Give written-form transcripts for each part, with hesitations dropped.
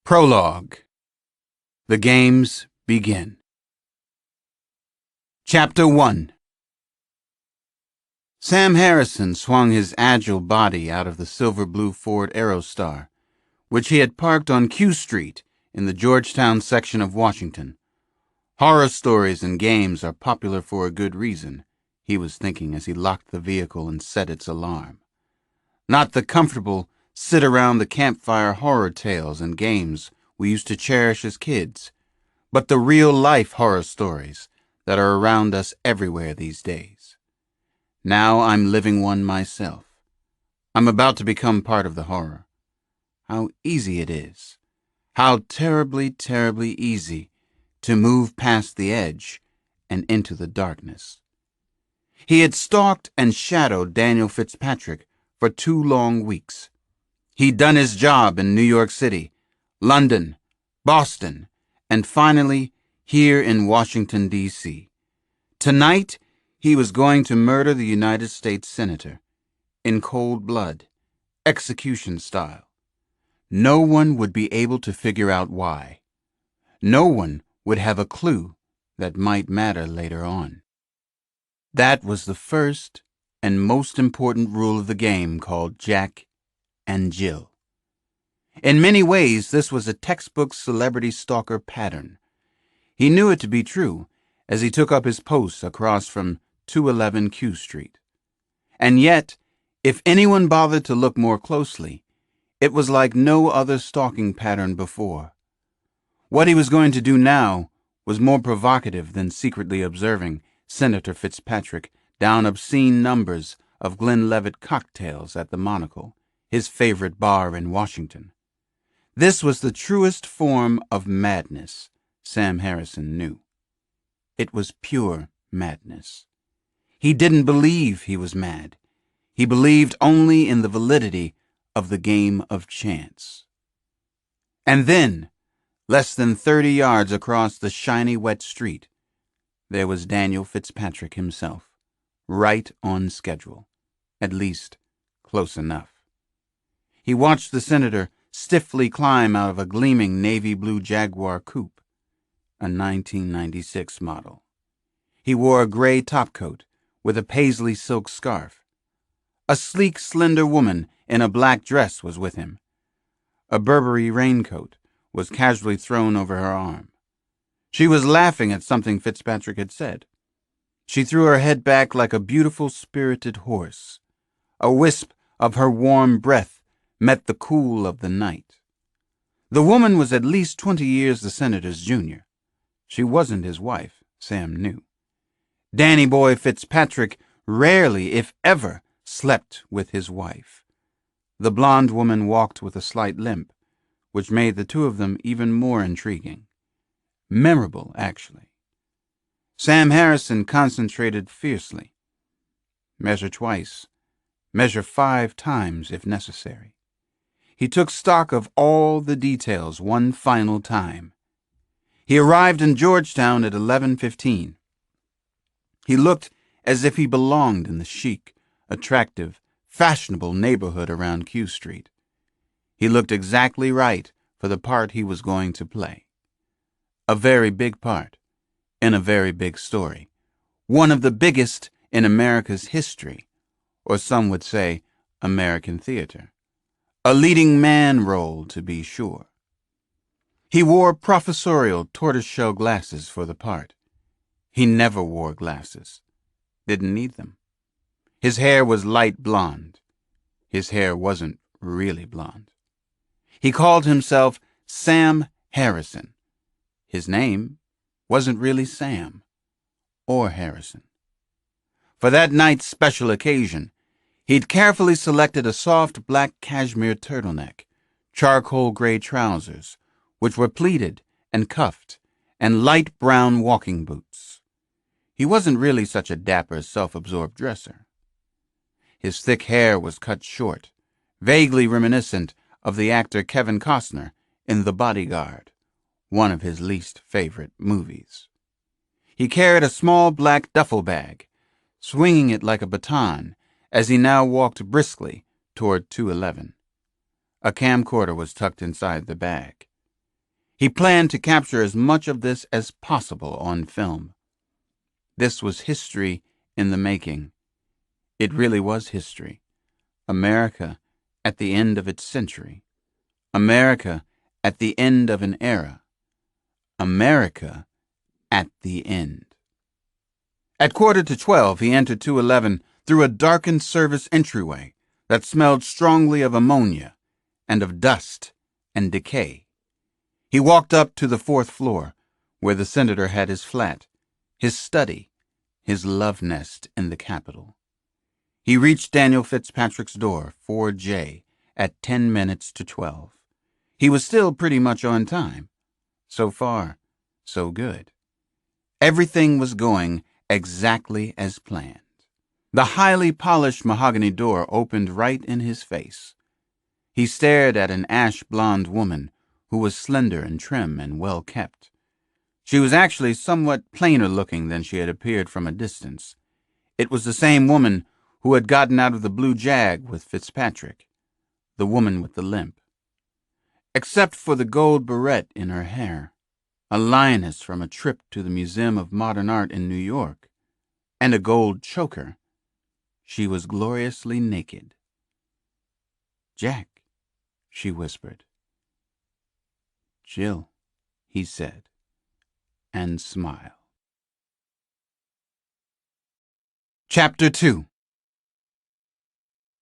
Prologue. The games begin. Chapter 1. Sam Harrison swung his agile body out of the silver-blue Ford Aerostar, which he had parked on Q Street in the Georgetown section of Washington. Horror stories and games are popular for a good reason, he was thinking as he locked the vehicle and set its alarm. Not the comfortable, sit-around-the-campfire horror tales and games we used to cherish as kids, but the real-life horror stories that are around us everywhere these days. Now I'm living one myself. I'm about to become part of the horror. How easy it is. How terribly, terribly easy to move past the edge and into the darkness. He had stalked and shadowed Daniel Fitzpatrick for 2 long weeks. He'd done his job in New York City, London, Boston, and finally here in Washington, D.C. Tonight, he was going to murder the United States Senator, in cold blood, execution style. No one would be able to figure out why. No one would have a clue that might matter later on. That was the first and most important rule of the game called Jack and Jill. In many ways, this was a textbook celebrity stalker pattern. He knew it to be true as he took up his post across from 211 Q Street. And yet, if anyone bothered to look more closely, it was like no other stalking pattern before. What he was going to do now was more provocative than secretly observing Senator Fitzpatrick down obscene numbers of Glenlivet cocktails at the Monocle, his favorite bar in Washington. This was the truest form of madness, Sam Harrison knew. It was pure madness. He didn't believe he was mad. He believed only in the validity of the game of chance. And then, less than 30 yards across the shiny wet street, there was Daniel Fitzpatrick himself, right on schedule, at least close enough. He watched the senator stiffly climb out of a gleaming navy blue Jaguar coupe, a 1996 model. He wore a gray topcoat with a paisley silk scarf. A sleek, slender woman in a black dress was with him. A Burberry raincoat was casually thrown over her arm. She was laughing at something Fitzpatrick had said. She threw her head back like a beautiful, spirited horse. A wisp of her warm breath met the cool of the night. The woman was at least 20 years the senator's junior. She wasn't his wife, Sam knew. Danny Boy Fitzpatrick rarely, if ever, slept with his wife. The blonde woman walked with a slight limp, which made the two of them even more intriguing. Memorable, actually. Sam Harrison concentrated fiercely. Measure twice. Measure 5 times if necessary. He took stock of all the details one final time. He arrived in Georgetown at 11:15. He looked as if he belonged in the chic, attractive, fashionable neighborhood around Q Street. He looked exactly right for the part he was going to play. A very big part, in a very big story. One of the biggest in America's history, or some would say American theater. A leading man role, to be sure. He wore professorial tortoiseshell glasses for the part. He never wore glasses. Didn't need them. His hair was light blonde. His hair wasn't really blonde. He called himself Sam Harrison. His name wasn't really Sam or Harrison. For that night's special occasion, he'd carefully selected a soft black cashmere turtleneck, charcoal gray trousers, which were pleated and cuffed, and light brown walking boots. He wasn't really such a dapper, self-absorbed dresser. His thick hair was cut short, vaguely reminiscent of the actor Kevin Costner in The Bodyguard, one of his least favorite movies. He carried a small black duffel bag, swinging it like a baton as he now walked briskly toward 211. A camcorder was tucked inside the bag. He planned to capture as much of this as possible on film. This was history in the making. It really was history. America at the end of its century. America at the end of an era. America at the end. At 11:45, he entered 211 through a darkened service entryway that smelled strongly of ammonia and of dust and decay. He walked up to the 4th floor, where the senator had his flat, his study, his love nest in the Capitol. He reached Daniel Fitzpatrick's door, 4J, at 10 minutes to 12. He was still pretty much on time. So far, so good. Everything was going exactly as planned. The highly polished mahogany door opened right in his face. He stared at an ash-blonde woman who was slender and trim and well-kept. She was actually somewhat plainer looking than she had appeared from a distance. It was the same woman who had gotten out of the blue Jag with Fitzpatrick, the woman with the limp. Except for the gold barrette in her hair, a lioness from a trip to the Museum of Modern Art in New York, and a gold choker, she was gloriously naked. "Jack," she whispered. "Jill," he said, and smiled. Chapter 2.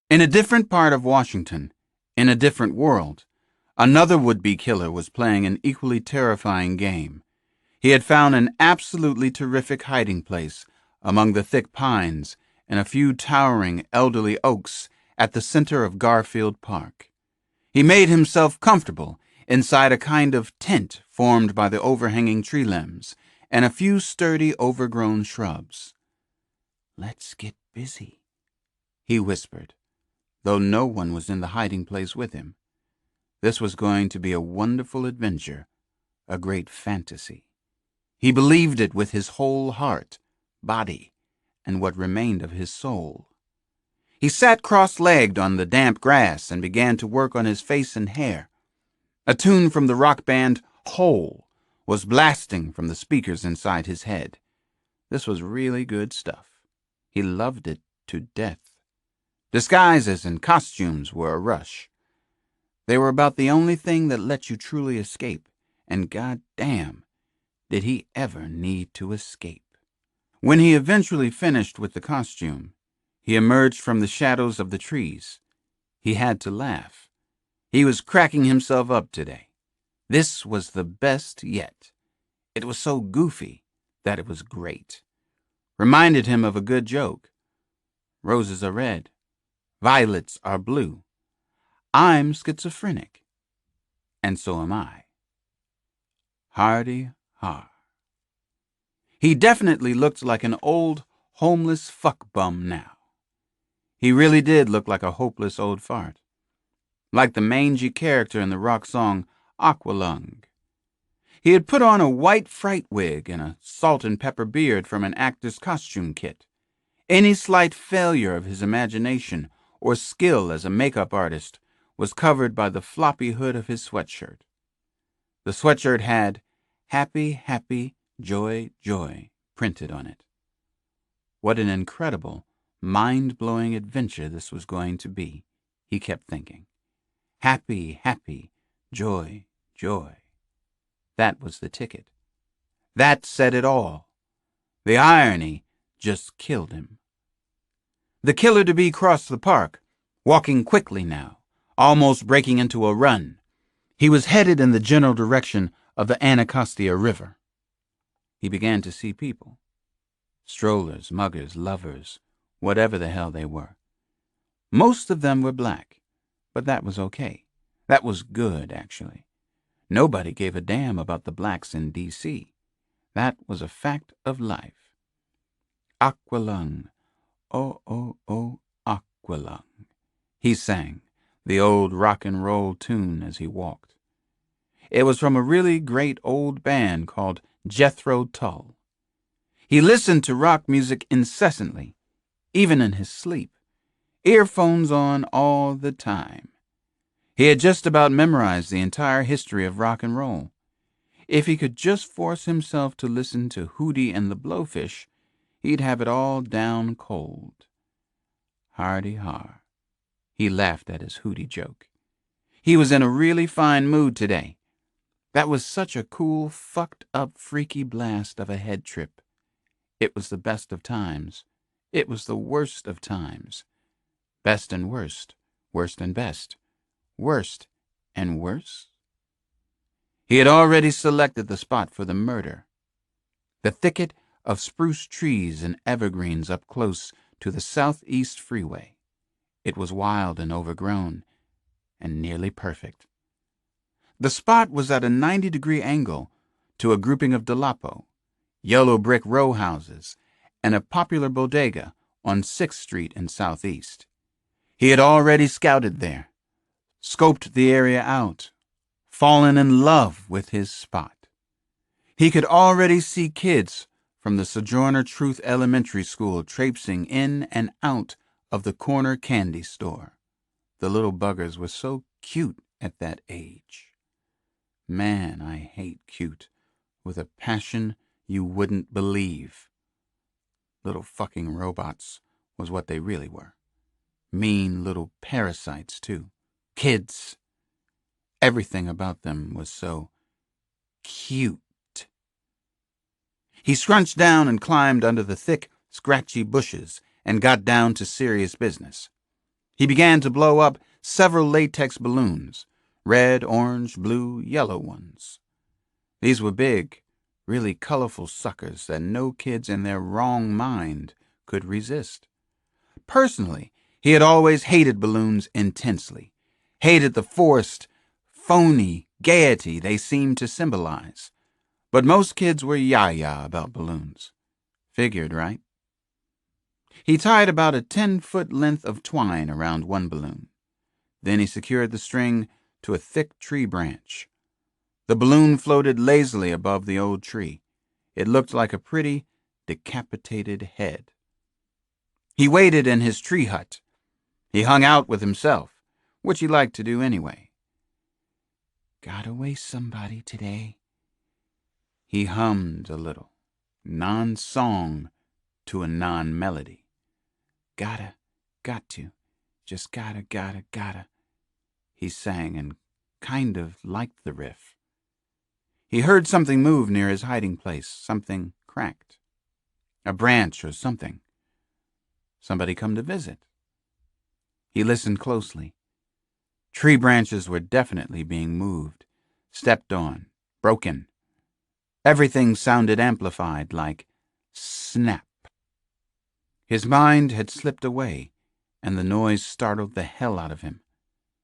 In a different part of Washington, in a different world, another would-be killer was playing an equally terrifying game. He had found an absolutely terrific hiding place among the thick pines and a few towering elderly oaks at the center of Garfield Park. He made himself comfortable inside a kind of tent formed by the overhanging tree limbs and a few sturdy overgrown shrubs. "Let's get busy," he whispered, though no one was in the hiding place with him. This was going to be a wonderful adventure, a great fantasy. He believed it with his whole heart, body, and what remained of his soul. He sat cross-legged on the damp grass and began to work on his face and hair. A tune from the rock band Hole was blasting from the speakers inside his head. This was really good stuff. He loved it to death. Disguises and costumes were a rush. They were about the only thing that let you truly escape, and goddamn, did he ever need to escape. When he eventually finished with the costume, he emerged from the shadows of the trees. He had to laugh. He was cracking himself up today. This was the best yet. It was so goofy that it was great. Reminded him of a good joke. Roses are red. Violets are blue. I'm schizophrenic. And so am I. Hardy har. He definitely looked like an old, homeless fuck bum now. He really did look like a hopeless old fart. Like the mangy character in the rock song Aqualung. He had put on a white fright wig and a salt and pepper beard from an actor's costume kit. Any slight failure of his imagination or skill as a makeup artist was covered by the floppy hood of his sweatshirt. The sweatshirt had "Happy, Happy, Joy, Joy" printed on it. What an incredible, mind-blowing adventure this was going to be, he kept thinking. Happy, happy, joy, joy. That was the ticket. That said it all. The irony just killed him. The killer-to-be crossed the park, walking quickly now, almost breaking into a run. He was headed in the general direction of the Anacostia River. He began to see people. Strollers, muggers, lovers, whatever the hell they were. Most of them were black, but that was okay. That was good, actually. Nobody gave a damn about the blacks in D.C. That was a fact of life. Aqualung, oh, oh, oh, Aqualung, he sang, the old rock and roll tune as he walked. It was from a really great old band called Jethro Tull. He listened to rock music incessantly, even in his sleep, earphones on all the time. He had just about memorized the entire history of rock and roll. If he could just force himself to listen to Hootie and the Blowfish, he'd have it all down cold. Hardy har. He laughed at his Hootie joke. He was in a really fine mood today. That was such a cool, fucked up, freaky blast of a head trip. It was the best of times. It was the worst of times. Best and worst. Worst and best. Worst and worse. He had already selected the spot for the murder. The thicket of spruce trees and evergreens up close to the southeast freeway. It was wild and overgrown, and nearly perfect. The spot was at a 90-degree angle to a grouping of Delapo, yellow brick row houses, and a popular bodega on 6th Street and Southeast. He had already scouted there, scoped the area out, fallen in love with his spot. He could already see kids from the Sojourner Truth Elementary School traipsing in and out of the corner candy store. The little buggers were so cute at that age. Man, I hate cute with a passion you wouldn't believe. Little fucking robots was what they really were. Mean little parasites, too. Kids. Everything about them was so cute. He scrunched down and climbed under the thick, scratchy bushes and got down to serious business. He began to blow up several latex balloons, red, orange, blue, yellow ones. These were big, really colorful suckers that no kids in their wrong mind could resist. Personally, he had always hated balloons intensely, hated the forced, phony gaiety they seemed to symbolize. But most kids were yah-yah about balloons. Figured, right? He tied about a 10-foot length of twine around one balloon. Then he secured the string to a thick tree branch. The balloon floated lazily above the old tree. It looked like a pretty, decapitated head. He waited in his tree hut. He hung out with himself, which he liked to do anyway. Gotta waste somebody today. He hummed a little, non-song to a non-melody. Gotta, got to, just gotta. He sang and kind of liked the riff. He heard something move near his hiding place, something cracked. A branch or something. Somebody come to visit. He listened closely. Tree branches were definitely being moved, stepped on, broken. Everything sounded amplified, like snap. His mind had slipped away, and the noise startled the hell out of him.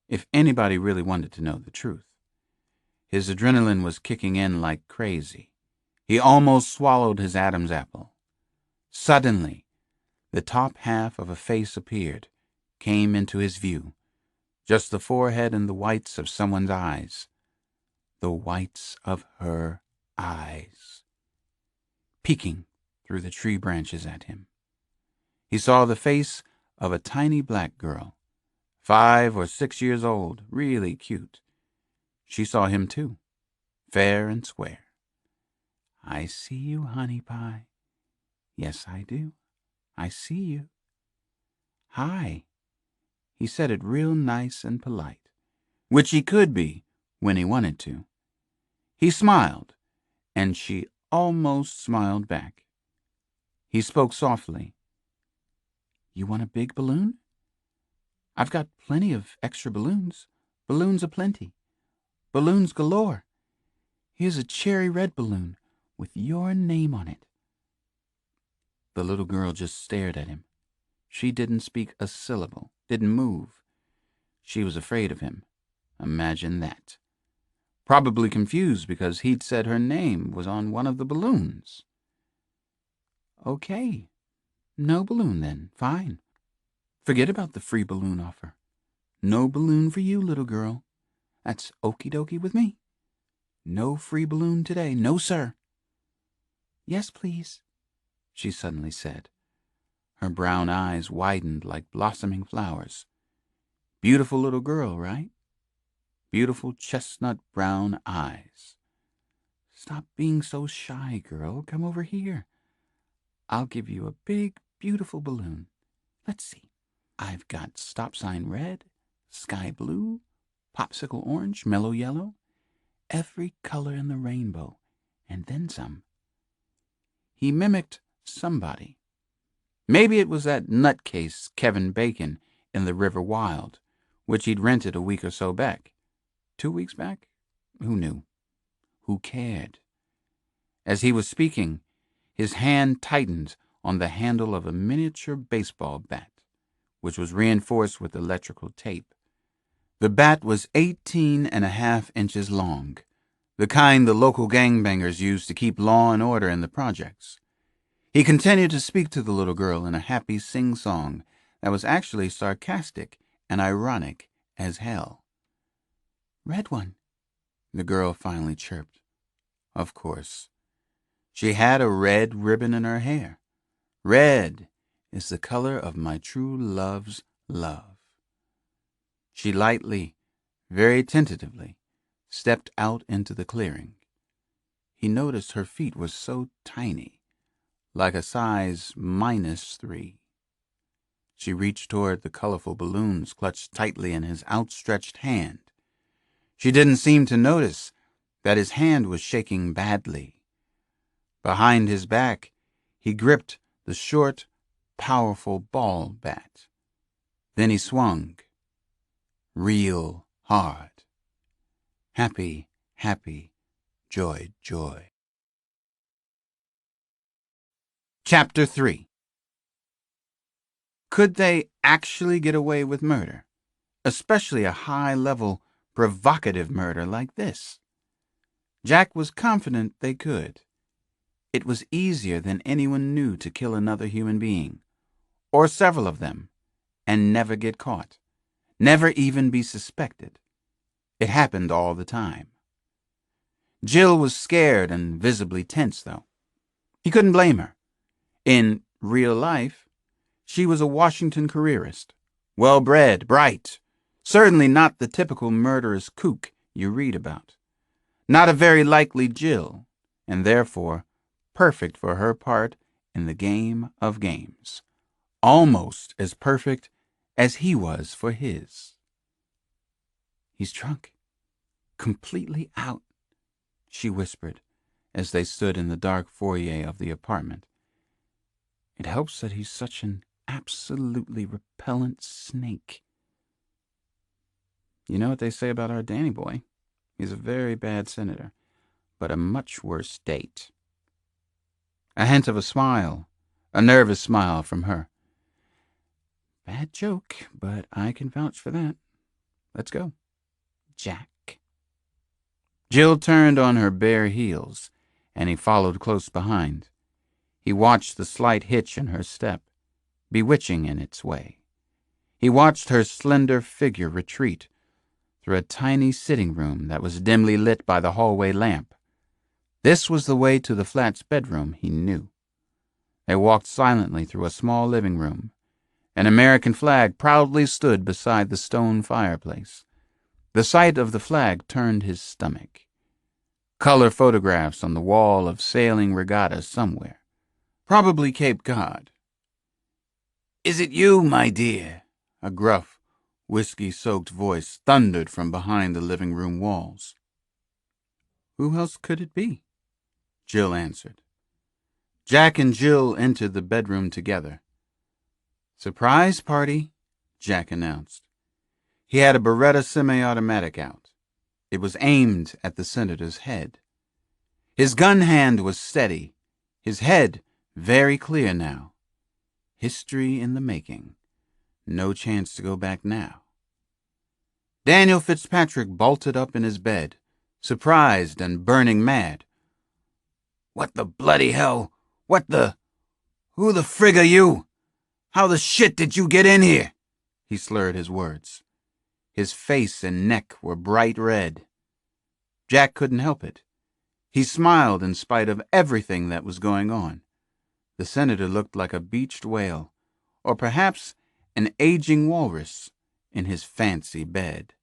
If anybody really wanted to know the truth. His adrenaline was kicking in like crazy. He almost swallowed his Adam's apple. Suddenly, the top half of a face appeared, came into his view. Just the forehead and the whites of someone's eyes. The whites of her eyes. Peeking through the tree branches at him. He saw the face of a tiny black girl, 5 or 6 years old, really cute. She saw him too, fair and square. I see you, honey pie. Yes, I do. I see you. Hi. He said it real nice and polite, which he could be when he wanted to. He smiled, and she almost smiled back. He spoke softly. You want a big balloon? I've got plenty of extra balloons. Balloons aplenty. Balloons galore. Here's a cherry red balloon with your name on it. The little girl just stared at him. She didn't speak a syllable, didn't move. She was afraid of him. Imagine that. Probably confused because he'd said her name was on one of the balloons. Okay. No balloon then. Fine. Forget about the free balloon offer. No balloon for you, little girl. That's okie dokie with me. No free balloon today. No, sir. Yes, please, she suddenly said. Her brown eyes widened like blossoming flowers. Beautiful little girl, right? Beautiful chestnut brown eyes. Stop being so shy, girl. Come over here. I'll give you a big, beautiful balloon. Let's see. I've got stop sign red, sky blue, popsicle orange, mellow yellow, every color in the rainbow, and then some. He mimicked somebody. Maybe it was that nutcase Kevin Bacon in the River Wild, which he'd rented a week or so back. 2 weeks back? Who knew? Who cared? As he was speaking, his hand tightened on the handle of a miniature baseball bat, which was reinforced with electrical tape. The bat was 18.5 inches long, the kind the local gangbangers used to keep law and order in the projects. He continued to speak to the little girl in a happy sing-song that was actually sarcastic and ironic as hell. "Red one," the girl finally chirped. Of course. She had a red ribbon in her hair. Red is the color of my true love's love. She lightly, very tentatively, stepped out into the clearing. He noticed her feet were so tiny, like a size -3. She reached toward the colorful balloons clutched tightly in his outstretched hand. She didn't seem to notice that his hand was shaking badly. Behind his back, he gripped the short, powerful ball bat. Then he swung, real hard. Happy, happy, joy, joy. Chapter 3. Could they actually get away with murder? Especially a high-level, provocative murder like this? Jack was confident they could. It was easier than anyone knew to kill another human being, or several of them, and never get caught, never even be suspected. It happened all the time. Jill was scared and visibly tense, though. He couldn't blame her. In real life, she was a Washington careerist, well-bred, bright, certainly not the typical murderous kook you read about. Not a very likely Jill, and therefore perfect for her part in the game of games. Almost as perfect as he was for his. "He's drunk. Completely out," she whispered as they stood in the dark foyer of the apartment. "It helps that he's such an absolutely repellent snake. You know what they say about our Danny boy? He's a very bad senator, but a much worse date." A hint of a smile, a nervous smile from her. "Bad joke, but I can vouch for that. Let's go, Jack." Jill turned on her bare heels, and he followed close behind. He watched the slight hitch in her step, bewitching in its way. He watched her slender figure retreat through a tiny sitting room that was dimly lit by the hallway lamp. This was the way to the flat's bedroom, he knew. They walked silently through a small living room. An American flag proudly stood beside the stone fireplace. The sight of the flag turned his stomach. Color photographs on the wall of sailing regattas somewhere. Probably Cape Cod. "Is it you, my dear?" A gruff, whiskey-soaked voice thundered from behind the living room walls. "Who else could it be?" Jill answered. Jack and Jill entered the bedroom together. "Surprise party," Jack announced. He had a Beretta semi-automatic out. It was aimed at the senator's head. His gun hand was steady, his head very clear now. History in the making. No chance to go back now. Daniel Fitzpatrick bolted up in his bed, surprised and burning mad. "What the bloody hell? Who the frig are you? How the shit did you get in here?" He slurred his words. His face and neck were bright red. Jack couldn't help it. He smiled in spite of everything that was going on. The senator looked like a beached whale, or perhaps an aging walrus in his fancy bed.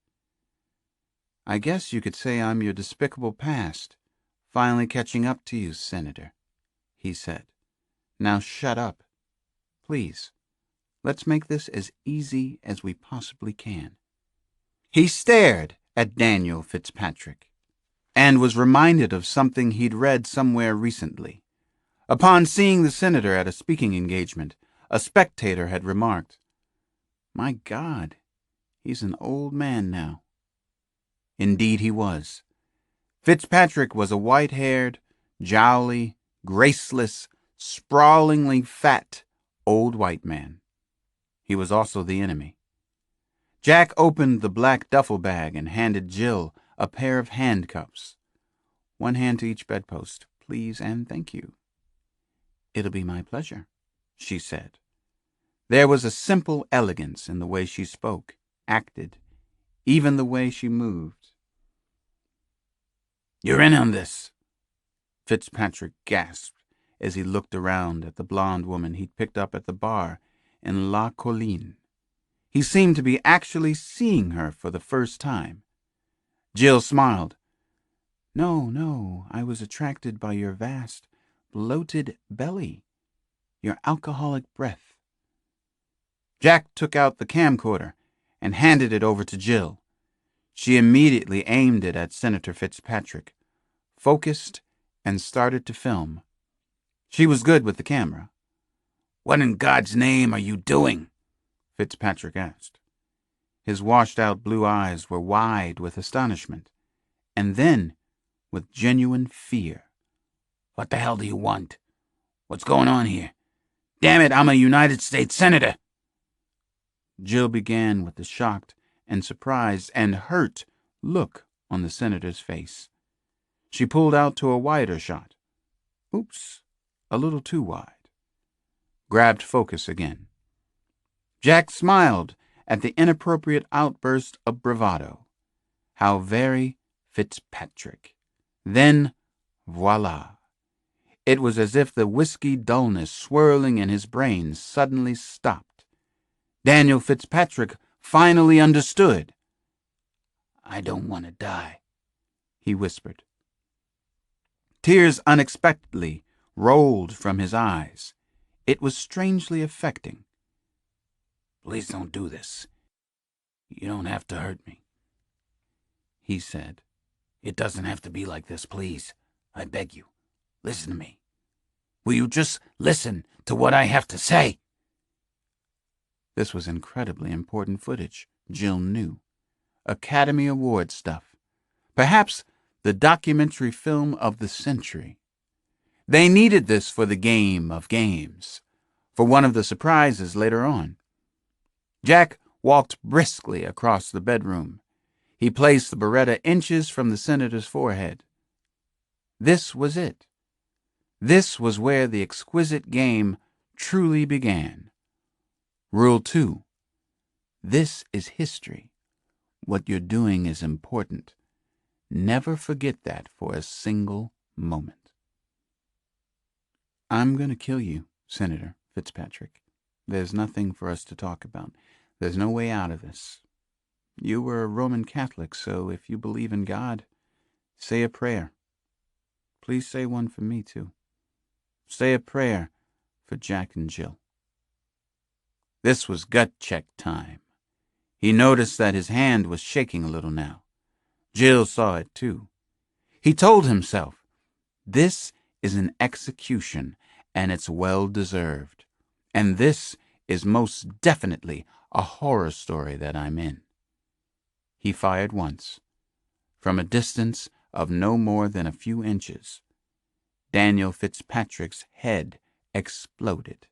"I guess you could say I'm your despicable past, Finally catching up to you, Senator, he said. Now shut up. Please, let's make this as easy as we possibly can. He stared at Daniel Fitzpatrick and was reminded of something he'd read somewhere recently. Upon seeing the senator at a speaking engagement, a spectator had remarked, "My God, he's an old man now." Indeed he was. Fitzpatrick was a white-haired, jowly, graceless, sprawlingly fat old white man. He was also the enemy. Jack opened the black duffel bag and handed Jill a pair of handcuffs. One hand to each bedpost, please and thank you. It'll be my pleasure, she said. There was a simple elegance in the way she spoke, acted, even the way she moved. You're in on this, Fitzpatrick gasped as he looked around at the blonde woman he'd picked up at the bar in La Colline. He seemed to be actually seeing her for the first time. Jill smiled. No, I was attracted by your vast, bloated belly, your alcoholic breath. Jack took out the camcorder and handed it over to Jill. She immediately aimed it at Senator Fitzpatrick, focused, and started to film. She was good with the camera. What in God's name are you doing? Fitzpatrick asked. His washed-out blue eyes were wide with astonishment, and then with genuine fear. What the hell do you want? What's going on here? Damn it, I'm a United States Senator. Jill began with the shocked and surprised and hurt look on the senator's face. She pulled out to a wider shot. Oops, a little too wide. Grabbed focus again. Jack smiled at the inappropriate outburst of bravado. How very Fitzpatrick. Then, voila. It was as if the whiskey dullness swirling in his brain suddenly stopped. Daniel Fitzpatrick finally understood. I don't want to die, he whispered. Tears unexpectedly rolled from his eyes. It was strangely affecting. Please don't do this. You don't have to hurt me, he said. It doesn't have to be like this, please. I beg you. Listen to me. Will you just listen to what I have to say? This was incredibly important footage, Jill knew. Academy Award stuff. Perhaps the documentary film of the century. They needed this for the game of games, for one of the surprises later on. Jack walked briskly across the bedroom. He placed the Beretta inches from the senator's forehead. This was it. This was where the exquisite game truly began. Rule 2. This is history. What you're doing is important. Never forget that for a single moment. I'm going to kill you, Senator Fitzpatrick. There's nothing for us to talk about. There's no way out of this. You were a Roman Catholic, so if you believe in God, say a prayer. Please say one for me, too. Say a prayer for Jack and Jill. This was gut check time. He noticed that his hand was shaking a little now. Jill saw it, too. He told himself, this is an execution, and it's well-deserved. And this is most definitely a horror story that I'm in. He fired once, from a distance of no more than a few inches. Daniel Fitzpatrick's head exploded.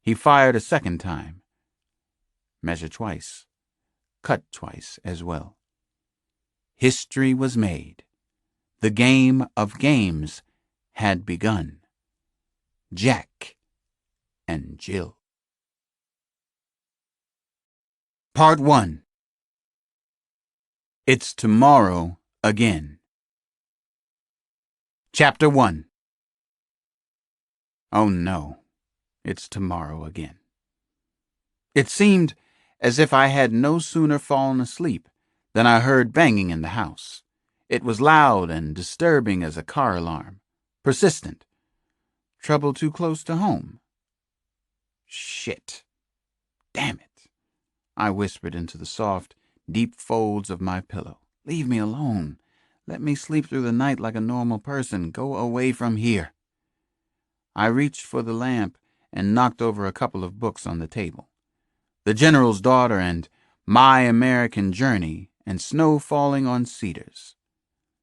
He fired a second time. Measure twice. Cut twice as well. History was made. The game of games had begun. Jack and Jill. Part 1. It's tomorrow again. Chapter 1. Oh no, it's tomorrow again. It seemed as if I had no sooner fallen asleep than I heard banging in the house. It was loud and disturbing as a car alarm. Persistent. Trouble too close to home. Shit. Damn it. I whispered into the soft, deep folds of my pillow. Leave me alone. Let me sleep through the night like a normal person. Go away from here. I reached for the lamp and knocked over a couple of books on the table. The General's Daughter and My American Journey and Snow Falling on Cedars.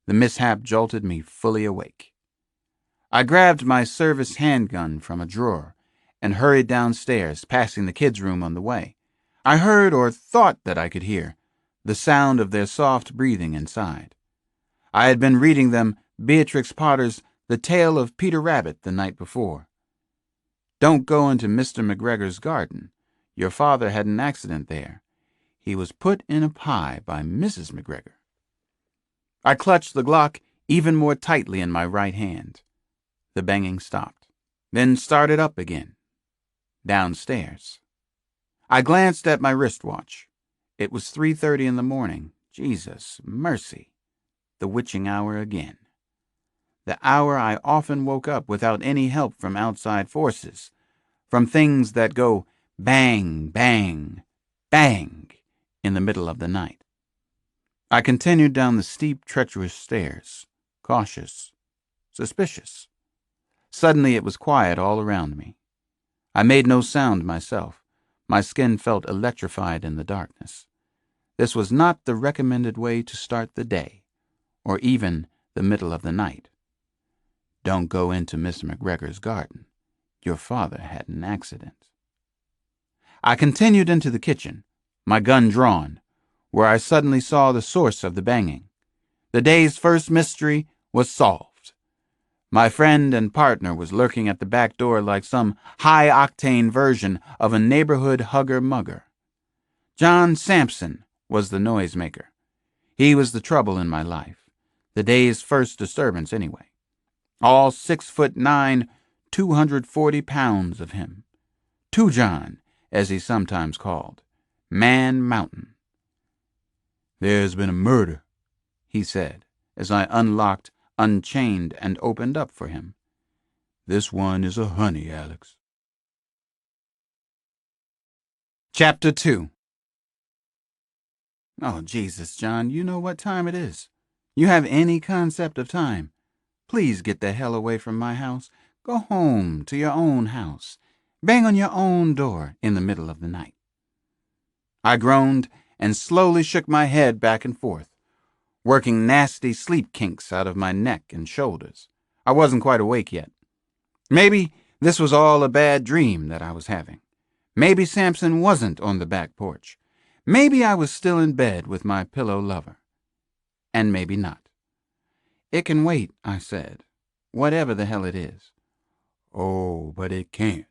The mishap jolted me fully awake. I grabbed my service handgun from a drawer and hurried downstairs, passing the kids' room on the way. I heard, or thought that I could hear, the sound of their soft breathing inside. I had been reading them Beatrix Potter's The Tale of Peter Rabbit the night before. Don't go into Mr. McGregor's garden. Your father had an accident there. He was put in a pie by Mrs. McGregor. I clutched the Glock even more tightly in my right hand. The banging stopped, then started up again. Downstairs. I glanced at my wristwatch. It was 3:30 in the morning. Jesus, mercy. The witching hour again. The hour I often woke up without any help from outside forces, from things that go bang, bang, bang in the middle of the night. I continued down the steep, treacherous stairs, cautious, suspicious. Suddenly it was quiet all around me. I made no sound myself. My skin felt electrified in the darkness. This was not the recommended way to start the day, or even the middle of the night. Don't go into Mr. McGregor's garden. Your father had an accident. I continued into the kitchen, my gun drawn, where I suddenly saw the source of the banging. The day's first mystery was solved. My friend and partner was lurking at the back door like some high-octane version of a neighborhood hugger-mugger. John Sampson was the noisemaker. He was the trouble in my life, the day's first disturbance anyway. All 6'9", 240 pounds of him. Two John, as he sometimes called. Man Mountain. There's been a murder, he said, as I unlocked, unchained, and opened up for him. This one is a honey, Alex. Chapter 2. Oh, Jesus, John, you know what time it is. You have any concept of time. Please get the hell away from my house. Go home to your own house. Bang on your own door in the middle of the night. I groaned and slowly shook my head back and forth, working nasty sleep kinks out of my neck and shoulders. I wasn't quite awake yet. Maybe this was all a bad dream that I was having. Maybe Samson wasn't on the back porch. Maybe I was still in bed with my pillow lover. And maybe not. It can wait, I said, whatever the hell it is. Oh, but it can't,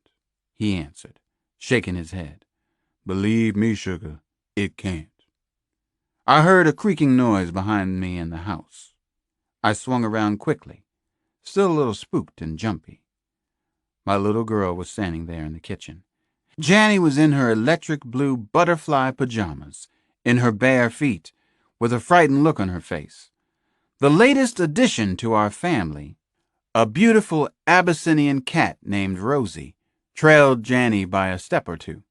he answered, shaking his head. Believe me, sugar, it can't. I heard a creaking noise behind me in the house. I swung around quickly, still a little spooked and jumpy. My little girl was standing there in the kitchen. Janny was in her electric blue butterfly pajamas, in her bare feet, with a frightened look on her face. The latest addition to our family, a beautiful Abyssinian cat named Rosie, trailed Janny by a step or two.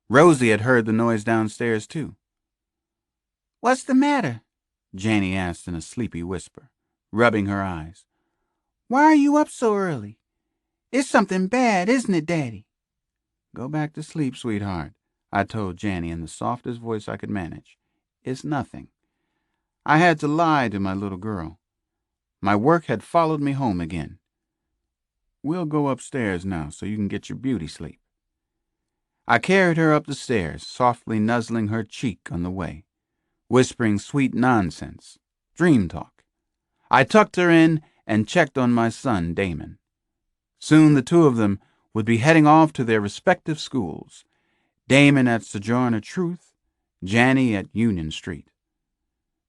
Rosie had heard the noise downstairs, too. What's the matter? Janny asked in a sleepy whisper, rubbing her eyes. Why are you up so early? It's something bad, isn't it, Daddy? Go back to sleep, sweetheart, I told Janny in the softest voice I could manage. It's nothing. I had to lie to my little girl. My work had followed me home again. We'll go upstairs now so you can get your beauty sleep. I carried her up the stairs, softly nuzzling her cheek on the way, whispering sweet nonsense, dream talk. I tucked her in and checked on my son, Damon. Soon the two of them would be heading off to their respective schools, Damon at Sojourner Truth, Janny at Union Street.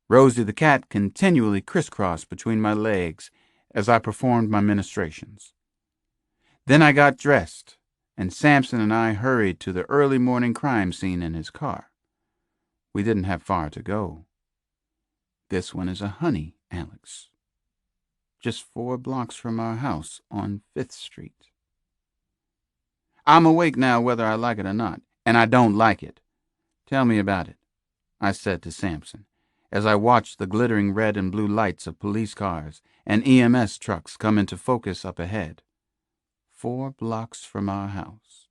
Rosie the cat continually crisscrossed between my legs as I performed my ministrations. Then I got dressed, and Samson and I hurried to the early morning crime scene in his car. We didn't have far to go. This one is a honey, Alex. Just 4 blocks from our house on 5th Street. I'm awake now whether I like it or not, and I don't like it. Tell me about it, I said to Sampson, as I watched the glittering red and blue lights of police cars and EMS trucks come into focus up ahead. 4 blocks from our house.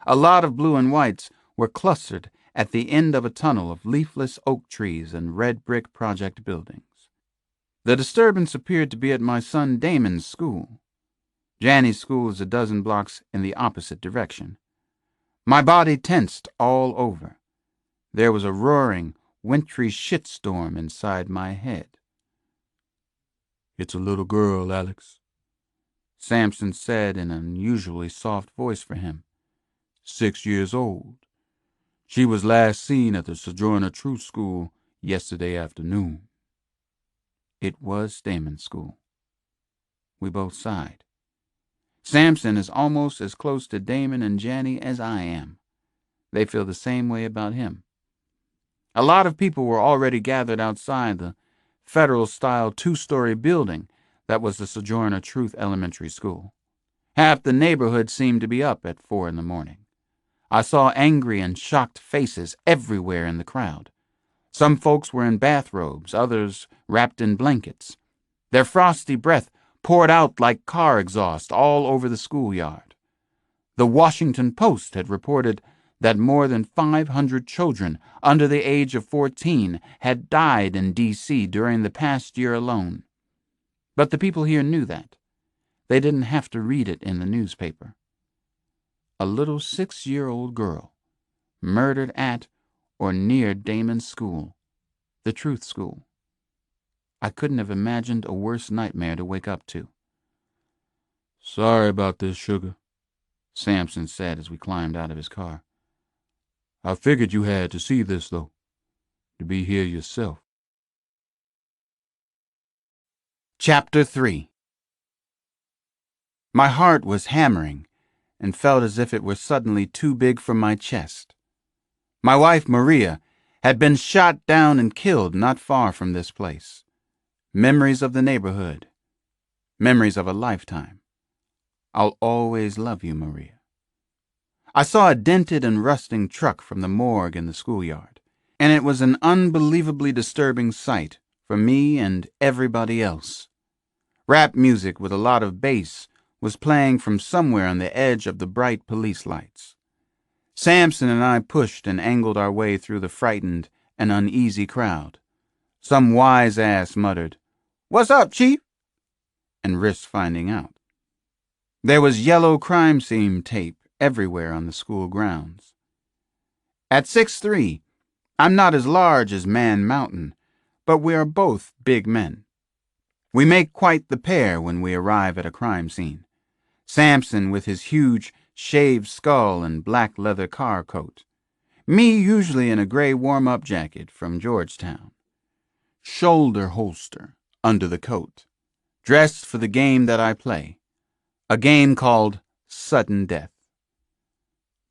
A lot of blue and whites were clustered at the end of a tunnel of leafless oak trees and red brick project buildings. The disturbance appeared to be at my son Damon's school. Janny's school is a dozen blocks in the opposite direction. My body tensed all over. There was a roaring, wintry shitstorm inside my head. "It's a little girl, Alex," Sampson said in an unusually soft voice for him. 6 years old. She was last seen at the Sojourner Truth School yesterday afternoon. It was Damon's school. We both sighed. Sampson is almost as close to Damon and Janny as I am. They feel the same way about him. A lot of people were already gathered outside the federal-style 2-story building that was the Sojourner Truth Elementary School. Half the neighborhood seemed to be up at 4 in the morning. I saw angry and shocked faces everywhere in the crowd. Some folks were in bathrobes, others wrapped in blankets. Their frosty breath poured out like car exhaust all over the schoolyard. The Washington Post had reported that more than 500 children under the age of 14 had died in D.C. during the past year alone. But the people here knew that. They didn't have to read it in the newspaper. A little 6-year-old girl, murdered at or near Damon's school, the Truth School. I couldn't have imagined a worse nightmare to wake up to. "Sorry about this, sugar," Sampson said as we climbed out of his car. "I figured you had to see this, though, to be here yourself." Chapter 3. My heart was hammering and felt as if it were suddenly too big for my chest. My wife, Maria, had been shot down and killed not far from this place. Memories of the neighborhood. Memories of a lifetime. I'll always love you, Maria. I saw a dented and rusting truck from the morgue in the schoolyard, and it was an unbelievably disturbing sight for me and everybody else. Rap music with a lot of bass was playing from somewhere on the edge of the bright police lights. Sampson and I pushed and angled our way through the frightened and uneasy crowd. Some wise ass muttered, "What's up, Chief?" and risked finding out. There was yellow crime scene tape everywhere on the school grounds. At 6'3", I'm not as large as Man Mountain, but we are both big men. We make quite the pair when we arrive at a crime scene. Sampson with his huge shaved skull and black leather car coat. Me usually in a gray warm-up jacket from Georgetown. Shoulder holster under the coat. Dressed for the game that I play. A game called Sudden Death.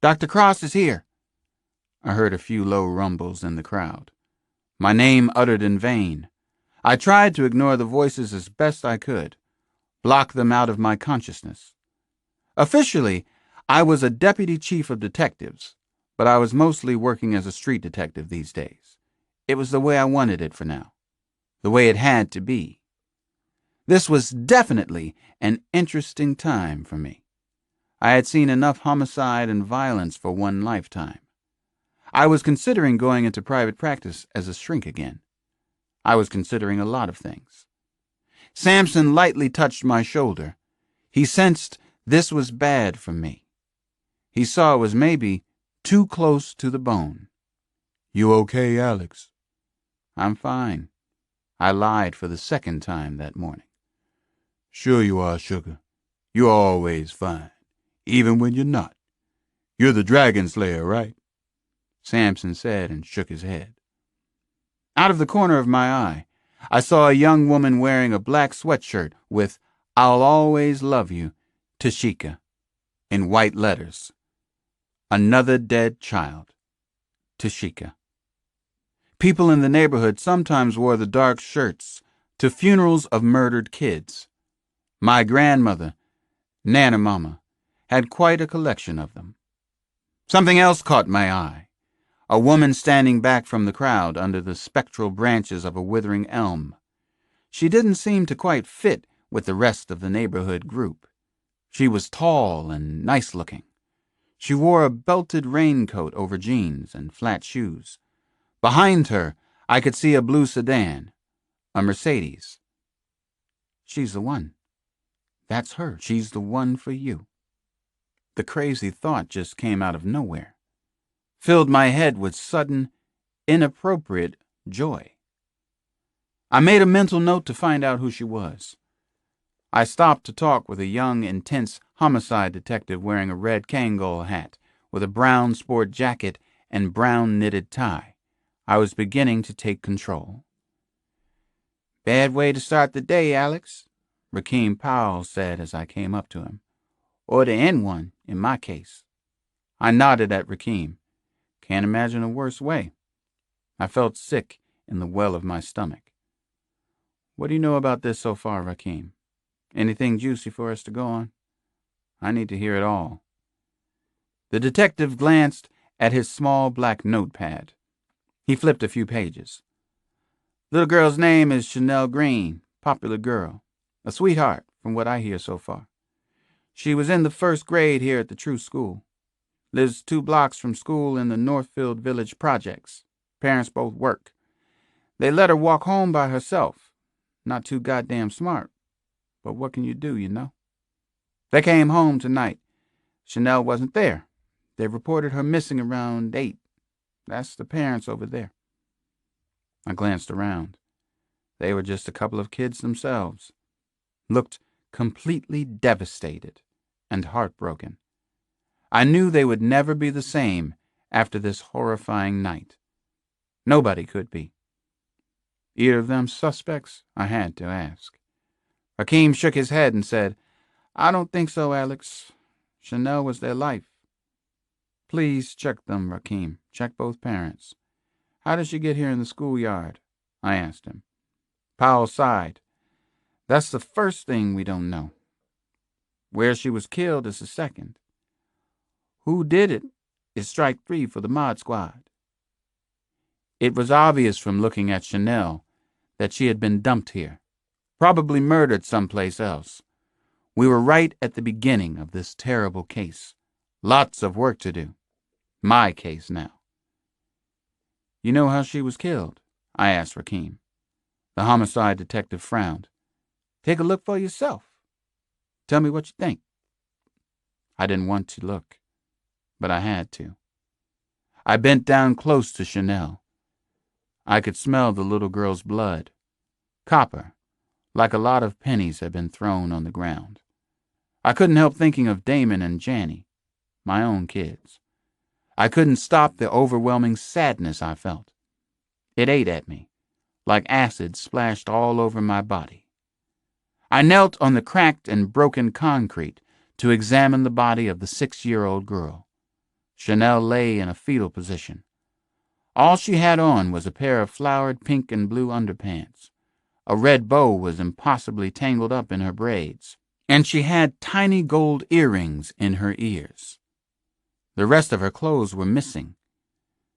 "Dr. Cross is here." I heard a few low rumbles in the crowd. My name uttered in vain. I tried to ignore the voices as best I could, block them out of my consciousness. Officially, I was a deputy chief of detectives, but I was mostly working as a street detective these days. It was the way I wanted it for now, the way it had to be. This was definitely an interesting time for me. I had seen enough homicide and violence for one lifetime. I was considering going into private practice as a shrink again. I was considering a lot of things. Sampson lightly touched my shoulder. He sensed this was bad for me. He saw it was maybe too close to the bone. "You okay, Alex?" "I'm fine." I lied for the second time that morning. "Sure you are, sugar. You're always fine, even when you're not. You're the dragon slayer, right?" Sampson said and shook his head. Out of the corner of my eye, I saw a young woman wearing a black sweatshirt with "I'll always love you, Tashika," in white letters. Another dead child. Tashika. People in the neighborhood sometimes wore the dark shirts to funerals of murdered kids. My grandmother, Nana Mama, had quite a collection of them. Something else caught my eye. A woman standing back from the crowd under the spectral branches of a withering elm. She didn't seem to quite fit with the rest of the neighborhood group. She was tall and nice-looking. She wore a belted raincoat over jeans and flat shoes. Behind her, I could see a blue sedan, a Mercedes. She's the one. That's her. She's the one for you. The crazy thought just came out of nowhere, filled my head with sudden, inappropriate joy. I made a mental note to find out who she was. I stopped to talk with a young, intense homicide detective wearing a red Kangol hat with a brown sport jacket and brown knitted tie. I was beginning to take control. "Bad way to start the day, Alex," Rakeem Powell said as I came up to him. "Or to end one, in my case." I nodded at Rakeem. Can't imagine a worse way. I felt sick in the well of my stomach. "What do you know about this so far, Rakeem? Anything juicy for us to go on? I need to hear it all." The detective glanced at his small black notepad. He flipped a few pages. "Little girl's name is Chanel Green, popular girl. A sweetheart, from what I hear so far. She was in the first grade here at the True School. Lives 2 blocks from school in the Northfield Village projects. Parents both work. They let her walk home by herself. Not too goddamn smart. But what can you do, you know? They came home tonight. Chanel wasn't there. They reported her missing around 8. That's the parents over there." I glanced around. They were just a couple of kids themselves. Looked completely devastated and heartbroken. I knew they would never be the same after this horrifying night. Nobody could be. "Either of them suspects?" I had to ask. Hakeem shook his head and said, "I don't think so, Alex. Chanel was their life." "Please check them, Rakeem. Check both parents. How did she get here in the schoolyard?" I asked him. Powell sighed. "That's the first thing we don't know. Where she was killed is the second. Who did it is strike 3 for the Mod Squad." It was obvious from looking at Chanel that she had been dumped here, probably murdered someplace else. We were right at the beginning of this terrible case. Lots of work to do. My case now. "You know how she was killed?" I asked Rakeem. The homicide detective frowned. "Take a look for yourself. Tell me what you think." I didn't want to look, but I had to. I bent down close to Chanel. I could smell the little girl's blood. Copper, like a lot of pennies had been thrown on the ground. I couldn't help thinking of Damon and Janny, my own kids. I couldn't stop the overwhelming sadness I felt. It ate at me, like acid splashed all over my body. I knelt on the cracked and broken concrete to examine the body of the 6-year-old girl. Chanel lay in a fetal position. All she had on was a pair of flowered pink and blue underpants. A red bow was impossibly tangled up in her braids, and she had tiny gold earrings in her ears. The rest of her clothes were missing.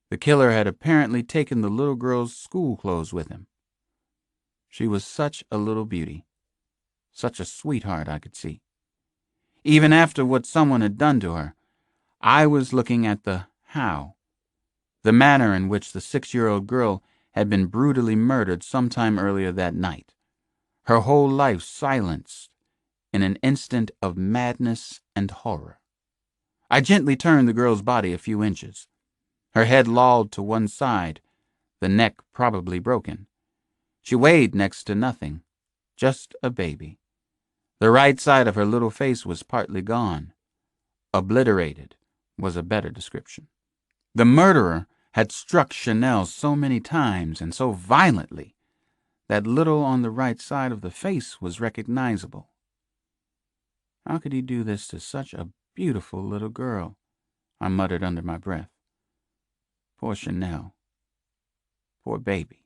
The killer had apparently taken the little girl's school clothes with him. She was such a little beauty. Such a sweetheart, I could see. Even after what someone had done to her, I was looking at the how. The manner in which the 6-year-old girl had been brutally murdered sometime earlier that night. Her whole life silenced in an instant of madness and horror. I gently turned the girl's body a few inches. Her head lolled to one side, the neck probably broken. She weighed next to nothing, just a baby. The right side of her little face was partly gone. Obliterated was a better description. The murderer had struck Chanel so many times and so violently that little on the right side of the face was recognizable. How could he do this to such a beautiful little girl? I muttered under my breath. Poor Chanel. Poor baby.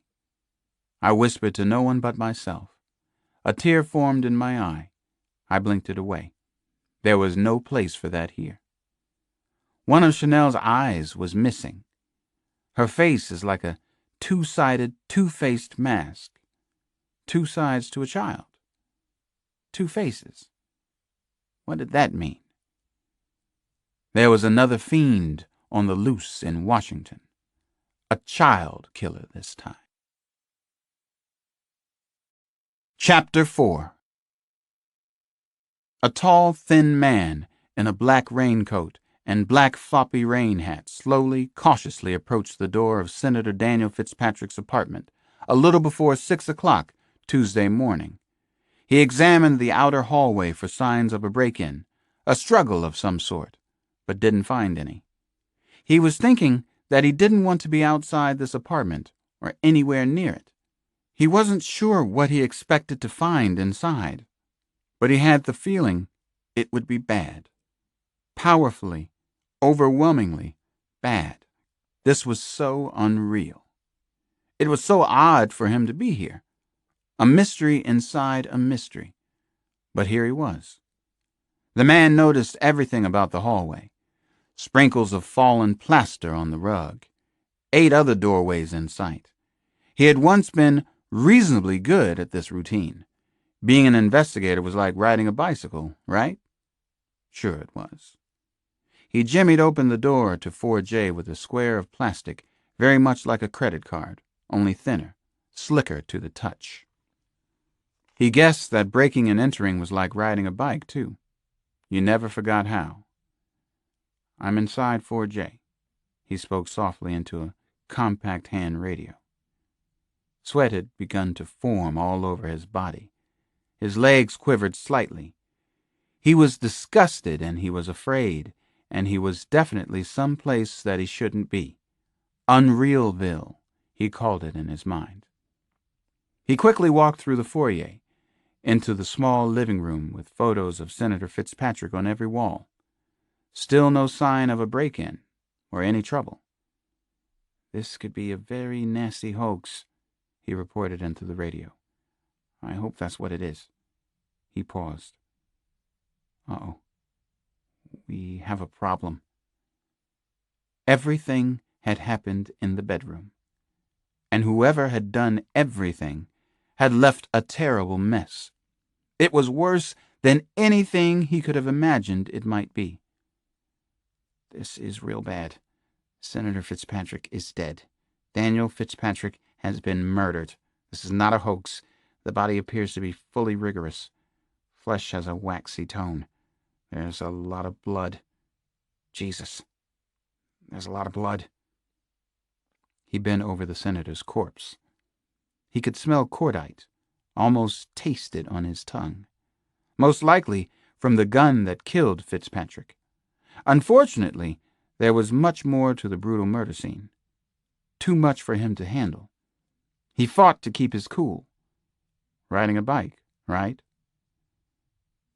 I whispered to no one but myself. A tear formed in my eye. I blinked it away. There was no place for that here. One of Chanel's eyes was missing. Her face is like a two-sided, two-faced mask. Two sides to a child. Two faces. What did that mean? There was another fiend on the loose in Washington. A child killer this time. Chapter 4. A tall, thin man in a black raincoat and black floppy rain hat slowly, cautiously approached the door of Senator Daniel Fitzpatrick's apartment a little before 6 o'clock Tuesday morning. He examined the outer hallway for signs of a break-in, a struggle of some sort, but didn't find any. He was thinking that he didn't want to be outside this apartment or anywhere near it. He wasn't sure what he expected to find inside, but he had the feeling it would be bad. Powerfully, overwhelmingly bad. This was so unreal. It was so odd for him to be here. A mystery inside a mystery. But here he was. The man noticed everything about the hallway. Sprinkles of fallen plaster on the rug. 8 other doorways in sight. He had once been reasonably good at this routine. Being an investigator was like riding a bicycle, right? Sure it was. He jimmied open the door to 4J with a square of plastic, very much like a credit card, only thinner, slicker to the touch. He guessed that breaking and entering was like riding a bike, too. You never forgot how. I'm inside 4J. He spoke softly into a compact hand radio. Sweat had begun to form all over his body. His legs quivered slightly. He was disgusted and he was afraid, and he was definitely someplace that he shouldn't be. Unrealville, he called it in his mind. He quickly walked through the foyer, into the small living room with photos of Senator Fitzpatrick on every wall. Still no sign of a break-in or any trouble. This could be a very nasty hoax, he reported into the radio. I hope that's what it is. He paused. Uh-oh. We have a problem. Everything had happened in the bedroom, and whoever had done everything had left a terrible mess. It was worse than anything he could have imagined it might be. This is real bad. Senator Fitzpatrick is dead. Daniel Fitzpatrick has been murdered. This is not a hoax. The body appears to be fully rigorous. Flesh has a waxy tone. There's a lot of blood. Jesus. There's a lot of blood. He bent over the senator's corpse. He could smell cordite, almost taste it on his tongue. Most likely from the gun that killed Fitzpatrick. Unfortunately, there was much more to the brutal murder scene. Too much for him to handle. He fought to keep his cool. Riding a bike, right?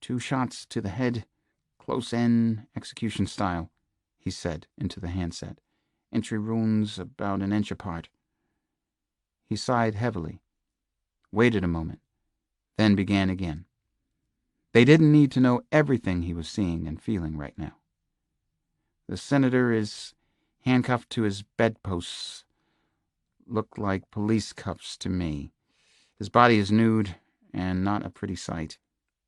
2 shots to the head, close-in, execution style, he said into the handset. Entry wounds about an inch apart. He sighed heavily, waited a moment, then began again. They didn't need to know everything he was seeing and feeling right now. The senator is handcuffed to his bedposts. Look like police cuffs to me. His body is nude and not a pretty sight.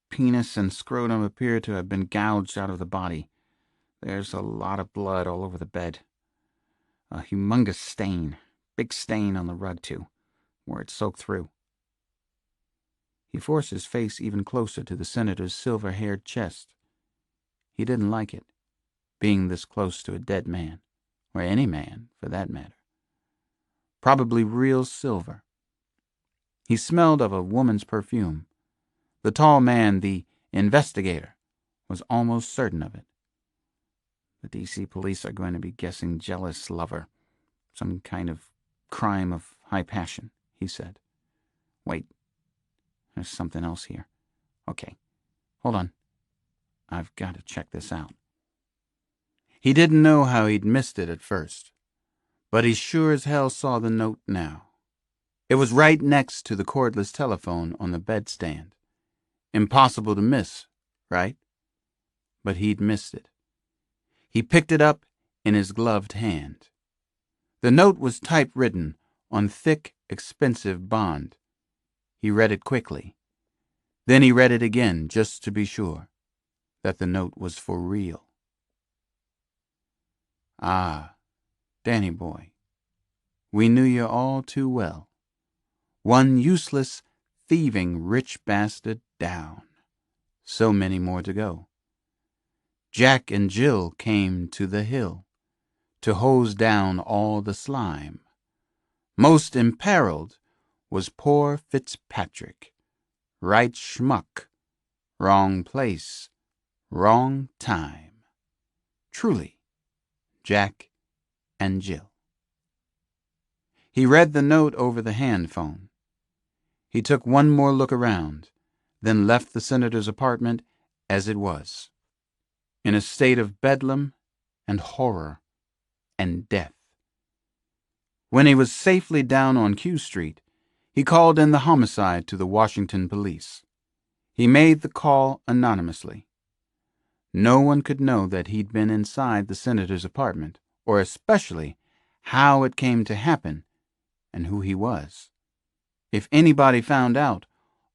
Penis and scrotum appear to have been gouged out of the body. There's a lot of blood all over the bed. A humongous stain. Big stain on the rug, too, where it soaked through. He forced his face even closer to the senator's silver-haired chest. He didn't like it, being this close to a dead man, or any man, for that matter. Probably real silver. He smelled of a woman's perfume. The tall man, the investigator, was almost certain of it. The D.C. police are going to be guessing jealous lover. Some kind of crime of high passion, he said. Wait, there's something else here. Okay, hold on. I've got to check this out. He didn't know how he'd missed it at first, but he sure as hell saw the note now. It was right next to the cordless telephone on the bedstand. Impossible to miss, right? But he'd missed it. He picked it up in his gloved hand. The note was typewritten on thick, expensive bond. He read it quickly. Then he read it again just to be sure that the note was for real. Ah, Danny boy, we knew you all too well. One useless, thieving, rich bastard down. So many more to go. Jack and Jill came to the hill to hose down all the slime. Most imperiled was poor Fitzpatrick. Right schmuck, wrong place, wrong time. Truly, Jack and Jill. He read the note over the hand phone. He took one more look around, then left the senator's apartment as it was, in a state of bedlam and horror and death. When he was safely down on Q Street, he called in the homicide to the Washington police. He made the call anonymously. No one could know that he'd been inside the senator's apartment, or especially how it came to happen and who he was. If anybody found out,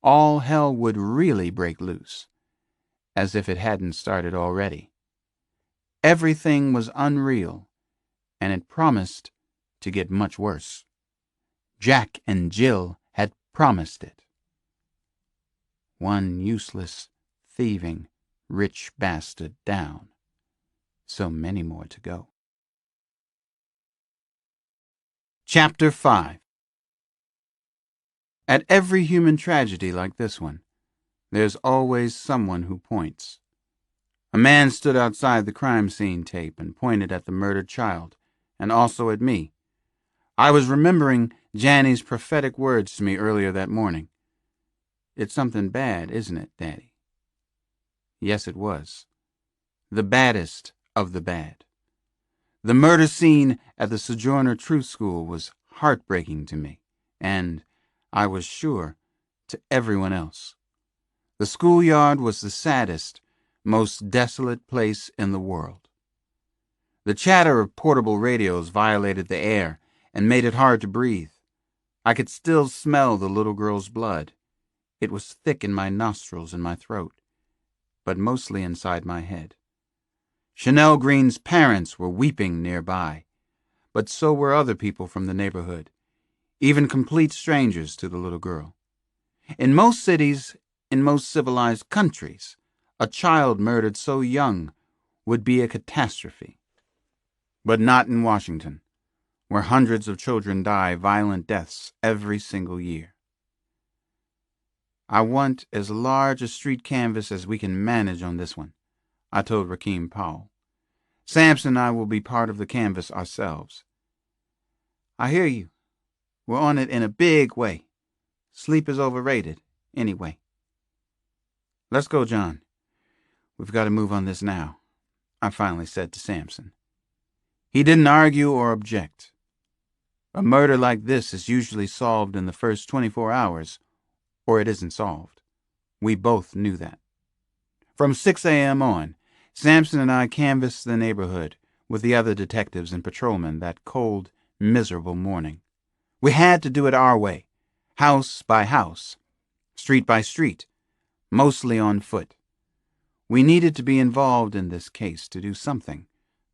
all hell would really break loose, as if it hadn't started already. Everything was unreal, and it promised to get much worse. Jack and Jill had promised it. One useless, thieving, rich bastard down. So many more to go. Chapter 5. At every human tragedy like this one, there's always someone who points. A man stood outside the crime scene tape and pointed at the murdered child, and also at me. I was remembering Janny's prophetic words to me earlier that morning. It's something bad, isn't it, Daddy? Yes, it was. The baddest of the bad. The murder scene at the Sojourner Truth School was heartbreaking to me, and, I was sure, to everyone else. The schoolyard was the saddest, most desolate place in the world. The chatter of portable radios violated the air and made it hard to breathe. I could still smell the little girl's blood. It was thick in my nostrils and my throat, but mostly inside my head. Chanel Green's parents were weeping nearby, but so were other people from the neighborhood, even complete strangers to the little girl. In most cities, in most civilized countries, a child murdered so young would be a catastrophe. But not in Washington, where hundreds of children die violent deaths every single year. I want as large a street canvas as we can manage on this one, I told Rakeem Powell. Sampson and I will be part of the canvas ourselves. I hear you. We're on it in a big way. Sleep is overrated, anyway. Let's go, John. We've got to move on this now, I finally said to Sampson. He didn't argue or object. A murder like this is usually solved in the first 24 hours, or it isn't solved. We both knew that. From 6 a.m. on, Sampson and I canvassed the neighborhood with the other detectives and patrolmen that cold, miserable morning. We had to do it our way, house by house, street by street, mostly on foot. We needed to be involved in this case to do something,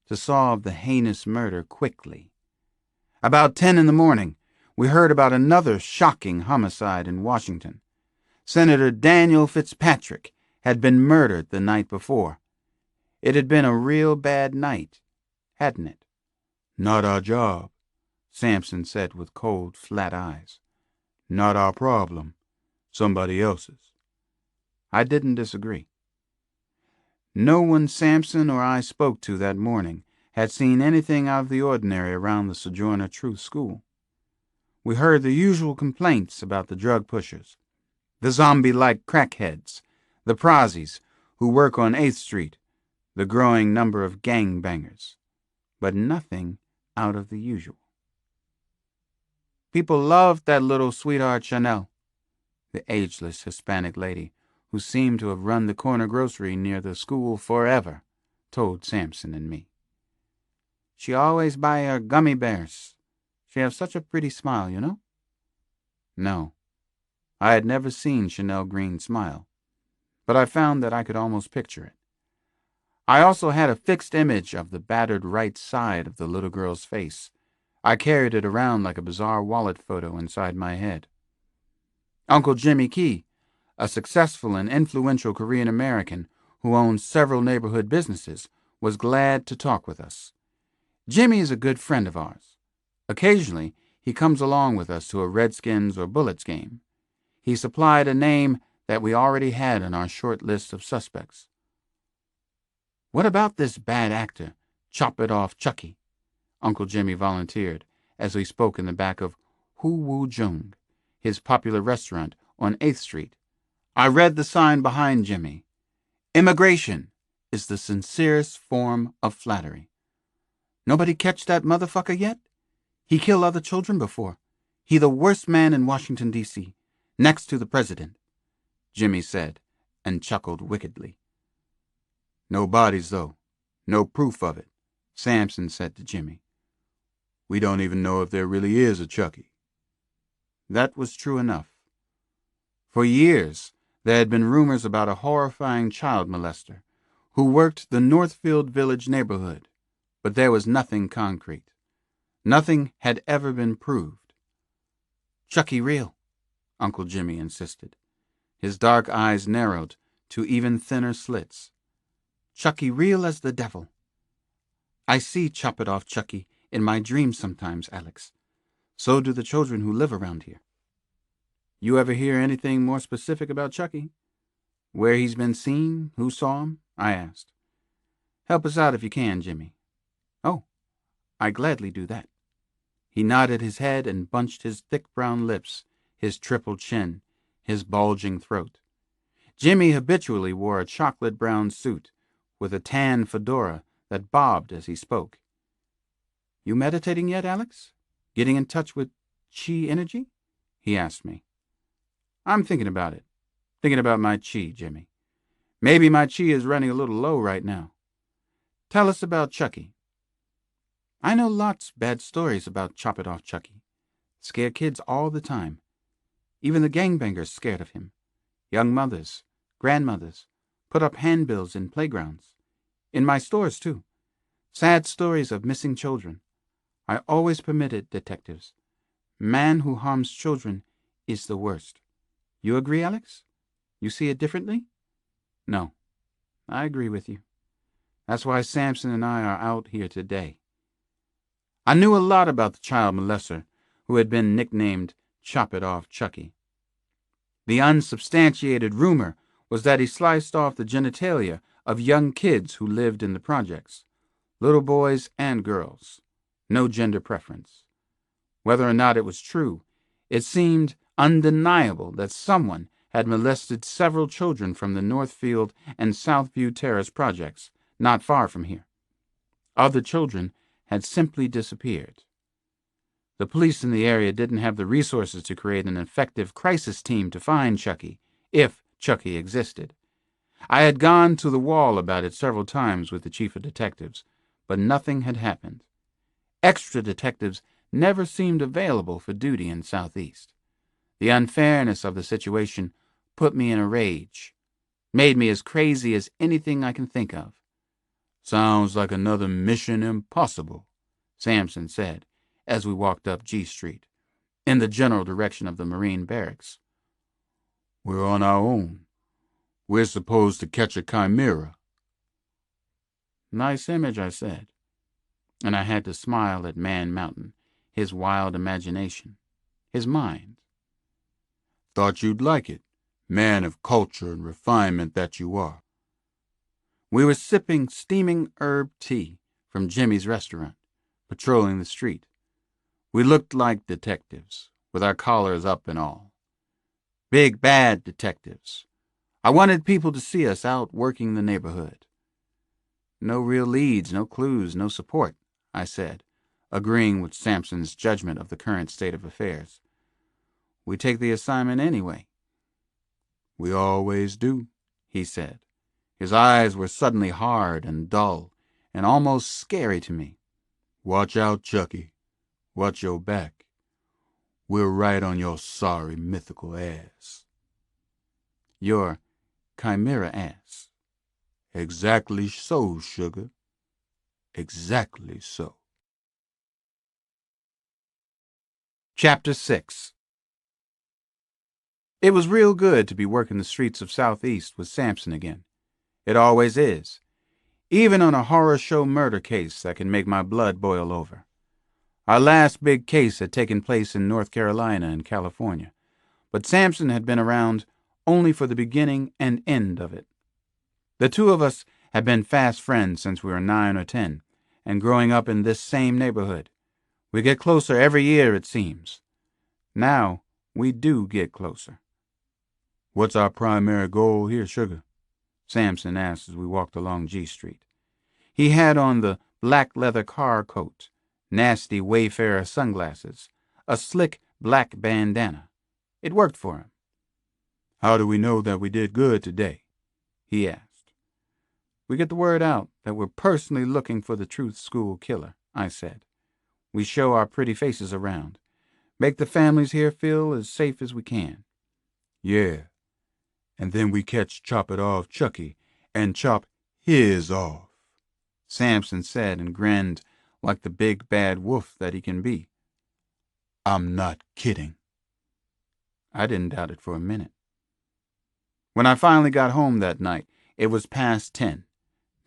to solve the heinous murder quickly. About 10 in the morning, we heard about another shocking homicide in Washington. Senator Daniel Fitzpatrick had been murdered the night before. It had been a real bad night, hadn't it? Not our job, Sampson said with cold, flat eyes. Not our problem. Somebody else's. I didn't disagree. No one Sampson or I spoke to that morning had seen anything out of the ordinary around the Sojourner Truth School. We heard the usual complaints about the drug pushers, the zombie-like crackheads, the prozzies who work on 8th Street, the growing number of gangbangers, but nothing out of the usual. People loved that little sweetheart Chanel, the ageless Hispanic lady who seemed to have run the corner grocery near the school forever, told Samson and me. She always buy her gummy bears. She have such a pretty smile, you know? No, I had never seen Chanel Green smile, but I found that I could almost picture it. I also had a fixed image of the battered right side of the little girl's face. I carried it around like a bizarre wallet photo inside my head. Uncle Jimmy Key, a successful and influential Korean American who owns several neighborhood businesses, was glad to talk with us. Jimmy is a good friend of ours. Occasionally, he comes along with us to a Redskins or Bullets game. He supplied a name that we already had on our short list of suspects. What about this bad actor, Chop It Off Chucky? Uncle Jimmy volunteered as we spoke in the back of Hu Woo Jung, his popular restaurant on 8th Street. I read the sign behind Jimmy. Immigration is the sincerest form of flattery. Nobody catch that motherfucker yet? He killed other children before. He the worst man in Washington, D.C., next to the president, Jimmy said, and chuckled wickedly. No bodies, though. No proof of it, Samson said to Jimmy. We don't even know if there really is a Chucky. That was true enough. For years, there had been rumors about a horrifying child molester who worked the Northfield Village neighborhood, but there was nothing concrete. Nothing had ever been proved. Chucky real, Uncle Jimmy insisted. His dark eyes narrowed to even thinner slits. Chucky real as the devil. I see Chop It Off Chucky in my dreams sometimes, Alex. So do the children who live around here. You ever hear anything more specific about Chucky? Where he's been seen? Who saw him? I asked. Help us out if you can, Jimmy. Oh, I gladly do that. He nodded his head and bunched his thick brown lips, his triple chin, his bulging throat. Jimmy habitually wore a chocolate brown suit with a tan fedora that bobbed as he spoke. You meditating yet, Alex? Getting in touch with chi energy? He asked me. I'm thinking about it. Thinking about my chi, Jimmy. Maybe my chi is running a little low right now. Tell us about Chucky. I know lots bad stories about Chop It Off Chucky. Scare kids all the time. Even the gangbangers scared of him. Young mothers, grandmothers, put up handbills in playgrounds. In my stores, too. Sad stories of missing children. I always permitted detectives. Man who harms children is the worst. You agree, Alex? You see it differently? No, I agree with you. That's why Samson and I are out here today. I knew a lot about the child molester who had been nicknamed Chop It Off Chucky. The unsubstantiated rumor was that he sliced off the genitalia of young kids who lived in the projects, little boys and girls. No gender preference. Whether or not it was true, it seemed undeniable that someone had molested several children from the Northfield and Southview Terrace projects, not far from here. Other children had simply disappeared. The police in the area didn't have the resources to create an effective crisis team to find Chucky, if Chucky existed. I had gone to the wall about it several times with the chief of detectives, but nothing had happened. Extra detectives never seemed available for duty in Southeast. The unfairness of the situation put me in a rage, made me as crazy as anything I can think of. Sounds like another Mission Impossible, Samson said as we walked up G Street, in the general direction of the Marine Barracks. We're on our own. We're supposed to catch a chimera. Nice image, I said, and I had to smile at Man Mountain, his wild imagination, his mind. Thought you'd like it, man of culture and refinement that you are. We were sipping steaming herb tea from Jimmy's restaurant, patrolling the street. We looked like detectives, with our collars up and all. Big, bad detectives. I wanted people to see us out working the neighborhood. No real leads, no clues, no support, I said, agreeing with Sampson's judgment of the current state of affairs. "We take the assignment anyway." "We always do," he said. His eyes were suddenly hard and dull and almost scary to me. "Watch out, Chucky. Watch your back. We're right on your sorry mythical ass." "Your chimera ass." "Exactly so, sugar. Exactly so." Chapter 6. It was real good to be working the streets of Southeast with Sampson again. It always is, even on a horror show murder case that can make my blood boil over. Our last big case had taken place in North Carolina and California, but Sampson had been around only for the beginning and end of it. The two of us had been fast friends since we were 9 or 10, and growing up in this same neighborhood. We get closer every year, it seems. Now, we do get closer. "What's our primary goal here, sugar?" Sampson asked as we walked along G Street. He had on the black leather car coat, nasty Wayfarer sunglasses, a slick black bandana. It worked for him. "How do we know that we did good today?" he asked. "We get the word out that we're personally looking for the Truth School killer," I said. "We show our pretty faces around, make the families here feel as safe as we can." "Yeah, and then we catch Chop It Off Chucky and chop his off," Sampson said and grinned like the big bad wolf that he can be. "I'm not kidding." I didn't doubt it for a minute. When I finally got home that night, it was past 10.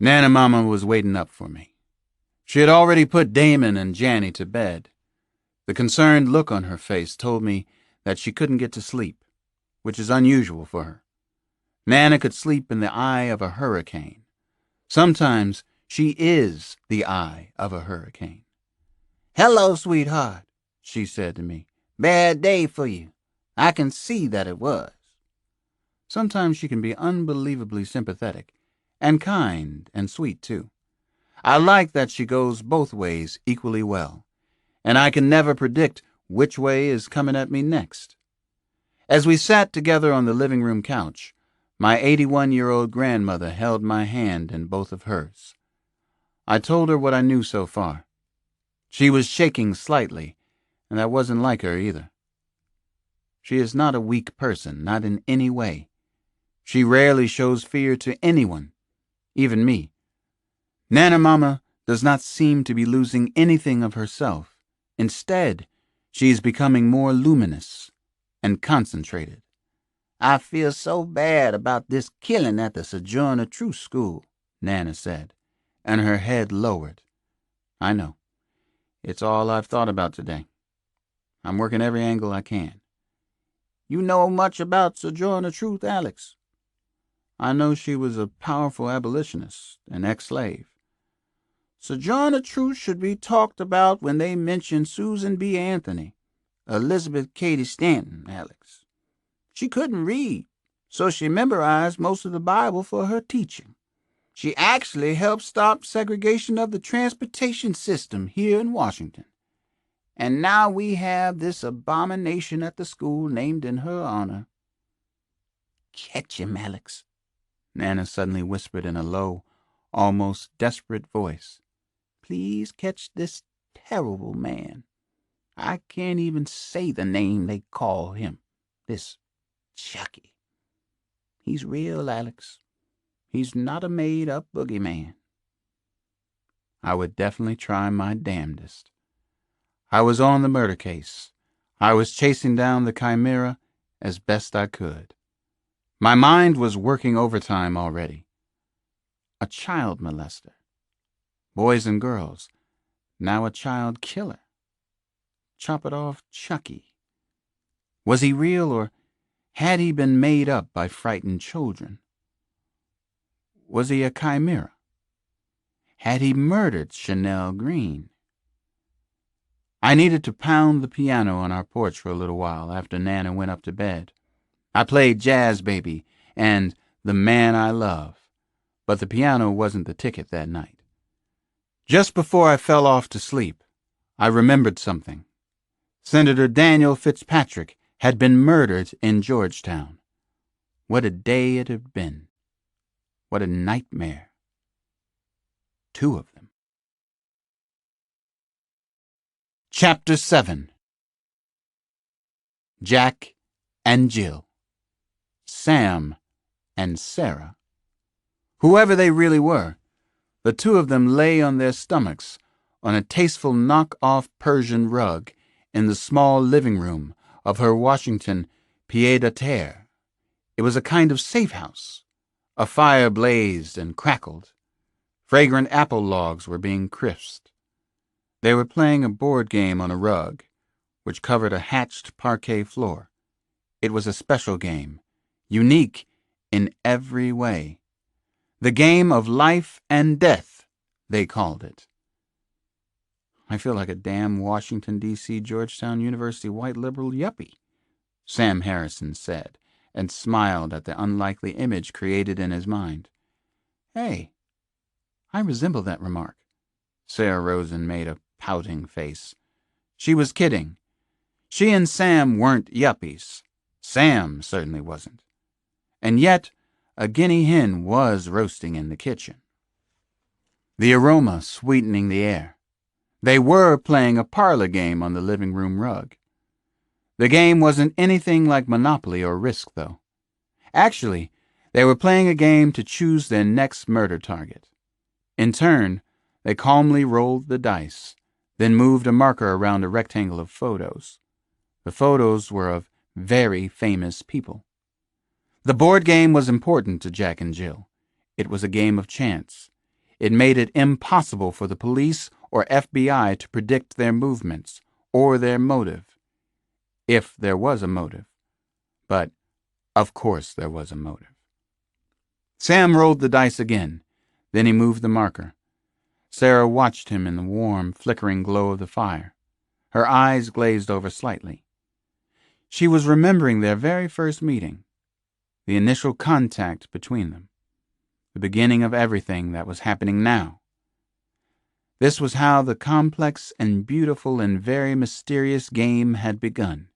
Nana Mama was waiting up for me. She had already put Damon and Janny to bed. The concerned look on her face told me that she couldn't get to sleep, which is unusual for her. Nana could sleep in the eye of a hurricane. Sometimes she is the eye of a hurricane. "Hello, sweetheart," she said to me. "Bad day for you. I can see that it was." Sometimes she can be unbelievably sympathetic, and kind and sweet, too. I like that she goes both ways equally well, and I can never predict which way is coming at me next. As we sat together on the living room couch, my 81-year-old grandmother held my hand in both of hers. I told her what I knew so far. She was shaking slightly, and that wasn't like her either. She is not a weak person, not in any way. She rarely shows fear to anyone, even me. Nana Mama does not seem to be losing anything of herself. Instead, she is becoming more luminous and concentrated. "I feel so bad about this killing at the Sojourner Truth School," Nana said, and her head lowered. "I know. It's all I've thought about today. I'm working every angle I can." "You know much about Sojourner Truth, Alex?" "I know she was a powerful abolitionist, an ex-slave." "Sojourner Truth should be talked about when they mention Susan B. Anthony, Elizabeth Cady Stanton, Alex. She couldn't read, so she memorized most of the Bible for her teaching. She actually helped stop segregation of the transportation system here in Washington. And now we have this abomination at the school named in her honor." "Catch him, Alex," Nana suddenly whispered in a low, almost desperate voice. "Please catch this terrible man. I can't even say the name they call him. This Chucky. He's real, Alex. He's not a made-up boogeyman." I would definitely try my damnedest. I was on the murder case. I was chasing down the chimera as best I could. My mind was working overtime already. A child molester. Boys and girls. Now a child killer. Chop It Off Chucky. Was he real, or had he been made up by frightened children? Was he a chimera? Had he murdered Chanel Green? I needed to pound the piano on our porch for a little while after Nana went up to bed. I played Jazz Baby and The Man I Love, but the piano wasn't the ticket that night. Just before I fell off to sleep, I remembered something. Senator Daniel Fitzpatrick had been murdered in Georgetown. What a day it had been. What a nightmare. 2 of them. Chapter 7. Jack and Jill. Sam and Sarah. Whoever they really were, the 2 of them lay on their stomachs on a tasteful knock-off Persian rug in the small living room of her Washington pied-à-terre. It was a kind of safe house. A fire blazed and crackled. Fragrant apple logs were being crisped. They were playing a board game on a rug, which covered a hatched parquet floor. It was a special game, unique in every way. The game of life and death, they called it. I feel like a damn Washington, D.C. Georgetown University white liberal yuppie, Sam Harrison said, and smiled at the unlikely image created in his mind. Hey, I resemble that remark. Sarah Rosen made a pouting face. She was kidding. She and Sam weren't yuppies. Sam certainly wasn't. And yet, a guinea hen was roasting in the kitchen, the aroma sweetening the air. They were playing a parlor game on the living room rug. The game wasn't anything like Monopoly or Risk, though. Actually, they were playing a game to choose their next murder target. In turn, they calmly rolled the dice, then moved a marker around a rectangle of photos. The photos were of very famous people. The board game was important to Jack and Jill. It was a game of chance. It made it impossible for the police or FBI to predict their movements or their motive. If there was a motive. But, of course, there was a motive. Sam rolled the dice again. Then he moved the marker. Sarah watched him in the warm, flickering glow of the fire. Her eyes glazed over slightly. She was remembering their very first meeting, the initial contact between them, the beginning of everything that was happening now. This was how the complex and beautiful and very mysterious game had begun.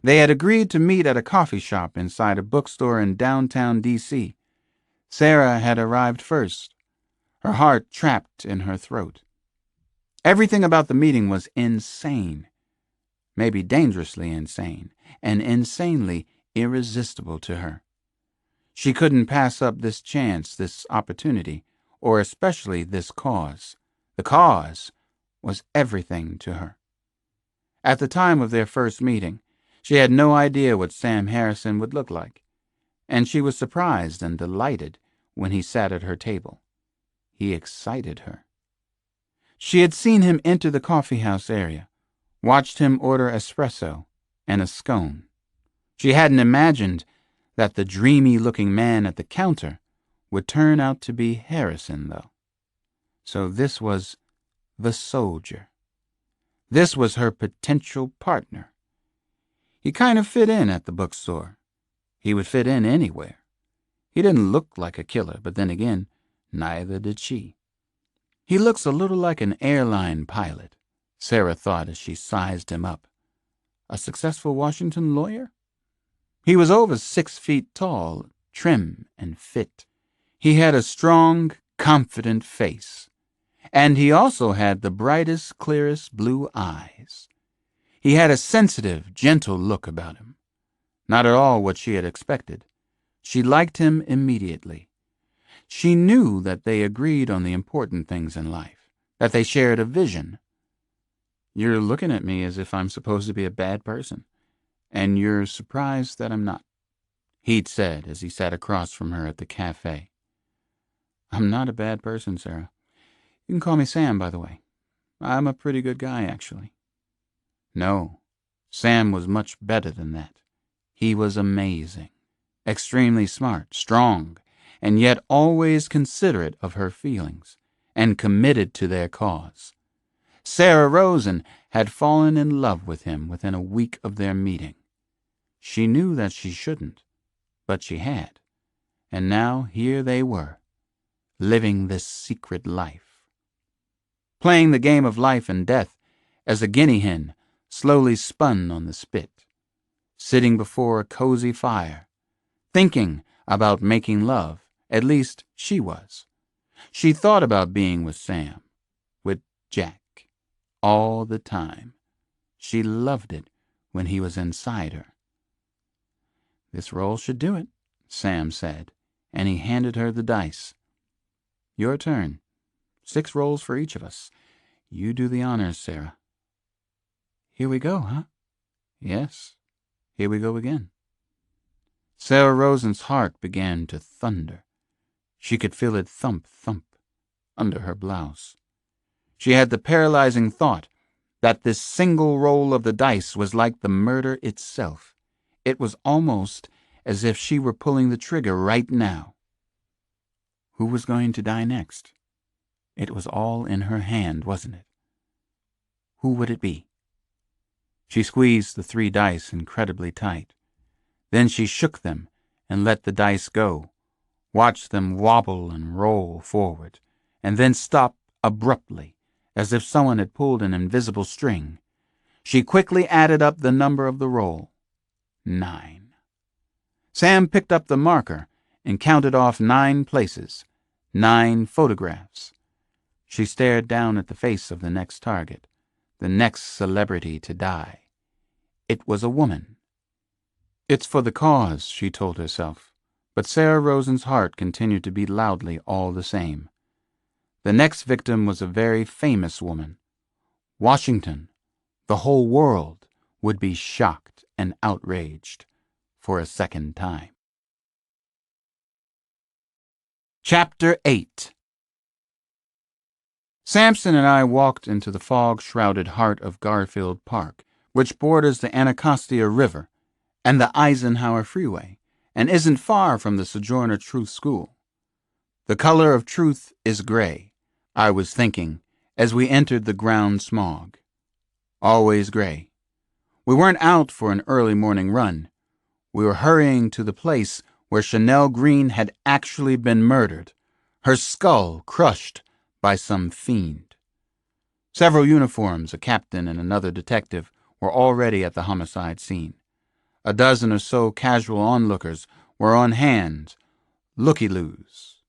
They had agreed to meet at a coffee shop inside a bookstore in downtown D.C. Sarah had arrived first, her heart trapped in her throat. Everything about the meeting was insane, maybe dangerously insane, and insanely irresistible to her. She couldn't pass up this chance, this opportunity, or especially this cause. The cause was everything to her. At the time of their first meeting, she had no idea what Sam Harrison would look like, and she was surprised and delighted when he sat at her table. He excited her. She had seen him enter the coffeehouse area, watched him order espresso and a scone. She hadn't imagined that the dreamy-looking man at the counter would turn out to be Harrison, though. So this was the soldier. This was her potential partner. He kind of fit in at the bookstore. He would fit in anywhere. He didn't look like a killer, but then again, neither did she. He looks a little like an airline pilot, Sarah thought as she sized him up. A successful Washington lawyer? He was over 6 feet tall, trim and fit. He had a strong, confident face. And he also had the brightest, clearest blue eyes. He had a sensitive, gentle look about him. Not at all what she had expected. She liked him immediately. She knew that they agreed on the important things in life, that they shared a vision. You're looking at me as if I'm supposed to be a bad person, and you're surprised that I'm not, he'd said as he sat across from her at the cafe. I'm not a bad person, Sarah. You can call me Sam, by the way. I'm a pretty good guy, actually. No, Sam was much better than that. He was amazing, extremely smart, strong, and yet always considerate of her feelings and committed to their cause. Sarah Rosen had fallen in love with him within a week of their meeting. She knew that she shouldn't, but she had, and now here they were, living this secret life. Playing the game of life and death as a guinea hen slowly spun on the spit, sitting before a cozy fire, thinking about making love. At least she was. She thought about being with Sam, with Jack, all the time. She loved it when he was inside her. "This roll should do it," Sam said, and he handed her the dice. "Your turn. 6 rolls for each of us. You do the honors, Sarah." "Here we go, huh?" "Yes, here we go again." Sarah Rosen's heart began to thunder. She could feel it thump, thump, under her blouse. She had the paralyzing thought that this single roll of the dice was like the murder itself. It was almost as if she were pulling the trigger right now. Who was going to die next? It was all in her hand, wasn't it? Who would it be? She squeezed the 3 dice incredibly tight. Then she shook them and let the dice go, watched them wobble and roll forward, and then stop abruptly, as if someone had pulled an invisible string. She quickly added up the number of the roll. 9. Sam picked up the marker and counted off 9 places, 9 photographs. She stared down at the face of the next target, the next celebrity to die. It was a woman. "It's for the cause," she told herself, but Sarah Rosen's heart continued to beat loudly all the same. The next victim was a very famous woman. Washington, the whole world, would be shocked and outraged for a second time. Chapter 8. Sampson and I walked into the fog-shrouded heart of Garfield Park, which borders the Anacostia River and the Eisenhower Freeway, and isn't far from the Sojourner Truth School. The color of truth is gray, I was thinking, as we entered the ground smog. Always gray. We weren't out for an early morning run. We were hurrying to the place where Chanel Green had actually been murdered, her skull crushed by some fiend. Several uniforms, a captain and another detective, were already at the homicide scene. A dozen or so casual onlookers were on hand, looky-loos.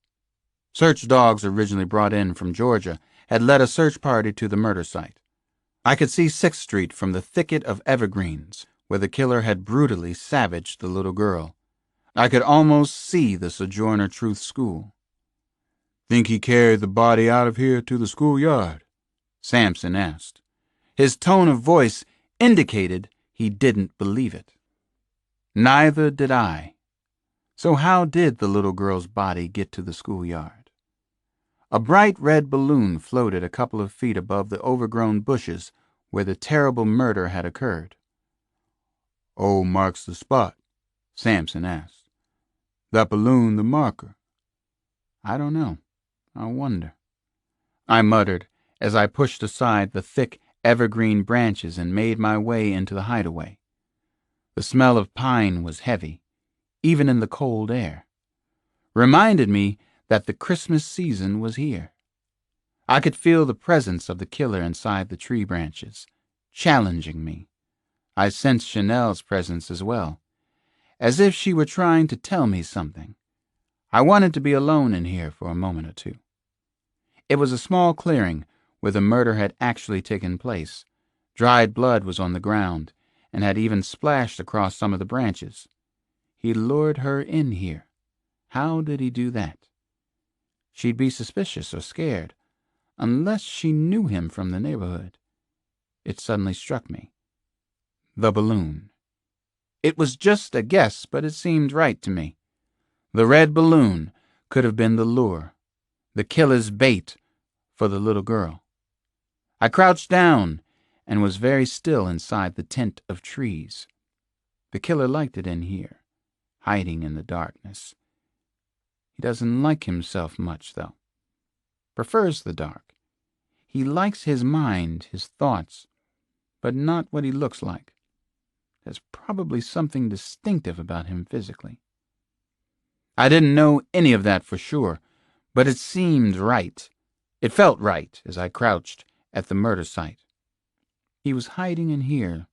Search dogs originally brought in from Georgia had led a search party to the murder site. I could see 6th Street from the thicket of evergreens where the killer had brutally savaged the little girl. I could almost see the Sojourner Truth School. "Think he carried the body out of here to the schoolyard?" Sampson asked. His tone of voice indicated he didn't believe it. Neither did I. So how did the little girl's body get to the schoolyard? A bright red balloon floated a couple of feet above the overgrown bushes where the terrible murder had occurred. "Oh, marks the spot?" Sampson asked. "That balloon the marker?" "I don't know. I wonder," I muttered as I pushed aside the thick evergreen branches and made my way into the hideaway. The smell of pine was heavy, even in the cold air. Reminded me that the Christmas season was here. I could feel the presence of the killer inside the tree branches, challenging me. I sensed Chanel's presence as well, as if she were trying to tell me something. I wanted to be alone in here for a moment or two. It was a small clearing where the murder had actually taken place. Dried blood was on the ground and had even splashed across some of the branches. He lured her in here. How did he do that? She'd be suspicious or scared, unless she knew him from the neighborhood. It suddenly struck me. The balloon. It was just a guess, but it seemed right to me. The red balloon could have been the lure, the killer's bait for the little girl. I crouched down and was very still inside the tent of trees. The killer liked it in here, hiding in the darkness. He doesn't like himself much, though. Prefers the dark. He likes his mind, his thoughts, but not what he looks like. There's probably something distinctive about him physically. I didn't know any of that for sure, but it seemed right. It felt right as I crouched at the murder site. He was hiding in here,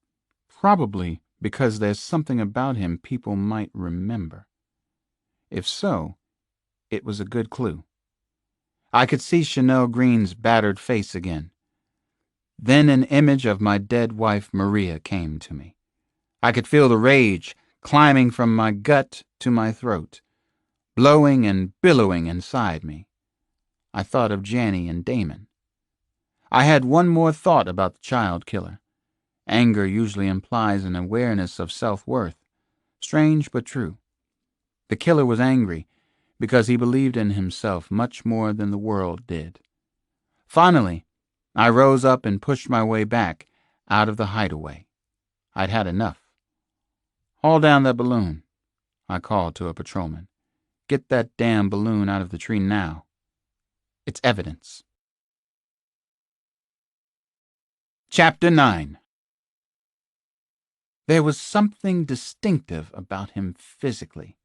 probably because there's something about him people might remember. If so, it was a good clue. I could see Chanel Green's battered face again. Then an image of my dead wife Maria came to me. I could feel the rage climbing from my gut to my throat, blowing and billowing inside me. I thought of Janny and Damon. I had one more thought about the child killer. Anger usually implies an awareness of self-worth. Strange but true. The killer was angry because he believed in himself much more than the world did. Finally, I rose up and pushed my way back out of the hideaway. I'd had enough. "Haul down that balloon," I called to a patrolman. "Get that damn balloon out of the tree now. It's evidence." Chapter 9. There was something distinctive about him physically.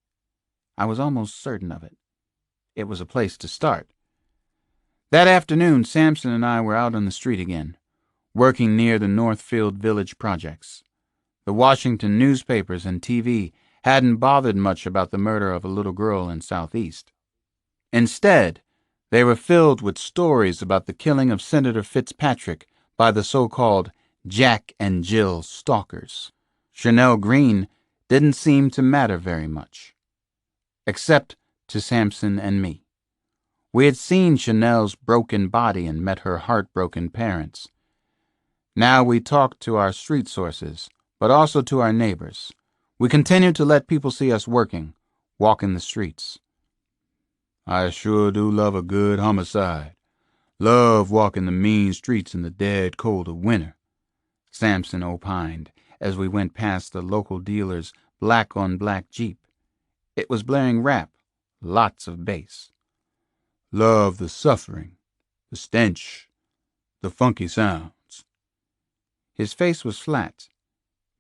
I was almost certain of it. It was a place to start. That afternoon, Sampson and I were out on the street again, working near the Northfield Village projects. The Washington newspapers and TV hadn't bothered much about the murder of a little girl in Southeast. Instead, they were filled with stories about the killing of Senator Fitzpatrick by the so-called Jack and Jill stalkers. Chanel Green didn't seem to matter very much, except to Sampson and me. We had seen Chanel's broken body and met her heartbroken parents. Now we talked to our street sources, but also to our neighbors. We continued to let people see us working, walking the streets. "I sure do love a good homicide. Love walking the mean streets in the dead cold of winter," Sampson opined as we went past the local dealer's black-on-black Jeep. It was blaring rap, lots of bass. "Love the suffering, the stench, the funky sounds." His face was flat,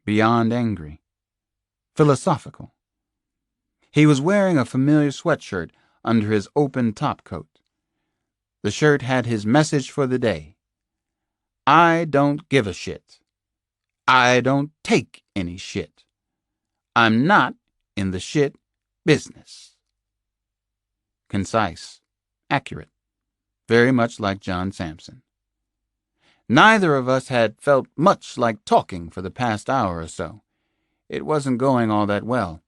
beyond angry, philosophical. He was wearing a familiar sweatshirt under his open topcoat. The shirt had his message for the day. "I don't give a shit. I don't take any shit. I'm not in the shit business." Concise, accurate, very much like John Sampson. Neither of us had felt much like talking for the past hour or so. It wasn't going all that well.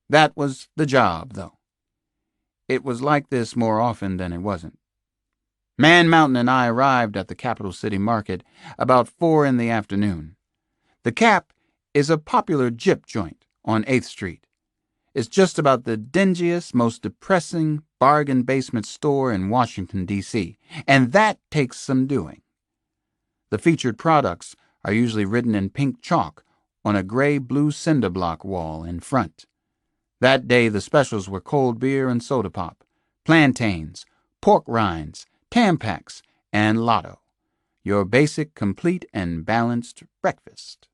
That was the job, though. It was like this more often than it wasn't. Man Mountain and I arrived at the Capital City Market about 4 in the afternoon. The Cap is a popular gyp joint on 8th Street. It's just about the dingiest, most depressing bargain basement store in Washington, D.C., and that takes some doing. The featured products are usually written in pink chalk on a gray-blue cinder block wall in front. That day the specials were cold beer and soda pop, plantains, pork rinds, Tampax, and Lotto. Your basic, complete, and balanced breakfast.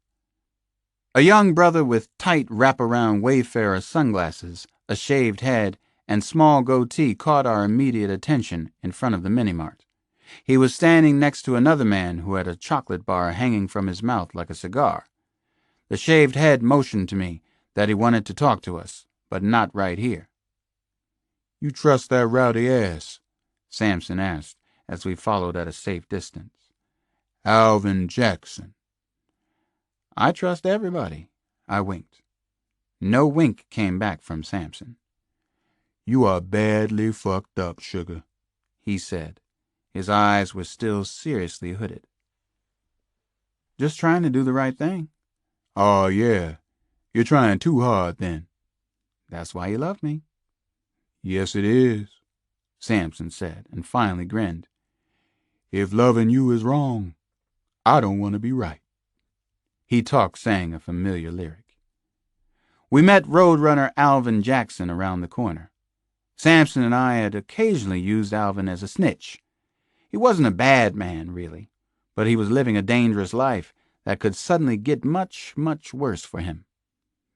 A young brother with tight wraparound Wayfarer sunglasses, a shaved head, and small goatee caught our immediate attention in front of the mini-mart. He was standing next to another man who had a chocolate bar hanging from his mouth like a cigar. The shaved head motioned to me that he wanted to talk to us, but not right here. "You trust that rowdy ass?" Sampson asked as we followed at a safe distance. "Alvin Jackson." "I trust everybody," I winked. No wink came back from Sampson. "You are badly fucked up, sugar," he said. His eyes were still seriously hooded. "Just trying to do the right thing." "Oh, yeah. You're trying too hard, then." "That's why you love me." "Yes, it is," Sampson said, and finally grinned. "If loving you is wrong, I don't want to be right." He talked sang a familiar lyric. We met Roadrunner Alvin Jackson around the corner. Sampson and I had occasionally used Alvin as a snitch. He wasn't a bad man, really, but he was living a dangerous life that could suddenly get much, much worse for him.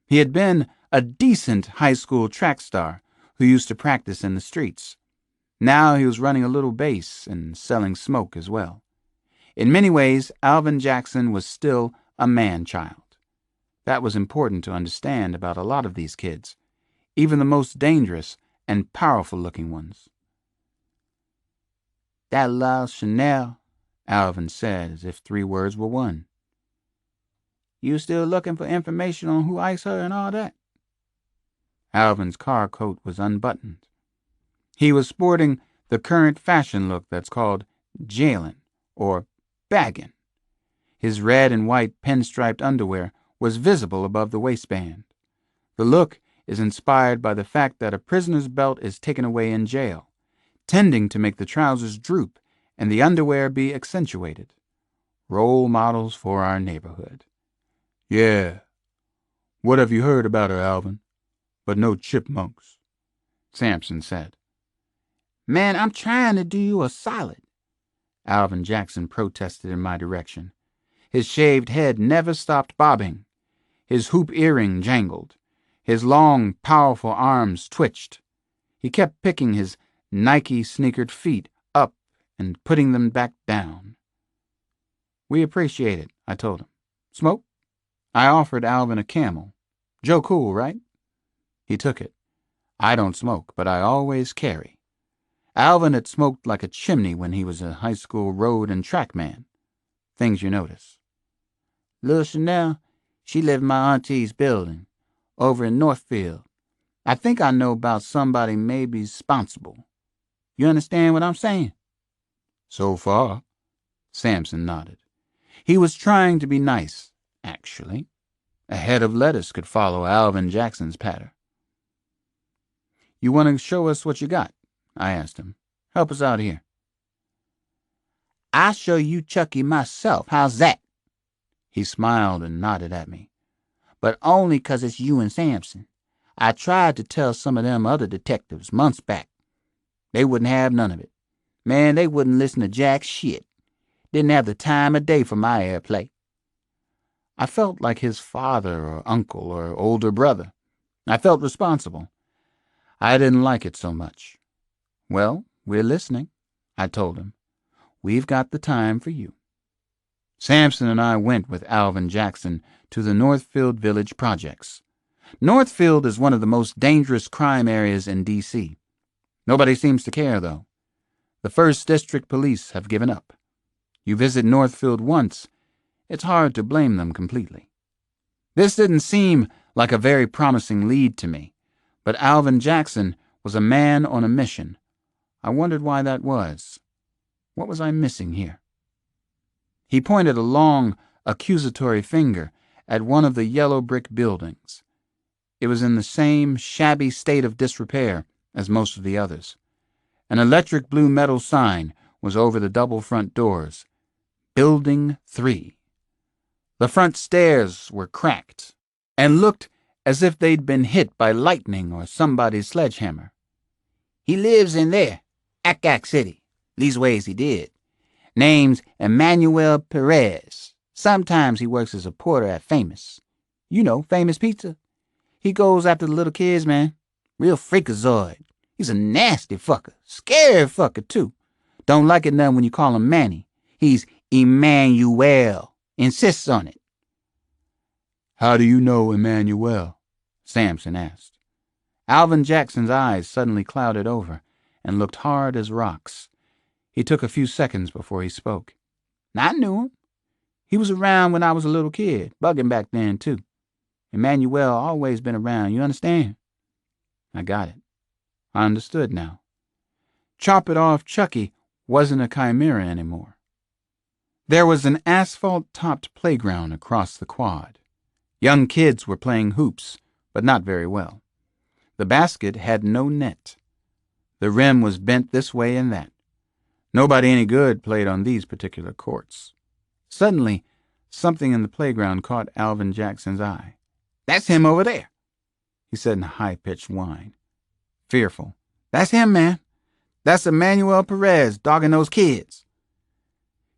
He had been a decent high school track star who used to practice in the streets. Now he was running a little base and selling smoke as well. In many ways, Alvin Jackson was still a man-child. That was important to understand about a lot of these kids, even the most dangerous and powerful-looking ones. "That little Chanel," Alvin said, as if 3 words were one. "You still looking for information on who iced her and all that?" Alvin's car coat was unbuttoned. He was sporting the current fashion look that's called jailing or bagging. His red and white pinstriped underwear was visible above the waistband. The look is inspired by the fact that a prisoner's belt is taken away in jail, tending to make the trousers droop and the underwear be accentuated. Role models for our neighborhood. "Yeah. What have you heard about her, Alvin? But no chipmunks," Sampson said. "Man, I'm trying to do you a solid," Alvin Jackson protested in my direction. His shaved head never stopped bobbing. His hoop earring jangled. His long, powerful arms twitched. He kept picking his Nike-sneakered feet up and putting them back down. "We appreciate it," I told him. "Smoke?" I offered Alvin a Camel. "Joe Cool, right?" He took it. I don't smoke, but I always carry. Alvin had smoked like a chimney when he was a high school road and track man. Things you notice. "Lil Chanel, she lived in my auntie's building, over in Northfield. I think I know about somebody maybe responsible. You understand what I'm saying?" "So far." Sampson nodded. He was trying to be nice, actually. A head of lettuce could follow Alvin Jackson's patter. "You want to show us what you got?" I asked him. "Help us out here." "I'll show you Chucky myself. How's that?" He smiled and nodded at me. "But only 'cause it's you and Sampson. I tried to tell some of them other detectives months back. They wouldn't have none of it. Man, they wouldn't listen to jack shit. Didn't have the time of day for my airplay." I felt like his father or uncle or older brother. I felt responsible. I didn't like it so much. "Well, we're listening," I told him. "We've got the time for you." Sampson and I went with Alvin Jackson to the Northfield Village Projects. Northfield is one of the most dangerous crime areas in D.C. Nobody seems to care, though. The 1st District Police have given up. You visit Northfield once, it's hard to blame them completely. This didn't seem like a very promising lead to me, but Alvin Jackson was a man on a mission. I wondered why that was. What was I missing here? He pointed a long, accusatory finger at one of the yellow brick buildings. It was in the same shabby state of disrepair as most of the others. An electric blue metal sign was over the double front doors. Building 3. The front stairs were cracked and looked as if they'd been hit by lightning or somebody's sledgehammer. "He lives in there, Ack City. Leastways he did. Name's Emmanuel Perez. Sometimes he works as a porter at Famous. You know, Famous Pizza. He goes after the little kids, man. Real freakazoid. He's a nasty fucker. Scary fucker, too. Don't like it none when you call him Manny. He's Emmanuel. Insists on it." "How do you know Emmanuel?" Sampson asked. Alvin Jackson's eyes suddenly clouded over and looked hard as rocks. He took a few seconds before he spoke. "I knew him. He was around when I was a little kid, bugging back then, too. Emmanuel always been around, you understand?" I got it. I understood now. Chop It Off Chucky wasn't a chimera anymore. There was an asphalt-topped playground across the quad. Young kids were playing hoops, but not very well. The basket had no net. The rim was bent this way and that. Nobody any good played on these particular courts. Suddenly, something in the playground caught Alvin Jackson's eye. "That's him over there," he said in a high-pitched whine. Fearful. "That's him, man. That's Emmanuel Perez dogging those kids."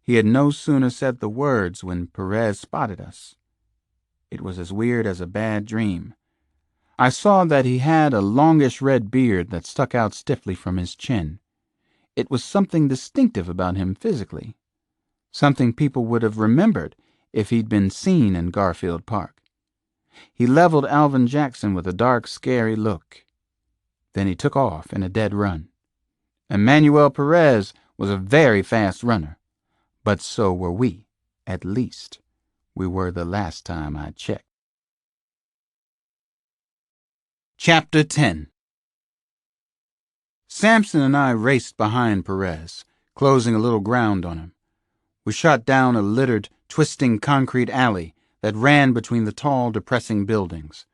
He had no sooner said the words when Perez spotted us. It was as weird as a bad dream. I saw that he had a longish red beard that stuck out stiffly from his chin. It was something distinctive about him physically. something people would have remembered if he'd been seen in Garfield Park. He leveled Alvin Jackson with a dark, scary look. Then he took off in a dead run. Emmanuel Perez was a very fast runner, but so were we. At least, we were the last time I checked. Chapter 10. Samson and I raced behind Perez, closing a little ground on him. We shot down a littered, twisting concrete alley that ran between the tall, depressing buildings.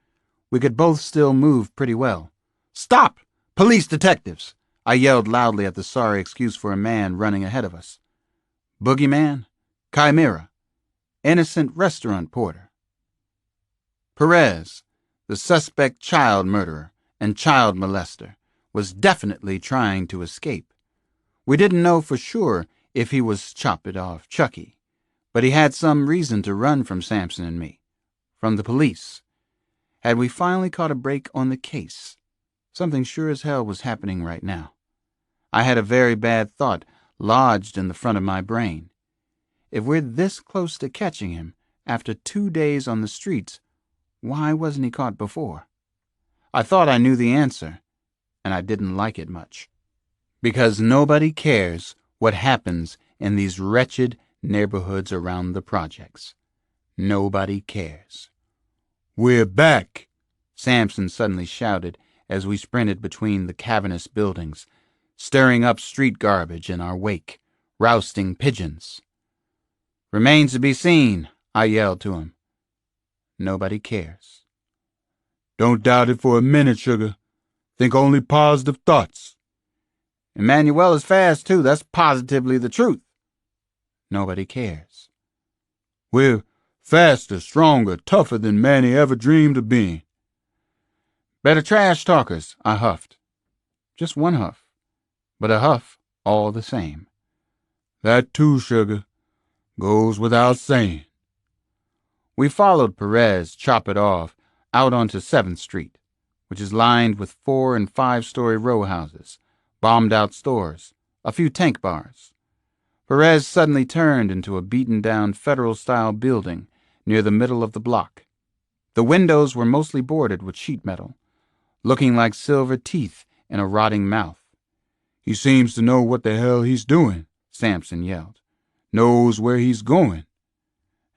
We could both still move pretty well. "Stop! Police detectives!" I yelled loudly at the sorry excuse for a man running ahead of us. Boogeyman? Chimera? Innocent restaurant porter? Perez, the suspect child murderer and child molester, was definitely trying to escape. We didn't know for sure if he was Chop It Off Chucky, but he had some reason to run from Samson and me, from the police. Had we finally caught a break on the case? Something sure as hell was happening right now. I had a very bad thought lodged in the front of my brain. If we're this close to catching him after 2 days on the streets, why wasn't he caught before? I thought I knew the answer, and I didn't like it much. Because nobody cares what happens in these wretched neighborhoods around the projects. Nobody cares. "We're back," Samson suddenly shouted as we sprinted between the cavernous buildings, stirring up street garbage in our wake, rousting pigeons. "Remains to be seen," I yelled to him. Nobody cares. "Don't doubt it for a minute, sugar. Think only positive thoughts." "Emmanuel is fast, too. That's positively the truth." Nobody cares. "We're faster, stronger, tougher than Manny ever dreamed of being." "Better trash talkers," I huffed. Just one huff, but a huff all the same. "That too, sugar. Goes without saying." We followed Perez, Chop It Off, out onto 7th Street, which is lined with 4- and 5-story row houses, bombed-out stores, a few tank bars. Perez suddenly turned into a beaten-down Federal-style building near the middle of the block. The windows were mostly boarded with sheet metal, looking like silver teeth in a rotting mouth. "He seems to know what the hell he's doing," Samson yelled. "Knows where he's going."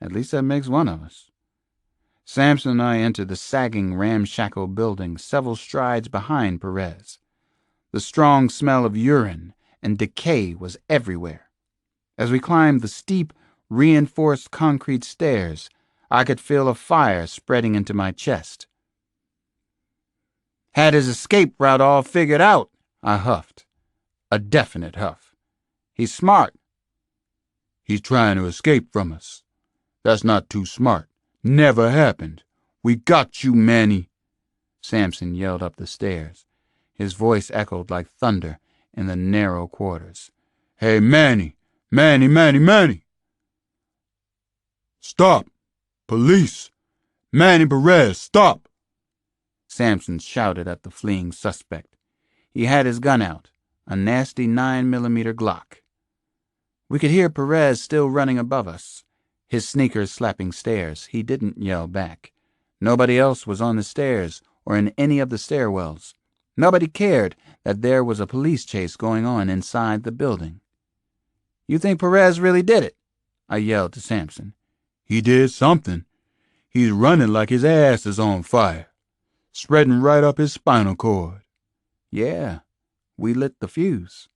At least that makes one of us. Samson and I entered the sagging, ramshackle building several strides behind Perez. The strong smell of urine and decay was everywhere. As we climbed the steep, reinforced concrete stairs, I could feel a fire spreading into my chest. "Had his escape route all figured out," I huffed. A definite huff. "He's smart." "He's trying to escape from us. That's not too smart. Never happened. We got you, Manny." Samson yelled up the stairs. His voice echoed like thunder in the narrow quarters. "Hey, Manny! Manny, Manny, Manny!" "Stop! Police! Manny Perez, stop!" Samson shouted at the fleeing suspect. He had his gun out, a nasty 9mm Glock. We could hear Perez still running above us, his sneakers slapping stairs. He didn't yell back. Nobody else was on the stairs or in any of the stairwells. Nobody cared that there was a police chase going on inside the building. "You think Perez really did it?" I yelled to Samson. "He did something. He's running like his ass is on fire, spreading right up his spinal cord." "Yeah, we lit the fuse."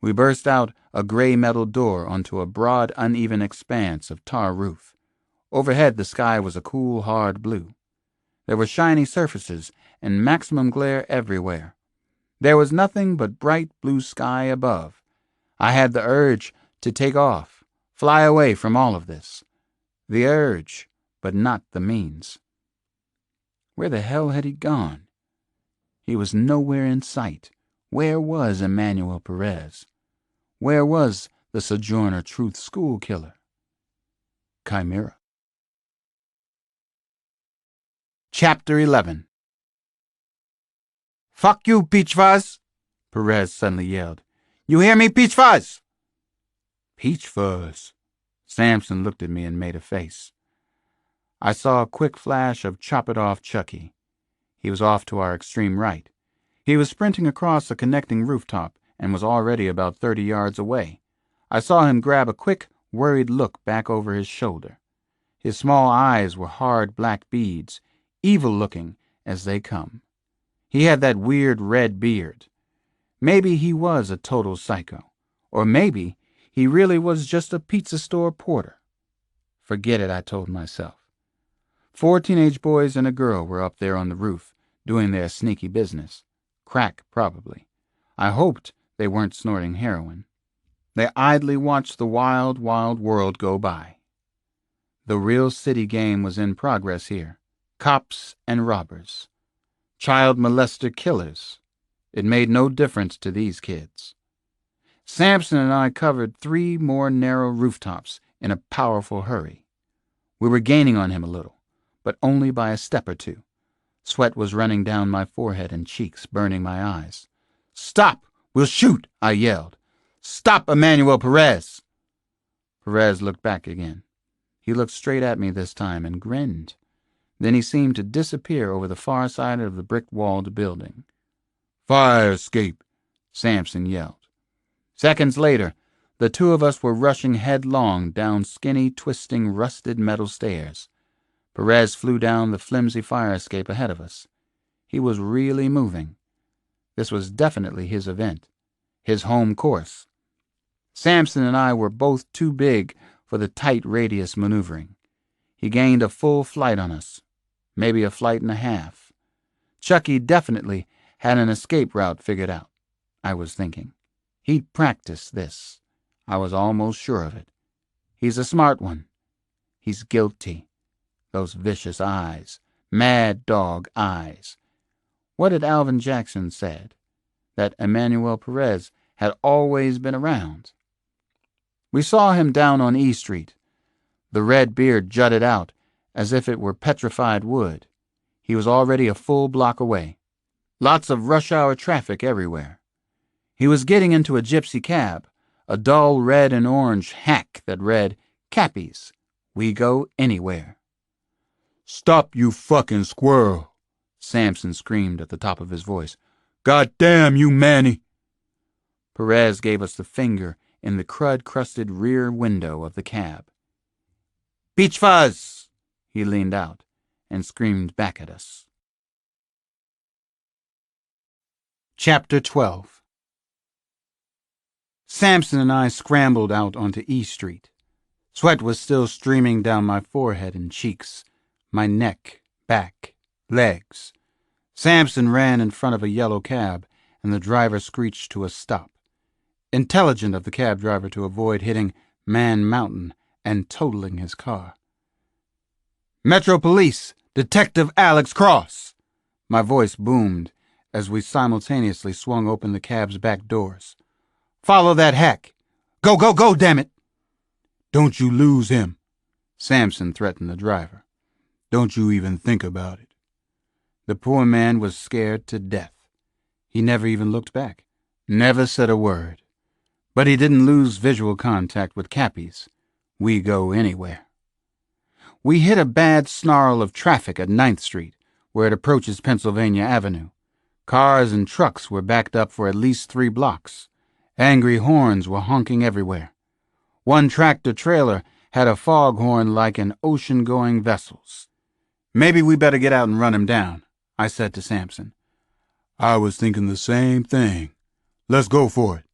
We burst out a gray metal door onto a broad, uneven expanse of tar roof. Overhead, the sky was a cool, hard blue. There were shiny surfaces and maximum glare everywhere. There was nothing but bright blue sky above. I had the urge to take off, fly away from all of this. The urge, but not the means. Where the hell had he gone? He was nowhere in sight. Where was Emmanuel Perez? Where was the Sojourner Truth school killer? Chimera. Chapter 11. "Fuck you, Peach Fuzz!" Perez suddenly yelled. "You hear me, Peach Fuzz?" Peach fuzz. Samson looked at me and made a face. I saw a quick flash of Chop It Off Chucky. He was off to our extreme right. He was sprinting across a connecting rooftop and was already about 30 yards away. I saw him grab a quick, worried look back over his shoulder. His small eyes were hard black beads, evil-looking as they come. He had that weird red beard. Maybe he was a total psycho. Or maybe he really was just a pizza store porter. Forget it, I told myself. 4 teenage boys and a girl were up there on the roof, doing their sneaky business. Crack, probably. I hoped they weren't snorting heroin. They idly watched the wild, wild world go by. The real city game was in progress here. Cops and robbers. Child molester killers. It made no difference to these kids. Samson and I covered 3 more narrow rooftops in a powerful hurry. We were gaining on him a little, but only by a step or 2. Sweat was running down my forehead and cheeks, burning my eyes. "Stop! We'll shoot!" I yelled. "Stop, Emmanuel Perez!" Perez looked back again. He looked straight at me this time and grinned. Then he seemed to disappear over the far side of the brick-walled building. "Fire escape!" Samson yelled. Seconds later, the 2 of us were rushing headlong down skinny, twisting, rusted metal stairs. Perez flew down the flimsy fire escape ahead of us. He was really moving. This was definitely his event, his home course. Samson and I were both too big for the tight radius maneuvering. He gained a full flight on us, maybe a flight and a half. Chucky definitely had an escape route figured out, I was thinking. He'd practiced this. I was almost sure of it. He's a smart one. He's guilty. Those vicious eyes, mad dog eyes. What had Alvin Jackson said? That Emmanuel Perez had always been around. We saw him down on E Street. The red beard jutted out as if it were petrified wood. He was already a full block away. Lots of rush-hour traffic everywhere. He was getting into a gypsy cab, a dull red and orange hack that read, "Cappies, we go anywhere." "Stop, you fucking squirrel!" Samson screamed at the top of his voice. "God damn you, Manny!" Perez gave us the finger in the crud-crusted rear window of the cab. "Peach fuzz!" He leaned out and screamed back at us. Chapter 12. Samson and I scrambled out onto E Street. Sweat was still streaming down my forehead and cheeks, my neck, back, legs. Samson ran in front of a yellow cab, and the driver screeched to a stop. Intelligent of the cab driver to avoid hitting Man Mountain and totaling his car. "Metro Police, Detective Alex Cross!" My voice boomed as we simultaneously swung open the cab's back doors. "Follow that hack! Go, go, go, damn it!" "Don't you lose him," Samson threatened the driver. "Don't you even think about it." The poor man was scared to death. He never even looked back, never said a word. But he didn't lose visual contact with Cappies. We go anywhere. We hit a bad snarl of traffic at 9th Street, where it approaches Pennsylvania Avenue. Cars and trucks were backed up for at least 3 blocks. Angry horns were honking everywhere. One tractor-trailer had a foghorn like an ocean-going vessel's. "Maybe we better get out and run him down," I said to Samson. "I was thinking the same thing. Let's go for it."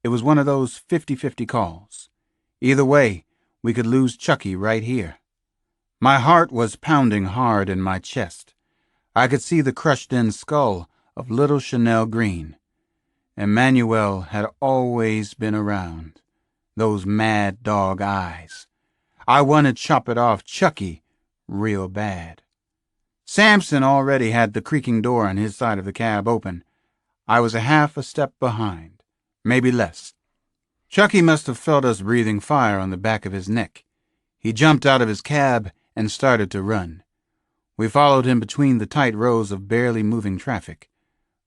It was one of those 50-50 calls. Either way, we could lose Chucky right here. My heart was pounding hard in my chest. I could see the crushed-in skull of little Chanel Green. Emmanuel had always been around. Those mad dog eyes. I wanted to chop it off Chucky real bad. Samson already had the creaking door on his side of the cab open. I was a half a step behind, maybe less. Chucky must have felt us breathing fire on the back of his neck. He jumped out of his cab and started to run. We followed him between the tight rows of barely moving traffic.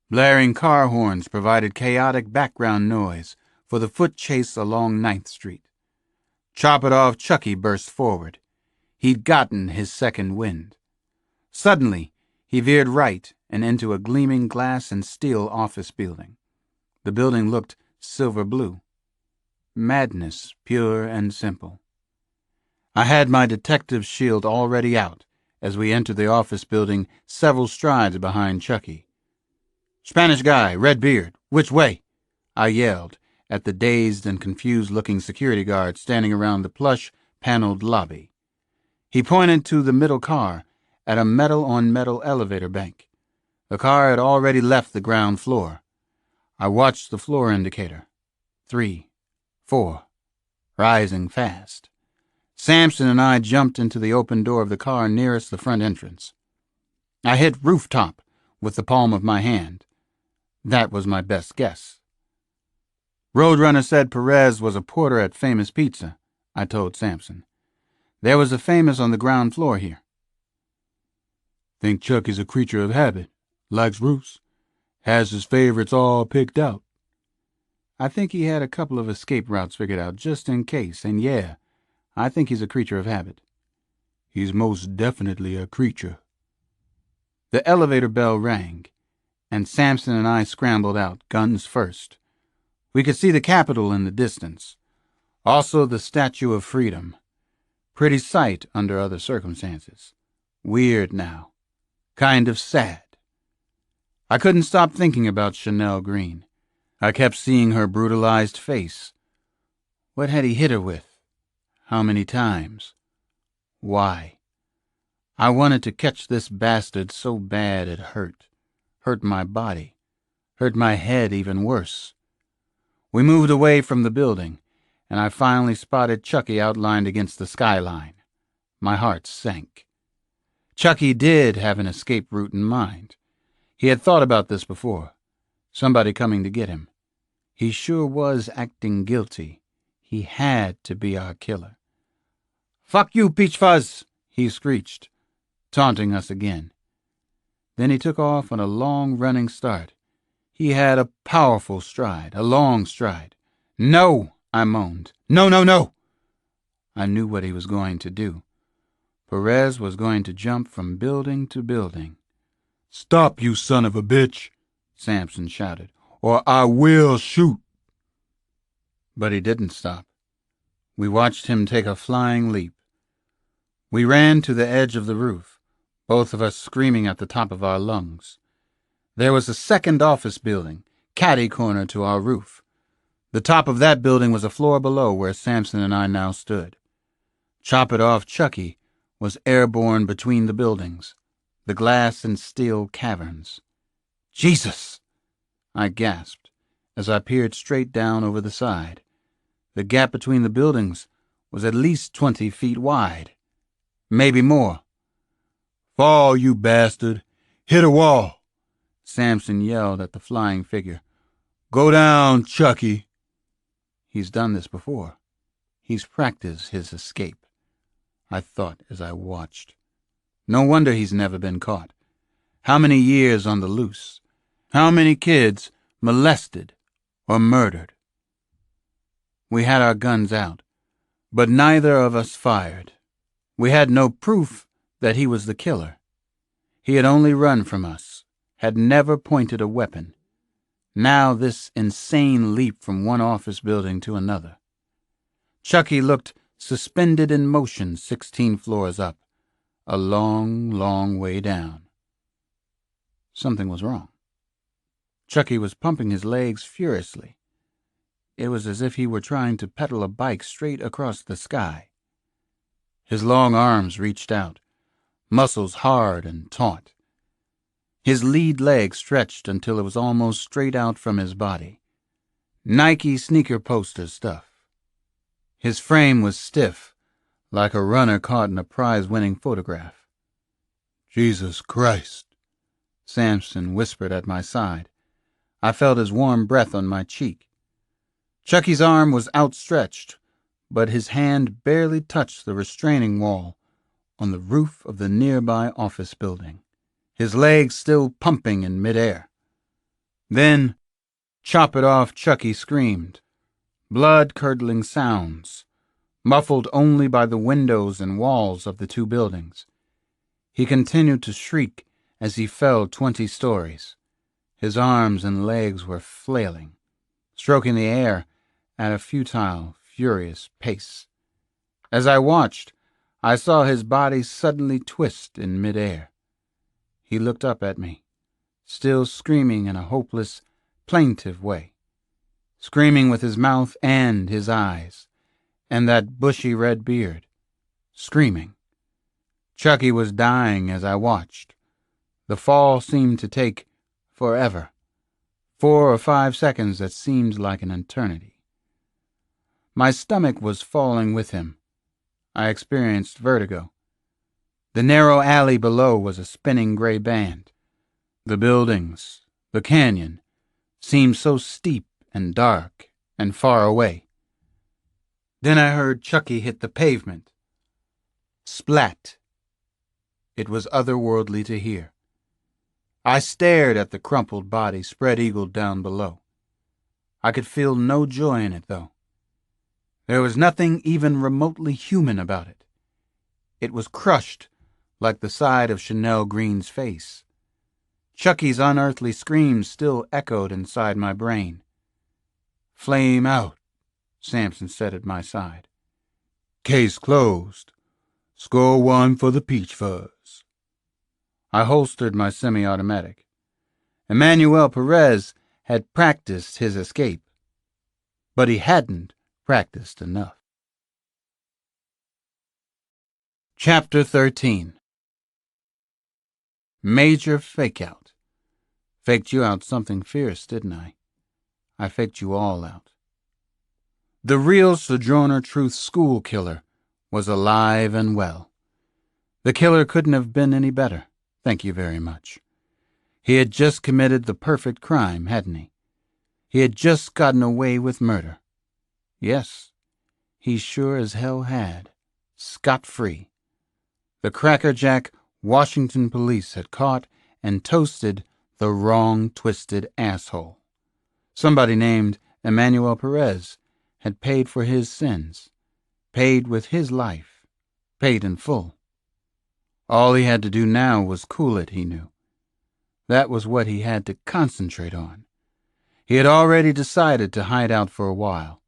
Blaring car horns provided chaotic background noise for the foot chase along 9th Street. Chop It Off Chucky burst forward. He'd gotten his second wind. Suddenly, he veered right and into a gleaming glass and steel office building. The building looked silver blue. Madness, pure and simple. I had my detective's shield already out as we entered the office building several strides behind Chucky. "Spanish guy, red beard, which way?" I yelled at the dazed and confused-looking security guard standing around the plush, paneled lobby. He pointed to the middle car at a metal-on-metal elevator bank. The car had already left the ground floor. I watched the floor indicator. 3, 4, rising fast. Samson and I jumped into the open door of the car nearest the front entrance. I hit rooftop with the palm of my hand. That was my best guess. "Roadrunner said Perez was a porter at Famous Pizza," I told Samson. "There was a Famous on the ground floor here." "Think Chucky's a creature of habit. Likes roofs. Has his favorites all picked out." "I think he had a couple of escape routes figured out just in case, and yeah, I think he's a creature of habit." "He's most definitely a creature." The elevator bell rang, and Samson and I scrambled out, guns first. We could see the Capitol in the distance. Also the Statue of Freedom. Pretty sight under other circumstances. Weird now. Kind of sad. I couldn't stop thinking about Chanel Green. I kept seeing her brutalized face. What had he hit her with? How many times? Why? I wanted to catch this bastard so bad it hurt. Hurt my body. Hurt my head even worse. We moved away from the building, and I finally spotted Chucky outlined against the skyline. My heart sank. Chucky did have an escape route in mind. He had thought about this before. Somebody coming to get him. He sure was acting guilty. He had to be our killer. "Fuck you, Peach Fuzz!" he screeched, taunting us again. Then he took off on a long running start. He had a powerful stride, a long stride. "No!" I moaned. "No, no, no!" I knew what he was going to do. Perez was going to jump from building to building. "Stop, you son of a bitch!" Samson shouted, "or I will shoot!" But he didn't stop. We watched him take a flying leap. We ran to the edge of the roof, both of us screaming at the top of our lungs. There was a second office building, catty-corner to our roof. The top of that building was a floor below where Samson and I now stood. Chop It Off Chucky was airborne between the buildings, the glass and steel caverns. "Jesus!" I gasped as I peered straight down over the side. The gap between the buildings was at least 20 feet wide. Maybe more. "Fall, you bastard! Hit a wall!" Samson yelled at the flying figure. "Go down, Chucky!" He's done this before. He's practiced his escape, I thought as I watched. No wonder he's never been caught. How many years on the loose? How many kids molested or murdered? We had our guns out, but neither of us fired. We had no proof that he was the killer. He had only run from us, had never pointed a weapon. Now this insane leap from one office building to another. Chucky looked suspended in motion 16 floors up, a long, long way down. Something was wrong. Chucky was pumping his legs furiously. It was as if he were trying to pedal a bike straight across the sky. His long arms reached out, muscles hard and taut. His lead leg stretched until it was almost straight out from his body. Nike sneaker poster stuff. His frame was stiff, like a runner caught in a prize-winning photograph. "Jesus Christ," Samson whispered at my side. I felt his warm breath on my cheek. Chucky's arm was outstretched, but his hand barely touched the restraining wall on the roof of the nearby office building, his legs still pumping in midair. Then, Chop It Off Chucky screamed. blood-curdling sounds, muffled only by the windows and walls of the two buildings. He continued to shriek as he fell 20 stories. His arms and legs were flailing, stroking the air at a futile, furious pace. As I watched, I saw his body suddenly twist in midair. He looked up at me, still screaming in a hopeless, plaintive way, screaming with his mouth and his eyes, and that bushy red beard, screaming. Chucky was dying as I watched. The fall seemed to take forever, 4 or 5 seconds that seemed like an eternity. My stomach was falling with him. I experienced vertigo. The narrow alley below was a spinning gray band. The buildings, the canyon, seemed so steep and dark and far away. Then I heard Chucky hit the pavement. Splat. It was otherworldly to hear. I stared at the crumpled body spread-eagled down below. I could feel no joy in it, though. There was nothing even remotely human about it. It was crushed like the side of Chanel Green's face. Chucky's unearthly screams still echoed inside my brain. "Flame out," Sampson said at my side. "Case closed. Score 1 for the Peach Fuzz." I holstered my semi-automatic. Emmanuel Perez had practiced his escape, but he hadn't practiced enough. Chapter 13. Major Fakeout. Faked you out something fierce, didn't I? I faked you all out. The real Sojourner Truth school killer was alive and well. The killer couldn't have been any better, thank you very much. He had just committed the perfect crime, hadn't he? He had just gotten away with murder. Yes, he sure as hell had. Scot-free. The crackerjack Washington police had caught and toasted the wrong twisted asshole. Somebody named Emmanuel Perez had paid for his sins, paid with his life, paid in full. All he had to do now was cool it, he knew. That was what he had to concentrate on. He had already decided to hide out for a while,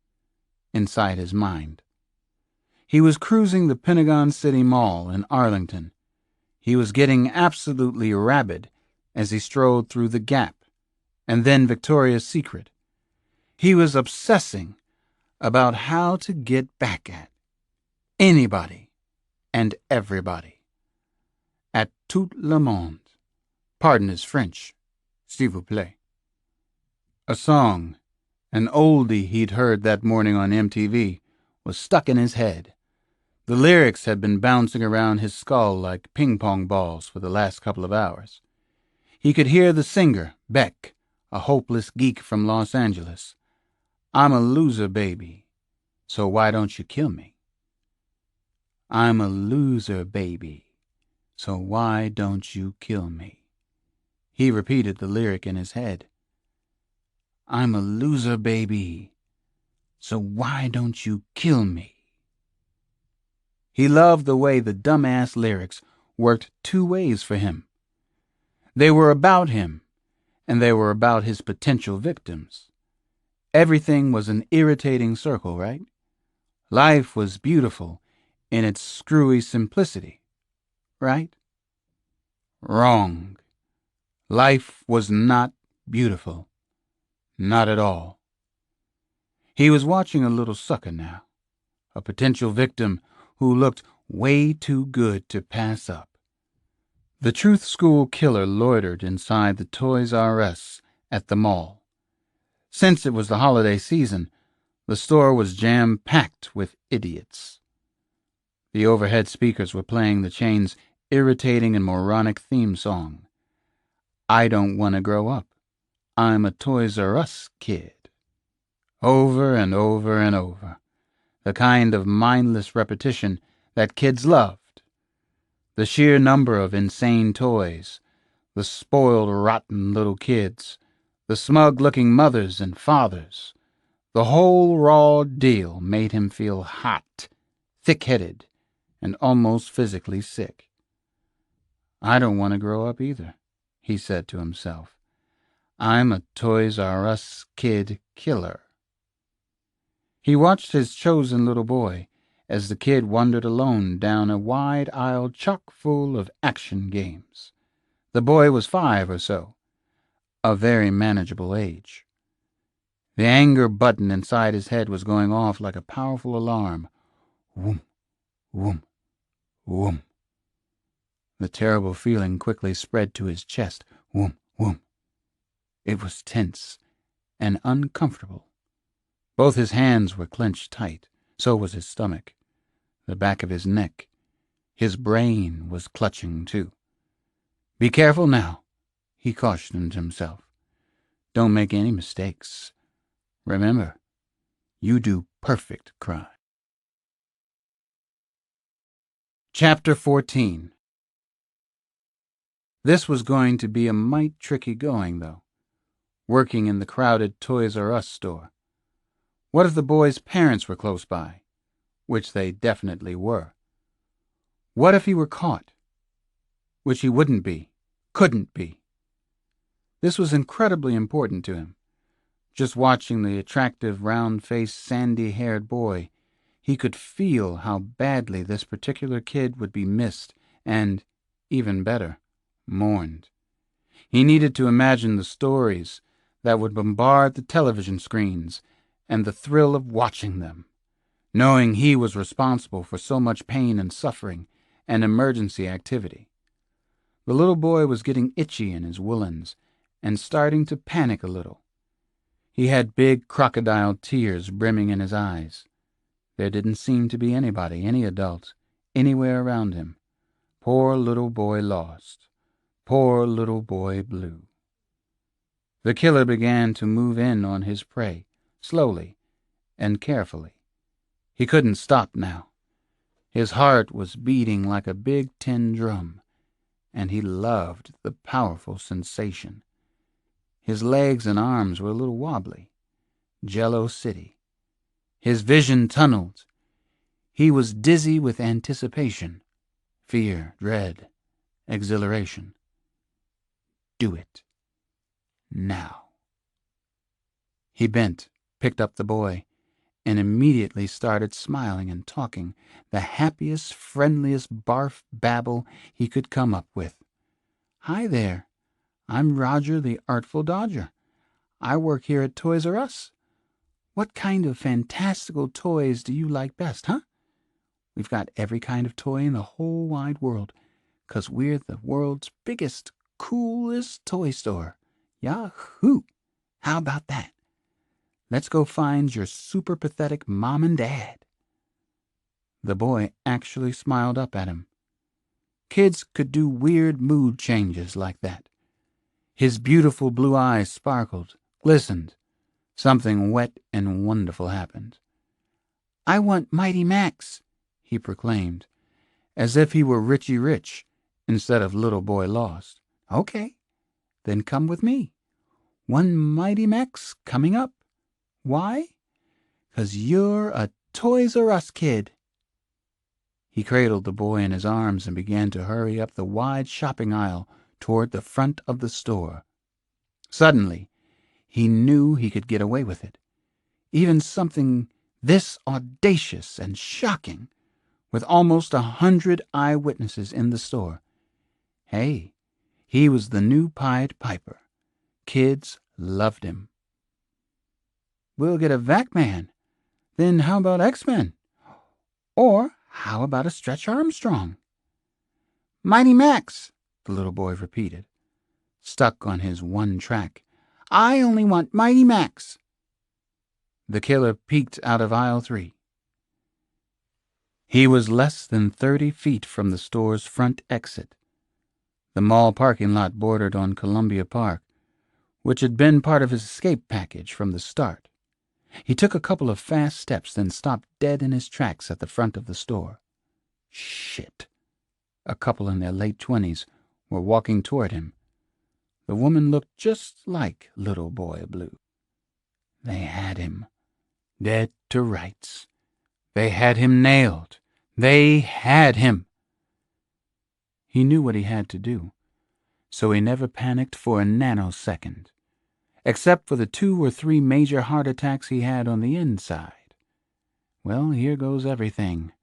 inside his mind. He was cruising the Pentagon City Mall in Arlington. He was getting absolutely rabid as he strolled through the Gap, and then Victoria's Secret. He was obsessing about how to get back at anybody and everybody. At tout le monde. Pardon his French, s'il vous plaît. A song, an oldie he'd heard that morning on MTV, was stuck in his head. The lyrics had been bouncing around his skull like ping-pong balls for the last couple of hours. He could hear the singer, Beck, a hopeless geek from Los Angeles. "I'm a loser, baby, so why don't you kill me? I'm a loser, baby, so why don't you kill me?" He repeated the lyric in his head. "I'm a loser, baby, so why don't you kill me?" He loved the way the dumbass lyrics worked 2 ways for him. They were about him, and they were about his potential victims. Everything was an irritating circle, right? Life was beautiful in its screwy simplicity, right? Wrong. Life was not beautiful. Not at all. He was watching a little sucker now, a potential victim who looked way too good to pass up. The Truth School killer loitered inside the Toys R Us at the mall. Since it was the holiday season, the store was jam-packed with idiots. The overhead speakers were playing the chain's irritating and moronic theme song. "I don't want to grow up. I'm a Toys R Us kid." Over and over and over. The kind of mindless repetition that kids loved. The sheer number of insane toys, the spoiled, rotten little kids, the smug-looking mothers and fathers, The whole raw deal made him feel hot, thick-headed, and almost physically sick. "I don't want to grow up either," he said to himself. "I'm a Toys R Us kid killer." He watched his chosen little boy as the kid wandered alone down a wide aisle chock full of action games. The boy was 5 or so, a very manageable age. The anger button inside his head was going off like a powerful alarm. Whoom, whoom, whoom. The terrible feeling quickly spread to his chest. Whoom, whoom. It was tense and uncomfortable. Both his hands were clenched tight. So was his stomach, the back of his neck. His brain was clutching, too. "Be careful now," he cautioned himself. "Don't make any mistakes. Remember, you do perfect crime." Chapter 14. This was going to be a mite tricky going, though, working in the crowded Toys R Us store. What if the boy's parents were close by? Which they definitely were. What if he were caught? Which he wouldn't be, couldn't be. This was incredibly important to him. Just watching the attractive, round-faced, sandy-haired boy, he could feel how badly this particular kid would be missed and, even better, mourned. He needed to imagine the stories that would bombard the television screens and the thrill of watching them, knowing he was responsible for so much pain and suffering and emergency activity. The little boy was getting itchy in his woolens and starting to panic a little. He had big crocodile tears brimming in his eyes. There didn't seem to be anybody, any adult, anywhere around him. Poor little boy lost. Poor little boy blue. The killer began to move in on his prey, slowly and carefully. He couldn't stop now. His heart was beating like a big tin drum, and he loved the powerful sensation. His legs and arms were a little wobbly. Jello City. His vision tunneled. He was dizzy with anticipation, fear, dread, exhilaration. Do it. Now. He bent, picked up the boy, and immediately started smiling and talking, the happiest, friendliest barf babble he could come up with. "Hi there. I'm Roger the Artful Dodger. I work here at Toys R Us. What kind of fantastical toys do you like best, huh? We've got every kind of toy in the whole wide world, 'cause we're the world's biggest, coolest toy store. Yahoo! How about that? Let's go find your super pathetic mom and dad." The boy actually smiled up at him. Kids could do weird mood changes like that. His beautiful blue eyes sparkled, glistened. Something wet and wonderful happened. "I want Mighty Max," he proclaimed, as if he were Richie Rich instead of Little Boy Lost. "Okay, then come with me. One Mighty Max coming up. Why? 'Cause you're a Toys R Us kid." He cradled the boy in his arms and began to hurry up the wide shopping aisle toward the front of the store. Suddenly, he knew he could get away with it. Even something this audacious and shocking, with almost 100 eyewitnesses in the store. Hey, he was the new Pied Piper. Kids loved him. "We'll get a Vac-Man. Then how about X-Men? Or how about a Stretch Armstrong?" "Mighty Max," the little boy repeated, stuck on his one track. "I only want Mighty Max." The killer peeked out of aisle 3. He was less than 30 feet from the store's front exit. The mall parking lot bordered on Columbia Park, which had been part of his escape package from the start. He took a couple of fast steps, then stopped dead in his tracks at the front of the store. Shit. A couple in their late 20s were walking toward him. The woman looked just like Little Boy Blue. They had him. Dead to rights. They had him nailed. They had him. He knew what he had to do, so he never panicked for a nanosecond, except for the 2 or 3 major heart attacks he had on the inside. Well, here goes everything.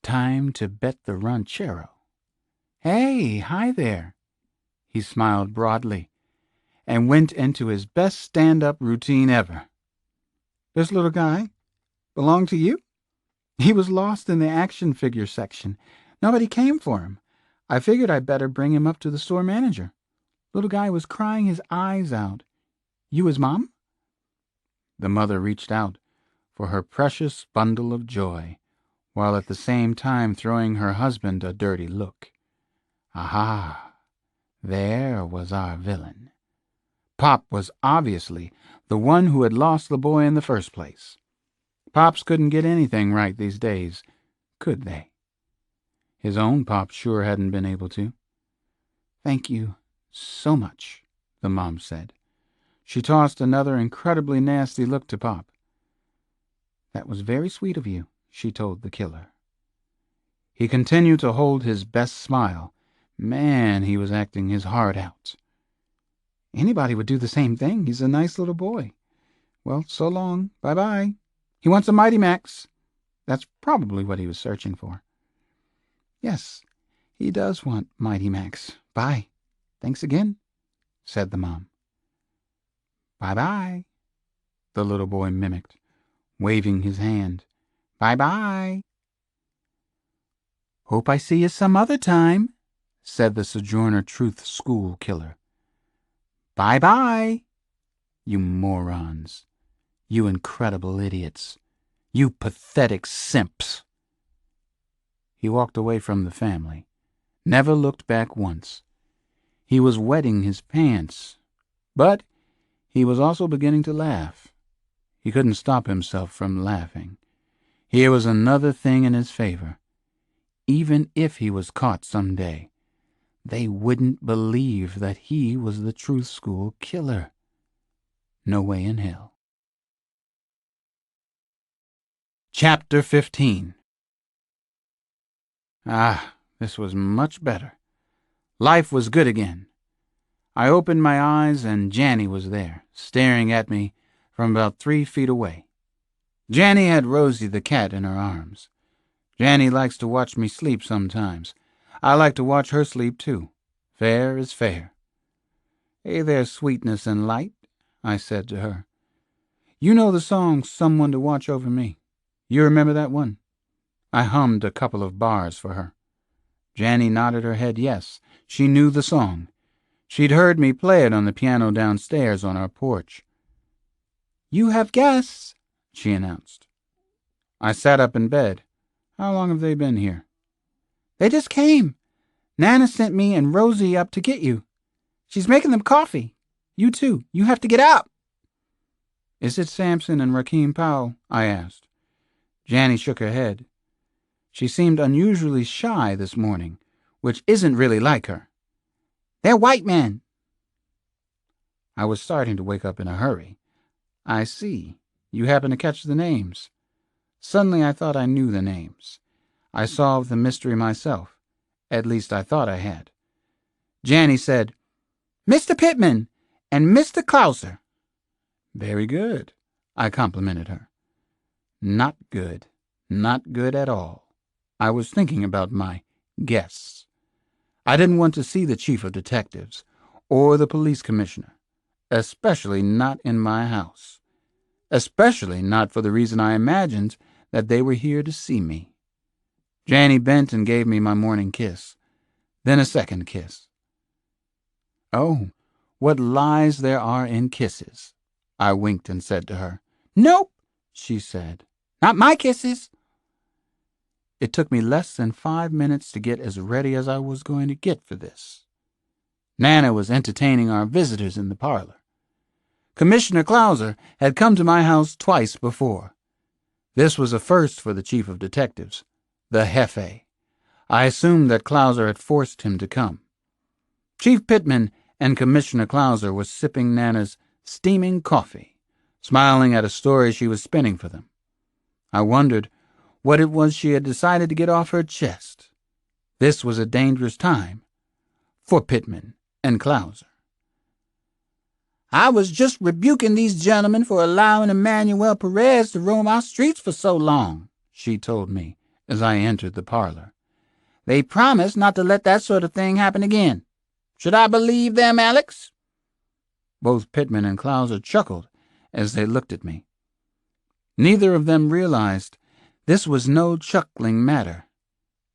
Time to bet the ranchero. Hey, hi there. He smiled broadly and went into his best stand-up routine ever. This little guy belong to you? He was lost in the action figure section. Nobody came for him. I figured I'd better bring him up to the store manager. Little guy was crying his eyes out. You his mom? The mother reached out for her precious bundle of joy, while at the same time throwing her husband a dirty look. Aha! There was our villain. Pop was obviously the one who had lost the boy in the first place. Pops couldn't get anything right these days, could they? His own pop sure hadn't been able to. Thank you so much, the mom said. She tossed another incredibly nasty look to Pop. That was very sweet of you, she told the killer. He continued to hold his best smile. Man, he was acting his heart out. Anybody would do the same thing. He's a nice little boy. Well, so long. Bye-bye. He wants a Mighty Max. That's probably what he was searching for. Yes, he does want Mighty Max. Bye. Thanks again, said the mom. Bye-bye, the little boy mimicked, waving his hand. Bye-bye. Hope I see you some other time, said the Sojourner Truth School killer. Bye-bye, you morons. You incredible idiots. You pathetic simps. He walked away from the family, never looked back once. He was wetting his pants, but he was also beginning to laugh. He couldn't stop himself from laughing. Here was another thing in his favor. Even if he was caught some day, they wouldn't believe that he was the Truth School killer. No way in hell. Chapter 15. This was much better. Life was good again. I opened my eyes and Janny was there, staring at me from about 3 feet away. Janny had Rosie the cat in her arms. Janny likes to watch me sleep sometimes. I like to watch her sleep too. Fair is fair. Hey there, sweetness and light, I said to her. You know the song, Someone to Watch Over Me. You remember that one? I hummed a couple of bars for her. Janny nodded her head yes. She knew the song. She'd heard me play it on the piano downstairs on our porch. You have guests, she announced. I sat up in bed. How long have they been here? They just came. Nana sent me and Rosie up to get you. She's making them coffee. You too. You have to get up. Is it Samson and Rakeem Powell? I asked. Janny shook her head. She seemed unusually shy this morning, which isn't really like her. They're white men. I was starting to wake up in a hurry. I see. You happen to catch the names. Suddenly I thought I knew the names. I solved the mystery myself. At least I thought I had. Janny said, Mr. Pittman and Mr. Clouser. Very good, I complimented her. Not good. Not good at all. I was thinking about my guests. I didn't want to see the chief of detectives or the police commissioner, especially not in my house, especially not for the reason I imagined that they were here to see me. Janny bent and gave me my morning kiss, then a second kiss. Oh, what lies there are in kisses, I winked and said to her. Nope, she said. Not my kisses. It took me less than 5 minutes to get as ready as I was going to get for this. Nana was entertaining our visitors in the parlor. Commissioner Clouser had come to my house twice before. This was a first for the chief of detectives, the Jefe. I assumed that Clouser had forced him to come. Chief Pittman and Commissioner Clouser were sipping Nana's steaming coffee, smiling at a story she was spinning for them. I wondered what it was she had decided to get off her chest. This was a dangerous time for Pittman and Clouser. "I was just rebuking these gentlemen for allowing Emmanuel Perez to roam our streets for so long," she told me as I entered the parlor. "They promised not to let that sort of thing happen again. Should I believe them, Alex?" Both Pittman and Clouser chuckled as they looked at me. Neither of them realized this was no chuckling matter,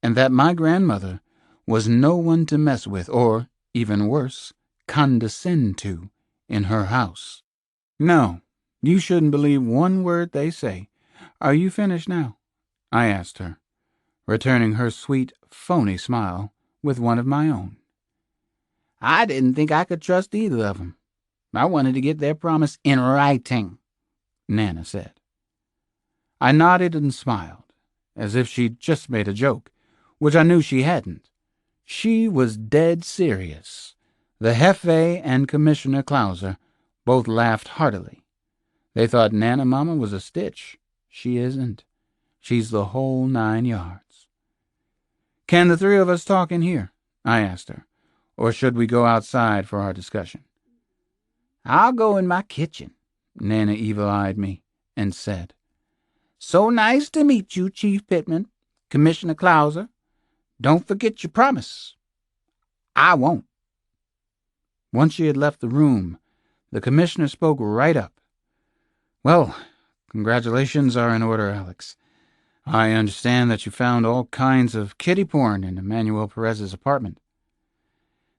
and that my grandmother was no one to mess with or, even worse, condescend to in her house. "No, you shouldn't believe one word they say. Are you finished now?" I asked her, returning her sweet, phony smile with one of my own. "I didn't think I could trust either of them. I wanted to get their promise in writing," Nana said. I nodded and smiled, as if she'd just made a joke, which I knew she hadn't. She was dead serious. The Jefe and Commissioner Clouser both laughed heartily. They thought Nana Mama was a stitch. She isn't. She's the whole 9 yards. "Can the three of us talk in here?" I asked her. "Or should we go outside for our discussion?" "I'll go in my kitchen," Nana evil-eyed me and said. "So nice to meet you, Chief Pittman, Commissioner Clouser. Don't forget your promise." "I won't." Once she had left the room, the commissioner spoke right up. "Well, congratulations are in order, Alex. I understand that you found all kinds of kiddie porn in Emmanuel Perez's apartment."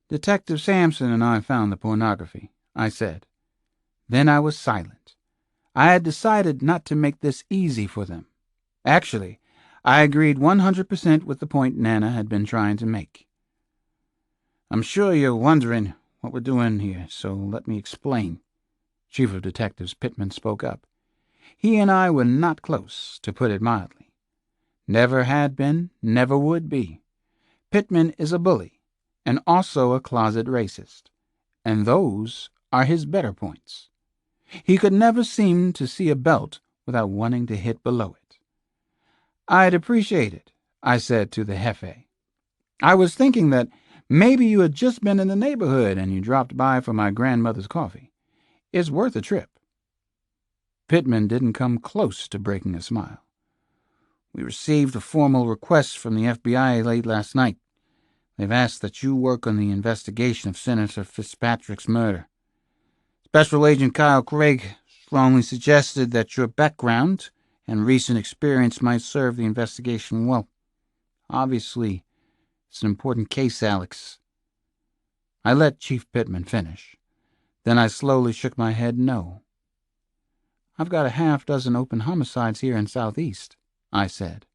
"Detective Sampson and I found the pornography," I said. Then I was silent. I had decided not to make this easy for them. Actually, I agreed 100% with the point Nana had been trying to make. "I'm sure you're wondering what we're doing here, so let me explain." Chief of Detectives Pittman spoke up. He and I were not close, to put it mildly. Never had been, never would be. Pittman is a bully, and also a closet racist, and those are his better points. He could never seem to see a belt without wanting to hit below it. "I'd appreciate it," I said to the Jefe. "I was thinking that maybe you had just been in the neighborhood and you dropped by for my grandmother's coffee. It's worth a trip." Pittman didn't come close to breaking a smile. "We received a formal request from the FBI late last night. They've asked that you work on the investigation of Senator Fitzpatrick's murder. Special Agent Kyle Craig strongly suggested that your background and recent experience might serve the investigation well. Obviously, it's an important case, Alex." I let Chief Pittman finish. Then I slowly shook my head no. "I've got a half-dozen open homicides here in Southeast," I said.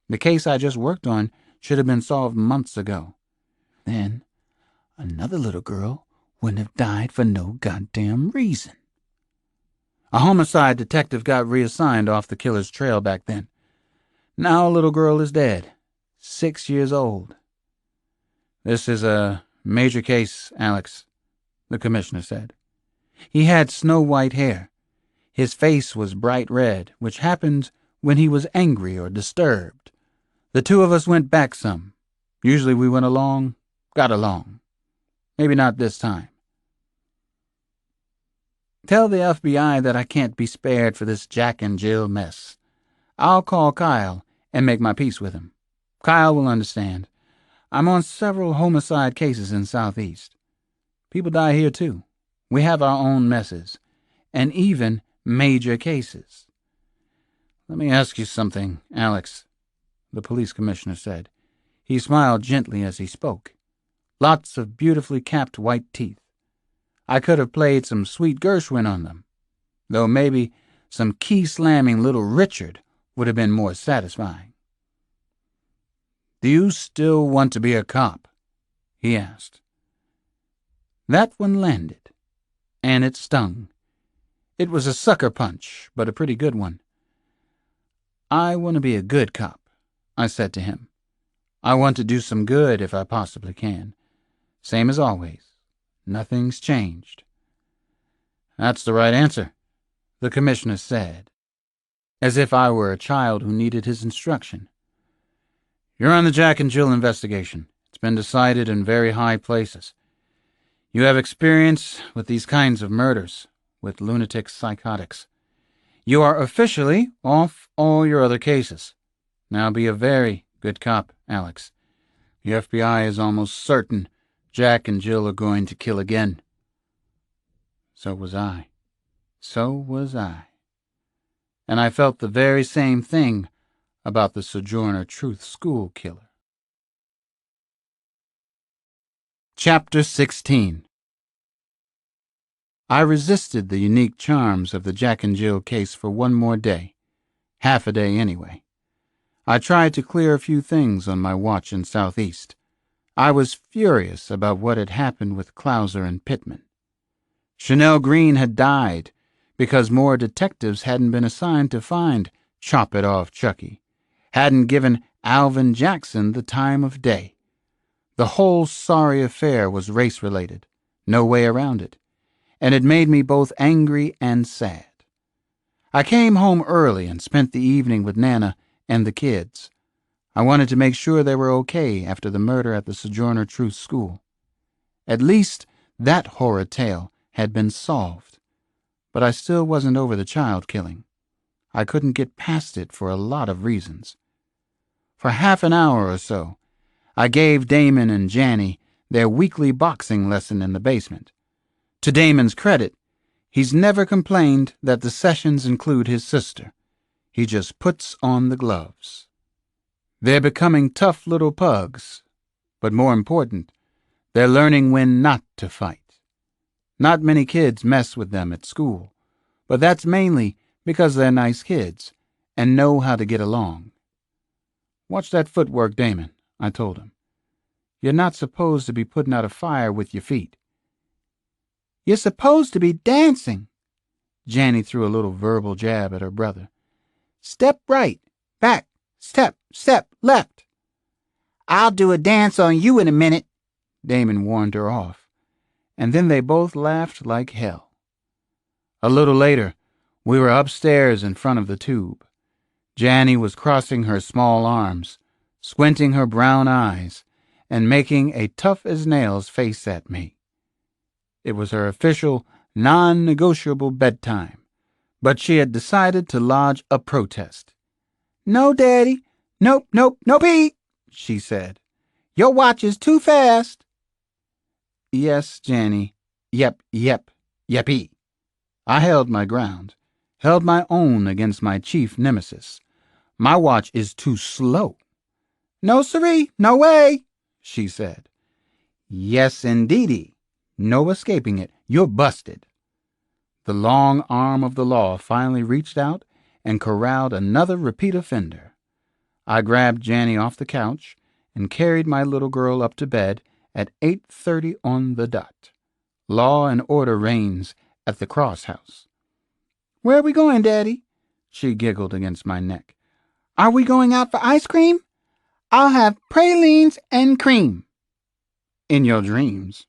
"The case I just worked on should have been solved months ago. Then another little girl wouldn't have died for no goddamn reason. A homicide detective got reassigned off the killer's trail back then. Now a little girl is dead, 6 years old." "This is a major case, Alex," the commissioner said. He had snow-white hair. His face was bright red, which happened when he was angry or disturbed. The two of us went back some. Usually we got along. Maybe not this time. "Tell the FBI that I can't be spared for this Jack and Jill mess. I'll call Kyle and make my peace with him. Kyle will understand. I'm on several homicide cases in Southeast. People die here too. We have our own messes, and even major cases." "Let me ask you something, Alex," the police commissioner said. He smiled gently as he spoke. Lots of beautifully capped white teeth. I could have played some sweet Gershwin on them, though maybe some key-slamming Little Richard would have been more satisfying. "Do you still want to be a cop?" he asked. That one landed, and it stung. It was a sucker punch, but a pretty good one. "I want to be a good cop," I said to him. "I want to do some good if I possibly can. Same as always. Nothing's changed." "That's the right answer," the commissioner said, as if I were a child who needed his instruction. You're on the Jack and Jill investigation. It's been decided in very high places. You have experience with these kinds of murders, with lunatic psychotics. You are officially off all your other cases. Now be a very good cop, Alex. The FBI is almost certain Jack and Jill are going to kill again. So was I. So was I. And I felt the very same thing about the Sojourner Truth School killer. Chapter 16. I resisted the unique charms of the Jack and Jill case for one more day. Half a day anyway. I tried to clear a few things on my watch in Southeast. I was furious about what had happened with Clouser and Pittman. Chanel Green had died because more detectives hadn't been assigned to find Chop It Off Chucky, hadn't given Alvin Jackson the time of day. The whole sorry affair was race-related, no way around it, and it made me both angry and sad. I came home early and spent the evening with Nana and the kids. I wanted to make sure they were okay after the murder at the Sojourner Truth School. At least that horror tale had been solved. But I still wasn't over the child killing. I couldn't get past it for a lot of reasons. For half an hour or so, I gave Damon and Janny their weekly boxing lesson in the basement. To Damon's credit, he's never complained that the sessions include his sister. He just puts on the gloves. They're becoming tough little pugs, but more important, they're learning when not to fight. Not many kids mess with them at school, but that's mainly because they're nice kids and know how to get along. Watch that footwork, Damon, I told him. You're not supposed to be putting out a fire with your feet. You're supposed to be dancing. Janny threw a little verbal jab at her brother. Step right, back, step, left. I'll do a dance on you in a minute, Damon warned her off, and then they both laughed like hell. A little later, we were upstairs in front of the tube. Janny was crossing her small arms, squinting her brown eyes, and making a tough-as-nails face at me. It was her official, non-negotiable bedtime, but she had decided to lodge a protest. No, Daddy. Nope, Pete, she said. Your watch is too fast. Yes, Janny. Yeppy. I held my ground, held my own against my chief nemesis. My watch is too slow. No, siree, no way, she said. Yes, indeedy. No escaping it. You're busted. The long arm of the law finally reached out and corralled another repeat offender. I grabbed Janny off the couch and carried my little girl up to bed at 8:30 on the dot. Law and order reigns at the Cross House. Where are we going, Daddy? She giggled against my neck. Are we going out for ice cream? I'll have pralines and cream. In your dreams.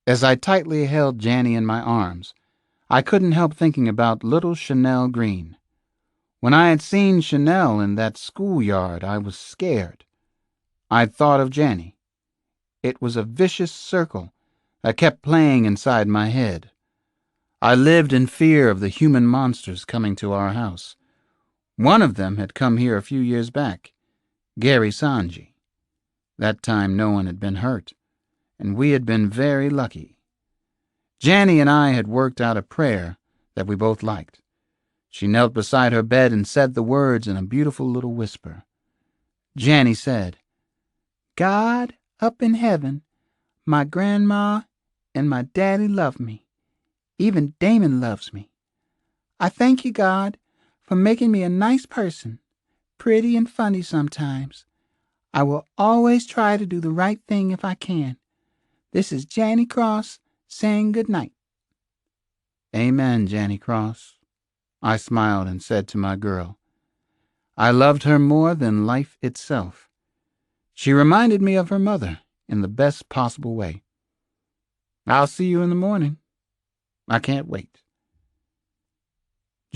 As I tightly held Janny in my arms, I couldn't help thinking about little Chanel Green. When I had seen Chanel in that schoolyard, I was scared. I'd thought of Janny. It was a vicious circle that kept playing inside my head. I lived in fear of the human monsters coming to our house. One of them had come here a few years back, Gary Sanji. That time no one had been hurt, and we had been very lucky. Janny and I had worked out a prayer that we both liked. She knelt beside her bed and said the words in a beautiful little whisper. Janny said, God up in heaven, my grandma and my daddy love me. Even Damon loves me. I thank you, God, for making me a nice person, pretty and funny sometimes. I will always try to do the right thing if I can. This is Janny Cross saying good night. Amen, Janny Cross. I smiled and said to my girl, I loved her more than life itself. She reminded me of her mother in the best possible way. I'll see you in the morning. I can't wait.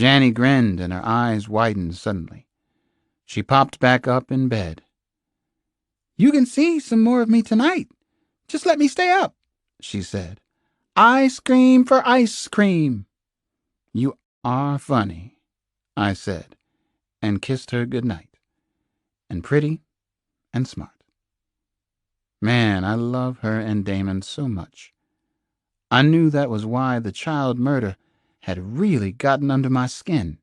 Janny grinned and her eyes widened suddenly. She popped back up in bed. "You can see some more of me tonight. Just let me stay up," she said. "I scream for ice cream." "You are funny," I said, and kissed her good night. And pretty and smart. Man, I love her and Damon so much. I knew that was why the child murder had really gotten under my skin.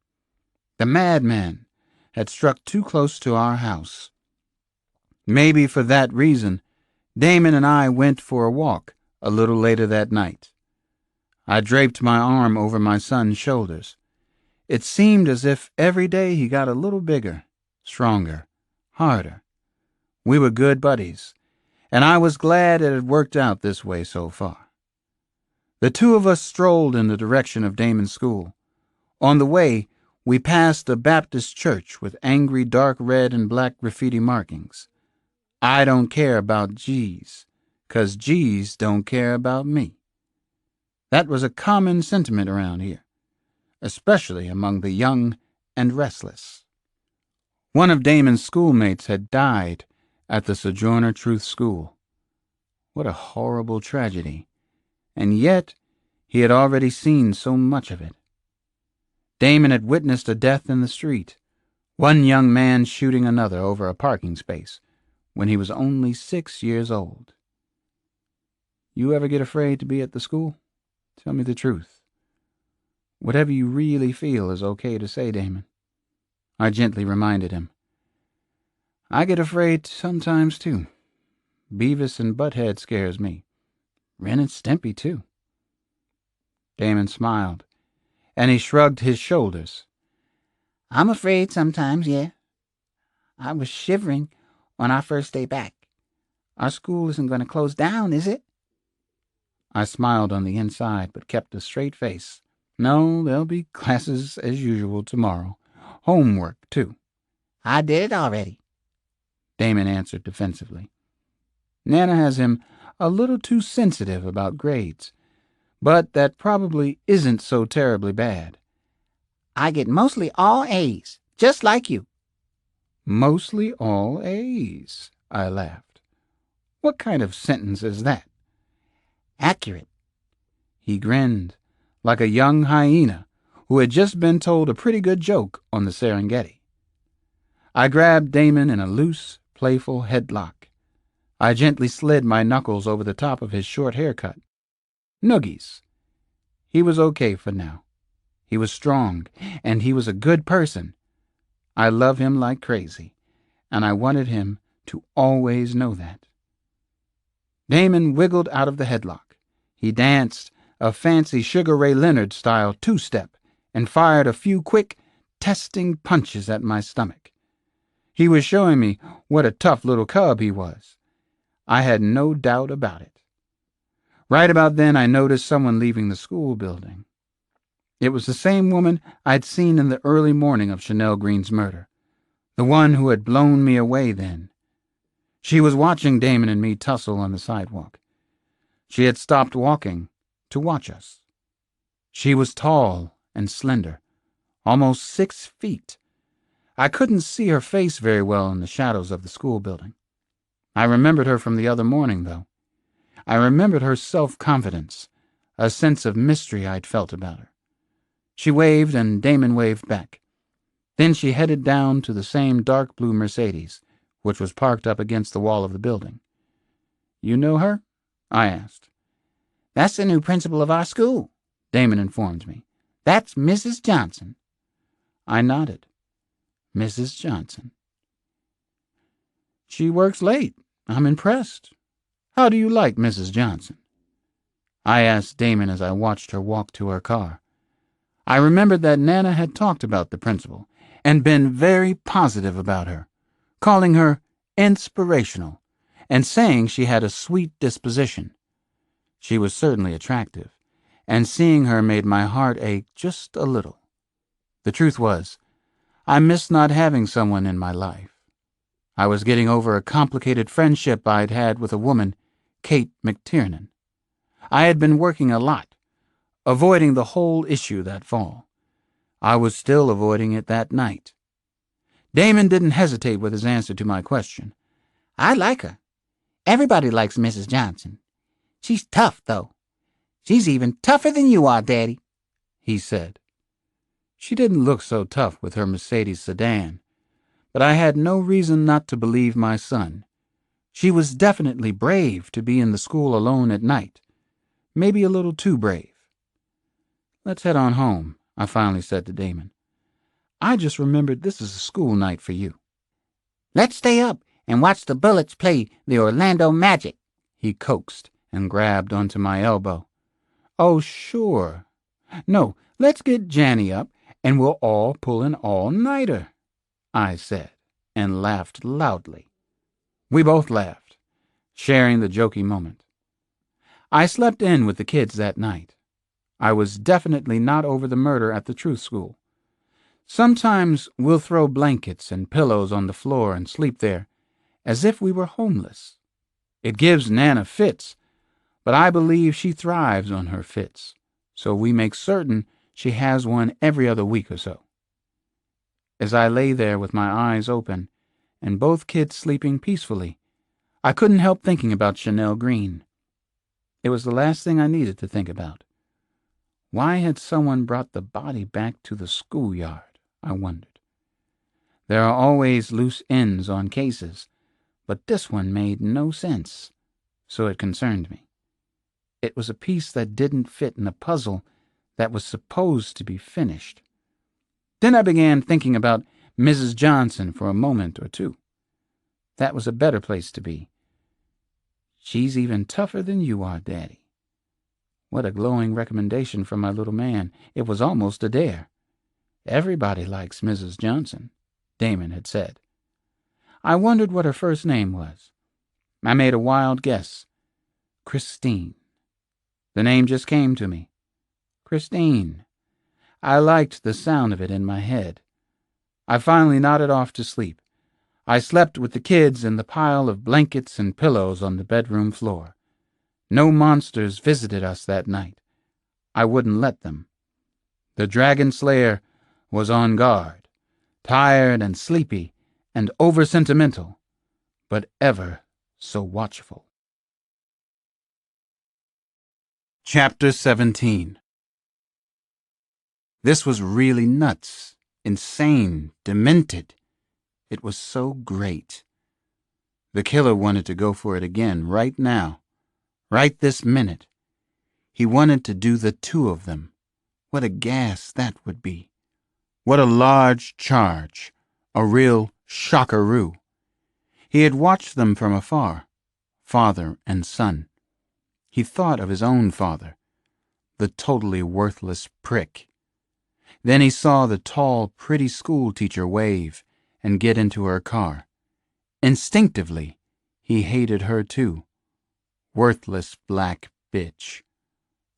The madman had struck too close to our house. Maybe for that reason, Damon and I went for a walk a little later that night. I draped my arm over my son's shoulders. It seemed as if every day he got a little bigger, stronger, harder. We were good buddies, and I was glad it had worked out this way so far. The two of us strolled in the direction of Damon's school. On the way, we passed a Baptist church with angry dark red and black graffiti markings. "I don't care about G's, 'cause G's don't care about me." That was a common sentiment around here, especially among the young and restless. One of Damon's schoolmates had died at the Sojourner Truth School. What a horrible tragedy, and yet he had already seen so much of it. Damon had witnessed a death in the street, one young man shooting another over a parking space, when he was only 6 years old. You ever get afraid to be at the school? Tell me the truth. Whatever you really feel is okay to say, Damon. I gently reminded him. I get afraid sometimes, too. Beavis and Butthead scares me. Ren and Stimpy, too. Damon smiled, and he shrugged his shoulders. I'm afraid sometimes, yeah. I was shivering on our first day back. Our school isn't going to close down, is it? I smiled on the inside, but kept a straight face. No, there'll be classes as usual tomorrow. Homework, too. I did it already, Damon answered defensively. Nana has him a little too sensitive about grades, but that probably isn't so terribly bad. I get mostly all A's, just like you. Mostly all A's, I laughed. What kind of sentence is that? Accurate. He grinned, like a young hyena who had just been told a pretty good joke on the Serengeti. I grabbed Damon in a loose, playful headlock. I gently slid my knuckles over the top of his short haircut. Noogies. He was okay for now. He was strong, and he was a good person. I love him like crazy, and I wanted him to always know that. Damon wiggled out of the headlock. He danced a fancy Sugar Ray Leonard-style two-step and fired a few quick, testing punches at my stomach. He was showing me what a tough little cub he was. I had no doubt about it. Right about then, I noticed someone leaving the school building. It was the same woman I'd seen in the early morning of Chanel Green's murder, the one who had blown me away then. She was watching Damon and me tussle on the sidewalk. She had stopped walking to watch us. She was tall and slender, almost 6 feet. I couldn't see her face very well in the shadows of the school building. I remembered her from the other morning, though. I remembered her self-confidence, a sense of mystery I'd felt about her. She waved, and Damon waved back. Then she headed down to the same dark blue Mercedes, which was parked up against the wall of the building. You know her? I asked. That's the new principal of our school, Damon informed me. That's Mrs. Johnson. I nodded. Mrs. Johnson. She works late. I'm impressed. How do you like Mrs. Johnson? I asked Damon as I watched her walk to her car. I remembered that Nana had talked about the principal and been very positive about her, calling her inspirational and saying she had a sweet disposition. She was certainly attractive, and seeing her made my heart ache just a little. The truth was, I missed not having someone in my life. I was getting over a complicated friendship I'd had with a woman, Kate McTiernan. I had been working a lot, avoiding the whole issue that fall. I was still avoiding it that night. Damon didn't hesitate with his answer to my question. I like her. Everybody likes Mrs. Johnson. She's tough, though. She's even tougher than you are, Daddy, he said. She didn't look so tough with her Mercedes sedan, but I had no reason not to believe my son. She was definitely brave to be in the school alone at night, maybe a little too brave. Let's head on home, I finally said to Damon. I just remembered this is a school night for you. Let's stay up and watch the Bullets play the Orlando Magic, he coaxed and grabbed onto my elbow. Oh, sure. No, let's get Janny up and we'll all pull an all-nighter, I said, and laughed loudly. We both laughed, sharing the jokey moment. I slept in with the kids that night. I was definitely not over the murder at the truth school. Sometimes we'll throw blankets and pillows on the floor and sleep there, as if we were homeless. It gives Nana fits, but I believe she thrives on her fits, so we make certain she has one every other week or so. As I lay there with my eyes open and both kids sleeping peacefully, I couldn't help thinking about Chanel Green. It was the last thing I needed to think about. Why had someone brought the body back to the schoolyard, I wondered. There are always loose ends on cases, but this one made no sense, so it concerned me. It was a piece that didn't fit in a puzzle that was supposed to be finished. Then I began thinking about Mrs. Johnson for a moment or two. That was a better place to be. She's even tougher than you are, Daddy. What a glowing recommendation from my little man. It was almost a dare. Everybody likes Mrs. Johnson, Damon had said. I wondered what her first name was. I made a wild guess. Christine. The name just came to me. Christine. I liked the sound of it in my head. I finally nodded off to sleep. I slept with the kids in the pile of blankets and pillows on the bedroom floor. No monsters visited us that night. I wouldn't let them. The Dragon Slayer was on guard, tired and sleepy and over-sentimental, but ever so watchful. Chapter 17. This was really nuts, insane, demented. It was so great. The killer wanted to go for it again right now, right this minute. He wanted to do the two of them. What a gas that would be. What a large charge, a real shockaroo. He had watched them from afar, father and son. He thought of his own father, the totally worthless prick. Then he saw the tall, pretty school teacher wave and get into her car. Instinctively, he hated her too. Worthless black bitch.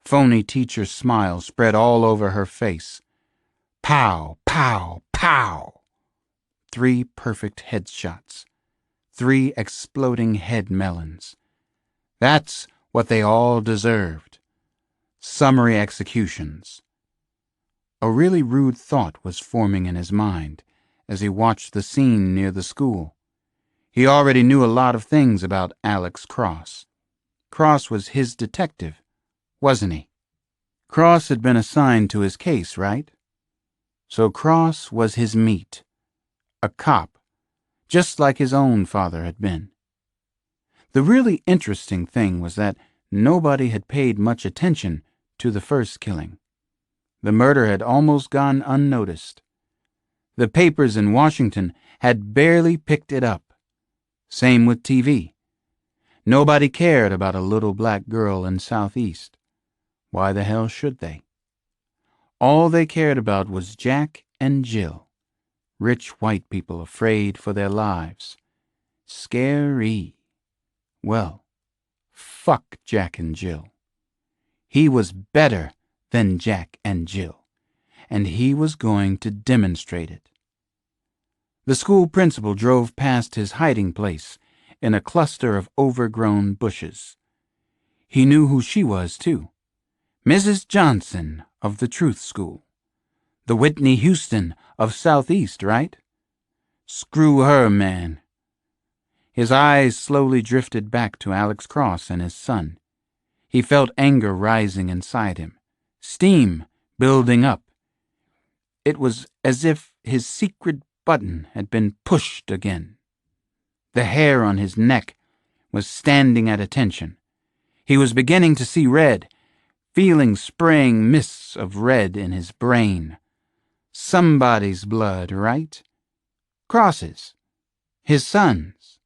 Phony teacher's smile spread all over her face. Pow, pow, pow. 3 perfect headshots. 3 exploding head melons. That's what they all deserved. Summary executions. A really rude thought was forming in his mind as he watched the scene near the school. He already knew a lot of things about Alex Cross. Cross was his detective, wasn't he? Cross had been assigned to his case, right? So Cross was his meat. A cop, just like his own father had been. The really interesting thing was that nobody had paid much attention to the first killing. The murder had almost gone unnoticed. The papers in Washington had barely picked it up. Same with TV. Nobody cared about a little black girl in Southeast. Why the hell should they? All they cared about was Jack and Jill. Rich white people afraid for their lives. Scary. Well, fuck Jack and Jill. He was better than Jack and Jill, and he was going to demonstrate it. The school principal drove past his hiding place in a cluster of overgrown bushes. He knew who she was, too. Mrs. Johnson of the Truth School. The Whitney Houston of Southeast, right? Screw her, man. His eyes slowly drifted back to Alex Cross and his son. He felt anger rising inside him, steam building up. It was as if his secret button had been pushed again. The hair on his neck was standing at attention. He was beginning to see red, feeling spraying mists of red in his brain. Somebody's blood, right? Cross's. His son's.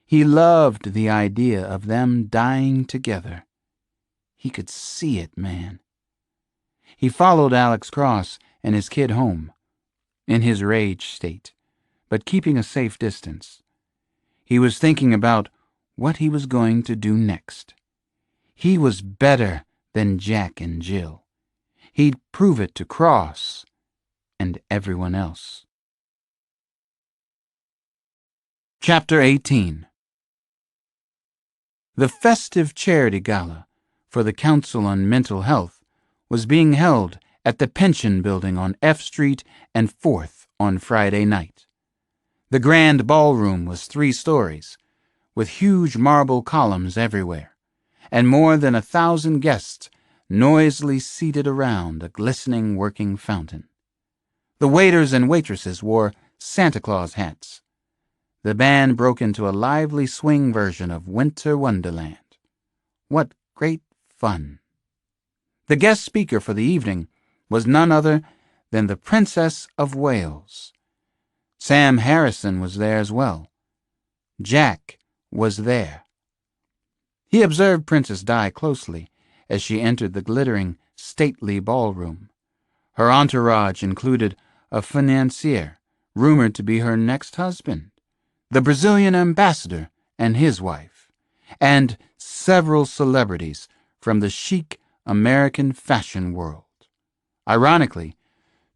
He loved the idea of them dying together. He could see it, man. He followed Alex Cross and his kid home, in his rage state, but keeping a safe distance. He was thinking about what he was going to do next. He was better than Jack and Jill. He'd prove it to Cross and everyone else. Chapter 18. The festive charity gala for the Council on Mental Health was being held at the Pension Building on F Street and 4th on Friday night. The grand ballroom was 3 stories, with huge marble columns everywhere, and more than 1,000 guests noisily seated around a glistening working fountain. The waiters and waitresses wore Santa Claus hats. The band broke into a lively swing version of Winter Wonderland. What great fun! The guest speaker for the evening was none other than the Princess of Wales. Sam Harrison was there as well. Jack was there. He observed Princess Di closely as she entered the glittering, stately ballroom. Her entourage included a financier, rumored to be her next husband, the Brazilian ambassador and his wife, and several celebrities from the chic American fashion world. Ironically,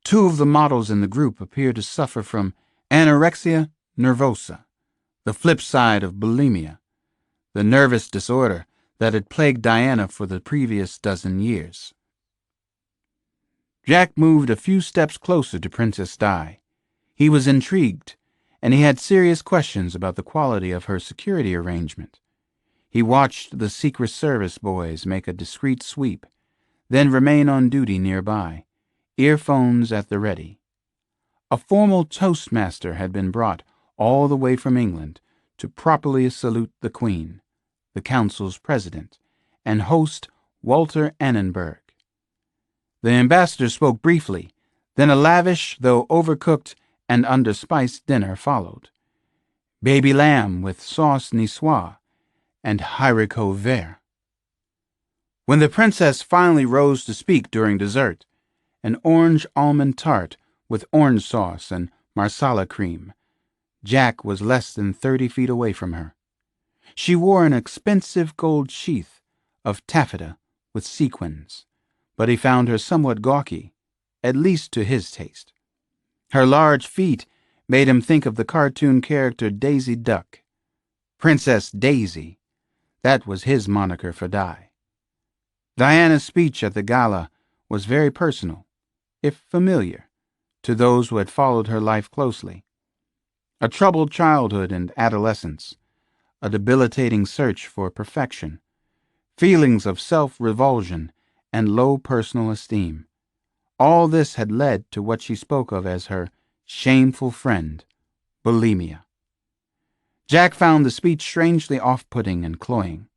2 of the models in the group appeared to suffer from anorexia nervosa, the flip side of bulimia, the nervous disorder that had plagued Diana for the previous dozen years. Jack moved a few steps closer to Princess Di. He was intrigued, and he had serious questions about the quality of her security arrangement. He watched the Secret Service boys make a discreet sweep, then remain on duty nearby, earphones at the ready. A formal toastmaster had been brought all the way from England to properly salute the Queen, the Council's president, and host Walter Annenberg. The ambassador spoke briefly, then a lavish, though overcooked and underspiced dinner followed. Baby lamb with sauce niçoise and haricot vert. When the princess finally rose to speak during dessert, an orange almond tart with orange sauce and marsala cream, Jack was less than 30 feet away from her. She wore an expensive gold sheath of taffeta with sequins, but he found her somewhat gawky, at least to his taste. Her large feet made him think of the cartoon character Daisy Duck. Princess Daisy, that was his moniker for Di. Diana's speech at the gala was very personal, if familiar, to those who had followed her life closely. A troubled childhood and adolescence, a debilitating search for perfection, feelings of self-revulsion and low personal esteem. All this had led to what she spoke of as her shameful friend, bulimia. Jack found the speech strangely off-putting and cloying.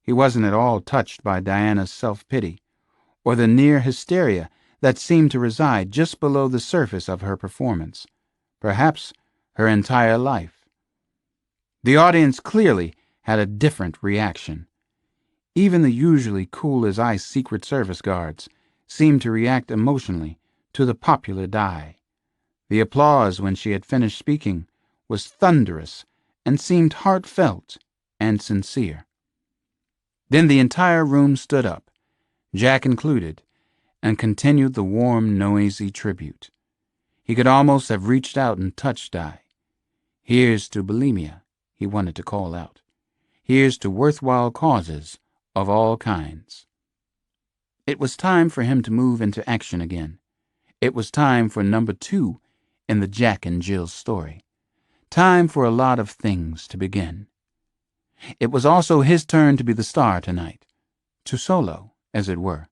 He wasn't at all touched by Diana's self-pity, or the near hysteria that seemed to reside just below the surface of her performance, perhaps her entire life. The audience clearly had a different reaction. Even the usually cool-as-ice Secret Service guards seemed to react emotionally to the popular Di. The applause when she had finished speaking was thunderous and seemed heartfelt and sincere. Then the entire room stood up, Jack included, and continued the warm, noisy tribute. He could almost have reached out and touched Di. Here's to bulimia, he wanted to call out. Here's to worthwhile causes of all kinds. It was time for him to move into action again. It was time for number 2 in the Jack and Jill story. Time for a lot of things to begin. It was also his turn to be the star tonight, to solo, as it were.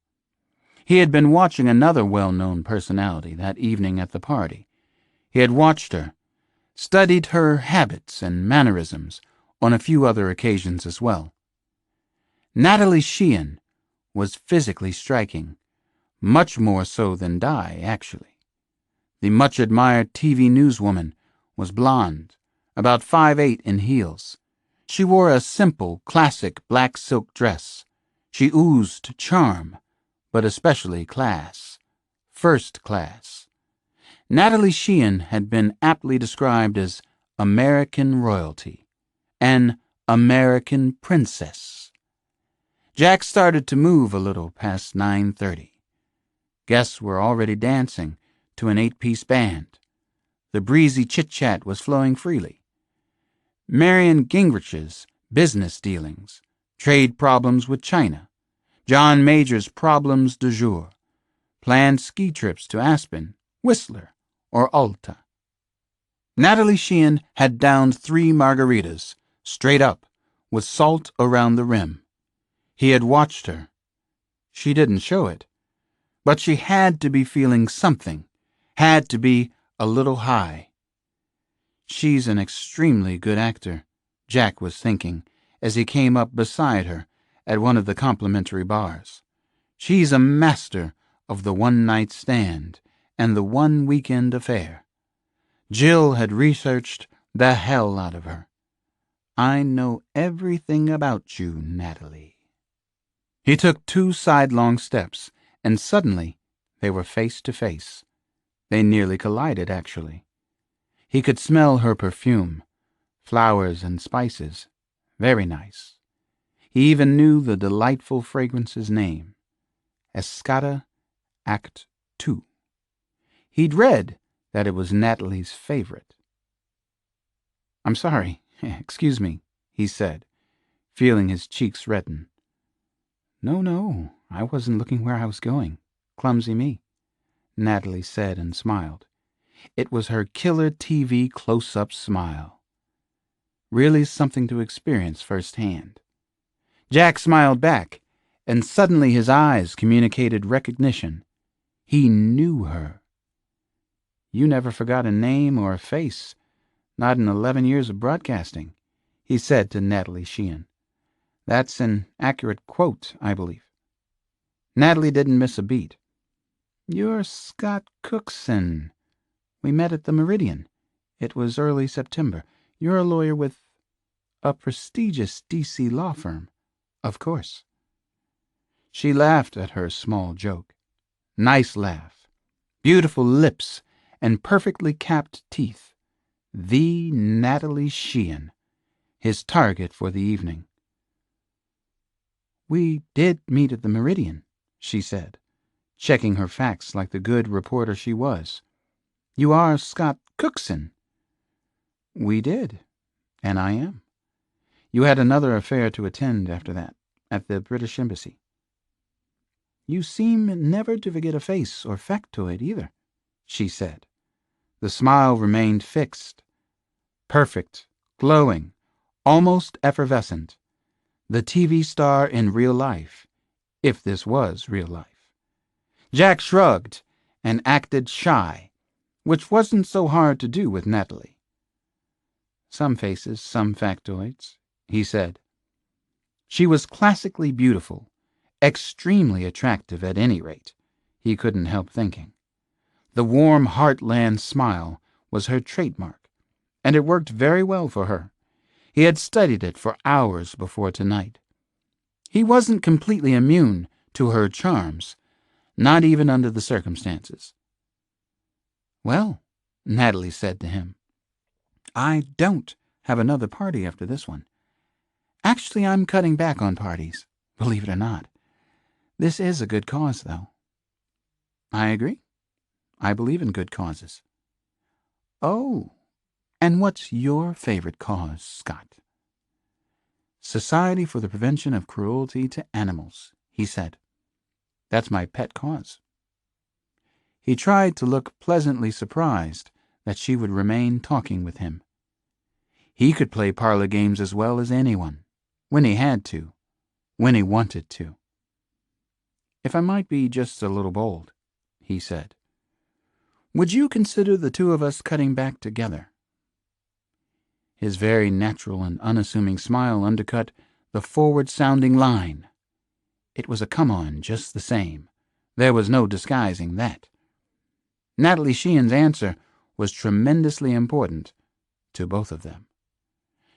He had been watching another well-known personality that evening at the party. He had watched her, studied her habits and mannerisms on a few other occasions as well. Natalie Sheehan was physically striking, much more so than Di, actually. The much-admired TV newswoman was blonde, about 5'8" in heels. She wore a simple, classic black silk dress. She oozed charm, but especially class. First class. Natalie Sheehan had been aptly described as American royalty, an American princess. Jack started to move a little past 9:30. Guests were already dancing to an 8-piece band. The breezy chit-chat was flowing freely. Marion Gingrich's business dealings, trade problems with China, John Major's problems du jour, planned ski trips to Aspen, Whistler, or Alta. Natalie Sheehan had downed 3 margaritas, straight up, with salt around the rim. He had watched her. She didn't show it, but she had to be feeling something, had to be a little high. She's an extremely good actor, Jack was thinking as he came up beside her at one of the complimentary bars. She's a master of the one-night stand and the one-weekend affair. Jill had researched the hell out of her. I know everything about you, Natalie. He took 2 sidelong steps, and suddenly they were face to face. They nearly collided, actually. He could smell her perfume, flowers and spices. Very nice. He even knew the delightful fragrance's name, Escada Act 2. He'd read that it was Natalie's favorite. I'm sorry, excuse me, he said, feeling his cheeks redden. No, I wasn't looking where I was going. Clumsy me, Natalie said and smiled. It was her killer TV close-up smile. Really something to experience firsthand. Jack smiled back, and suddenly his eyes communicated recognition. He knew her. You never forgot a name or a face, not in 11 years of broadcasting, he said to Natalie Sheehan. That's an accurate quote, I believe. Natalie didn't miss a beat. You're Scott Cookson. We met at the Meridian. It was early September. You're a lawyer with a prestigious D.C. law firm. Of course. She laughed at her small joke. Nice laugh. Beautiful lips and perfectly capped teeth. The Natalie Sheehan, his target for the evening. We did meet at the Meridian, she said, checking her facts like the good reporter she was. You are Scott Cookson. We did, and I am. You had another affair to attend after that, at the British Embassy. You seem never to forget a face or factoid either, she said. The smile remained fixed. Perfect, glowing, almost effervescent. The TV star in real life, if this was real life. Jack shrugged and acted shy, which wasn't so hard to do with Natalie. Some faces, some factoids, he said. She was classically beautiful, extremely attractive at any rate, he couldn't help thinking. The warm heartland smile was her trademark, and it worked very well for her. He had studied it for hours before tonight. He wasn't completely immune to her charms, not even under the circumstances. Well, Natalie said to him, I don't have another party after this one. Actually, I'm cutting back on parties, believe it or not. This is a good cause, though. I agree. I believe in good causes. Oh, and what's your favorite cause, Scott? Society for the Prevention of Cruelty to Animals, he said. That's my pet cause. He tried to look pleasantly surprised that she would remain talking with him. He could play parlor games as well as anyone, when he had to, when he wanted to. "If I might be just a little bold," he said, "would you consider the two of us cutting back together?" His very natural and unassuming smile undercut the forward-sounding line. It was a come-on just the same. There was no disguising that. Natalie Sheehan's answer was tremendously important to both of them.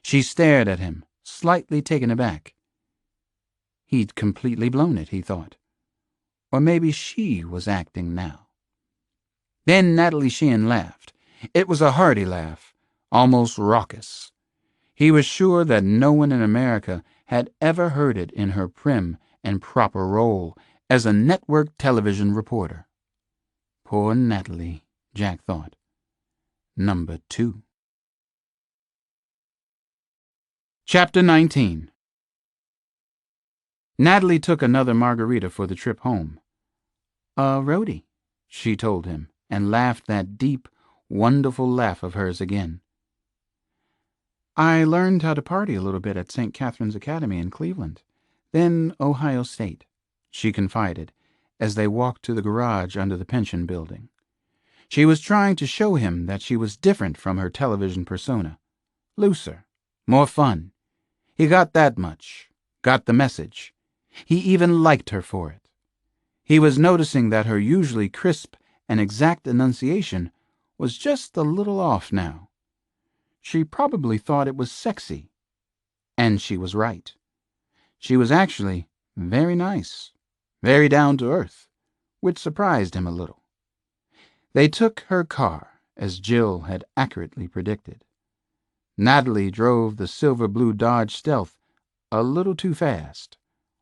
She stared at him, slightly taken aback. He'd completely blown it, he thought. Or maybe she was acting now. Then Natalie Sheehan laughed. It was a hearty laugh, almost raucous. He was sure that no one in America had ever heard it in her prim and proper role as a network television reporter. Poor Natalie, Jack thought. Number 2. Chapter 19. Natalie took another margarita for the trip home. "A roadie," she told him, and laughed that deep, wonderful laugh of hers again. "I learned how to party a little bit at St. Catherine's Academy in Cleveland, then Ohio State," she confided, as they walked to the garage under the pension building. She was trying to show him that she was different from her television persona. Looser, more fun. He got that much, got the message. He even liked her for it. He was noticing that her usually crisp and exact enunciation was just a little off now. She probably thought it was sexy, and she was right. She was actually very nice, very down to earth, which surprised him a little. They took her car, as Jill had accurately predicted. Natalie drove the silver-blue Dodge Stealth a little too fast.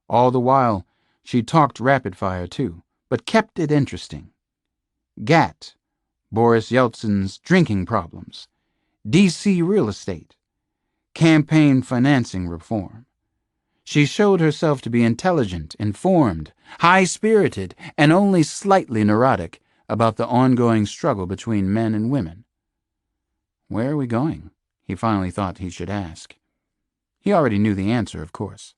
All the while, she talked rapid-fire, too, but kept it interesting. GATT, Boris Yeltsin's drinking problems, D.C. real estate, campaign financing reform. She showed herself to be intelligent, informed, high-spirited, and only slightly neurotic about the ongoing struggle between men and women. "Where are we going?" he finally thought he should ask. He already knew the answer, of course.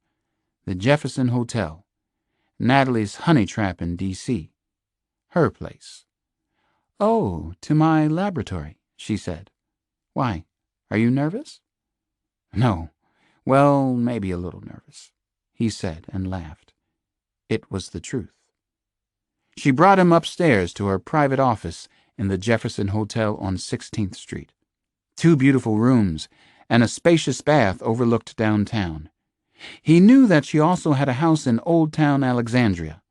The Jefferson Hotel, Natalie's honey trap in D.C. Her place. "Oh, to my laboratory," she said. "Why, are you nervous?" "No. Well, maybe a little nervous," he said and laughed. It was the truth. She brought him upstairs to her private office in the Jefferson Hotel on 16th Street. 2 beautiful rooms and a spacious bath overlooked downtown. He knew that she also had a house in Old Town Alexandria.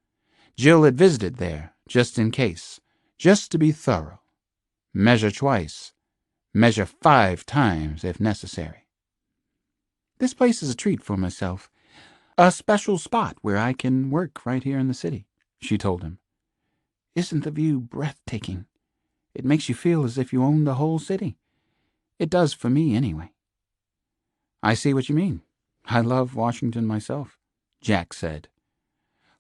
Jill had visited there, just in case, just to be thorough. Measure twice. Measure 5 times if necessary. "This place is a treat for myself. A special spot where I can work right here in the city," she told him. "Isn't the view breathtaking? It makes you feel as if you own the whole city. It does for me, anyway." "I see what you mean. I love Washington myself," Jack said.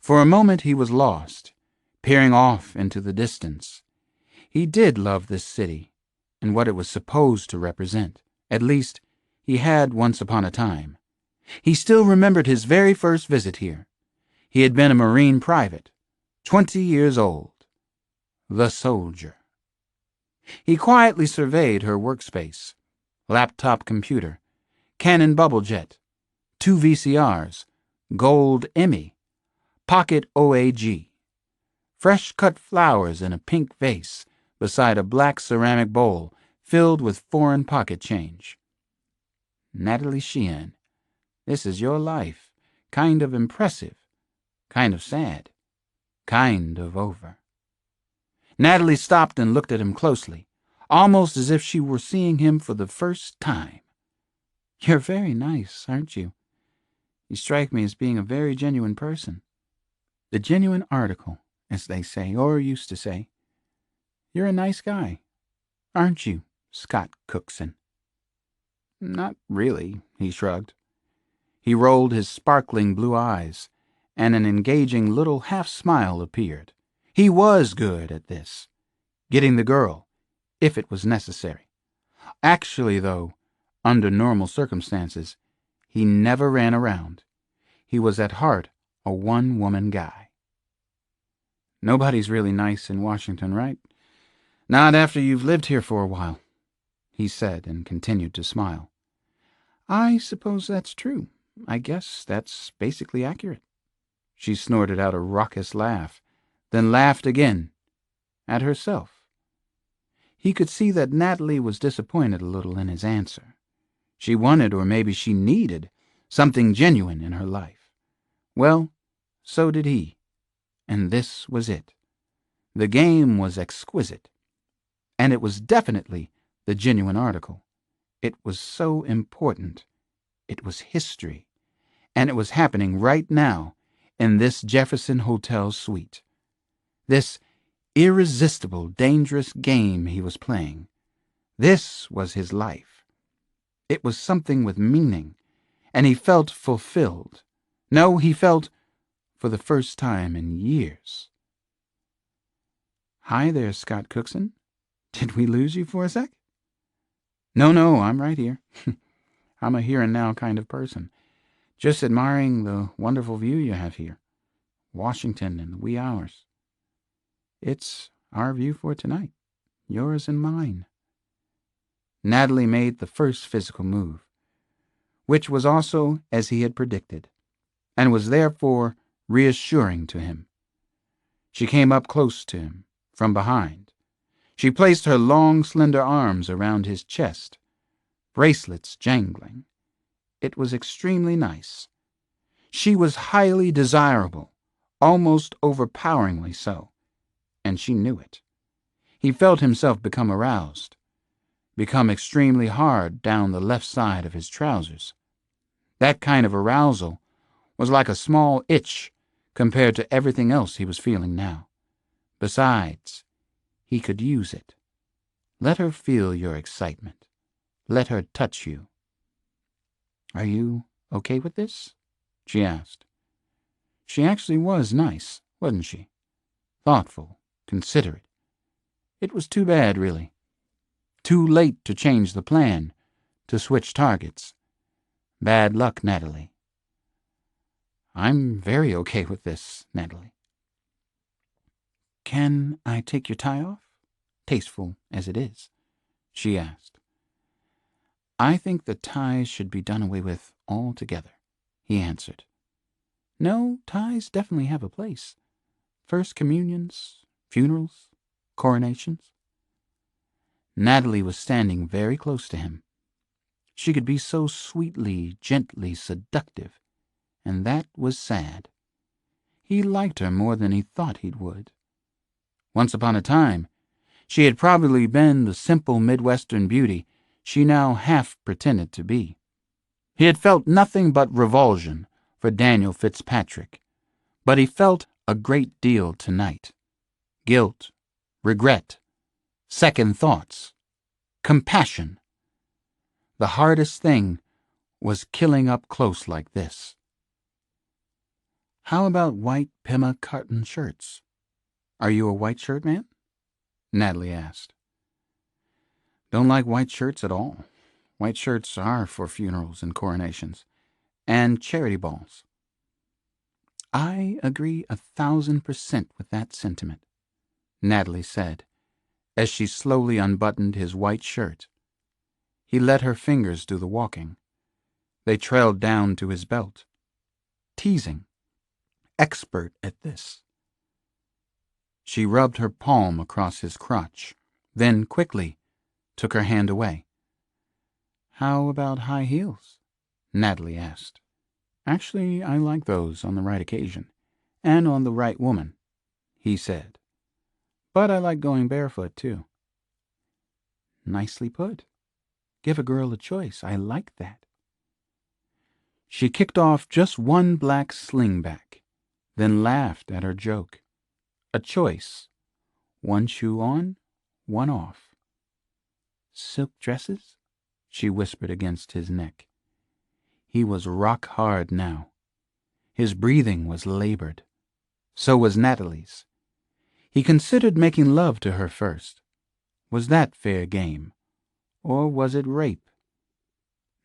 For a moment he was lost, peering off into the distance. He did love this city and what it was supposed to represent. At least, he had once upon a time. He still remembered his very first visit here. He had been a Marine private, 20 years old. The soldier. He quietly surveyed her workspace. Laptop computer, Canon bubble jet, 2 VCRs, gold Emmy, pocket OAG, fresh-cut flowers in a pink vase beside a black ceramic bowl filled with foreign pocket change. Natalie Sheehan, this is your life. Kind of impressive, kind of sad, kind of over. Natalie stopped and looked at him closely, almost as if she were seeing him for the first time. "You're very nice, aren't you? You strike me as being a very genuine person. The genuine article, as they say, or used to say. You're a nice guy, aren't you, Scott Cookson?" "Not really," he shrugged. He rolled his sparkling blue eyes, and an engaging little half-smile appeared. He was good at this, getting the girl, if it was necessary. Actually, though, under normal circumstances, he never ran around. He was at heart a one-woman guy. Nobody's really nice in Washington, right? Not after you've lived here for a while, he said, and continued to smile. I suppose that's true. I guess that's basically accurate. She snorted out a raucous laugh, then laughed again, at herself. He could see that Natalie was disappointed a little in his answer. She wanted, or maybe she needed, something genuine in her life. Well, so did he, and this was it. The game was exquisite, and it was definitely the genuine article. It was so important. It was history, and it was happening right now in this Jefferson Hotel suite. This irresistible, dangerous game he was playing. This was his life. It was something with meaning, and he felt fulfilled. No, he felt, for the first time in years. Hi there, Scott Cookson. Did we lose you for a sec? No, I'm right here. I'm a here and now kind of person. Just admiring the wonderful view you have here. Washington in the wee hours. It's our view for tonight. Yours and mine. Natalie made the first physical move, which was also as he had predicted, and was therefore reassuring to him. She came up close to him, from behind. She placed her long, slender arms around his chest, bracelets jangling. It was extremely nice. She was highly desirable, almost overpoweringly so, and she knew it. He felt himself become aroused, become extremely hard down the left side of his trousers. That kind of arousal was like a small itch compared to everything else he was feeling now. Besides, he could use it. Let her feel your excitement. Let her touch you. Are you okay with this? She asked. She actually was nice, wasn't she? Thoughtful, considerate. It was too bad, really. Too late to change the plan, to switch targets. Bad luck, Natalie. I'm very okay with this, Natalie. Can I take your tie off? Tasteful as it is, she asked. I think the ties should be done away with altogether, he answered. No, ties definitely have a place. First communions, funerals, coronations. Natalie was standing very close to him. She could be so sweetly, gently seductive, and that was sad. He liked her more than he thought he would. Once upon a time, she had probably been the simple Midwestern beauty she now half pretended to be. He had felt nothing but revulsion for Daniel Fitzpatrick, but he felt a great deal tonight. Guilt, regret, second thoughts, compassion. The hardest thing was killing up close like this. How about white Pima cotton shirts? Are you a white shirt man? Natalie asked. Don't like white shirts at all. White shirts are for funerals and coronations, and charity balls. I agree 1,000% with that sentiment, Natalie said, as she slowly unbuttoned his white shirt. He let her fingers do the walking. They trailed down to his belt. Teasing. Expert at this. She rubbed her palm across his crotch, then quickly took her hand away. How about high heels? Natalie asked. Actually, I like those on the right occasion, and on the right woman, he said. But I like going barefoot, too. Nicely put. Give a girl a choice. I like that. She kicked off just one black slingback, then laughed at her joke. A choice. One shoe on, one off. Silk dresses? She whispered against his neck. He was rock hard now. His breathing was labored. So was Natalie's. He considered making love to her first. Was that fair game? Or was it rape?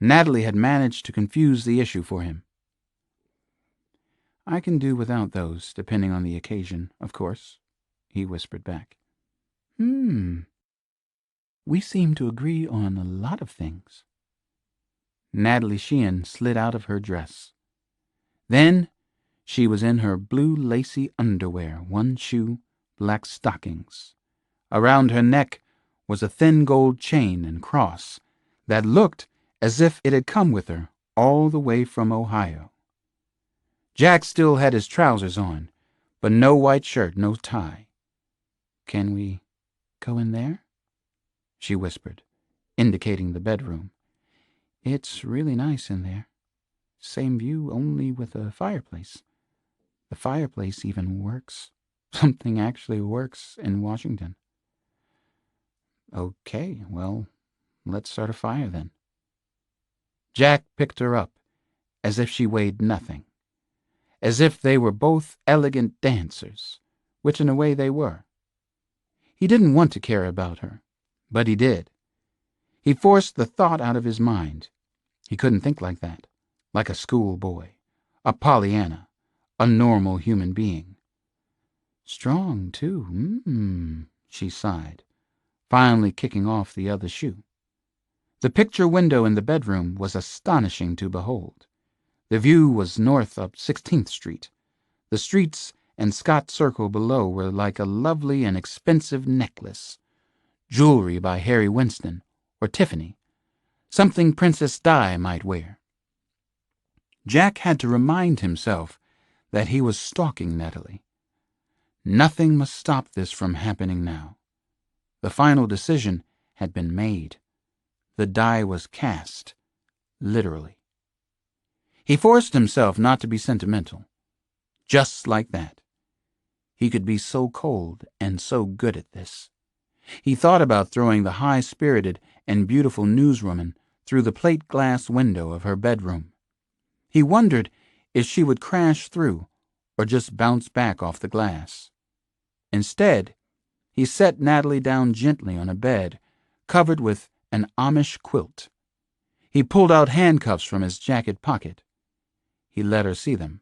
Natalie had managed to confuse the issue for him. "I can do without those, depending on the occasion, of course," he whispered back. We seem to agree on a lot of things." Natalie Sheehan slid out of her dress. Then she was in her blue lacy underwear, one shoe, black stockings. Around her neck was a thin gold chain and cross that looked as if it had come with her all the way from Ohio. Jack still had his trousers on, but no white shirt, no tie. "Can we go in there?" she whispered, indicating the bedroom. "It's really nice in there. Same view, only with a fireplace. The fireplace even works. Something actually works in Washington." "Okay, well, let's start a fire then." Jack picked her up, as if she weighed nothing. As if they were both elegant dancers, which in a way they were. He didn't want to care about her, but he did. He forced the thought out of his mind. He couldn't think like that, like a schoolboy, a Pollyanna, a normal human being. "Strong, too, she sighed, finally kicking off the other shoe. The picture window in the bedroom was astonishing to behold. The view was north up 16th Street. The streets and Scott Circle below were like a lovely and expensive necklace. Jewelry by Harry Winston or Tiffany. Something Princess Di might wear. Jack had to remind himself that he was stalking Natalie. Nothing must stop this from happening now. The final decision had been made. The die was cast, literally. He forced himself not to be sentimental. Just like that. He could be so cold and so good at this. He thought about throwing the high-spirited and beautiful newswoman through the plate glass window of her bedroom. He wondered if she would crash through or just bounce back off the glass. Instead, he set Natalie down gently on a bed covered with an Amish quilt. He pulled out handcuffs from his jacket pocket. He let her see them.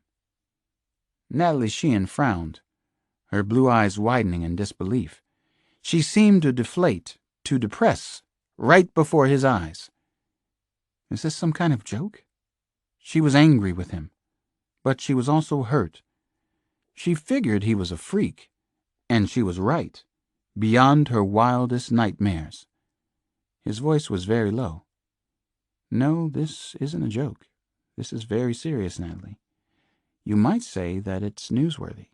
Natalie Sheehan frowned, her blue eyes widening in disbelief. She seemed to deflate, to depress, right before his eyes. Is this some kind of joke? She was angry with him, but she was also hurt. She figured he was a freak, and she was right, beyond her wildest nightmares. His voice was very low. "No, this isn't a joke. This is very serious, Natalie. You might say that it's newsworthy."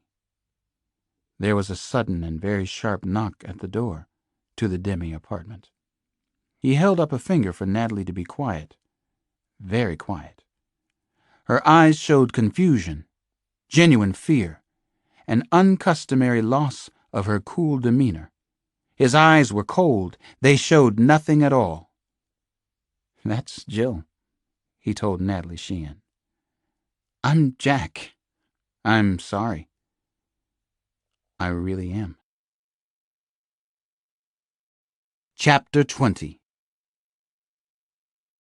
There was a sudden and very sharp knock at the door to the Demi apartment. He held up a finger for Natalie to be quiet. Very quiet. Her eyes showed confusion, genuine fear, an uncustomary loss of her cool demeanor. His eyes were cold. They showed nothing at all. "That's Jill," he told Natalie Sheehan. "I'm Jack. I'm sorry. I really am." Chapter 20.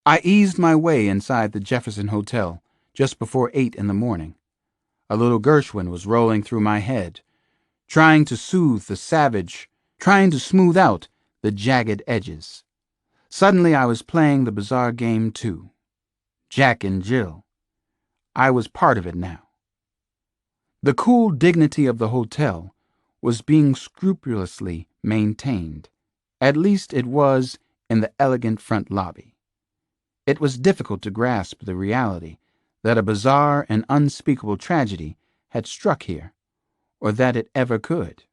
I eased my way inside the Jefferson Hotel just before 8 in the morning. A little Gershwin was rolling through my head, trying to smooth out the jagged edges. Suddenly I was playing the bizarre game too. Jack and Jill. I was part of it now. The cool dignity of the hotel was being scrupulously maintained. At least it was in the elegant front lobby. It was difficult to grasp the reality that a bizarre and unspeakable tragedy had struck here, or that it ever could.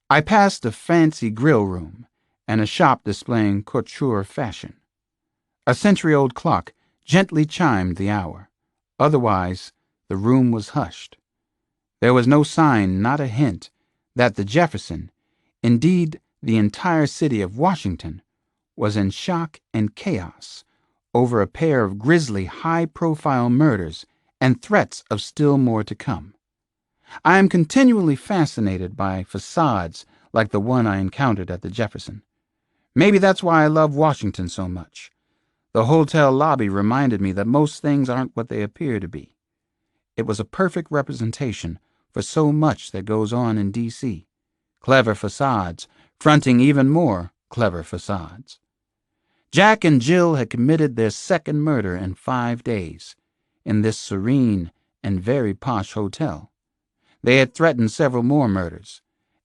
I passed a fancy grill room and a shop displaying couture fashion. A century-old clock gently chimed the hour. Otherwise, the room was hushed. There was no sign, not a hint, that the Jefferson, indeed the entire city of Washington, was in shock and chaos over a pair of grisly high-profile murders and threats of still more to come. I am continually fascinated by facades like the one I encountered at the Jefferson. Maybe that's why I love Washington so much. The hotel lobby reminded me that most things aren't what they appear to be. It was a perfect representation for so much that goes on in D.C. Clever facades fronting even more clever facades. Jack and Jill had committed their second murder in 5 days, in this serene and very posh hotel. They had threatened several more murders,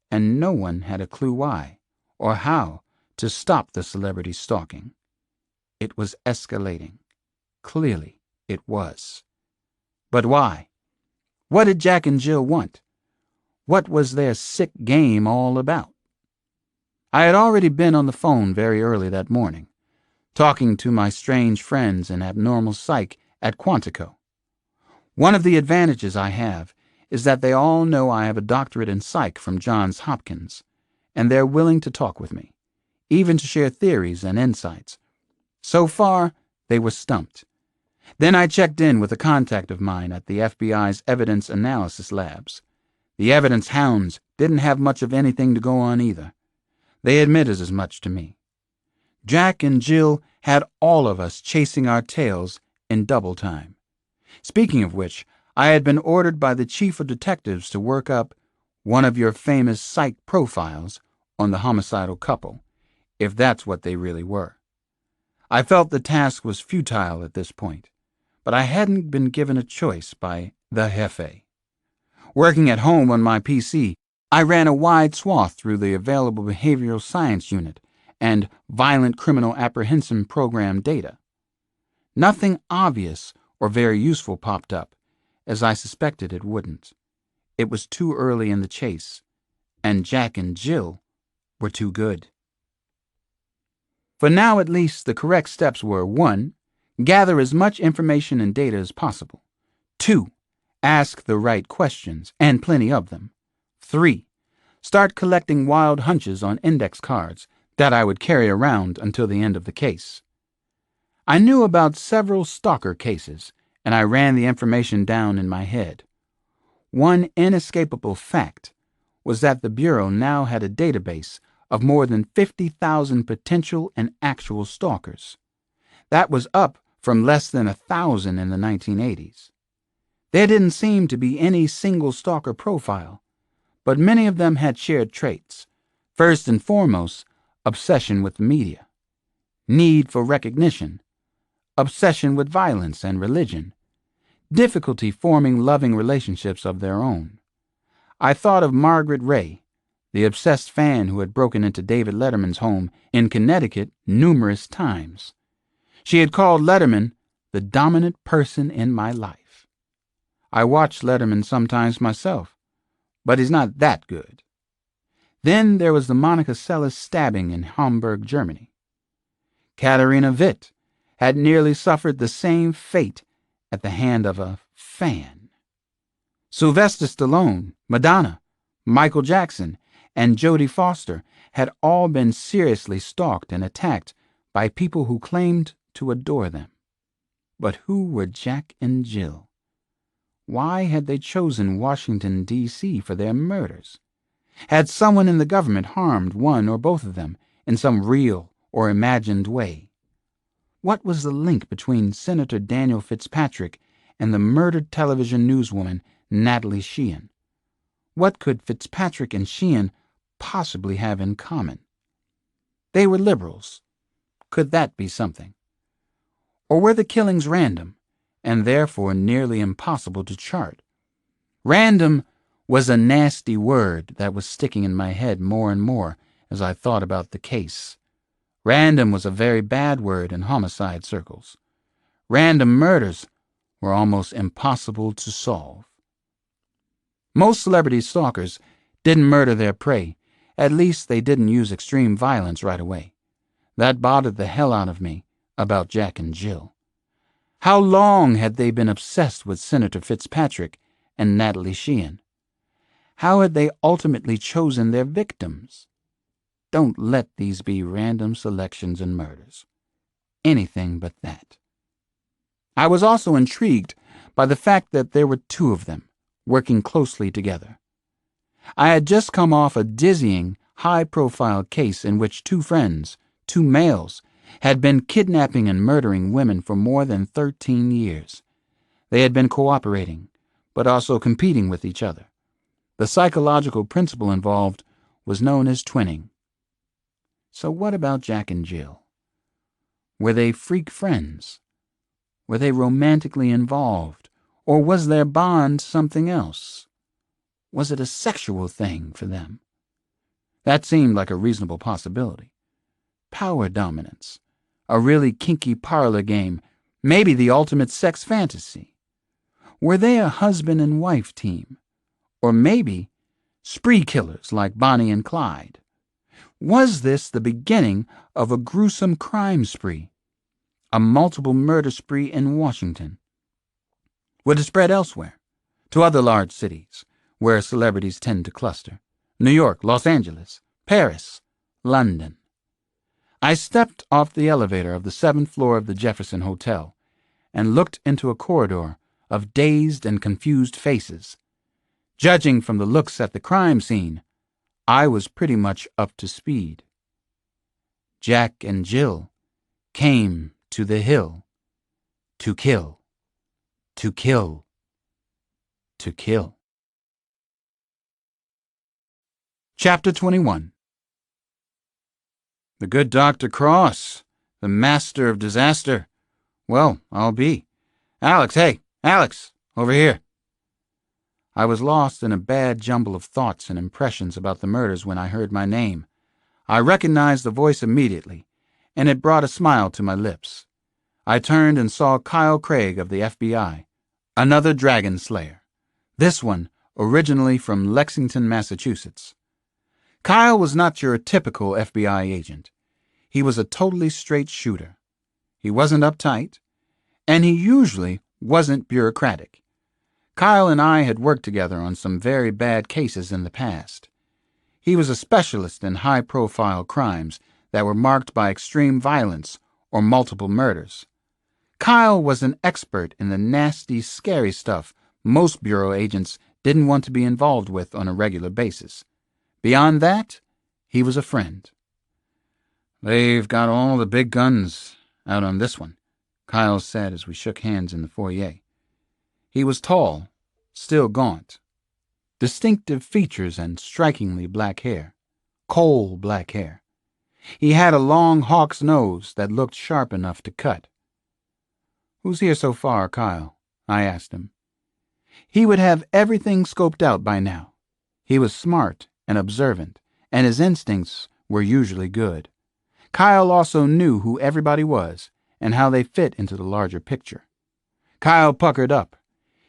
and no one had a clue why or how to stop the celebrity stalking. It was escalating. Clearly, it was. But why? What did Jack and Jill want? What was their sick game all about? I had already been on the phone very early that morning, talking to my strange friends in abnormal psych at Quantico. One of the advantages I have is that they all know I have a doctorate in psych from Johns Hopkins, and they're willing to talk with me, even to share theories and insights. So far, they were stumped. Then I checked in with a contact of mine at the FBI's evidence analysis labs. The evidence hounds didn't have much of anything to go on either. They admitted as much to me. Jack and Jill had all of us chasing our tails in double time. Speaking of which, I had been ordered by the chief of detectives to work up one of your famous psych profiles on the homicidal couple, if that's what they really were. I felt the task was futile at this point, but I hadn't been given a choice by the Jefe. Working at home on my PC, I ran a wide swath through the available behavioral science unit and violent criminal apprehension program data. Nothing obvious or very useful popped up, as I suspected it wouldn't. It was too early in the chase, and Jack and Jill were too good. For now, at least, the correct steps were 1. Gather as much information and data as possible. 2. Ask the right questions, and plenty of them. 3. Start collecting wild hunches on index cards that I would carry around until the end of the case. I knew about several stalker cases, and I ran the information down in my head. One inescapable fact was that the Bureau now had a database of more than 50,000 potential and actual stalkers. That was up from less than 1,000 in the 1980s. There didn't seem to be any single stalker profile, but many of them had shared traits. First and foremost, obsession with the media, need for recognition, obsession with violence and religion, difficulty forming loving relationships of their own. I thought of Margaret Ray, the obsessed fan who had broken into David Letterman's home in Connecticut numerous times. She had called Letterman the dominant person in my life. I watched Letterman sometimes myself, but he's not that good. Then there was the Monica Seles stabbing in Hamburg, Germany. Katharina Witt had nearly suffered the same fate at the hand of a fan. Sylvester Stallone, Madonna, Michael Jackson, and Jodie Foster had all been seriously stalked and attacked by people who claimed to adore them. But who were Jack and Jill? Why had they chosen Washington, D.C. for their murders? Had someone in the government harmed one or both of them in some real or imagined way? What was the link between Senator Daniel Fitzpatrick and the murdered television newswoman Natalie Sheehan? What could Fitzpatrick and Sheehan possibly have in common? They were liberals. Could that be something? Or were the killings random, and therefore nearly impossible to chart? Random was a nasty word that was sticking in my head more and more as I thought about the case. Random was a very bad word in homicide circles. Random murders were almost impossible to solve. Most celebrity stalkers didn't murder their prey. At least they didn't use extreme violence right away. That bothered the hell out of me about Jack and Jill. How long had they been obsessed with Senator Fitzpatrick and Natalie Sheehan? How had they ultimately chosen their victims? Don't let these be random selections and murders. Anything but that. I was also intrigued by the fact that there were 2 of them, working closely together. I had just come off a dizzying, high-profile case in which two friends, two males, had been kidnapping and murdering women for more than 13 years. They had been cooperating, but also competing with each other. The psychological principle involved was known as twinning. So what about Jack and Jill? Were they freak friends? Were they romantically involved? Or was their bond something else? Was it a sexual thing for them? That seemed like a reasonable possibility. Power dominance. A really kinky parlor game. Maybe the ultimate sex fantasy. Were they a husband and wife team? Or maybe spree killers like Bonnie and Clyde? Was this the beginning of a gruesome crime spree? A multiple murder spree in Washington? Would it spread elsewhere, to other large cities, where celebrities tend to cluster? New York, Los Angeles, Paris, London. I stepped off the elevator of the 7th floor of the Jefferson Hotel and looked into a corridor of dazed and confused faces. Judging from the looks at the crime scene, I was pretty much up to speed. Jack and Jill came to the hill to kill, to kill, to kill. Chapter 21. The good Dr. Cross, the master of disaster. Well, I'll be. Alex, hey, Alex, over here. I was lost in a bad jumble of thoughts and impressions about the murders when I heard my name. I recognized the voice immediately, and it brought a smile to my lips. I turned and saw Kyle Craig of the FBI, another dragon slayer, this one originally from Lexington, Massachusetts. Kyle was not your typical FBI agent. He was a totally straight shooter. He wasn't uptight, and he usually wasn't bureaucratic. Kyle and I had worked together on some very bad cases in the past. He was a specialist in high-profile crimes that were marked by extreme violence or multiple murders. Kyle was an expert in the nasty, scary stuff most bureau agents didn't want to be involved with on a regular basis. Beyond that, he was a friend. "They've got all the big guns out on this one," Kyle said as we shook hands in the foyer. He was tall, still gaunt. Distinctive features and strikingly black hair. Coal black hair. He had a long hawk's nose that looked sharp enough to cut. "Who's here so far, Kyle?" I asked him. He would have everything scoped out by now. He was smart and observant, and his instincts were usually good. Kyle also knew who everybody was and how they fit into the larger picture. Kyle puckered up.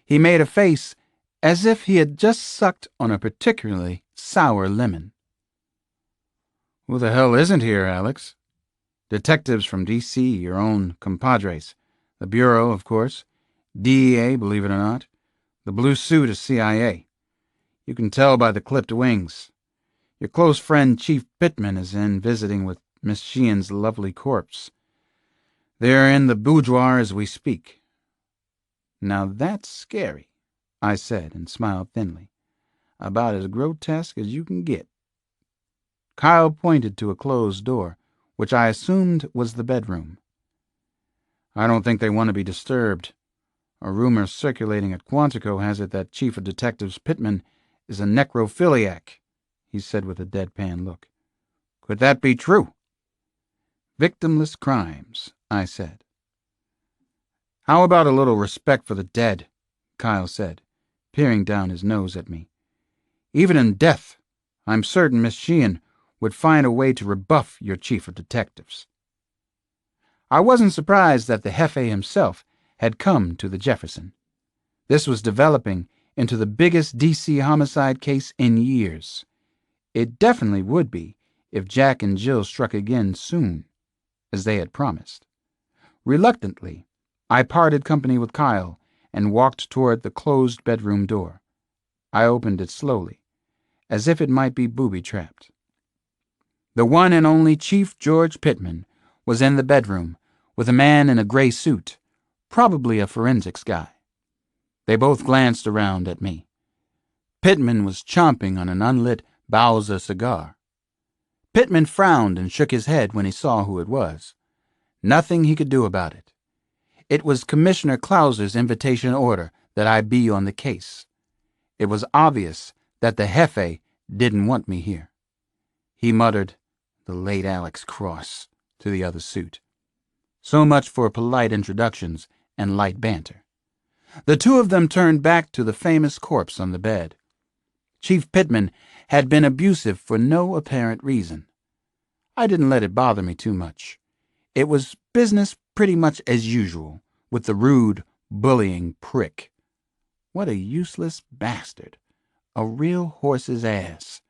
He made a face as if he had just sucked on a particularly sour lemon. "Who the hell isn't here, Alex?" "Detectives from D.C., your own compadres. The Bureau, of course. DEA, believe it or not. The blue suit is CIA. You can tell by the clipped wings. Your close friend Chief Pittman is in visiting with Miss Sheehan's lovely corpse. They're in the boudoir as we speak." "Now that's scary," I said and smiled thinly. "About as grotesque as you can get." Kyle pointed to a closed door, which I assumed was the bedroom. "I don't think they want to be disturbed. A rumor circulating at Quantico has it that Chief of Detectives Pittman is a necrophiliac," he said with a deadpan look. "Could that be true?" "Victimless crimes," I said. "How about a little respect for the dead?" Kyle said, peering down his nose at me. "Even in death, I'm certain Miss Sheehan would find a way to rebuff your chief of detectives." I wasn't surprised that the Jefe himself had come to the Jefferson. This was developing into the biggest D.C. homicide case in years. It definitely would be if Jack and Jill struck again soon, as they had promised. Reluctantly, I parted company with Kyle and walked toward the closed bedroom door. I opened it slowly, as if it might be booby-trapped. The one and only Chief George Pittman was in the bedroom with a man in a gray suit, probably a forensics guy. They both glanced around at me. Pittman was chomping on an unlit Bowser cigar. Pittman frowned and shook his head when he saw who it was. Nothing he could do about it. It was Commissioner Clauser's invitation order that I be on the case. It was obvious that the Jefe didn't want me here. He muttered, "The late Alex Cross," to the other suit. So much for polite introductions and light banter. The two of them turned back to the famous corpse on the bed. Chief Pittman had been abusive for no apparent reason. I didn't let it bother me too much. It was business pretty much as usual with the rude, bullying prick. What a useless bastard. A real horse's ass.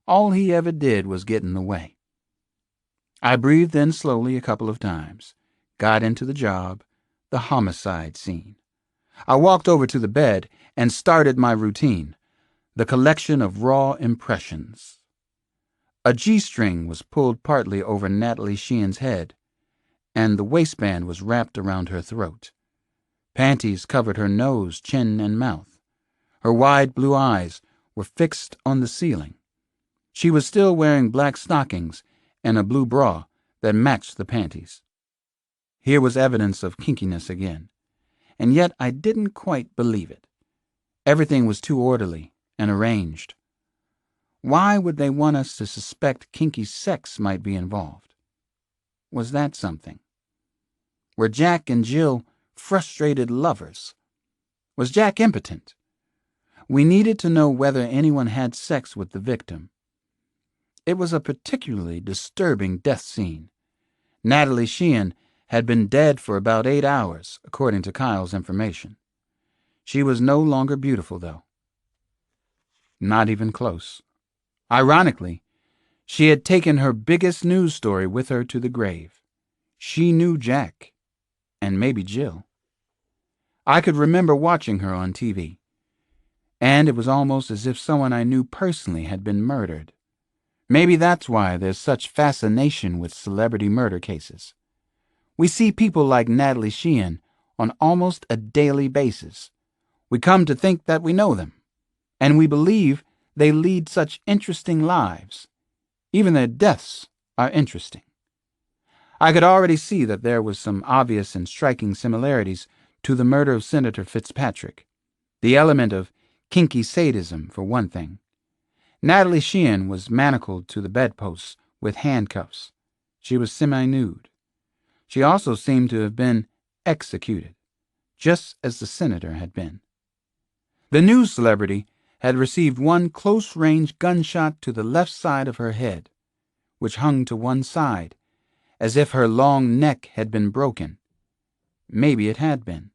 All he ever did was get in the way. I breathed in slowly a couple of times, got into the job, the homicide scene. I walked over to the bed and started my routine, the collection of raw impressions. A G-string was pulled partly over Natalie Sheehan's head, and the waistband was wrapped around her throat. Panties covered her nose, chin, and mouth. Her wide blue eyes were fixed on the ceiling. She was still wearing black stockings and a blue bra that matched the panties. Here was evidence of kinkiness again, and yet I didn't quite believe it. Everything was too orderly and arranged. Why would they want us to suspect kinky sex might be involved? Was that something? Were Jack and Jill frustrated lovers? Was Jack impotent? We needed to know whether anyone had sex with the victim. It was a particularly disturbing death scene. Natalie Sheehan had been dead for about 8 hours, according to Kyle's information. She was no longer beautiful, though. Not even close. Ironically, she had taken her biggest news story with her to the grave. She knew Jack, and maybe Jill. I could remember watching her on TV, and it was almost as if someone I knew personally had been murdered. Maybe that's why there's such fascination with celebrity murder cases. We see people like Natalie Sheehan on almost a daily basis. We come to think that we know them, and we believe they lead such interesting lives. Even their deaths are interesting. I could already see that there was some obvious and striking similarities to the murder of Senator Fitzpatrick. The element of kinky sadism, for one thing. Natalie Sheehan was manacled to the bedposts with handcuffs. She was semi-nude. She also seemed to have been executed, just as the senator had been. The news celebrity had received one close-range gunshot to the left side of her head, which hung to one side, as if her long neck had been broken. Maybe it had been.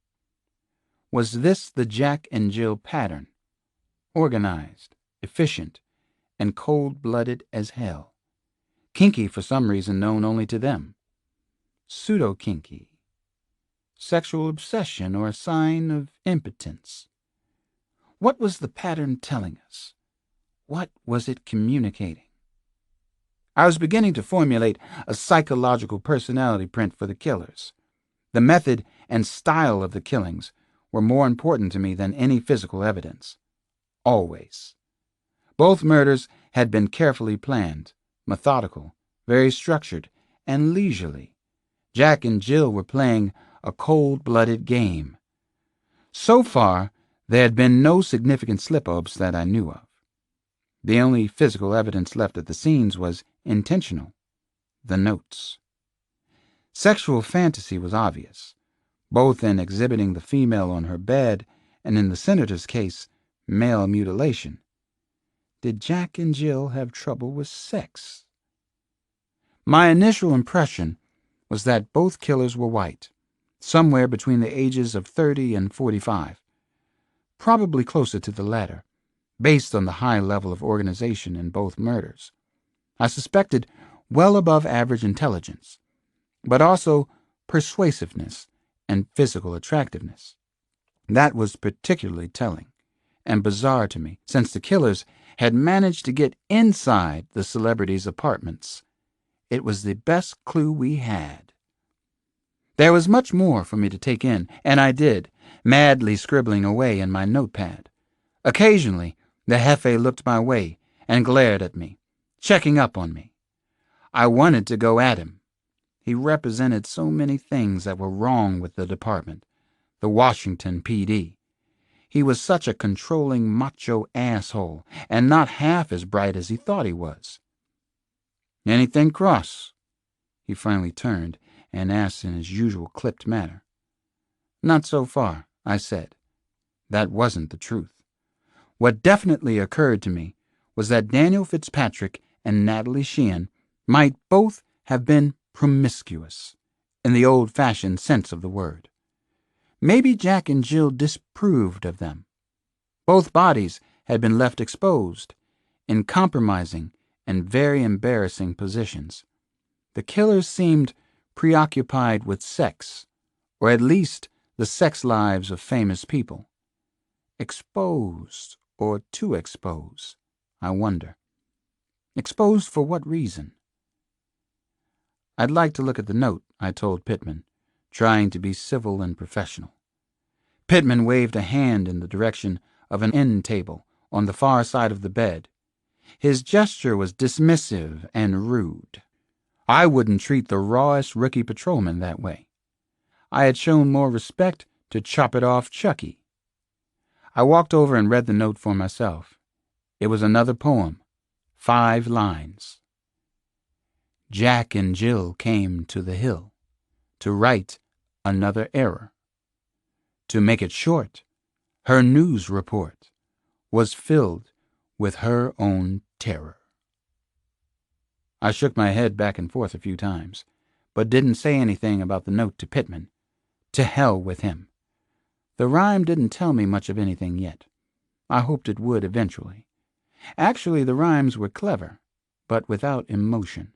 Was this the Jack and Jill pattern? Organized, efficient, and cold-blooded as hell. Kinky for some reason known only to them. Pseudo-kinky. Sexual obsession or a sign of impotence. What was the pattern telling us? What was it communicating? I was beginning to formulate a psychological personality print for the killers. The method and style of the killings were more important to me than any physical evidence. Always. Both murders had been carefully planned, methodical, very structured, and leisurely. Jack and Jill were playing a cold-blooded game. So far, there had been no significant slip-ups that I knew of. The only physical evidence left at the scenes was intentional. The notes. Sexual fantasy was obvious, both in exhibiting the female on her bed and, in the senator's case, male mutilation. Did Jack and Jill have trouble with sex? My initial impression was that both killers were white, somewhere between the ages of 30 and 45, probably closer to the latter, based on the high level of organization in both murders. I suspected well above average intelligence, but also persuasiveness and physical attractiveness. That was particularly telling and bizarre to me, since the killers had managed to get inside the celebrities' apartments. It was the best clue we had. There was much more for me to take in, and I did, madly scribbling away in my notepad. Occasionally, The Jefe looked my way and glared at me, checking up on me. I wanted to go at him. He represented so many things that were wrong with the department, the Washington PD. He was such a controlling macho asshole, and not half as bright as he thought he was. "Anything cross?" He finally turned and asked in his usual clipped manner. "Not so far," I said. That wasn't the truth. What definitely occurred to me was that Daniel Fitzpatrick and Natalie Sheehan might both have been promiscuous, in the old-fashioned sense of the word. Maybe Jack and Jill disapproved of them. Both bodies had been left exposed, in compromising and very embarrassing positions. The killers seemed preoccupied with sex, or at least the sex lives of famous people. Exposed, or to expose, I wonder. Exposed for what reason? "I'd like to look at the note," I told Pittman, trying to be civil and professional. Pittman waved a hand in the direction of an end table on the far side of the bed. His gesture was dismissive and rude. I wouldn't treat the rawest rookie patrolman that way. I had shown more respect to Chop It Off Chucky. I walked over and read the note for myself. It was another poem, 5 lines. Jack and Jill came to the hill to right another error. To make it short, her news report was filled with her own terror. I shook my head back and forth a few times, but didn't say anything about the note to Pittman. To hell with him. The rhyme didn't tell me much of anything yet. I hoped it would eventually. Actually, the rhymes were clever, but without emotion.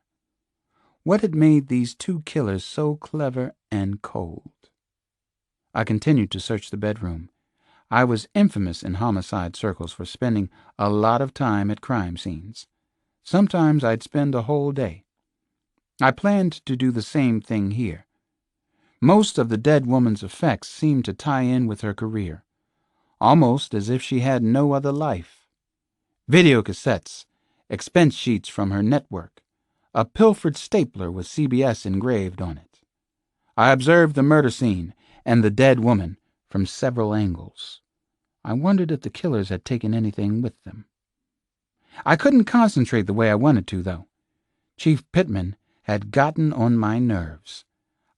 What had made these two killers so clever and cold? I continued to search the bedroom. I was infamous in homicide circles for spending a lot of time at crime scenes. Sometimes I'd spend a whole day. I planned to do the same thing here. Most of the dead woman's effects seemed to tie in with her career, almost as if she had no other life. Videocassettes, expense sheets from her network, a pilfered stapler with CBS engraved on it. I observed the murder scene and the dead woman from several angles. I wondered if the killers had taken anything with them. I couldn't concentrate the way I wanted to, though. Chief Pittman had gotten on my nerves.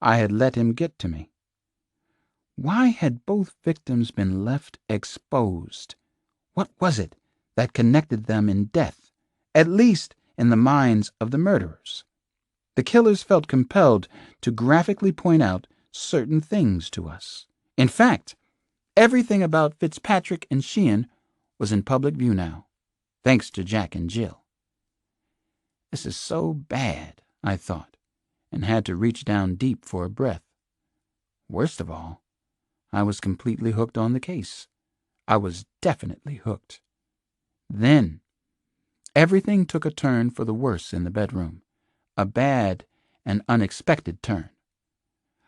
I had let him get to me. Why had both victims been left exposed? What was it that connected them in death, at least in the minds of the murderers? The killers felt compelled to graphically point out certain things to us. In fact, everything about Fitzpatrick and Sheehan was in public view now, thanks to Jack and Jill. This is so bad, I thought, and had to reach down deep for a breath. Worst of all, I was completely hooked on the case. I was definitely hooked. Then, everything took a turn for the worse in the bedroom, a bad and unexpected turn.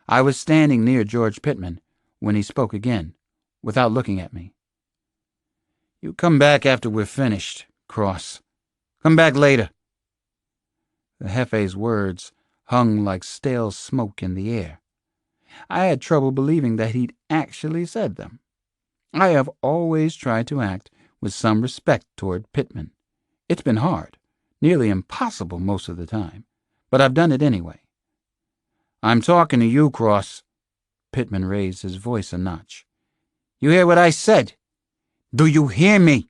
I was standing near George Pittman when he spoke again, without looking at me. "You come back after we're finished, Cross. Come back later." The Jefe's words hung like stale smoke in the air. I had trouble believing that he'd actually said them. I have always tried to act with some respect toward Pittman. It's been hard, nearly impossible most of the time, but I've done it anyway. "I'm talking to you, Cross." Pittman raised his voice a notch. "You hear what I said? Do you hear me?"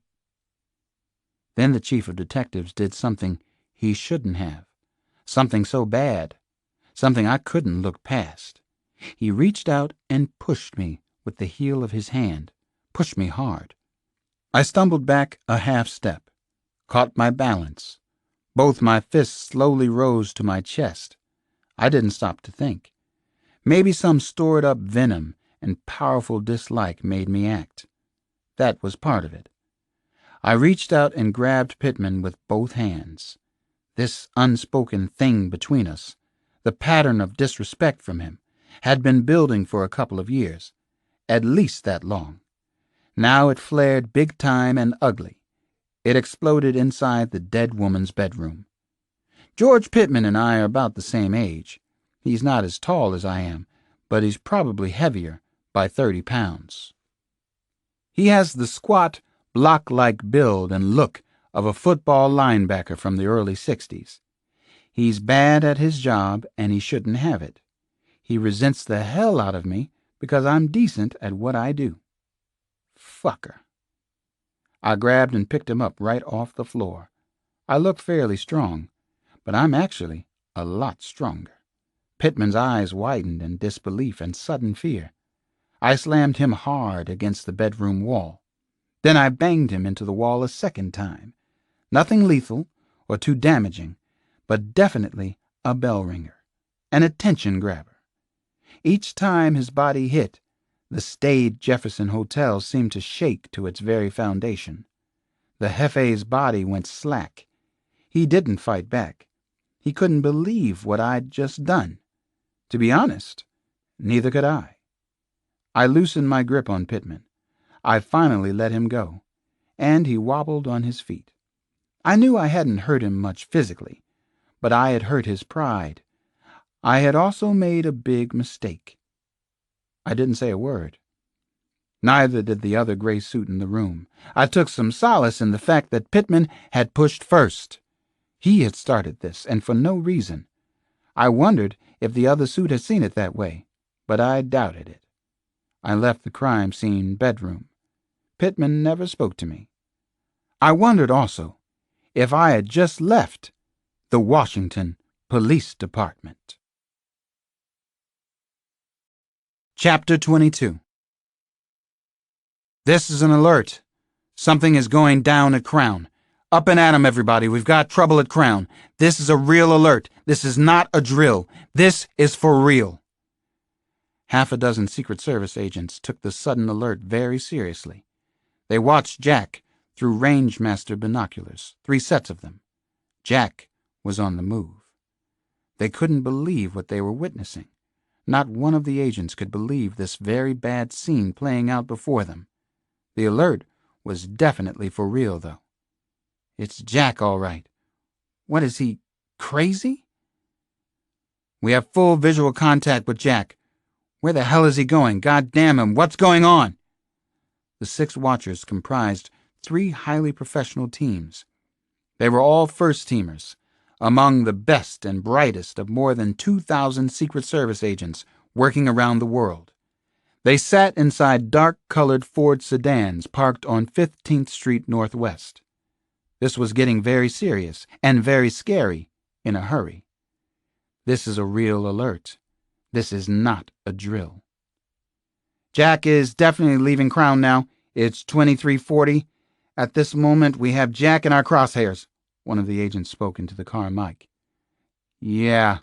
Then the chief of detectives did something he shouldn't have. Something so bad, something I couldn't look past. He reached out and pushed me with the heel of his hand, pushed me hard. I stumbled back a half step, caught my balance. Both my fists slowly rose to my chest. I didn't stop to think. Maybe some stored up venom and powerful dislike made me act. That was part of it. I reached out and grabbed Pittman with both hands. This unspoken thing between us, the pattern of disrespect from him, had been building for a couple of years, at least that long. Now it flared big time and ugly, It exploded inside the dead woman's bedroom. George Pittman and I are about the same age. He's not as tall as I am, but he's probably heavier by 30 pounds. He has the squat, block-like build and look of a football linebacker from the early 60s. He's bad at his job, and he shouldn't have it. He resents the hell out of me because I'm decent at what I do. Fucker. I grabbed and picked him up right off the floor. I look fairly strong, but I'm actually a lot stronger. Pittman's eyes widened in disbelief and sudden fear. I slammed him hard against the bedroom wall. Then I banged him into the wall a second time. Nothing lethal or too damaging, but definitely a bell ringer, an attention grabber. Each time his body hit, the staid Jefferson Hotel seemed to shake to its very foundation. The Hefe's body went slack. He didn't fight back. He couldn't believe what I'd just done. To be honest, neither could I. I loosened my grip on Pittman. I finally let him go, and he wobbled on his feet. I knew I hadn't hurt him much physically, but I had hurt his pride. I had also made a big mistake. I didn't say a word. Neither did the other gray suit in the room. I took some solace in the fact that Pittman had pushed first. He had started this, and for no reason. I wondered if the other suit had seen it that way, but I doubted it. I left the crime scene bedroom. Pittman never spoke to me. I wondered also if I had just left the Washington Police Department. Chapter 22. This is an alert. Something is going down at Crown. Up and at 'em, everybody. We've got trouble at Crown. This is a real alert. This is not a drill. This is for real. Half a dozen Secret Service agents took the sudden alert very seriously. They watched Jack through Rangemaster binoculars, 3 sets of them. Jack was on the move. They couldn't believe what they were witnessing. Not one of the agents could believe this very bad scene playing out before them. The alert was definitely for real, though. It's Jack, all right. What is he, crazy? We have full visual contact with Jack. Where the hell is he going? God damn him, what's going on? The 6 watchers comprised 3 highly professional teams. They were all first-teamers, among the best and brightest of more than 2,000 Secret Service agents working around the world. They sat inside dark-colored Ford sedans parked on 15th Street Northwest. This was getting very serious and very scary in a hurry. This is a real alert. This is not a drill. Jack is definitely leaving Crown now. It's 23:40. At this moment, we have Jack in our crosshairs. One of the agents spoke into the car mic. Yeah,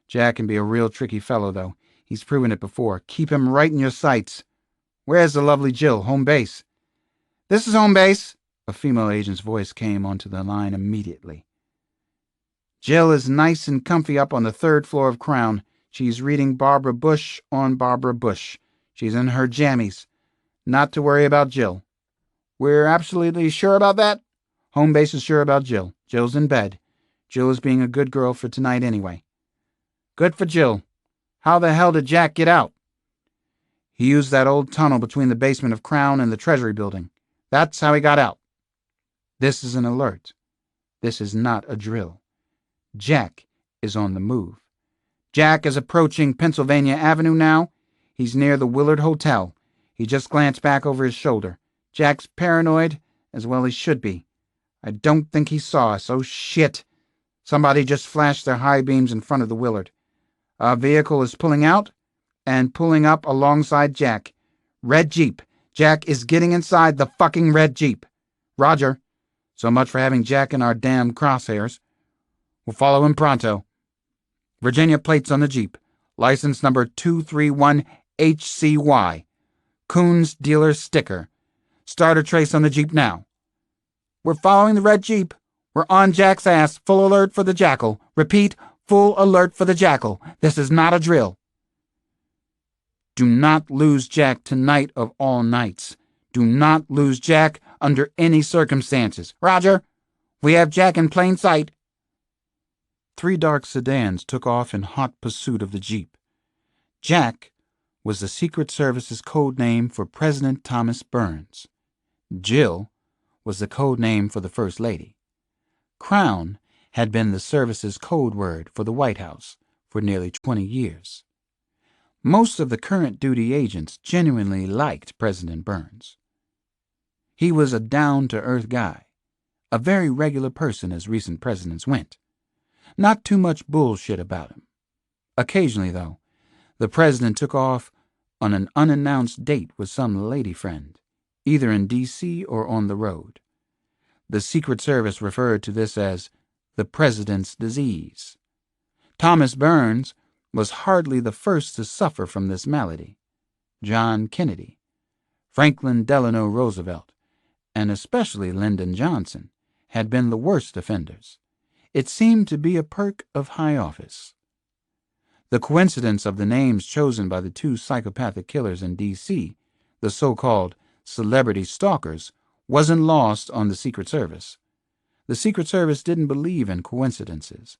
Jack can be a real tricky fellow, though. He's proven it before. Keep him right in your sights. Where's the lovely Jill, home base? This is home base. A female agent's voice came onto the line immediately. Jill is nice and comfy up on the 3rd floor of Crown. She's reading Barbara Bush on Barbara Bush. She's in her jammies. Not to worry about Jill. We're absolutely sure about that? Home base is sure about Jill. Jill's in bed. Jill is being a good girl for tonight anyway. Good for Jill. How the hell did Jack get out? He used that old tunnel between the basement of Crown and the Treasury building. That's how he got out. This is an alert. This is not a drill. Jack is on the move. Jack is approaching Pennsylvania Avenue now. He's near the Willard Hotel. He just glanced back over his shoulder. Jack's paranoid, as well he should be. I don't think he saw us. Oh, shit. Somebody just flashed their high beams in front of the Willard. A vehicle is pulling out and pulling up alongside Jack. Red Jeep. Jack is getting inside the fucking red Jeep. Roger. So much for having Jack in our damn crosshairs. We'll follow him pronto. Virginia plates on the Jeep. License number 231HCY. Coons dealer sticker. Starter trace on the Jeep now. We're following the red Jeep. We're on Jack's ass. Full alert for the Jackal. Repeat, full alert for the Jackal. This is not a drill. Do not lose Jack tonight of all nights. Do not lose Jack under any circumstances. Roger, we have Jack in plain sight. 3 dark sedans took off in hot pursuit of the Jeep. Jack was the Secret Service's code name for President Thomas Burns. Jill was the code name for the First Lady. Crown had been the service's code word for the White House for nearly 20 years. Most of the current duty agents genuinely liked President Burns. He was a down-to-earth guy, a very regular person as recent presidents went. Not too much bullshit about him. Occasionally, though, the president took off on an unannounced date with some lady friend, either in D.C. or on the road. The Secret Service referred to this as the president's disease. Thomas Burns was hardly the first to suffer from this malady. John Kennedy, Franklin Delano Roosevelt, and especially Lyndon Johnson had been the worst offenders. It seemed to be a perk of high office. The coincidence of the names chosen by the 2 psychopathic killers in D.C., the so-called celebrity stalkers, wasn't lost on the Secret Service. The Secret Service didn't believe in coincidences.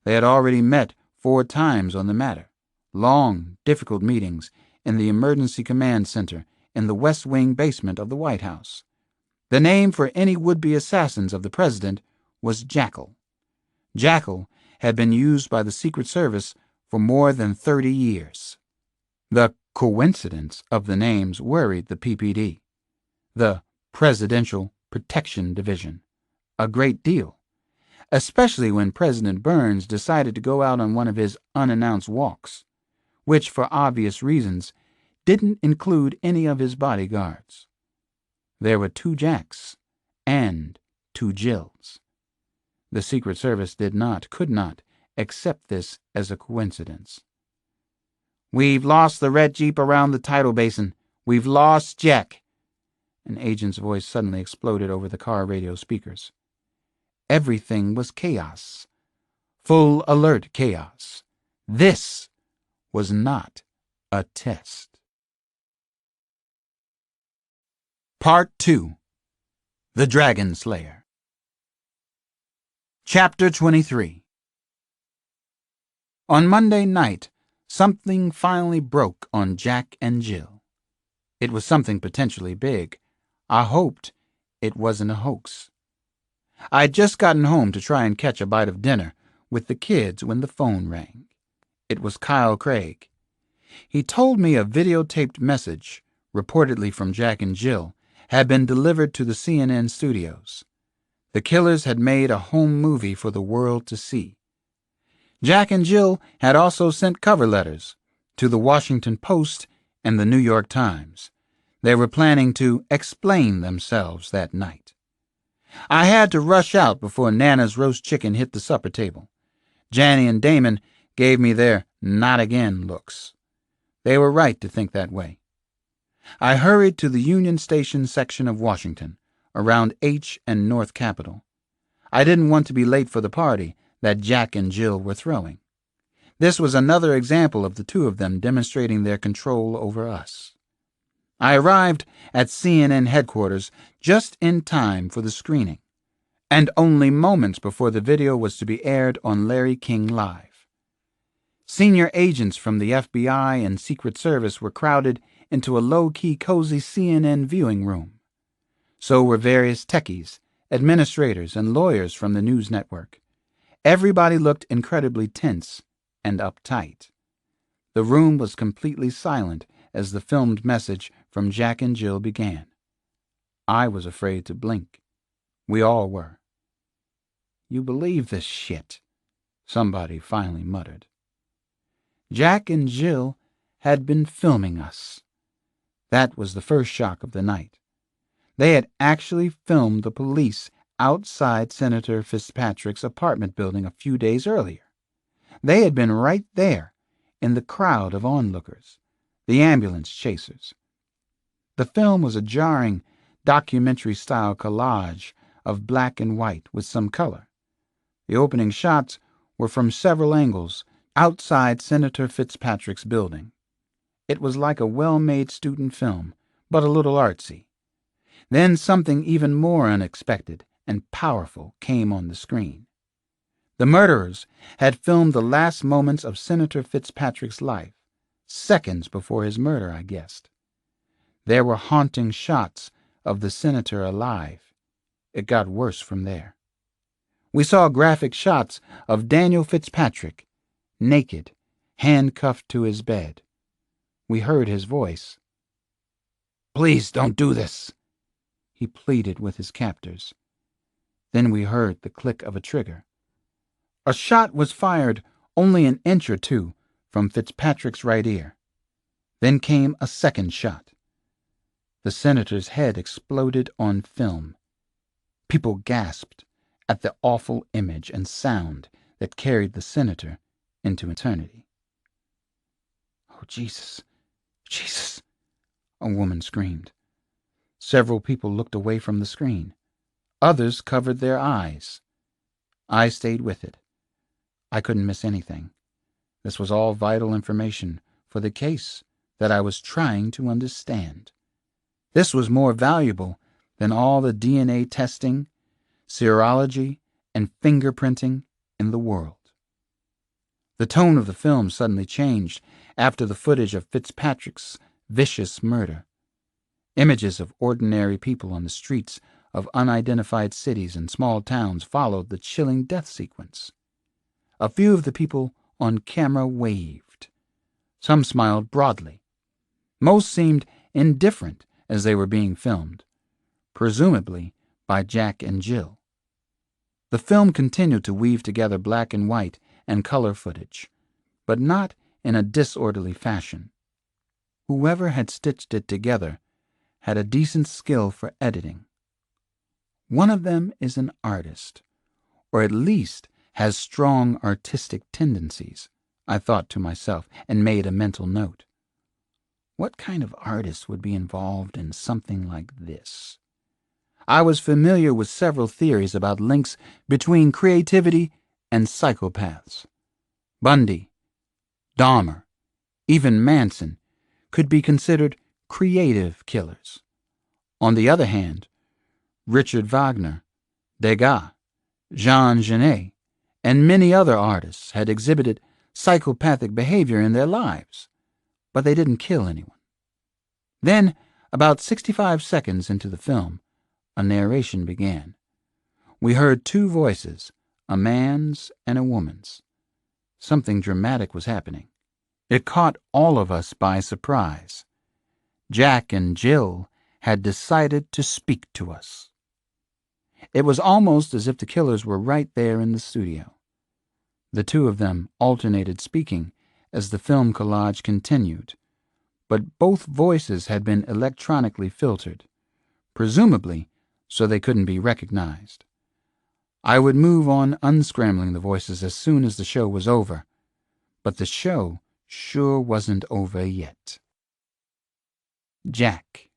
They had already met 4 times on the matter, long, difficult meetings in the Emergency Command Center in the West Wing basement of the White House. The name for any would-be assassins of the president was Jackal. Jackal had been used by the Secret Service for more than 30 years. The coincidence of the names worried the PPD, the Presidential Protection Division, a great deal, especially when President Burns decided to go out on one of his unannounced walks, which, for obvious reasons, didn't include any of his bodyguards. There were 2 Jacks and 2 Jills. The Secret Service could not, accept this as a coincidence. "We've lost the red Jeep around the tidal basin. We've lost Jack." An agent's voice suddenly exploded over the car radio speakers. Everything was chaos. Full alert chaos. This was not a test. Part 2. The Dragon Slayer. Chapter 23. On Monday night, something finally broke on Jack and Jill. It was something potentially big. I hoped it wasn't a hoax. I'd just gotten home to try and catch a bite of dinner with the kids when the phone rang. It was Kyle Craig. He told me a videotaped message, reportedly from Jack and Jill, had been delivered to the CNN studios. The killers had made a home movie for the world to see. Jack and Jill had also sent cover letters to the Washington Post and the New York Times. They were planning to explain themselves that night. I had to rush out before Nana's roast chicken hit the supper table. Janny and Damon gave me their not again looks. They were right to think that way. I hurried to the Union Station section of Washington, around H and North Capitol. I didn't want to be late for the party that Jack and Jill were throwing. This was another example of the 2 of them demonstrating their control over us. I arrived at CNN headquarters just in time for the screening, and only moments before the video was to be aired on Larry King Live. Senior agents from the FBI and Secret Service were crowded into a low-key, cozy CNN viewing room. So were various techies, administrators, and lawyers from the news network. Everybody looked incredibly tense and uptight. The room was completely silent as the filmed message from Jack and Jill began. I was afraid to blink. We all were. "You believe this shit?" somebody finally muttered. Jack and Jill had been filming us. That was the first shock of the night. They had actually filmed the police outside Senator Fitzpatrick's apartment building a few days earlier. They had been right there in the crowd of onlookers, the ambulance chasers. The film was a jarring, documentary-style collage of black and white with some color. The opening shots were from several angles outside Senator Fitzpatrick's building. It was like a well-made student film, but a little artsy. Then something even more unexpected and powerful came on the screen. The murderers had filmed the last moments of Senator Fitzpatrick's life, seconds before his murder, I guessed. There were haunting shots of the senator alive. It got worse from there. We saw graphic shots of Daniel Fitzpatrick, naked, handcuffed to his bed. We heard his voice. "Please don't do this," he pleaded with his captors. Then we heard the click of a trigger. A shot was fired only an inch or two from Fitzpatrick's right ear. Then came a second shot. The senator's head exploded on film. People gasped at the awful image and sound that carried the senator into eternity. "Oh, Jesus, Jesus," a woman screamed. Several people looked away from the screen. Others covered their eyes. I stayed with it. I couldn't miss anything. This was all vital information for the case that I was trying to understand. This was more valuable than all the DNA testing, serology, and fingerprinting in the world. The tone of the film suddenly changed after the footage of Fitzpatrick's vicious murder. Images of ordinary people on the streets of unidentified cities and small towns followed the chilling death sequence. A few of the people on camera waved. Some smiled broadly. Most seemed indifferent as they were being filmed, presumably by Jack and Jill. The film continued to weave together black and white and color footage, but not in a disorderly fashion. Whoever had stitched it together had a decent skill for editing. One of them is an artist, or at least has strong artistic tendencies, I thought to myself, and made a mental note. What kind of artist would be involved in something like this? I was familiar with several theories about links between creativity and psychopaths. Bundy, Dahmer, even Manson could be considered creative killers. On the other hand, Richard Wagner, Degas, Jean Genet, and many other artists had exhibited psychopathic behavior in their lives, but they didn't kill anyone. Then, about 65 seconds into the film, a narration began. We heard two voices, a man's and a woman's. Something dramatic was happening. It caught all of us by surprise. Jack and Jill had decided to speak to us. It was almost as if the killers were right there in the studio. The two of them alternated speaking as the film collage continued, but both voices had been electronically filtered, presumably so they couldn't be recognized. I would move on unscrambling the voices as soon as the show was over, but the show sure wasn't over yet. Jack.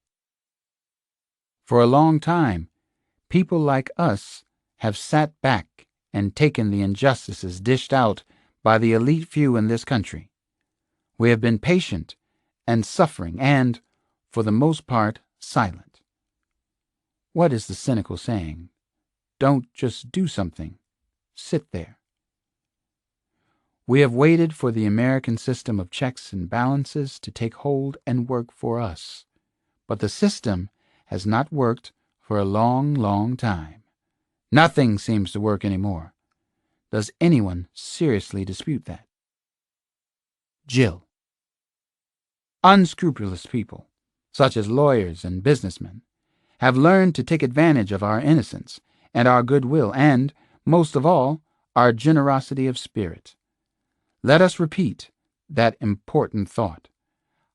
For a long time, people like us have sat back and taken the injustices dished out by the elite few in this country. We have been patient and suffering and, for the most part, silent. What is the cynical saying? Don't just do something. Sit there. We have waited for the American system of checks and balances to take hold and work for us. But the system has not worked for a long, long time. Nothing seems to work anymore. Does anyone seriously dispute that? Jill. Unscrupulous people, such as lawyers and businessmen, have learned to take advantage of our innocence and our goodwill and, most of all, our generosity of spirit. Let us repeat that important thought.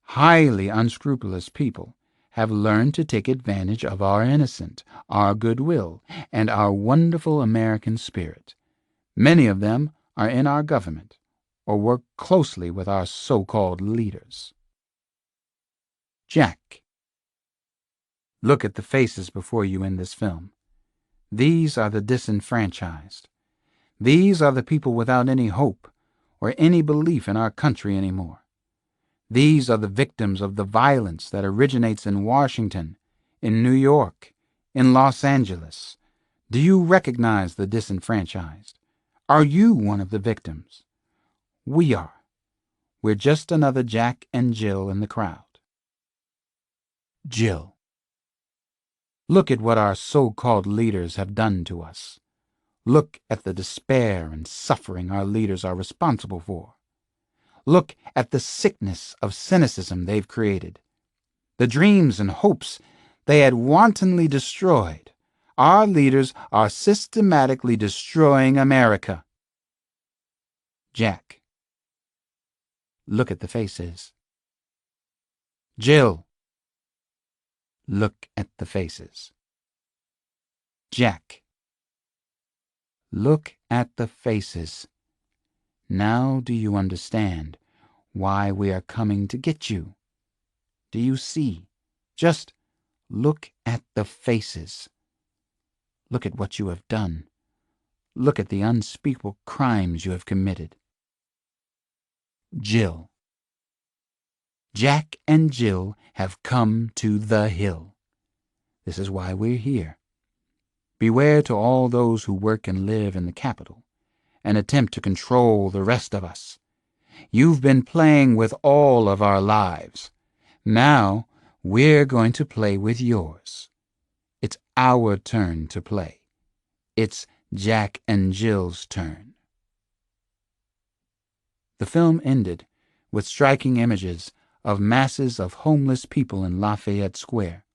Highly unscrupulous people have learned to take advantage of our innocence, our goodwill, and our wonderful American spirit. Many of them are in our government or work closely with our so-called leaders. Jack. Look at the faces before you in this film. These are the disenfranchised. These are the people without any hope or any belief in our country anymore. These are the victims of the violence that originates in Washington, in New York, in Los Angeles? Do you recognize the disenfranchised? Are you one of the victims? We are. We're just another Jack and Jill in the crowd. Jill. Look at what our so-called leaders have done to us. Look at the despair and suffering our leaders are responsible for. Look at the sickness of cynicism they've created. The dreams and hopes they had wantonly destroyed. Our leaders are systematically destroying America. Jack. Look at the faces. Jill. Look at the faces. Jack. Look at the faces. Now do you understand why we are coming to get you? Do you see? Just look at the faces. Look at what you have done. Look at the unspeakable crimes you have committed. Jill. Jack and Jill have come to the hill. This is why we're here. Beware to all those who work and live in the capital and attempt to control the rest of us. You've been playing with all of our lives. Now we're going to play with yours. It's our turn to play. It's Jack and Jill's turn. The film ended with striking images of masses of homeless people in Lafayette Square,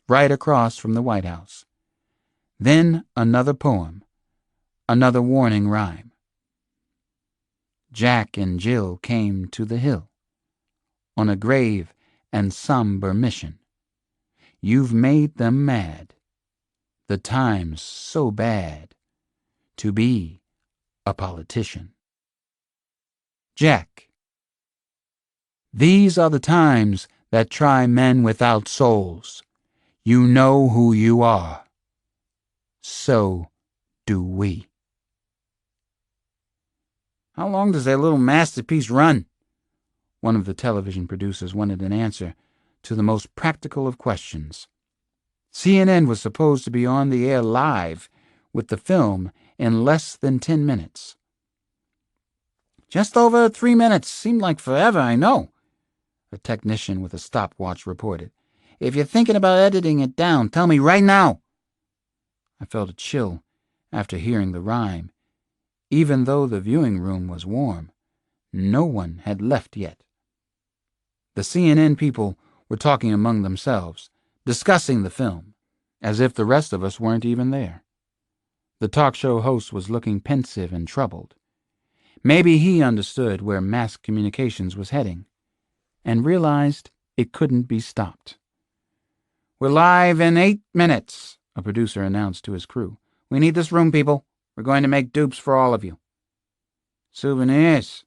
right across from the White House. Then another poem, another warning rhyme. Jack and Jill came to the hill on a grave and somber mission. You've made them mad. The time's so bad to be a politician. Jack. These are the times that try men without souls. You know who you are. So do we. How long does that little masterpiece run? One of the television producers wanted an answer to the most practical of questions. CNN was supposed to be on the air live with the film in less than 10 minutes. Just over 3 minutes. Seemed like forever, I know. A technician with a stopwatch reported. If you're thinking about editing it down, tell me right now. I felt a chill after hearing the rhyme. Even though the viewing room was warm, no one had left yet. The CNN people were talking among themselves, discussing the film, as if the rest of us weren't even there. The talk show host was looking pensive and troubled. Maybe he understood where mass communications was heading, and realized it couldn't be stopped. We're live in 8 minutes, a producer announced to his crew. We need this room, people. We're going to make dupes for all of you. Souvenirs,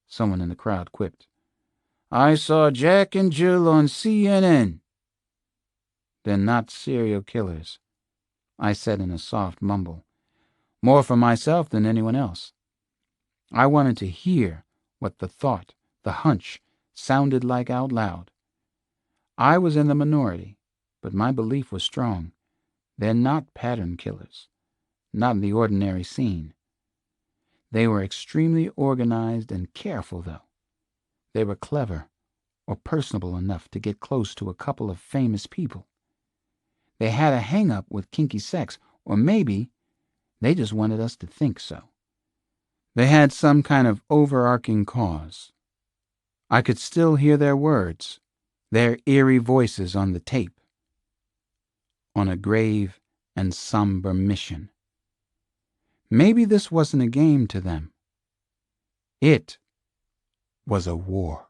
someone in the crowd quipped. I saw Jack and Jill on CNN. They're not serial killers, I said in a soft mumble, more for myself than anyone else. I wanted to hear what the thought, the hunch, sounded like out loud. I was in the minority, but my belief was strong. They're not pattern killers, not in the ordinary scene. They were extremely organized and careful, though. They were clever or personable enough to get close to a couple of famous people. They had a hang-up with kinky sex, or maybe they just wanted us to think so. They had some kind of overarching cause. I could still hear their words, their eerie voices on the tape. On a grave and somber mission. Maybe this wasn't a game to them. It was a war.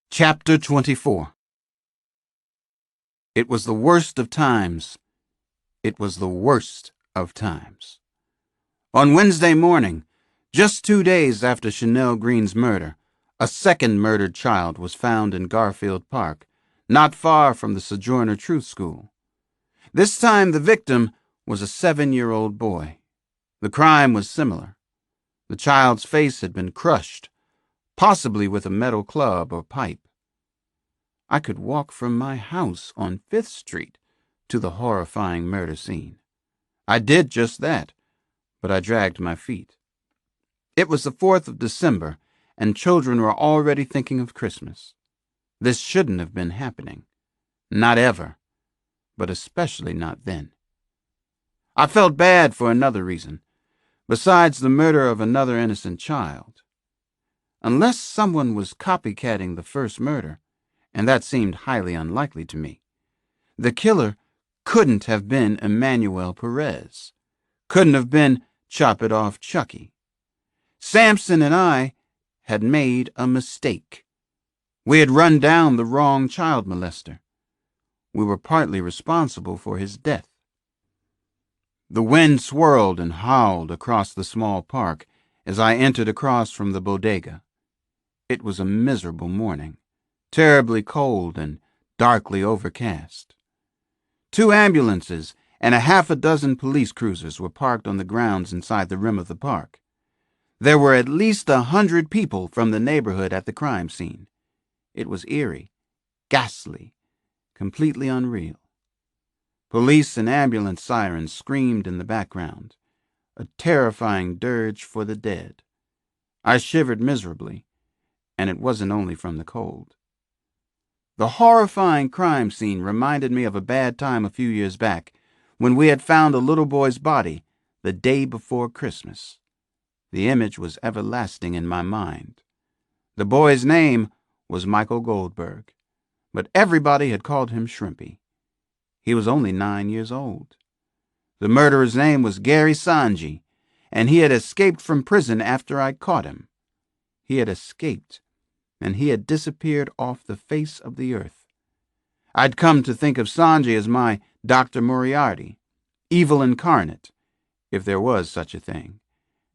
Chapter 24. It was the worst of times. It was the worst of times. On Wednesday morning, just 2 days after Chanel Green's murder, a second murdered child was found in Garfield Park, not far from the Sojourner Truth School. This time the victim was a 7-year-old boy. The crime was similar. The child's face had been crushed, possibly with a metal club or pipe. I could walk from my house on 5th Street to the horrifying murder scene. I did just that, but I dragged my feet. It was the 4th of December, and children were already thinking of Christmas. This shouldn't have been happening. Not ever, but especially not then. I felt bad for another reason, besides the murder of another innocent child. Unless someone was copycatting the first murder, and that seemed highly unlikely to me, the killer couldn't have been Emmanuel Perez, couldn't have been Chop It Off Chucky. Samson and I had made a mistake. We had run down the wrong child molester. We were partly responsible for his death. The wind swirled and howled across the small park as I entered across from the bodega. It was a miserable morning, terribly cold and darkly overcast. 2 ambulances and a half a dozen police cruisers were parked on the grounds inside the rim of the park. There were at least 100 people from the neighborhood at the crime scene. It was eerie, ghastly, completely unreal. Police and ambulance sirens screamed in the background, a terrifying dirge for the dead. I shivered miserably, and it wasn't only from the cold. The horrifying crime scene reminded me of a bad time a few years back when we had found a little boy's body the day before Christmas. The image was everlasting in my mind. The boy's name was Michael Goldberg, but everybody had called him Shrimpy. He was only 9 years old. The murderer's name was Gary Sanji, and he had escaped from prison after I caught him. He had escaped, and he had disappeared off the face of the earth. I'd come to think of Sanji as my Dr. Moriarty, evil incarnate, if there was such a thing,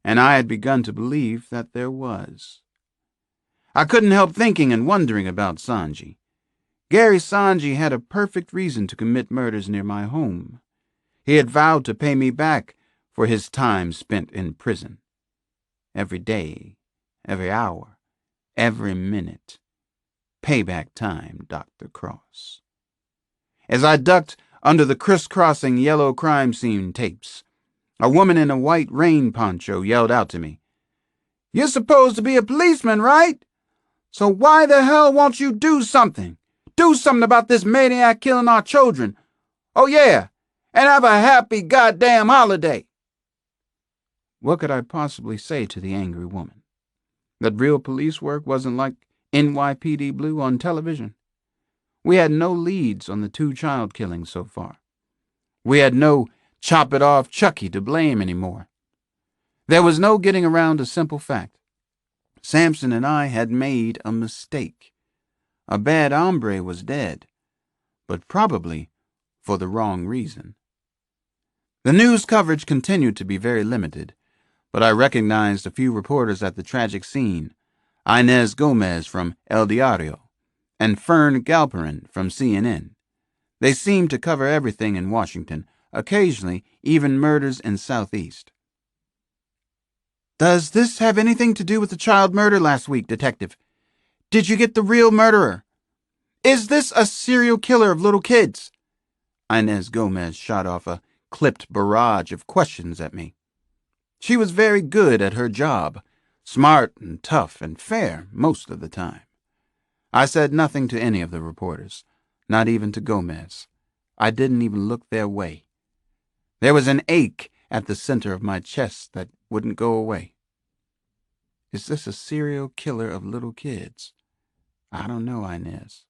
and I had begun to believe that there was. I couldn't help thinking and wondering about Sanji. Gary Sanji had a perfect reason to commit murders near my home. He had vowed to pay me back for his time spent in prison. Every day, every hour, every minute. Payback time, Dr. Cross. As I ducked under the crisscrossing yellow crime scene tapes, a woman in a white rain poncho yelled out to me, "You're supposed to be a policeman, right? So why the hell won't you do something? Do something about this maniac killing our children. Oh yeah, and have a happy goddamn holiday." What could I possibly say to the angry woman? That real police work wasn't like NYPD Blue on television? We had no leads on the 2 child killings so far. We had no Chop It Off Chucky to blame anymore. There was no getting around a simple fact. Samson and I had made a mistake. A bad hombre was dead, but probably for the wrong reason. The news coverage continued to be very limited, but I recognized a few reporters at the tragic scene, Inez Gomez from El Diario and Fern Galperin from CNN. They seemed to cover everything in Washington, occasionally even murders in Southeast. "Does this have anything to do with the child murder last week, Detective? Did you get the real murderer? Is this a serial killer of little kids?" Inez Gomez shot off a clipped barrage of questions at me. She was very good at her job, smart and tough and fair most of the time. I said nothing to any of the reporters, not even to Gomez. I didn't even look their way. There was an ache at the center of my chest that wouldn't go away. Is this a serial killer of little kids? I don't know, Inez.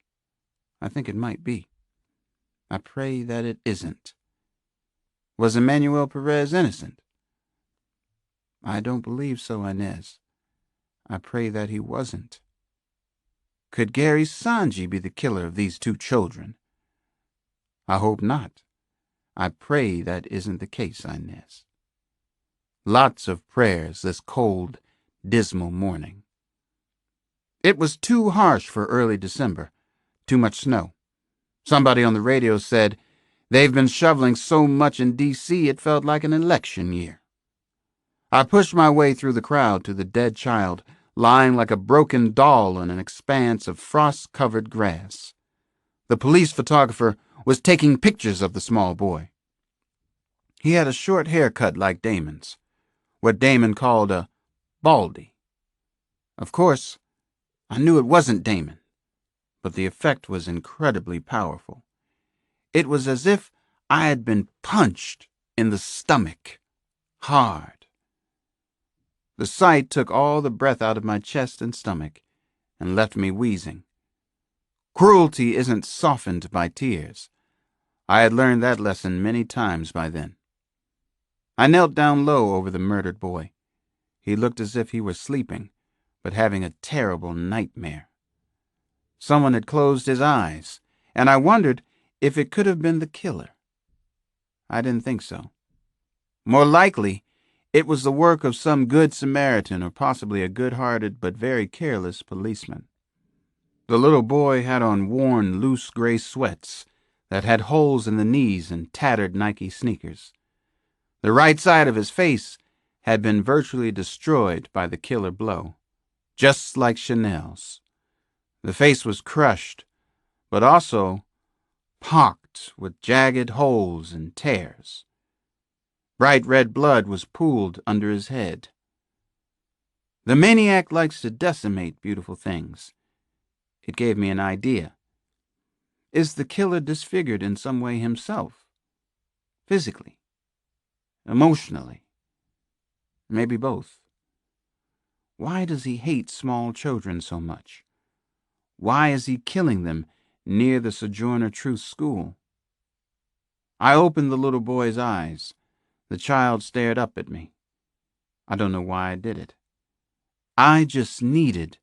I think it might be. I pray that it isn't. Was Emmanuel Perez innocent? I don't believe so, Inez. I pray that he wasn't. Could Gary Sanji be the killer of these 2 children? I hope not. I pray that isn't the case, Inez. Lots of prayers this cold, dismal morning. It was too harsh for early December. Too much snow. Somebody on the radio said they've been shoveling so much in D.C. it felt like an election year. I pushed my way through the crowd to the dead child, lying like a broken doll on an expanse of frost-covered grass. The police photographer was taking pictures of the small boy. He had a short haircut like Damon's, what Damon called a baldy. Of course, I knew it wasn't Damon, but the effect was incredibly powerful. It was as if I had been punched in the stomach, hard. The sight took all the breath out of my chest and stomach and left me wheezing. Cruelty isn't softened by tears. I had learned that lesson many times by then. I knelt down low over the murdered boy. He looked as if he were sleeping, but having a terrible nightmare. Someone had closed his eyes, and I wondered if it could have been the killer. I didn't think so. More likely, it was the work of some good Samaritan or possibly a good-hearted but very careless policeman. The little boy had on worn, loose gray sweats that had holes in the knees and tattered Nike sneakers. The right side of his face had been virtually destroyed by the killer blow, just like Chanel's. The face was crushed, but also pocked with jagged holes and tears. Bright red blood was pooled under his head. The maniac likes to decimate beautiful things. It gave me an idea. Is the killer disfigured in some way himself? Physically? Emotionally? Maybe both. Why does he hate small children so much? Why is he killing them near the Sojourner Truth School? I opened the little boy's eyes. The child stared up at me. I don't know why I did it. I just needed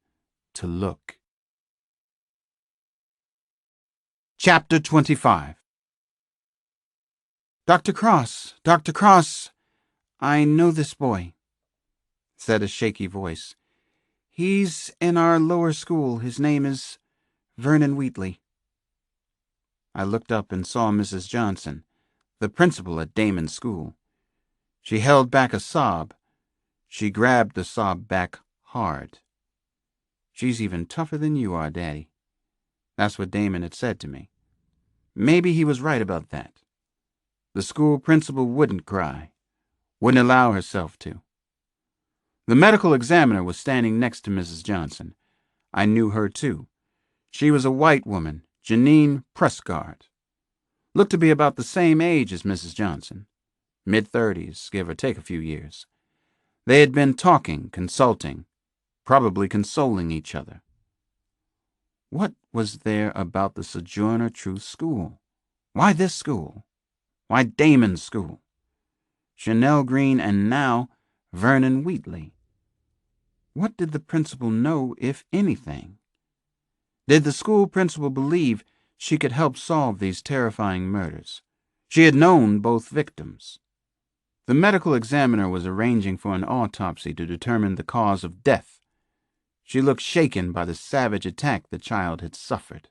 to look. Chapter 25. Dr. Cross, Dr. Cross, I know this boy, said a shaky voice. He's in our lower school. His name is Vernon Wheatley. I looked up and saw Mrs. Johnson, the principal at Damon's school. She held back a sob. She grabbed the sob back hard. She's even tougher than you are, Daddy. That's what Damon had said to me. Maybe he was right about that. The school principal wouldn't cry, wouldn't allow herself to. The medical examiner was standing next to Mrs. Johnson. I knew her, too. She was a white woman, Janine Prescott. Looked to be about the same age as Mrs. Johnson. Mid-30s, give or take a few years. They had been talking, consulting, probably consoling each other. What was there about the Sojourner Truth School? Why this school? Why Damon's school? Chanel Green and now Vernon Wheatley. What did the principal know, if anything? Did the school principal believe she could help solve these terrifying murders? She had known both victims. The medical examiner was arranging for an autopsy to determine the cause of death. She looked shaken by the savage attack the child had suffered.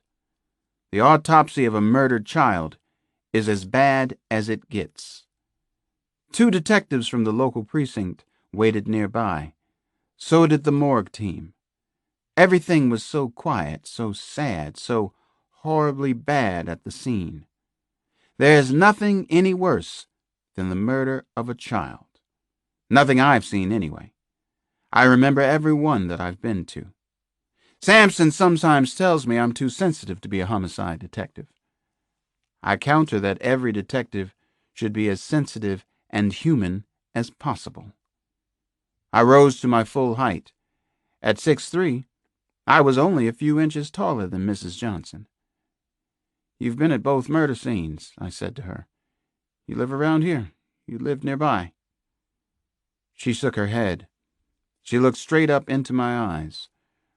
The autopsy of a murdered child is as bad as it gets. 2 detectives from the local precinct waited nearby. So did the morgue team. Everything was so quiet, so sad, so horribly bad at the scene. There is nothing any worse than the murder of a child. Nothing I've seen, anyway. I remember every one that I've been to. Sampson sometimes tells me I'm too sensitive to be a homicide detective. I counter that every detective should be as sensitive and human as possible. I rose to my full height. At 6'3", I was only a few inches taller than Mrs. Johnson. You've been at both murder scenes, I said to her. You live around here. You live nearby. She shook her head. She looked straight up into my eyes.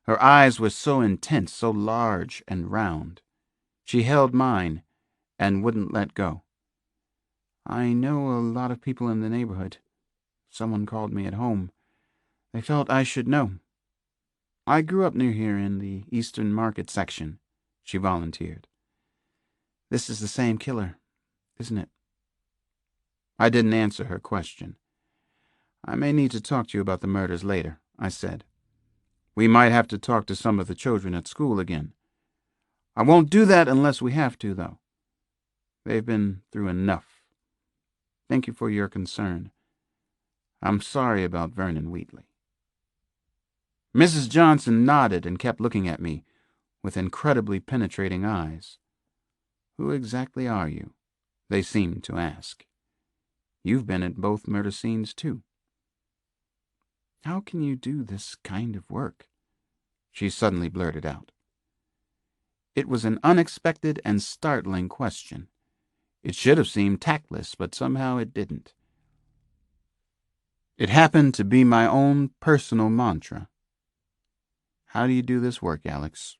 Her eyes were so intense, so large and round. She held mine and wouldn't let go. I know a lot of people in the neighborhood. Someone called me at home. They felt I should know. I grew up near here in the Eastern Market section, she volunteered. This is the same killer, isn't it? I didn't answer her question. I may need to talk to you about the murders later, I said. We might have to talk to some of the children at school again. I won't do that unless we have to, though. They've been through enough. Thank you for your concern. I'm sorry about Vernon Wheatley." Mrs. Johnson nodded and kept looking at me with incredibly penetrating eyes. "Who exactly are you?" they seemed to ask. "You've been at both murder scenes, too." "How can you do this kind of work?" she suddenly blurted out. It was an unexpected and startling question. It should have seemed tactless, but somehow it didn't. It happened to be my own personal mantra. "How do you do this work, Alex?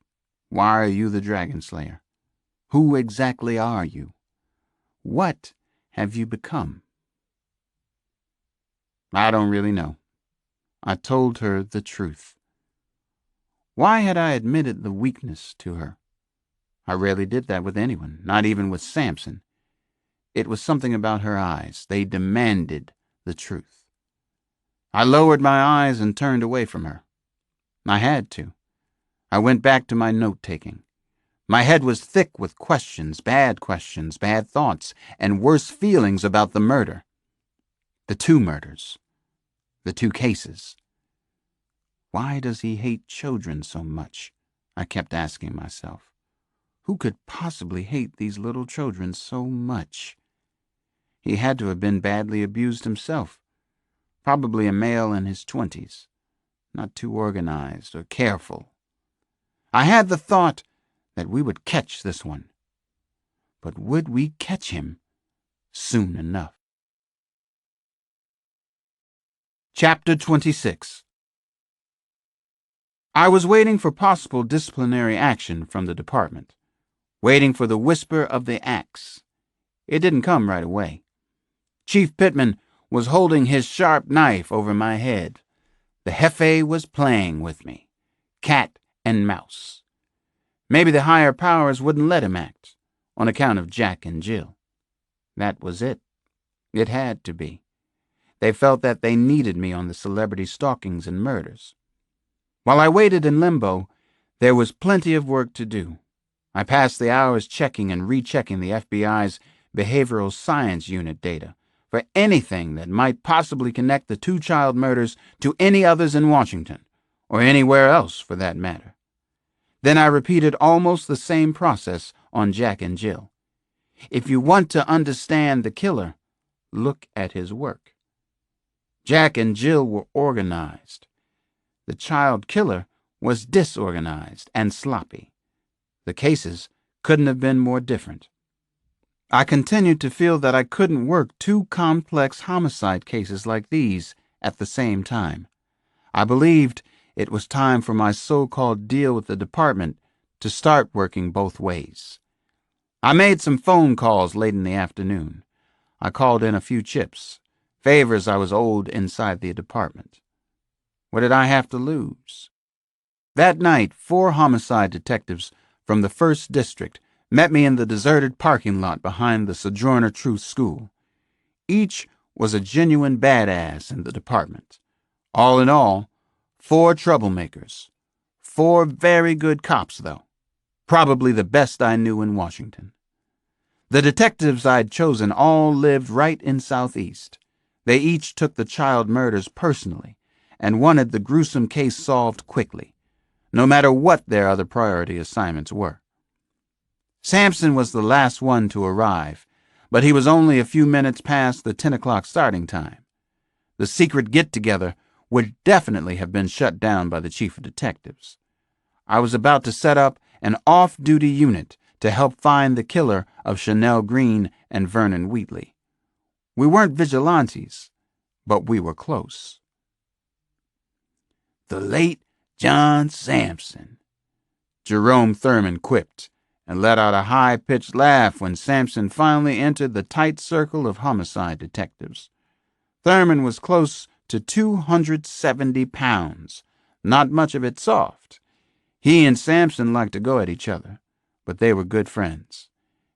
Why are you the Dragon Slayer? Who exactly are you? What have you become?" I don't really know. I told her the truth. Why had I admitted the weakness to her? I rarely did that with anyone, not even with Samson. It was something about her eyes. They demanded the truth. I lowered my eyes and turned away from her. I had to. I went back to my note-taking. My head was thick with questions, bad thoughts, and worse feelings about the murder. The two murders. The two cases. Why does he hate children so much? I kept asking myself. Who could possibly hate these little children so much? He had to have been badly abused himself. Probably a male in his 20s. Not too organized or careful. I had the thought that we would catch this one. But would we catch him soon enough? Chapter 26. I was waiting for possible disciplinary action from the department, waiting for the whisper of the axe. It didn't come right away. Chief Pittman was holding his sharp knife over my head. The Jefe was playing with me, cat and mouse. Maybe the higher powers wouldn't let him act, on account of Jack and Jill. That was it. It had to be. They felt that they needed me on the celebrity stalkings and murders. While I waited in limbo, there was plenty of work to do. I passed the hours checking and rechecking the FBI's behavioral science unit data for anything that might possibly connect the two child murders to any others in Washington, or anywhere else for that matter. Then I repeated almost the same process on Jack and Jill. If you want to understand the killer, look at his work. Jack and Jill were organized. The child killer was disorganized and sloppy. The cases couldn't have been more different. I continued to feel that I couldn't work two complex homicide cases like these at the same time. I believed it was time for my so-called deal with the department to start working both ways. I made some phone calls late in the afternoon. I called in a few chips, favors I was owed inside the department. What did I have to lose? That night, 4 homicide detectives from the 1st District met me in the deserted parking lot behind the Sojourner Truth School. Each was a genuine badass in the department. All in all, 4 troublemakers. 4 very good cops, though. Probably the best I knew in Washington. The detectives I'd chosen all lived right in Southeast. They each took the child murders personally and wanted the gruesome case solved quickly, no matter what their other priority assignments were. Samson was the last one to arrive, but he was only a few minutes past the 10 o'clock starting time. The secret get-together would definitely have been shut down by the chief of detectives. I was about to set up an off-duty unit to help find the killer of Chanel Green and Vernon Wheatley. We weren't vigilantes, but we were close. "The late John Samson," Jerome Thurman quipped, and let out a high-pitched laugh when Samson finally entered the tight circle of homicide detectives. Thurman was close to 270 pounds, not much of it soft. He and Samson liked to go at each other, but they were good friends.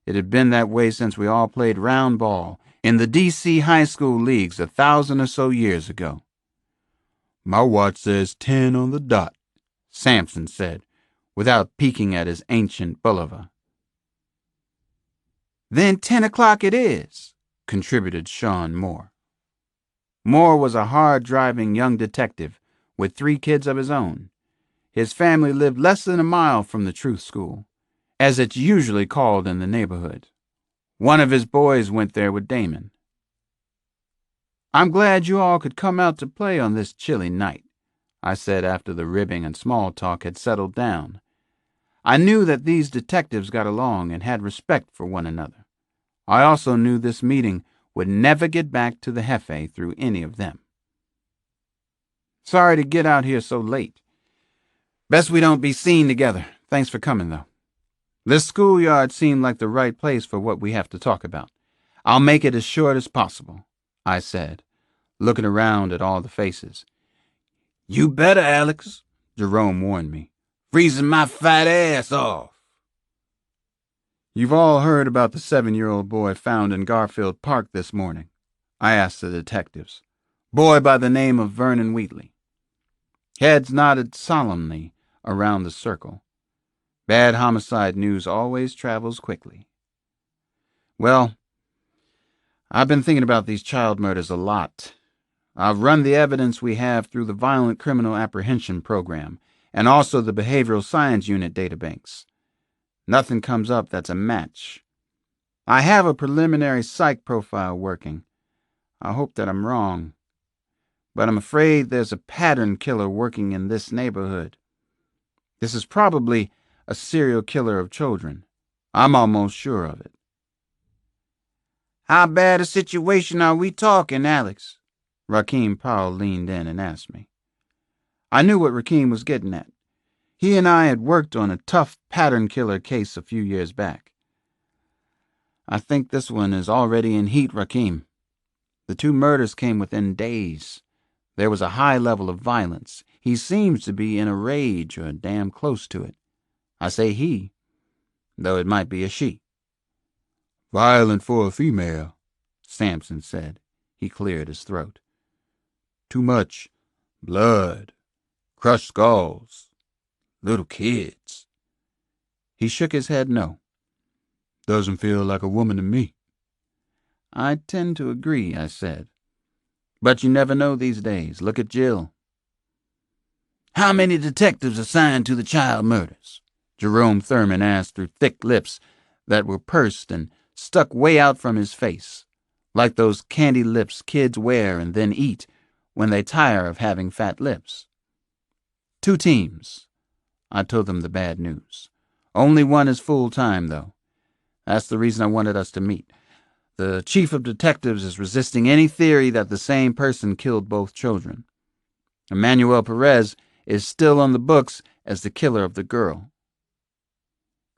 It had been that way since we all played round ball in the D.C. high school leagues 1,000 or so years ago. "My watch says 10 on the dot," Samson said, without peeking at his ancient boulevard. "Then 10 o'clock it is," contributed Sean Moore. Moore was a hard-driving young detective with 3 kids of his own. His family lived less than a mile from the Truth School, as it's usually called in the neighborhood. One of his boys went there with Damon. "I'm glad you all could come out to play on this chilly night," I said after the ribbing and small talk had settled down. I knew that these detectives got along and had respect for one another. I also knew this meeting would never get back to the Hefe through any of them. "Sorry to get out here so late. Best we don't be seen together. Thanks for coming, though. This schoolyard seemed like the right place for what we have to talk about. I'll make it as short as possible," I said, looking around at all the faces. "You better, Alex," Jerome warned me. "Freezing my fat ass off." "You've all heard about the 7-year-old boy found in Garfield Park this morning?" I asked the detectives. "Boy by the name of Vernon Wheatley." Heads nodded solemnly around the circle. Bad homicide news always travels quickly. "Well, I've been thinking about these child murders a lot. I've run the evidence we have through the Violent Criminal Apprehension Program and also the Behavioral Science Unit databanks. Nothing comes up that's a match. I have a preliminary psych profile working. I hope that I'm wrong. But I'm afraid there's a pattern killer working in this neighborhood. This is probably a serial killer of children. I'm almost sure of it." "How bad a situation are we talking, Alex?" Rakeem Powell leaned in and asked me. I knew what Rakeem was getting at. He and I had worked on a tough pattern killer case a few years back. "I think this one is already in heat, Rakeem. The 2 murders came within days. There was a high level of violence. He seems to be in a rage or damn close to it. I say he, though it might be a she." "Violent for a female," Sampson said. He cleared his throat. "Too much blood, crushed skulls, little kids." He shook his head no. "Doesn't feel like a woman to me." "I tend to agree," I said. "But you never know these days. Look at Jill." "How many detectives assigned to the child murders?" Jerome Thurman asked through thick lips that were pursed and stuck way out from his face, like those candy lips kids wear and then eat when they tire of having fat lips. "2 teams. I told them the bad news. "Only one is full-time, though. That's the reason I wanted us to meet. The chief of detectives is resisting any theory that the same person killed both children. Emmanuel Perez is still on the books as the killer of the girl."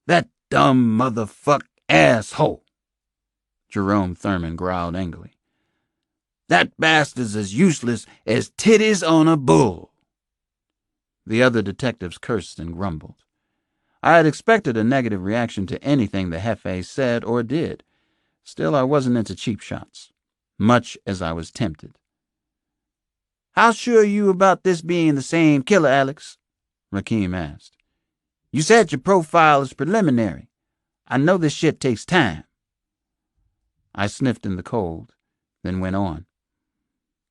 "That dumb motherfuck asshole," Jerome Thurman growled angrily. "That bastard's as useless as titties on a bull." The other detectives cursed and grumbled. I had expected a negative reaction to anything the Hefe said or did. Still, I wasn't into cheap shots, much as I was tempted. "How sure are you about this being the same killer, Alex?" Rakeem asked. "You said your profile is preliminary. I know this shit takes time." I sniffed in the cold, then went on.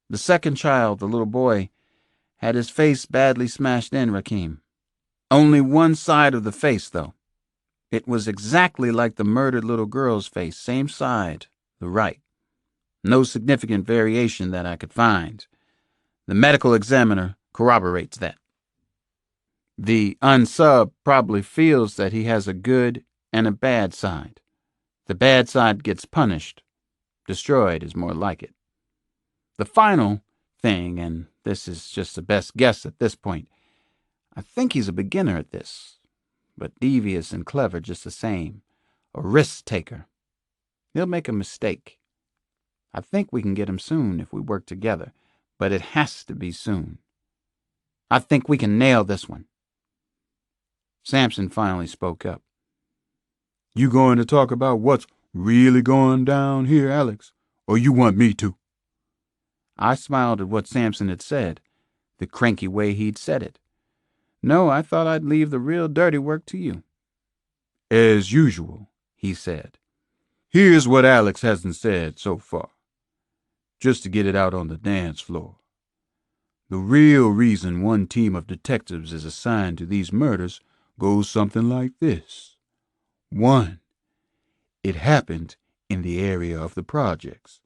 "The second child, the little boy, had his face badly smashed in, Rakeem. Only one side of the face, though. It was exactly like the murdered little girl's face, same side, the right. No significant variation that I could find. The medical examiner corroborates that. The unsub probably feels that he has a good and a bad side. The bad side gets punished. Destroyed is more like it. The final thing, and this is just the best guess at this point, I think he's a beginner at this, but devious and clever just the same. A risk taker. He'll make a mistake. I think we can get him soon if we work together, but it has to be soon. I think we can nail this one." Sampson finally spoke up. "You going to talk about what's really going down here, Alex, or you want me to?" I smiled at what Sampson had said, the cranky way he'd said it. No, I thought I'd leave the real dirty work to you. As usual, he said. Here's what Alex hasn't said so far. Just to get it out on the dance floor. The real reason one team of detectives is assigned to these murders goes something like this. 1. It happened in the area of the projects,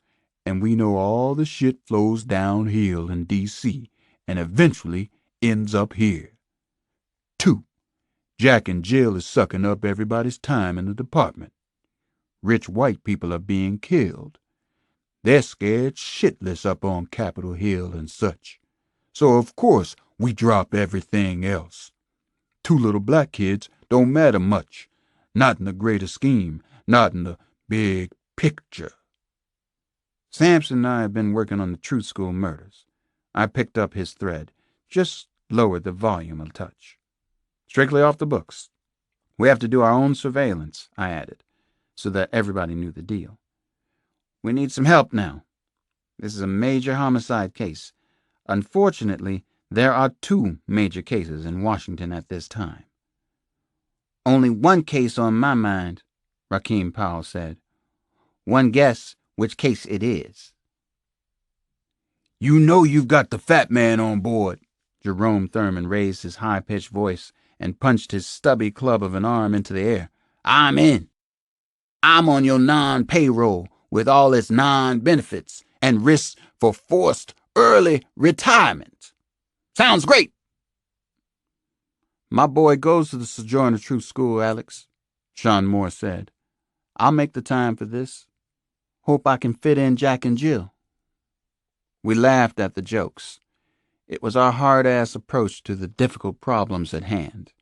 and we know all the shit flows downhill in D.C. and eventually ends up here. 2. Jack and Jill is sucking up everybody's time in the department. Rich white people are being killed. They're scared shitless up on Capitol Hill and such. So of course we drop everything else. 2 little black kids don't matter much. Not in the greater scheme, not in the big picture. Sampson and I have been working on the Truth School murders. I picked up his thread, just lowered the volume a touch. Strictly off the books. We have to do our own surveillance, I added, so that everybody knew the deal. We need some help now. This is a major homicide case. Unfortunately, there are 2 major cases in Washington at this time. Only one case on my mind, Rakeem Powell said. One guess which case it is. You know you've got the fat man on board. Jerome Thurman raised his high-pitched voice and punched his stubby club of an arm into the air. I'm in. I'm on your non-payroll with all its non-benefits and risks for forced early retirement. Sounds great. My boy goes to the Sojourner Truth School, Alex, Sean Moore said. I'll make the time for this. Hope I can fit in Jack and Jill. We laughed at the jokes. It was our hard-ass approach to the difficult problems at hand.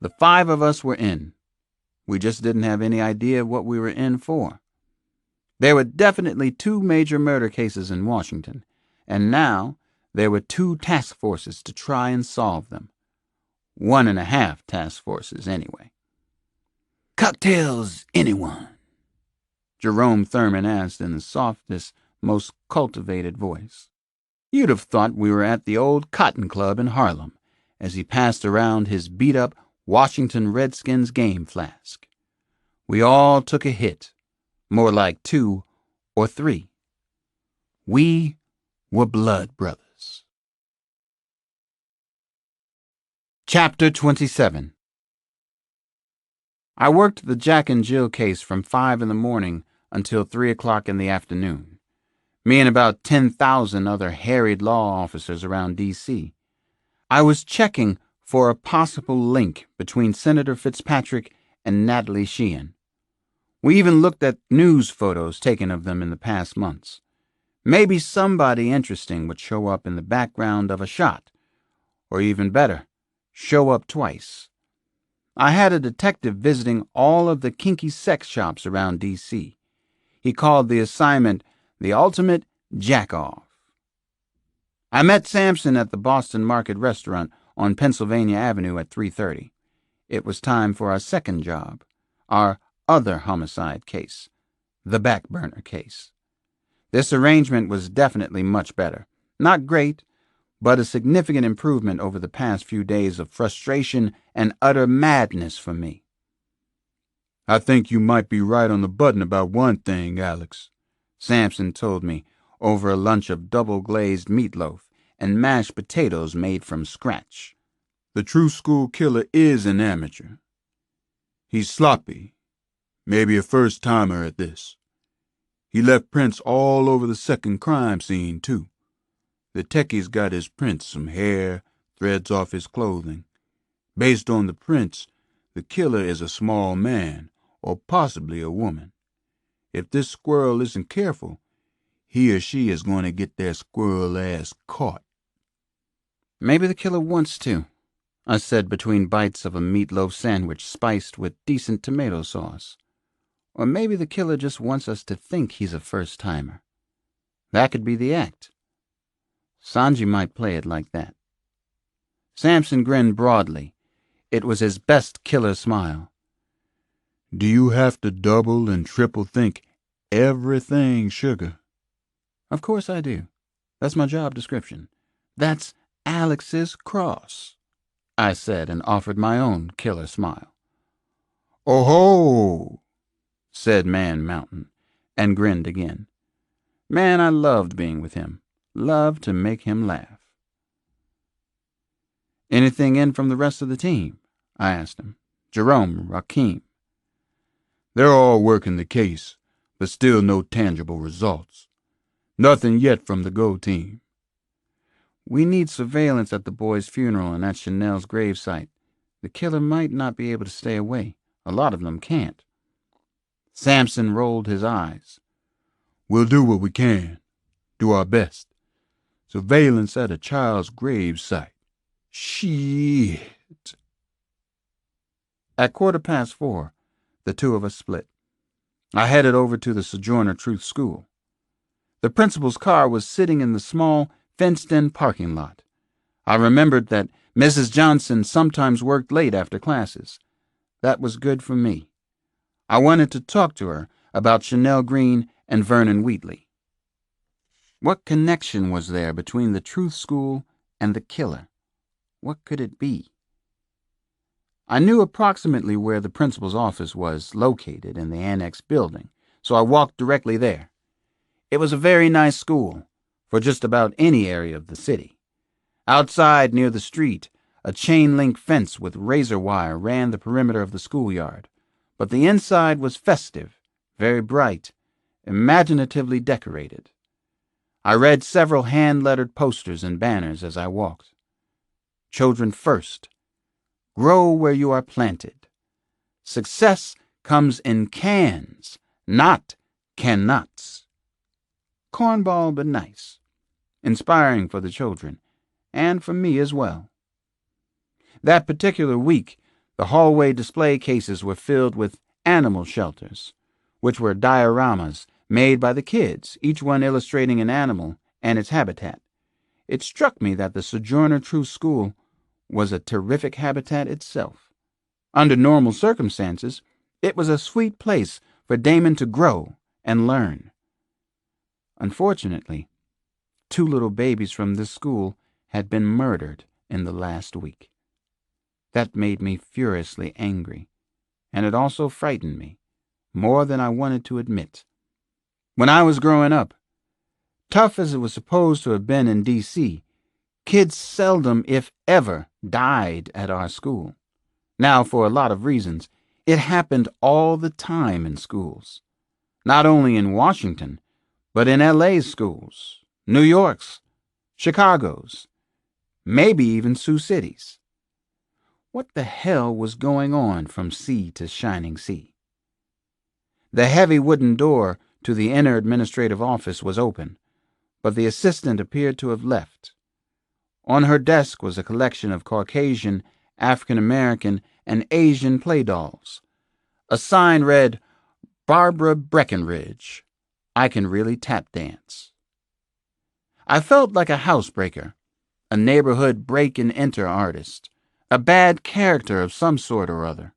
The 5 of us were in. We just didn't have any idea what we were in for. There were definitely 2 major murder cases in Washington, and now there were 2 task forces to try and solve them. 1.5 task forces, anyway. Cocktails, anyone? Jerome Thurman asked in the softest, most cultivated voice. You'd have thought we were at the old Cotton Club in Harlem as he passed around his beat-up Washington Redskins game flask. We all took a hit, more like 2 or 3. We were blood brothers. Chapter 27. I worked the Jack and Jill case from 5 in the morning until 3 o'clock in the afternoon. Me and about 10,000 other harried law officers around D.C. I was checking for a possible link between Senator Fitzpatrick and Natalie Sheehan. We even looked at news photos taken of them in the past months. Maybe somebody interesting would show up in the background of a shot. Or even better, show up twice. I had a detective visiting all of the kinky sex shops around D.C. He called the assignment the ultimate jack-off. I met Sampson at the Boston Market restaurant on Pennsylvania Avenue at 3:30. It was time for our second job, our other homicide case, the backburner case. This arrangement was definitely much better. Not great, but a significant improvement over the past few days of frustration and utter madness for me. I think you might be right on the button about one thing, Alex, Sampson told me over a lunch of double-glazed meatloaf and mashed potatoes made from scratch. The Truth School killer is an amateur. He's sloppy, maybe a first-timer at this. He left prints all over the second crime scene, too. The techie's got his prints, some hair, threads off his clothing. Based on the prints, the killer is a small man, or possibly a woman. If this squirrel isn't careful, he or she is going to get their squirrel ass caught. Maybe the killer wants to, I said between bites of a meatloaf sandwich spiced with decent tomato sauce. Or maybe the killer just wants us to think he's a first-timer. That could be the act. Sanji might play it like that. Sampson grinned broadly. It was his best killer smile. Do you have to double and triple think everything, sugar? Of course I do. That's my job description. That's Alex's cross. I said, and offered my own killer smile. "Oh ho!" said Man Mountain, and grinned again. Man, I loved being with him. Loved to make him laugh. "Anything in from the rest of the team?" I asked him. "Jerome, Rakeem." "They're all working the case, but still no tangible results. Nothing yet from the Go team." "We need surveillance at the boy's funeral and at Chanel's gravesite. The killer might not be able to stay away. A lot of them can't." Samson rolled his eyes. "We'll do what we can. Do our best. Surveillance at a child's gravesite. Shit." At 4:15, the two of us split. I headed over to the Sojourner Truth School. The principal's car was sitting in the small, fenced-in parking lot. I remembered that Mrs. Johnson sometimes worked late after classes. That was good for me. I wanted to talk to her about Chanel Green and Vernon Wheatley. What connection was there between the Truth School and the killer? What could it be? I knew approximately where the principal's office was located in the annex building, so I walked directly there. It was a very nice school, for just about any area of the city. Outside, near the street, a chain-link fence with razor wire ran the perimeter of the schoolyard, but the inside was festive, very bright, imaginatively decorated. I read several hand-lettered posters and banners as I walked. Children first. Grow where you are planted. Success comes in cans, not cannots. Cornball but nice. Inspiring for the children, and for me as well. That particular week, the hallway display cases were filled with animal shelters, which were dioramas made by the kids, each one illustrating an animal and its habitat. It struck me that the Sojourner Truth School was a terrific habitat itself. Under normal circumstances, it was a sweet place for Damon to grow and learn. Unfortunately, 2 little babies from this school had been murdered in the last week. That made me furiously angry, and it also frightened me, more than I wanted to admit. When I was growing up, tough as it was supposed to have been in D.C., kids seldom, if ever, died at our school. Now, for a lot of reasons, it happened all the time in schools. Not only in Washington, but in L.A.'s schools, New York's, Chicago's, maybe even Sioux City's. What the hell was going on from sea to shining sea? The heavy wooden door to the inner administrative office was open, but the assistant appeared to have left. On her desk was a collection of Caucasian, African American, and Asian play dolls. A sign read, "Barbara Breckenridge. I can really tap dance." I felt like a housebreaker, a neighborhood break-and-enter artist, a bad character of some sort or other.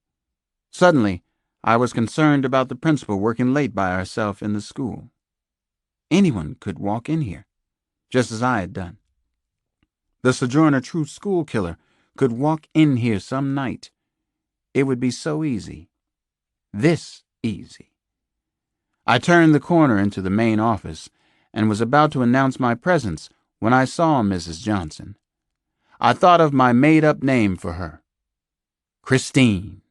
Suddenly, I was concerned about the principal working late by herself in the school. Anyone could walk in here, just as I had done. The Sojourner Truth School killer could walk in here some night. It would be so easy. This easy. I turned the corner into the main office and was about to announce my presence when I saw Mrs. Johnson. I thought of my made-up name for her. Christine.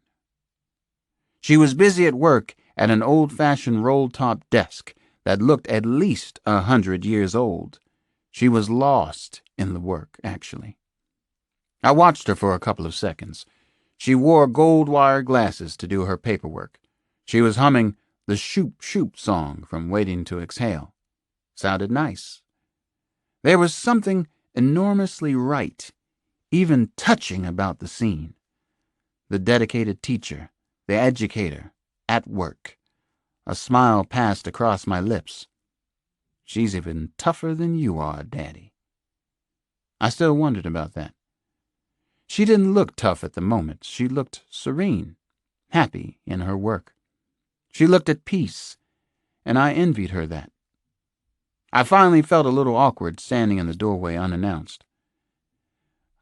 She was busy at work at an old-fashioned roll-top desk that looked at least 100 years old. She was lost in the work, actually. I watched her for a couple of seconds. She wore gold-wire glasses to do her paperwork. She was humming the Shoop Shoop song from Waiting to Exhale. Sounded nice. There was something enormously right, even touching about the scene. The dedicated teacher, the educator, at work. A smile passed across my lips. She's even tougher than you are, Daddy. I still wondered about that. She didn't look tough at the moment. She looked serene, happy in her work. She looked at peace, and I envied her that. I finally felt a little awkward standing in the doorway unannounced.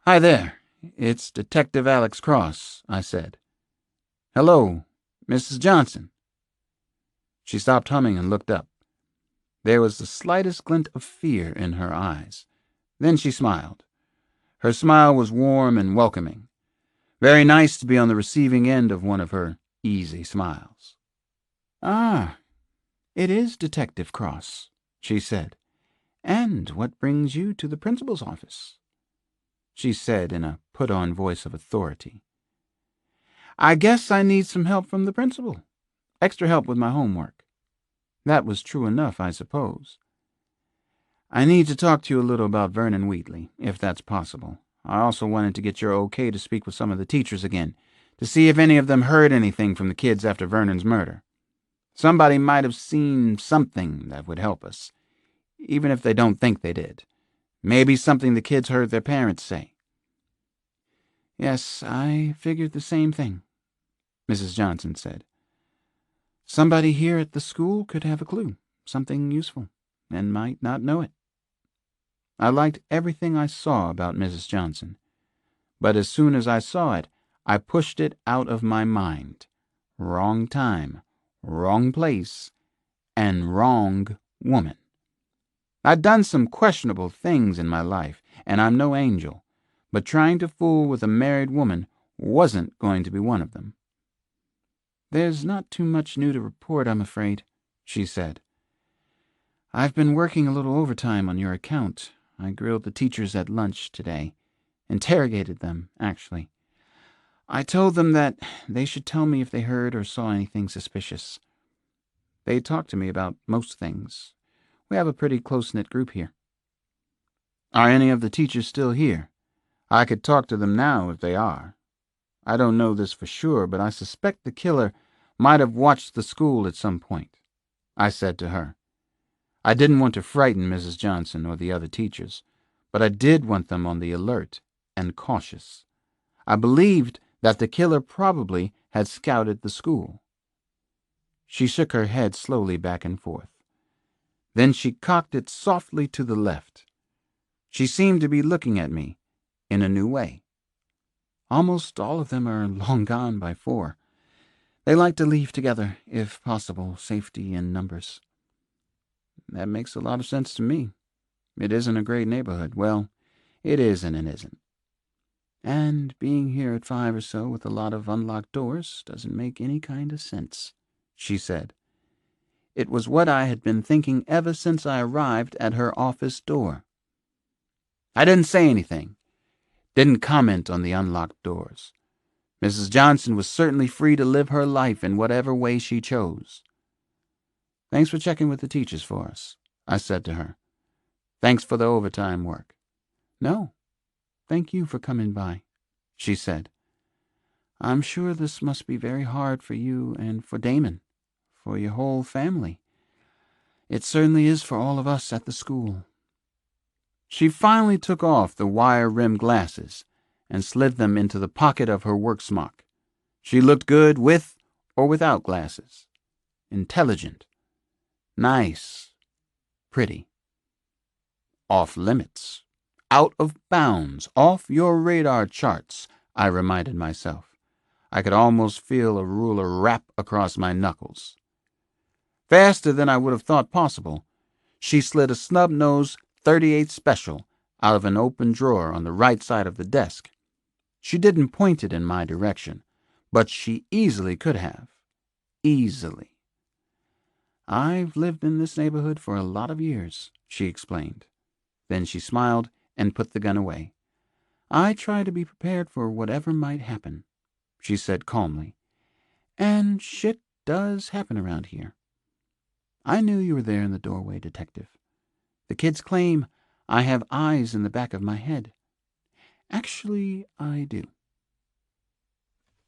"Hi there. "It's Detective Alex Cross," I said. "Hello, Mrs. Johnson." She stopped humming and looked up. There was the slightest glint of fear in her eyes. Then she smiled. Her smile was warm and welcoming. Very nice to be on the receiving end of one of her easy smiles. "Ah, it is Detective Cross," she said. "And what brings you to the principal's office?" She said in a put-on voice of authority. "I guess I need some help from the principal. Extra help with my homework." That was true enough, I suppose. "I need to talk to you a little about Vernon Wheatley, if that's possible. I also wanted to get your okay to speak with some of the teachers again, to see if any of them heard anything from the kids after Vernon's murder. Somebody might have seen something that would help us, even if they don't think they did. Maybe something the kids heard their parents say." "Yes, I figured the same thing," Mrs. Johnson said. "Somebody here at the school could have a clue, something useful, and might not know it." I liked everything I saw about Mrs. Johnson, but as soon as I saw it, I pushed it out of my mind. Wrong time, wrong place, and wrong woman. I'd done some questionable things in my life, and I'm no angel, but trying to fool with a married woman wasn't going to be one of them. "There's not too much new to report, I'm afraid," she said. "I've been working a little overtime on your account. I grilled the teachers at lunch today. Interrogated them, actually. I told them that they should tell me if they heard or saw anything suspicious. They talked to me about most things. We have a pretty close-knit group here." "Are any of the teachers still here? I could talk to them now if they are. I don't know this for sure, but I suspect the killer might have watched the school at some point," I said to her. I didn't want to frighten Mrs. Johnson or the other teachers, but I did want them on the alert and cautious. I believed that the killer probably had scouted the school. She shook her head slowly back and forth. Then she cocked it softly to the left. She seemed to be looking at me in a new way. "Almost all of them are long gone by 4. They like to leave together, if possible, safety in numbers." "That makes a lot of sense to me. It isn't a great neighborhood. Well, it is and it isn't. And being here at 5 or so with a lot of unlocked doors doesn't make any kind of sense," she said. It was what I had been thinking ever since I arrived at her office door. I didn't say anything, didn't comment on the unlocked doors. Mrs. Johnson was certainly free to live her life in whatever way she chose. "Thanks for checking with the teachers for us," I said to her. "Thanks for the overtime work." "No, thank you for coming by," she said. "I'm sure this must be very hard for you and for Damon, for your whole family. It certainly is for all of us at the school." She finally took off the wire-rimmed glasses and slid them into the pocket of her work smock. She looked good with or without glasses. Intelligent. Nice. Pretty. Off limits. Out of bounds. Off your radar charts, I reminded myself. I could almost feel a ruler rap across my knuckles. Faster than I would have thought possible, she slid a snub-nosed .38 Special out of an open drawer on the right side of the desk. She didn't point it in my direction, but she easily could have. Easily. "I've lived in this neighborhood for a lot of years," she explained. Then she smiled and put the gun away. "I try to be prepared for whatever might happen," she said calmly. "And shit does happen around here. I knew you were there in the doorway, Detective. The kids claim I have eyes in the back of my head. Actually, I do."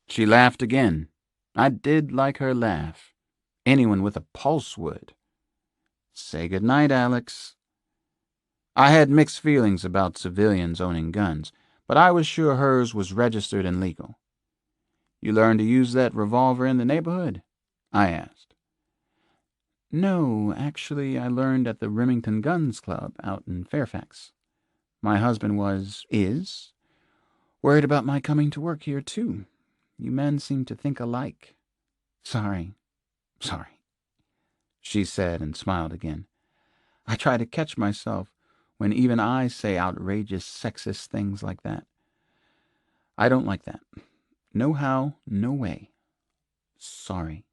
She laughed again. I did like her laugh. Anyone with a pulse would. "Say good night, Alex." I had mixed feelings about civilians owning guns, but I was sure hers was registered and legal. "You learned to use that revolver in the neighborhood?" I asked. "No, actually I learned at the Remington Guns Club out in Fairfax. My husband is, Worried about my coming to work here, too. You men seem to think alike. Sorry, she said and smiled again. I try to catch myself when even I say outrageous sexist things like that. I don't like that. No how, no way. Sorry.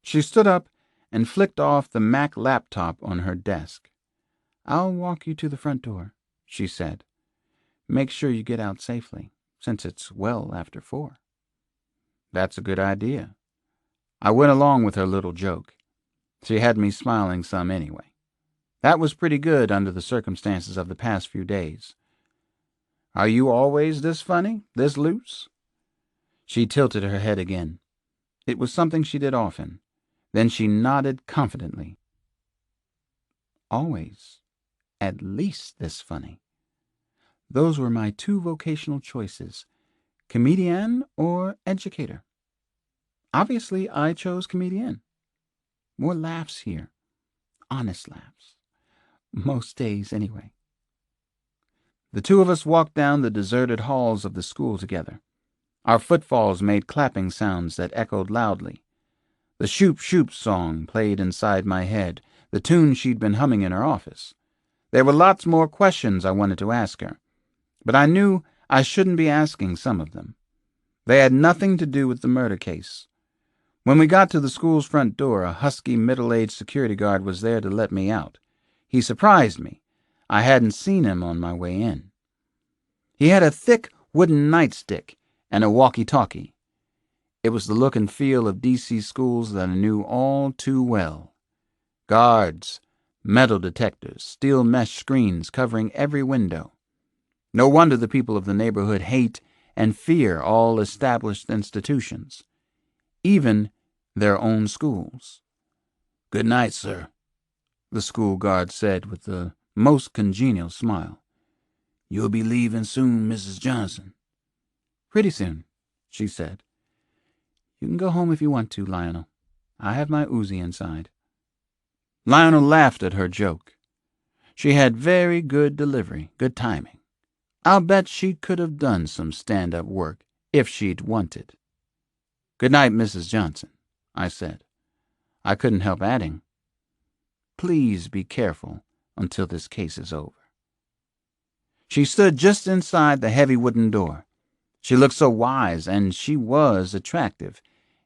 She stood up and flicked off the Mac laptop on her desk. I'll walk you to the front door, she said. Make sure you get out safely, since it's well after 4. That's a good idea. I went along with her little joke. She had me smiling some anyway. That was pretty good under the circumstances of the past few days. Are you always this funny, this loose? She tilted her head again. It was something she did often. Then she nodded confidently. Always. At least this funny. Those were my 2 vocational choices, comedian or educator. Obviously, I chose comedian. More laughs here. Honest laughs. Most days, anyway. The 2 of us walked down the deserted halls of the school together. Our footfalls made clapping sounds that echoed loudly. The Shoop Shoop song played inside my head, the tune she'd been humming in her office. There were lots more questions I wanted to ask her, but I knew I shouldn't be asking some of them. They had nothing to do with the murder case. When we got to the school's front door, a husky, middle-aged security guard was there to let me out. He surprised me. I hadn't seen him on my way in. He had a thick wooden nightstick and a walkie-talkie. It was the look and feel of D.C. schools that I knew all too well. Guards, metal detectors, steel mesh screens covering every window. No wonder the people of the neighborhood hate and fear all established institutions, even their own schools. Good night, sir, the school guard said with the most congenial smile. You'll be leaving soon, Mrs. Johnson. Pretty soon, she said. You can go home if you want to, Lionel. I have my Uzi inside. Lionel laughed at her joke. She had very good delivery, good timing. I'll bet she could have done some stand-up work if she'd wanted. Good night, Mrs. Johnson, I said. I couldn't help adding, please be careful until this case is over. She stood just inside the heavy wooden door. She looked so wise, and she was attractive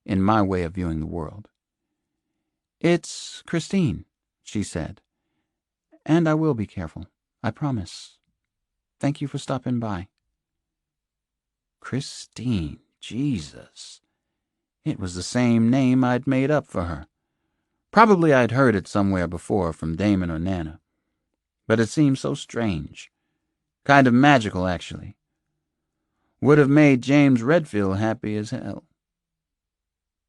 in my way of viewing the world. It's Christine, she said, and I will be careful, I promise. Thank you for stopping by. Christine, Jesus. It was the same name I'd made up for her. Probably I'd heard it somewhere before from Damon or Nana. But it seemed so strange. Kind of magical, actually. Would have made James Redfield happy as hell.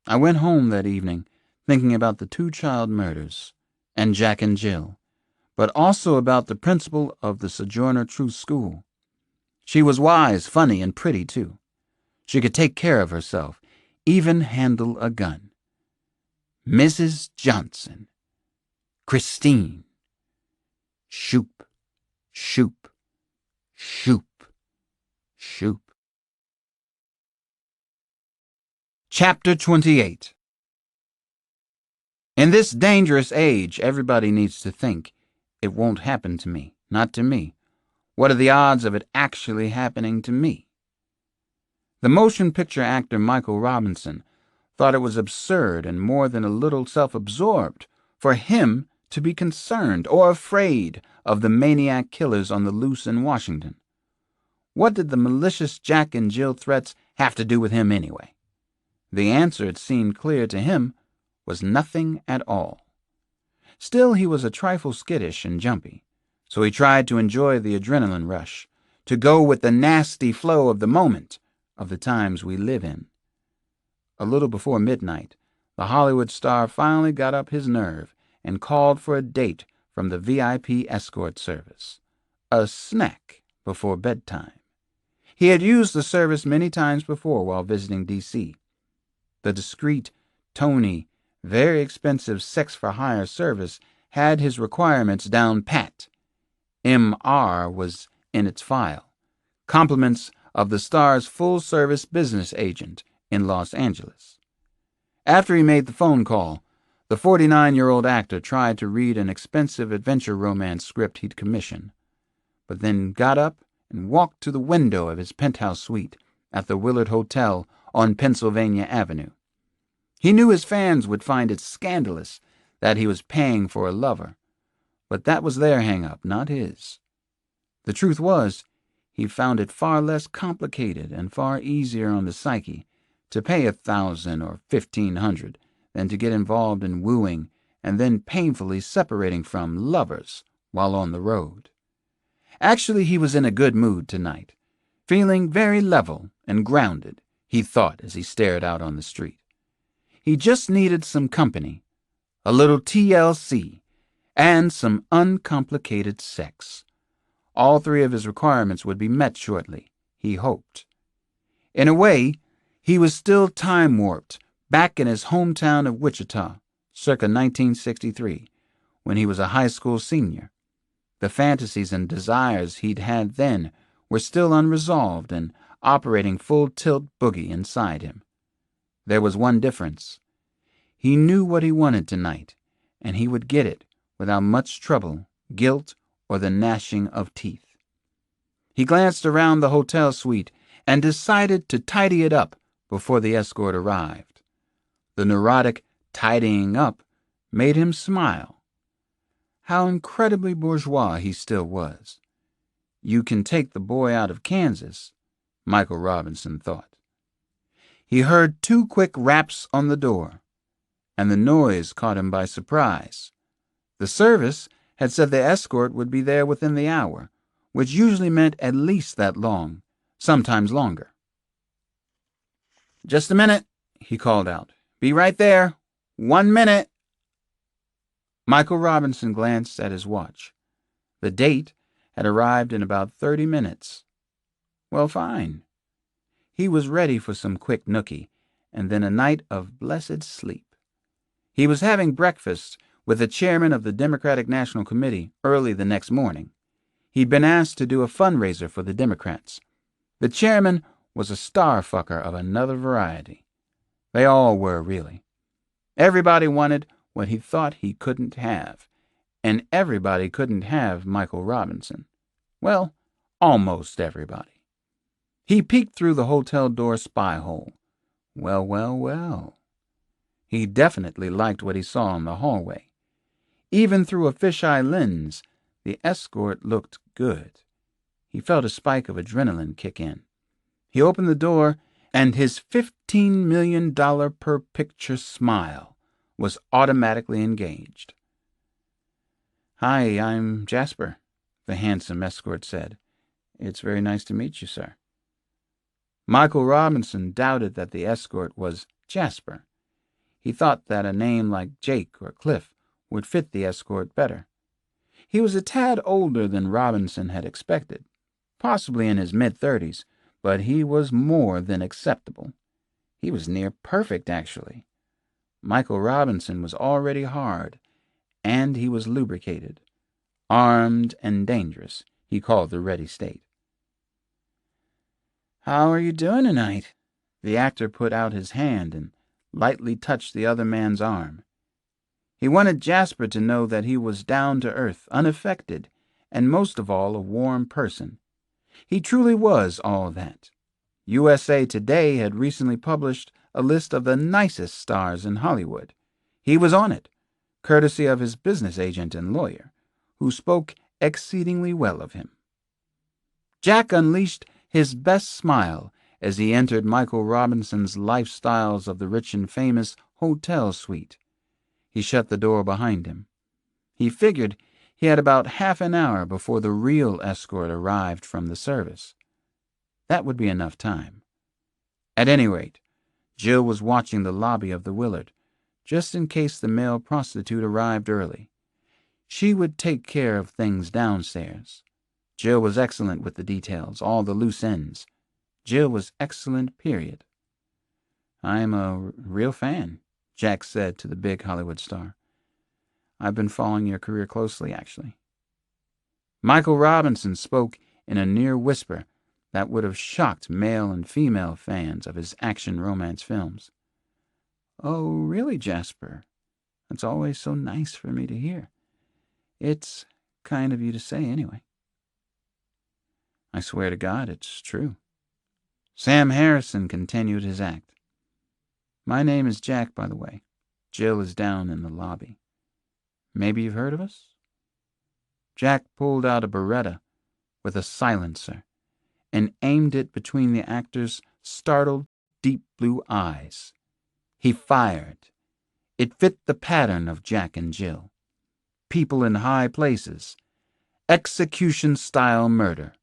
I went home that evening thinking about the 2 child murders and Jack and Jill, but also about the principal of the Sojourner Truth School. She was wise, funny, and pretty, too. She could take care of herself, even handle a gun. Mrs. Johnson. Christine. Shoop, shoop, shoop, shoop. Chapter 28. In this dangerous age, everybody needs to think, it won't happen to me, not to me. What are the odds of it actually happening to me? The motion picture actor Michael Robinson thought it was absurd and more than a little self-absorbed for him to be concerned or afraid of the maniac killers on the loose in Washington. What did the malicious Jack and Jill threats have to do with him anyway? The answer, it seemed clear to him, was nothing at all. Still, he was a trifle skittish and jumpy, so he tried to enjoy the adrenaline rush, to go with the nasty flow of the moment, of the times we live in. A little before midnight, the Hollywood star finally got up his nerve and called for a date from the VIP escort service, a snack before bedtime. He had used the service many times before while visiting D.C. The discreet, Tony, very expensive sex-for-hire service had his requirements down pat. M.R. was in its file. Compliments of the star's full-service business agent in Los Angeles. After he made the phone call, the 49-year-old actor tried to read an expensive adventure romance script he'd commissioned, but then got up and walked to the window of his penthouse suite at the Willard Hotel on Pennsylvania Avenue. He knew his fans would find it scandalous that he was paying for a lover, but that was their hang-up, not his. The truth was, he found it far less complicated and far easier on the psyche to pay $1,000 or $1,500 than to get involved in wooing and then painfully separating from lovers while on the road. Actually, he was in a good mood tonight, feeling very level and grounded, he thought as he stared out on the street. He just needed some company, a little TLC, and some uncomplicated sex. All three of his requirements would be met shortly, he hoped. In a way, he was still time-warped, back in his hometown of Wichita, circa 1963, when he was a high school senior. The fantasies and desires he'd had then were still unresolved and operating full-tilt boogie inside him. There was one difference. He knew what he wanted tonight, and he would get it without much trouble, guilt, or the gnashing of teeth. He glanced around the hotel suite and decided to tidy it up before the escort arrived. The neurotic tidying up made him smile. How incredibly bourgeois he still was. You can take the boy out of Kansas, Michael Robinson thought. He heard 2 quick raps on the door, and the noise caught him by surprise. The service had said the escort would be there within the hour, which usually meant at least that long, sometimes longer. "Just a minute," he called out. "Be right there. 1 minute." Michael Robinson glanced at his watch. The date had arrived in about 30 minutes. Well, fine. He was ready for some quick nookie, and then a night of blessed sleep. He was having breakfast with the chairman of the Democratic National Committee early the next morning. He'd been asked to do a fundraiser for the Democrats. The chairman was a star-fucker of another variety. They all were, really. Everybody wanted what he thought he couldn't have, and everybody couldn't have Michael Robinson. Well, almost everybody. He peeked through the hotel door spy hole. Well, well, well. He definitely liked what he saw in the hallway. Even through a fisheye lens, the escort looked good. He felt a spike of adrenaline kick in. He opened the door, and his $15 million per picture smile was automatically engaged. "Hi, I'm Jasper," the handsome escort said. "It's very nice to meet you, sir." Michael Robinson doubted that the escort was Jasper. He thought that a name like Jake or Cliff would fit the escort better. He was a tad older than Robinson had expected, possibly in his mid-30s, but he was more than acceptable. He was near perfect, actually. Michael Robinson was already hard, and he was lubricated. Armed and dangerous, he called the ready state. "How are you doing tonight?" The actor put out his hand and lightly touched the other man's arm. He wanted Jasper to know that he was down to earth, unaffected, and most of all a warm person. He truly was all that. USA Today had recently published a list of the nicest stars in Hollywood. He was on it, courtesy of his business agent and lawyer, who spoke exceedingly well of him. Jack unleashed his best smile as he entered Michael Robinson's Lifestyles of the Rich and Famous hotel suite. He shut the door behind him. He figured he had about half an hour before the real escort arrived from the service. That would be enough time. At any rate, Jill was watching the lobby of the Willard, just in case the male prostitute arrived early. She would take care of things downstairs. Jill was excellent with the details, all the loose ends. Jill was excellent, period. "I'm a real fan," Jack said to the big Hollywood star. "I've been following your career closely, actually." Michael Robinson spoke in a near whisper, that would have shocked male and female fans of his action romance films. "Oh, really, Jasper? That's always so nice for me to hear. It's kind of you to say, anyway." "I swear to God it's true." Sam Harrison continued his act. "My name is Jack, by the way. Jill is down in the lobby. Maybe you've heard of us?" Jack pulled out a Beretta with a silencer and aimed it between the actor's startled, deep blue eyes. He fired. It fit the pattern of Jack and Jill. People in high places. Execution-style murder.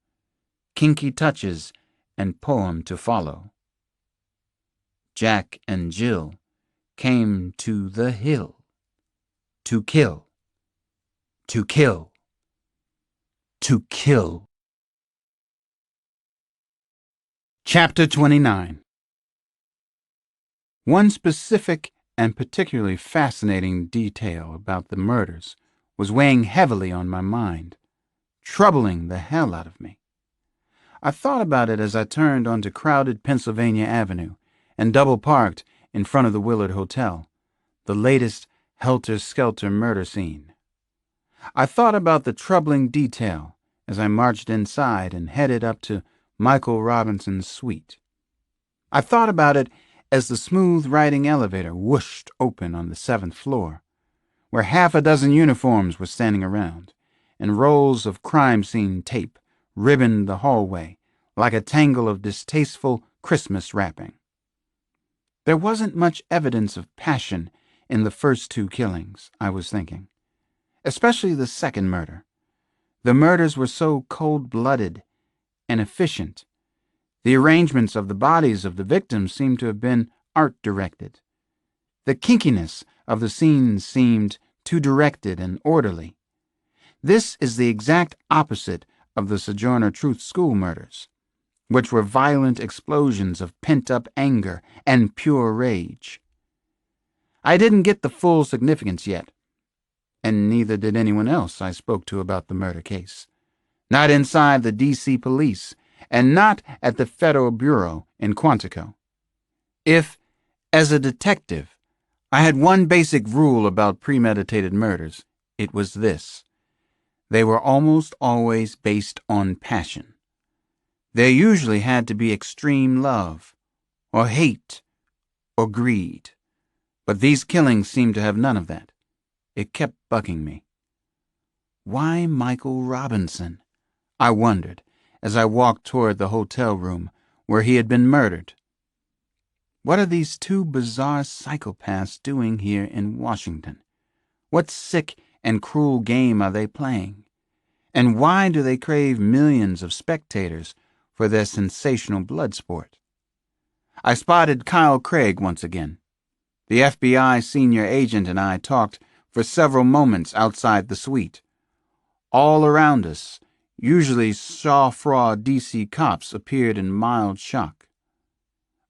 Kinky touches and poem to follow. Jack and Jill came to the hill. To kill. To kill. To kill. Chapter 29. One specific and particularly fascinating detail about the murders was weighing heavily on my mind, troubling the hell out of me. I thought about it as I turned onto crowded Pennsylvania Avenue and double-parked in front of the Willard Hotel, the latest helter-skelter murder scene. I thought about the troubling detail as I marched inside and headed up to Michael Robinson's suite. I thought about it as the smooth-riding elevator whooshed open on the 7th floor, where half a dozen uniforms were standing around, and rolls of crime scene tape ribboned the hallway like a tangle of distasteful Christmas wrapping. There wasn't much evidence of passion in the first two killings, I was thinking, especially the second murder. The murders were so cold-blooded and efficient. The arrangements of the bodies of the victims seemed to have been art-directed. The kinkiness of the scenes seemed too directed and orderly. This is the exact opposite of the Sojourner Truth School murders, which were violent explosions of pent-up anger and pure rage. I didn't get the full significance yet, and neither did anyone else I spoke to about the murder case. Not inside the D.C. police, and not at the Federal Bureau in Quantico. If, as a detective, I had one basic rule about premeditated murders, it was this: they were almost always based on passion. There usually had to be extreme love, or hate, or greed. But these killings seemed to have none of that. It kept bugging me. Why Michael Robinson? I wondered as I walked toward the hotel room where he had been murdered. What are these two bizarre psychopaths doing here in Washington? What sick and cruel game are they playing? And why do they crave millions of spectators for their sensational blood sport? I spotted Kyle Craig once again. The FBI senior agent and I talked for several moments outside the suite. All around us, usually chaud-froid D.C. cops appeared in mild shock.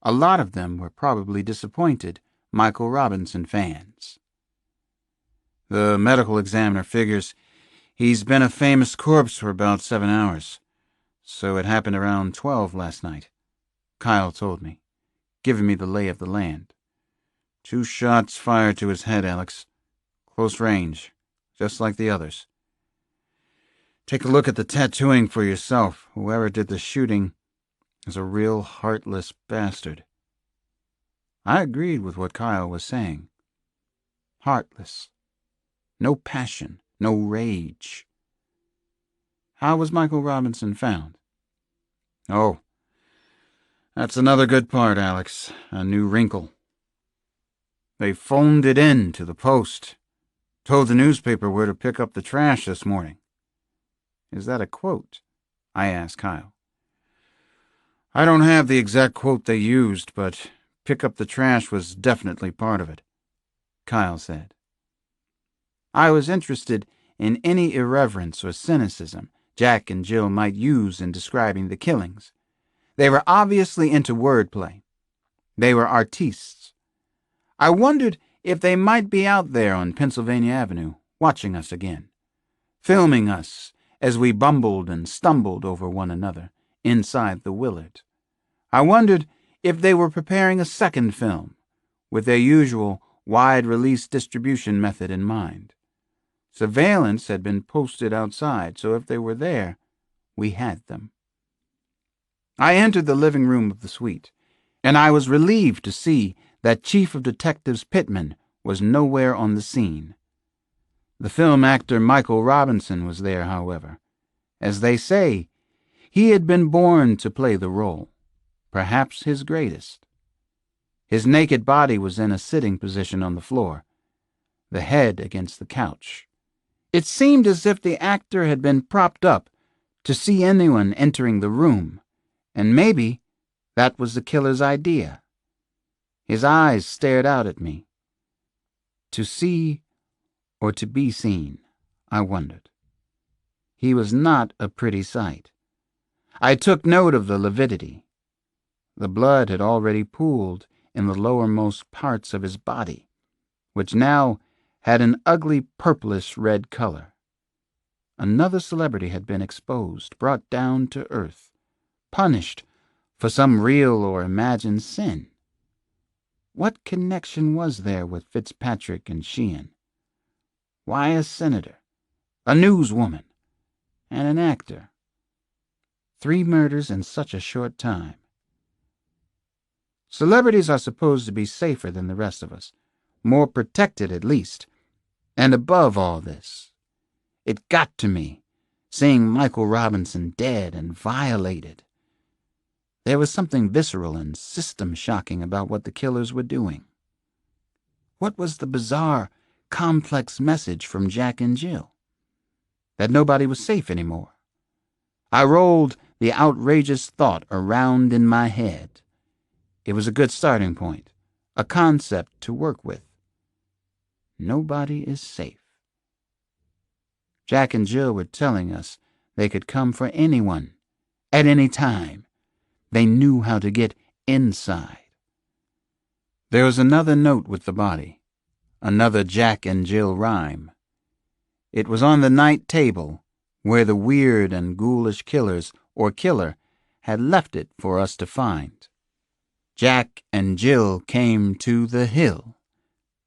A lot of them were probably disappointed Michael Robinson fans. The medical examiner figures he's been a famous corpse for about 7 hours, so it happened around 12 last night, Kyle told me, giving me the lay of the land. 2 shots fired to his head, Alex. Close range, just like the others. Take a look at the tattooing for yourself. Whoever did the shooting is a real heartless bastard. I agreed with what Kyle was saying. Heartless. No passion, no rage. How was Michael Robinson found? Oh, that's another good part, Alex. A new wrinkle. They phoned it in to the Post. Told the newspaper where to pick up the trash this morning. Is that a quote? I asked Kyle. I don't have the exact quote they used, but pick up the trash was definitely part of it, Kyle said. I was interested in any irreverence or cynicism Jack and Jill might use in describing the killings. They were obviously into wordplay. They were artistes. I wondered if they might be out there on Pennsylvania Avenue, watching us again, filming us as we bumbled and stumbled over one another inside the Willard. I wondered if they were preparing a second film, with their usual wide-release distribution method in mind. Surveillance had been posted outside, so if they were there, we had them. I entered the living room of the suite, and I was relieved to see that Chief of Detectives Pittman was nowhere on the scene. The film actor Michael Robinson was there, however. As they say, he had been born to play the role, perhaps his greatest. His naked body was in a sitting position on the floor, the head against the couch. It seemed as if the actor had been propped up to see anyone entering the room, and maybe that was the killer's idea. His eyes stared out at me. To see or to be seen, I wondered. He was not a pretty sight. I took note of the lividity. The blood had already pooled in the lowermost parts of his body, which now had an ugly purplish-red color. Another celebrity had been exposed, brought down to earth, punished for some real or imagined sin. What connection was there with Fitzpatrick and Sheehan? Why a senator, a newswoman, and an actor? 3 murders in such a short time. Celebrities are supposed to be safer than the rest of us, more protected at least. And above all this, it got to me, seeing Michael Robinson dead and violated. There was something visceral and system-shocking about what the killers were doing. What was the bizarre, complex message from Jack and Jill? That nobody was safe anymore. I rolled the outrageous thought around in my head. It was a good starting point, a concept to work with. Nobody is safe. Jack and Jill were telling us they could come for anyone, at any time. They knew how to get inside. There was another note with the body, another Jack and Jill rhyme. It was on the night table, where the weird and ghoulish killers, or killer, had left it for us to find. Jack and Jill came to the hill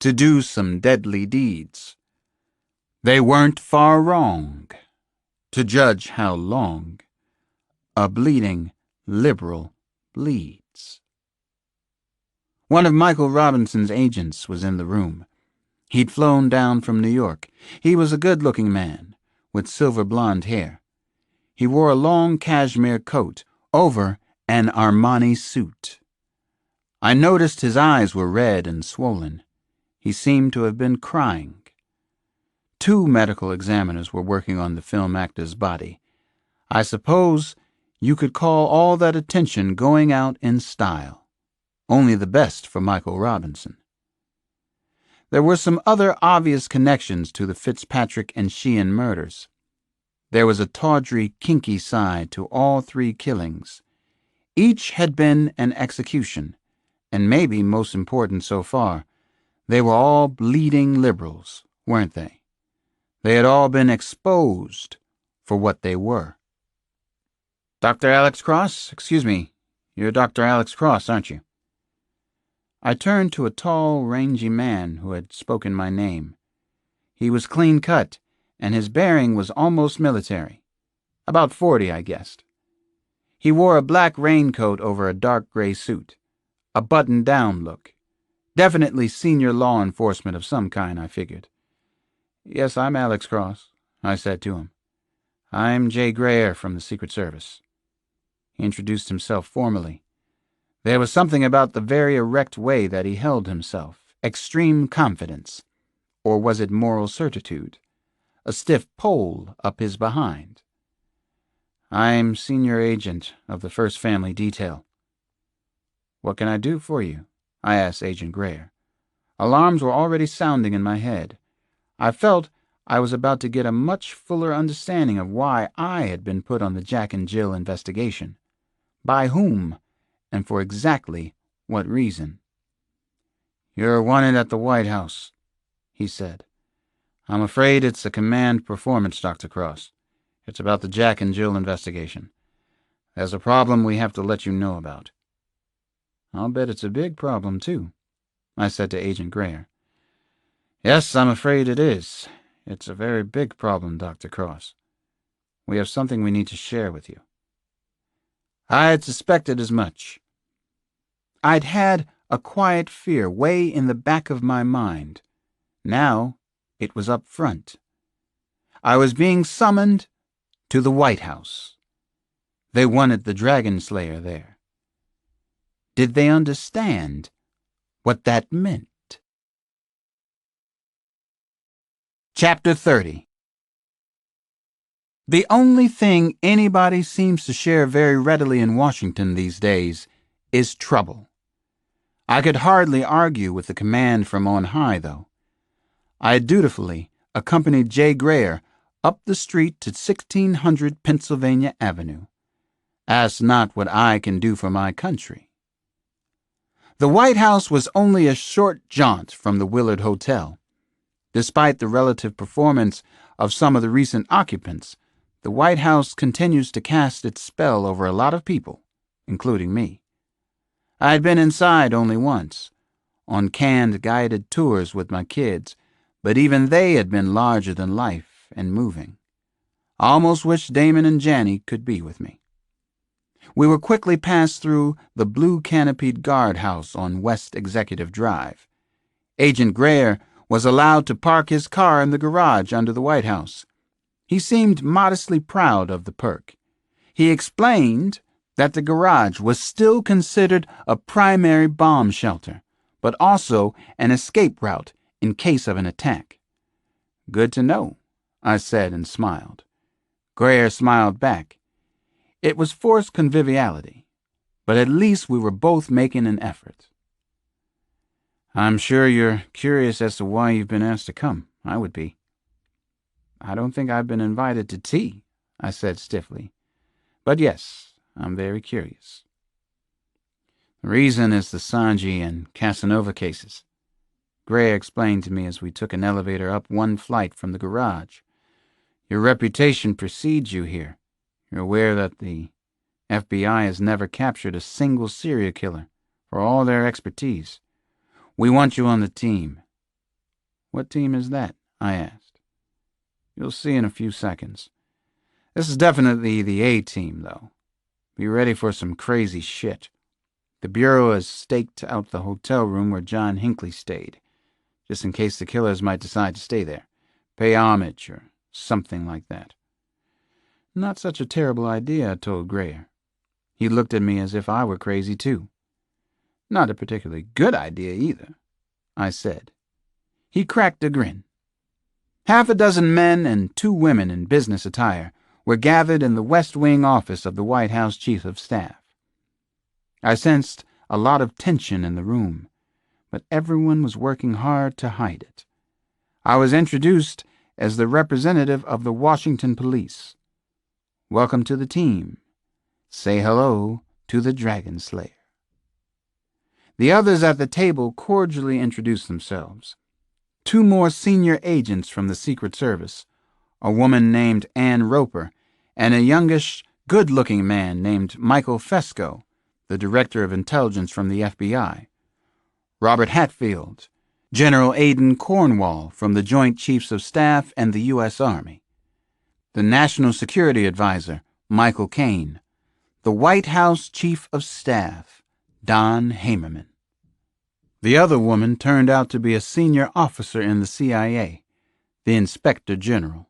to do some deadly deeds. They weren't far wrong, to judge how long a bleeding liberal bleeds. One of Michael Robinson's agents was in the room. He'd flown down from New York. He was a good-looking man, with silver blonde hair. He wore a long cashmere coat over an Armani suit. I noticed his eyes were red and swollen. He seemed to have been crying. 2 medical examiners were working on the film actor's body. I suppose you could call all that attention going out in style. Only the best for Michael Robinson. There were some other obvious connections to the Fitzpatrick and Sheehan murders. There was a tawdry, kinky side to all 3 killings. Each had been an execution, and maybe most important so far, they were all bleeding liberals, weren't they? They had all been exposed for what they were. Dr. Alex Cross? Excuse me, you're Dr. Alex Cross, aren't you? I turned to a tall, rangy man who had spoken my name. He was clean-cut, and his bearing was almost military. About 40, I guessed. He wore a black raincoat over a dark gray suit, a buttoned-down look. Definitely senior law enforcement of some kind, I figured. Yes, I'm Alex Cross, I said to him. I'm Jay Greer from the Secret Service. He introduced himself formally. There was something about the very erect way that he held himself, extreme confidence, or was it moral certitude, a stiff pole up his behind. I'm senior agent of the First Family Detail. What can I do for you? I asked Agent Greer. Alarms were already sounding in my head. I felt I was about to get a much fuller understanding of why I had been put on the Jack and Jill investigation, by whom, and for exactly what reason. You're wanted at the White House, he said. I'm afraid it's a command performance, Dr. Cross. It's about the Jack and Jill investigation. There's a problem we have to let you know about." "I'll bet it's a big problem, too," I said to Agent Greer. "Yes, I'm afraid it is. It's a very big problem, Dr. Cross. We have something we need to share with you." I had suspected as much. I'd had a quiet fear way in the back of my mind. Now it was up front. I was being summoned to the White House. They wanted the Dragon Slayer there. Did they understand what that meant? Chapter 30. The only thing anybody seems to share very readily in Washington these days is trouble. I could hardly argue with the command from on high, though. I dutifully accompanied J. Greer up the street to 1600 Pennsylvania Avenue. Ask not what I can do for my country. The White House was only a short jaunt from the Willard Hotel. Despite the relative performance of some of the recent occupants, the White House continues to cast its spell over a lot of people, including me. I had been inside only once, on canned guided tours with my kids, but even they had been larger than life and moving. I almost wished Damon and Janny could be with me. We were quickly passed through the blue-canopied guardhouse on West Executive Drive. Agent Greer was allowed to park his car in the garage under the White House. He seemed modestly proud of the perk. He explained that the garage was still considered a primary bomb shelter, but also an escape route in case of an attack. "Good to know," I said and smiled. Greer smiled back. It was forced conviviality, but at least we were both making an effort. "I'm sure you're curious as to why you've been asked to come. I would be." "I don't think I've been invited to tea," I said stiffly. "But yes, I'm very curious." "The reason is the Sanji and Casanova cases," Greer explained to me as we took an elevator up one flight from the garage. "Your reputation precedes you here. You're aware that the FBI has never captured a single serial killer, for all their expertise. We want you on the team." "What team is that?" I asked. "You'll see in a few seconds. This is definitely the A team, though. Be ready for some crazy shit. The Bureau has staked out the hotel room where John Hinckley stayed, just in case the killers might decide to stay there, pay homage or something like that." "Not such a terrible idea," I told Greer. He looked at me as if I were crazy, too. "Not a particularly good idea, either," I said. He cracked a grin. Half a dozen men and 2 women in business attire were gathered in the West Wing office of the White House Chief of Staff. I sensed a lot of tension in the room, but everyone was working hard to hide it. I was introduced as the representative of the Washington Police. "Welcome to the team. Say hello to the Dragon Slayer." The others at the table cordially introduced themselves. 2 more senior agents from the Secret Service, a woman named Ann Roper, and a youngish, good-looking man named Michael Fesco, the Director of Intelligence from the FBI. Robert Hatfield, General Aidan Cornwall from the Joint Chiefs of Staff and the U.S. Army. The National Security Advisor, Michael Caine. The White House Chief of Staff, Don Hamerman. The other woman turned out to be a senior officer in the CIA, the Inspector General.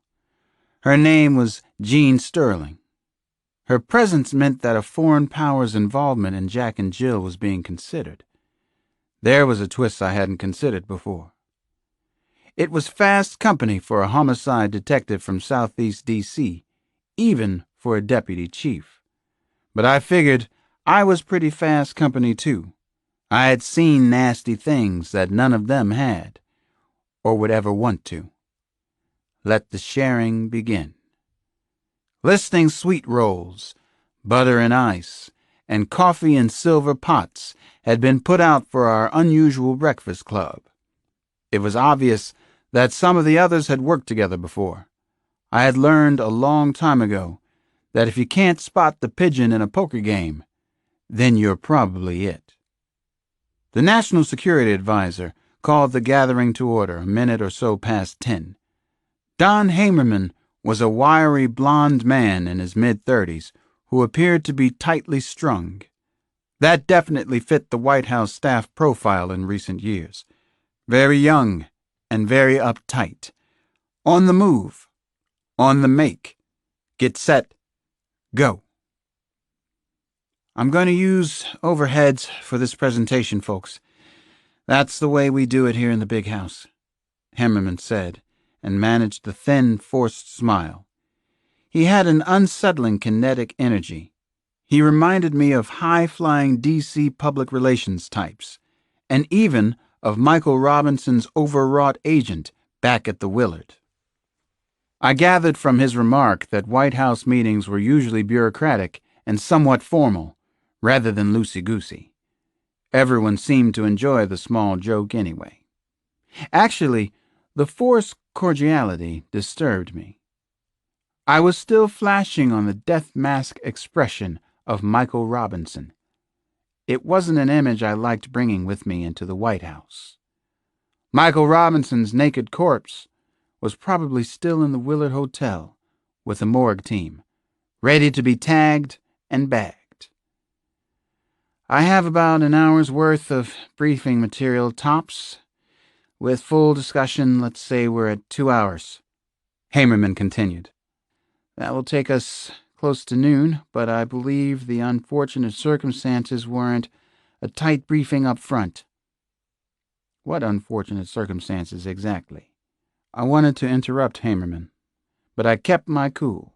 Her name was Jean Sterling. Her presence meant that a foreign power's involvement in Jack and Jill was being considered. There was a twist I hadn't considered before. It was fast company for a homicide detective from Southeast D.C., even for a deputy chief. But I figured I was pretty fast company, too. I had seen nasty things that none of them had, or would ever want to. Let the sharing begin. Listening sweet rolls, butter and ice, and coffee in silver pots had been put out for our unusual breakfast club. It was obvious that some of the others had worked together before. I had learned a long time ago that if you can't spot the pigeon in a poker game, then you're probably it. The National Security Advisor called the gathering to order a minute or so past 10. Don Hamerman was a wiry blond man in his mid-30s who appeared to be tightly strung. That definitely fit the White House staff profile in recent years. Very young and very uptight. On the move. On the make. Get set. Go. I'm going to use overheads for this presentation, folks. That's the way we do it here in the big house, Hamerman said, and managed the thin, forced smile. He had an unsettling kinetic energy. He reminded me of high-flying D.C. public relations types, and even of Michael Robinson's overwrought agent back at the Willard. I gathered from his remark that White House meetings were usually bureaucratic and somewhat formal, rather than loosey-goosey. Everyone seemed to enjoy the small joke anyway. Actually, the forced cordiality disturbed me. I was still flashing on the death mask expression of Michael Robinson. It wasn't an image I liked bringing with me into the White House. Michael Robinson's naked corpse was probably still in the Willard Hotel with the morgue team, ready to be tagged and bagged. I have about an hour's worth of briefing material tops. With full discussion, let's say we're at 2 hours, Hamerman continued. That will take us close to noon, but I believe the unfortunate circumstances warrant a tight briefing up front. What unfortunate circumstances exactly? I wanted to interrupt Hamerman, but I kept my cool.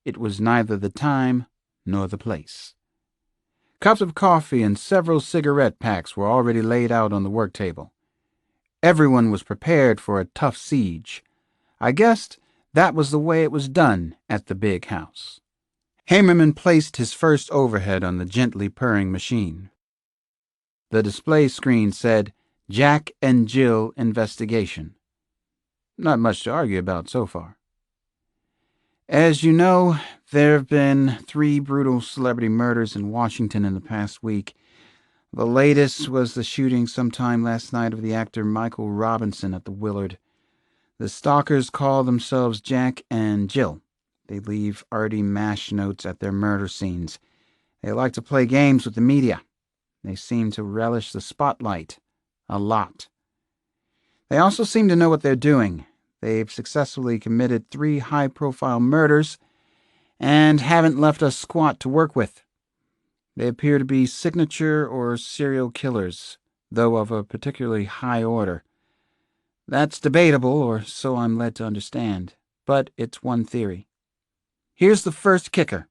It was neither the time nor the place. Cups of coffee and several cigarette packs were already laid out on the work table. Everyone was prepared for a tough siege. I guessed that was the way it was done at the big house. Hamerman placed his first overhead on the gently purring machine. The display screen said, Jack and Jill Investigation. Not much to argue about so far. As you know, there have been 3 brutal celebrity murders in Washington in the past week. The latest was the shooting sometime last night of the actor Michael Robinson at the Willard. The stalkers call themselves Jack and Jill. They leave arty mash notes at their murder scenes. They like to play games with the media. They seem to relish the spotlight. A lot. They also seem to know what they're doing. They've successfully committed 3 high-profile murders and haven't left us squat to work with. They appear to be signature or serial killers, though of a particularly high order. That's debatable, or so I'm led to understand, but it's one theory. Here's the first kicker,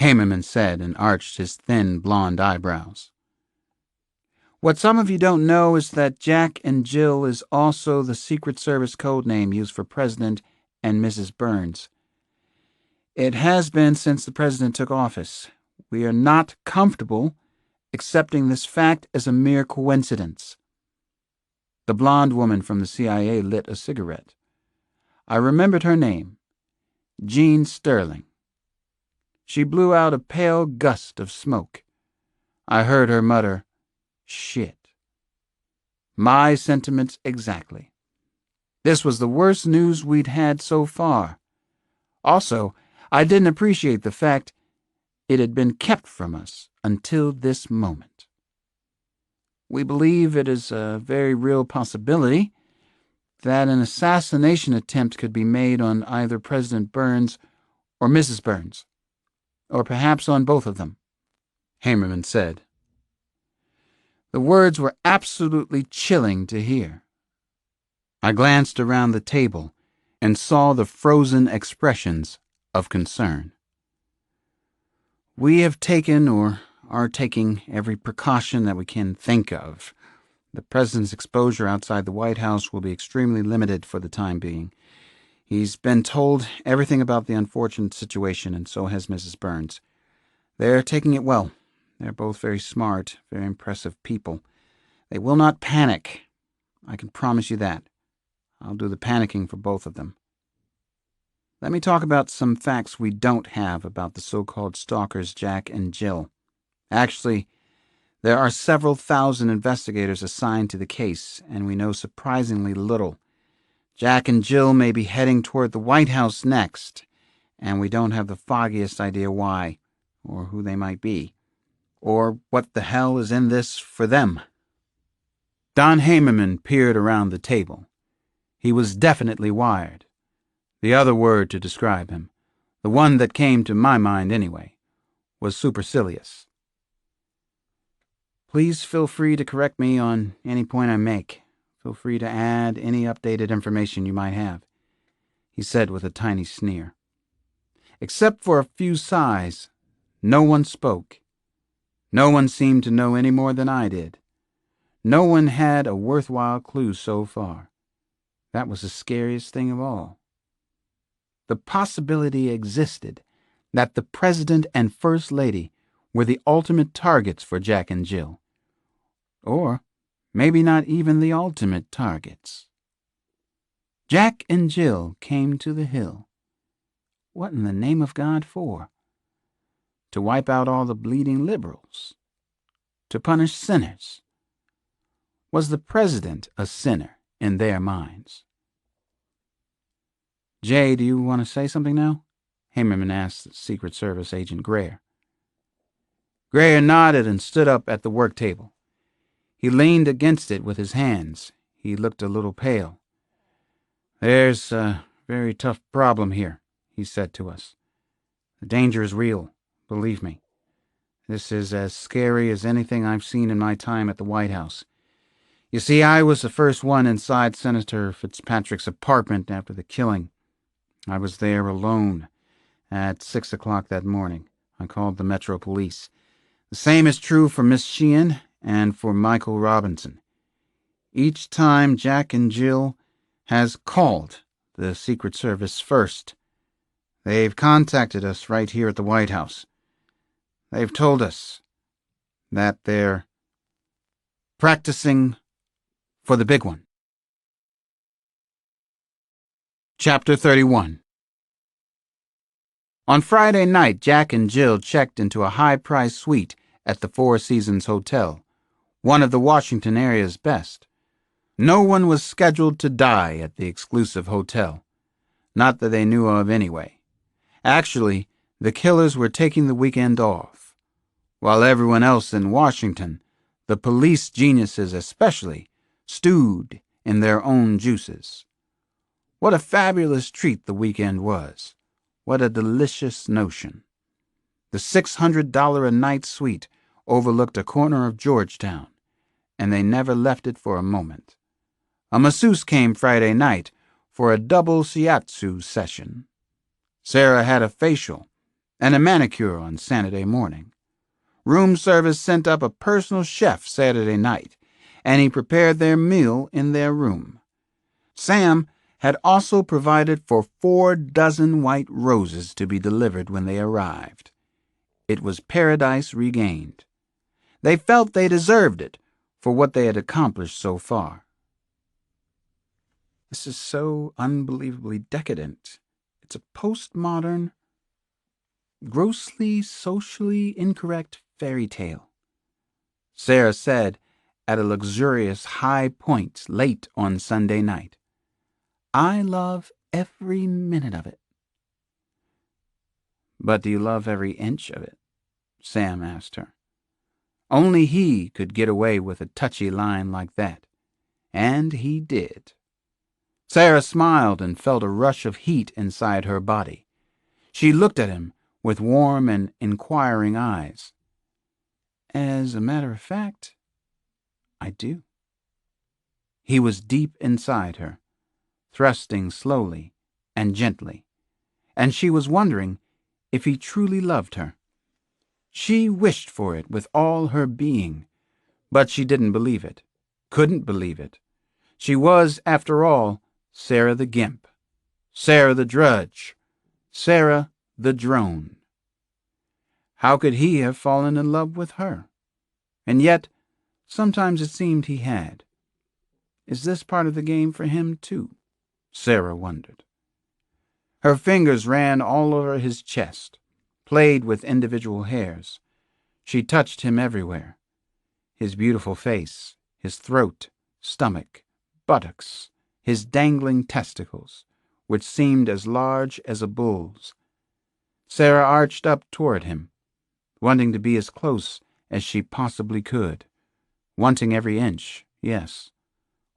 Hamerman said and arched his thin blonde eyebrows. What some of you don't know is that Jack and Jill is also the Secret Service code name used for President and Mrs. Burns. It has been since the president took office. We are not comfortable accepting this fact as a mere coincidence. The blonde woman from the CIA lit a cigarette. I remembered her name, Jean Sterling. She blew out a pale gust of smoke. I heard her mutter, "Shit." My sentiments exactly. This was the worst news we'd had so far. Also, I didn't appreciate the fact it had been kept from us until this moment. We believe it is a very real possibility that an assassination attempt could be made on either President Burns or Mrs. Burns, or perhaps on both of them, Hamerman said. The words were absolutely chilling to hear. I glanced around the table and saw the frozen expressions of concern. We have taken or are taking every precaution that we can think of. The president's exposure outside the White House will be extremely limited for the time being. He's been told everything about the unfortunate situation, and so has Mrs. Burns. They're taking it well. They're both very smart, very impressive people. They will not panic. I can promise you that. I'll do the panicking for both of them. Let me talk about some facts we don't have about the so-called stalkers Jack and Jill. Actually, there are several thousand investigators assigned to the case, and we know surprisingly little. Jack and Jill may be heading toward the White House next, and we don't have the foggiest idea why, or who they might be, or what the hell is in this for them. Don Hamerman peered around the table. He was definitely wired. The other word to describe him, the one that came to my mind anyway, was supercilious. Please feel free to correct me on any point I make. Feel free to add any updated information you might have, he said with a tiny sneer. Except for a few sighs, no one spoke. No one seemed to know any more than I did. No one had a worthwhile clue so far. That was the scariest thing of all. The possibility existed that the President and First Lady were the ultimate targets for Jack and Jill. Or maybe not even the ultimate targets. Jack and Jill came to the hill. What in the name of God for? To wipe out all the bleeding liberals? To punish sinners? Was the President a sinner in their minds? Jay, do you want to say something now? Hamerman asked Secret Service Agent Greer. Greer nodded and stood up at the work table. He leaned against it with his hands. He looked a little pale. There's a very tough problem here, he said to us. The danger is real, believe me. This is as scary as anything I've seen in my time at the White House. You see, I was the first one inside Senator Fitzpatrick's apartment after the killing. I was there alone at 6 o'clock that morning. I called the Metro Police. The same is true for Miss Sheehan and for Michael Robinson. Each time Jack and Jill has called the Secret Service first. They've contacted us right here at the White House. They've told us that they're practicing for the big one. Chapter 31. On Friday night, Jack and Jill checked into a high-priced suite at the Four Seasons Hotel, one of the Washington area's best. No one was scheduled to die at the exclusive hotel. Not that they knew of anyway. Actually, the killers were taking the weekend off. While everyone else in Washington, the police geniuses especially, stewed in their own juices. What a fabulous treat the weekend was. What a delicious notion. The $600 a night suite overlooked a corner of Georgetown, and they never left it for a moment. A masseuse came Friday night for a double shiatsu session. Sarah had a facial and a manicure on Saturday morning. Room service sent up a personal chef Saturday night, and he prepared their meal in their room. Sam had also provided for 4 dozen white roses to be delivered when they arrived. It was paradise regained. They felt they deserved it for what they had accomplished so far. This is so unbelievably decadent. It's a postmodern, grossly socially incorrect fairy tale, Sarah said at a luxurious high point late on Sunday night. I love every minute of it. But do you love every inch of it? Sam asked her. Only he could get away with a touchy line like that. And he did. Sarah smiled and felt a rush of heat inside her body. She looked at him with warm and inquiring eyes. As a matter of fact, I do. He was deep inside her, thrusting slowly and gently, and she was wondering if he truly loved her. She wished for it with all her being, but she didn't believe it, couldn't believe it. She was, after all, Sarah the Gimp, Sarah the Drudge, Sarah the Drone. How could he have fallen in love with her? And yet, sometimes it seemed he had. Is this part of the game for him, too? Sarah wondered. Her fingers ran all over his chest, played with individual hairs. She touched him everywhere. His beautiful face, his throat, stomach, buttocks, his dangling testicles, which seemed as large as a bull's. Sarah arched up toward him, wanting to be as close as she possibly could, wanting every inch, yes,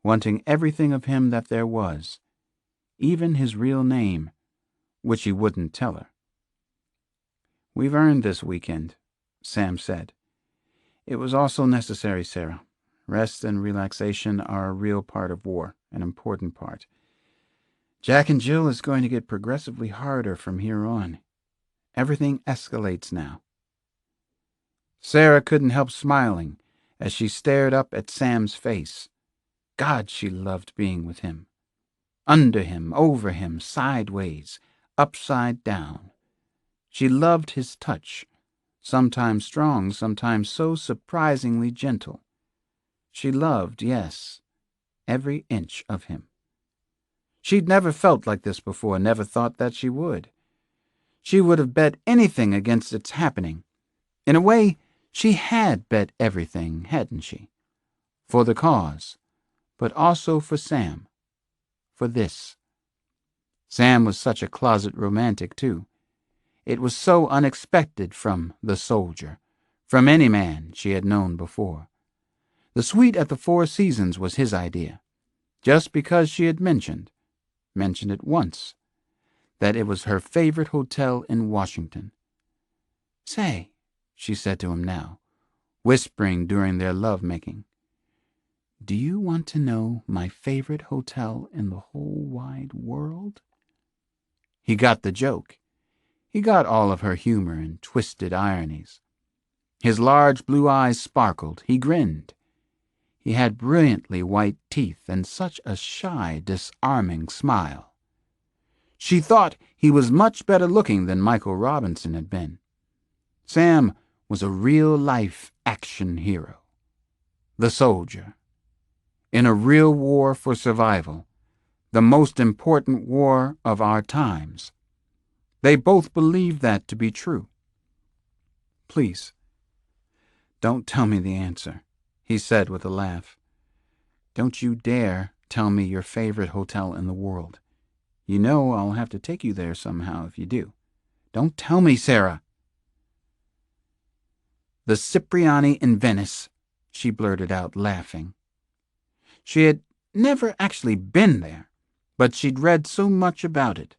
wanting everything of him that there was, even his real name, which he wouldn't tell her. "We've earned this weekend," Sam said. "It was also necessary, Sarah. Rest and relaxation are a real part of war, an important part. Jack and Jill is going to get progressively harder from here on. Everything escalates now." Sarah couldn't help smiling as she stared up at Sam's face. God, she loved being with him. Under him, over him, sideways, upside down. She loved his touch, sometimes strong, sometimes so surprisingly gentle. She loved, yes, every inch of him. She'd never felt like this before, never thought that she would. She would have bet anything against its happening. In a way, she had bet everything, hadn't she? For the cause, but also for Sam. For this. Sam was such a closet romantic, too. It was so unexpected from the soldier, from any man she had known before. The suite at the Four Seasons was his idea, just because she had mentioned it once, that it was her favorite hotel in Washington. "Say," she said to him now, whispering during their love-making, "do you want to know my favorite hotel in the whole wide world?" He got the joke. He got all of her humor and twisted ironies. His large blue eyes sparkled. He grinned. He had brilliantly white teeth and such a shy, disarming smile. She thought he was much better looking than Michael Robinson had been. Sam was a real-life action hero. The soldier. In a real war for survival, the most important war of our times. They both believed that to be true. "Please, don't tell me the answer," he said with a laugh. "Don't you dare tell me your favorite hotel in the world. You know I'll have to take you there somehow if you do. Don't tell me, Sarah." "The Cipriani in Venice," she blurted out, laughing. She had never actually been there, but she'd read so much about it.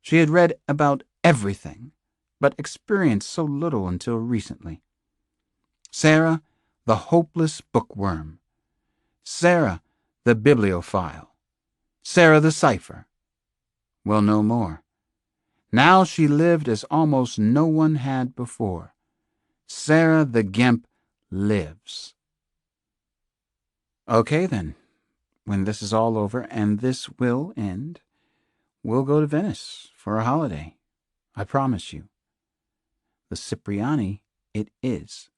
She had read about everything, but experienced so little until recently. Sarah, the hopeless bookworm. Sarah, the bibliophile. Sarah, the cipher. Well, no more. Now she lived as almost no one had before. Sarah the Gimp lives. "Okay, then. When this is all over, and this will end, we'll go to Venice for a holiday. I promise you. The Cipriani it is.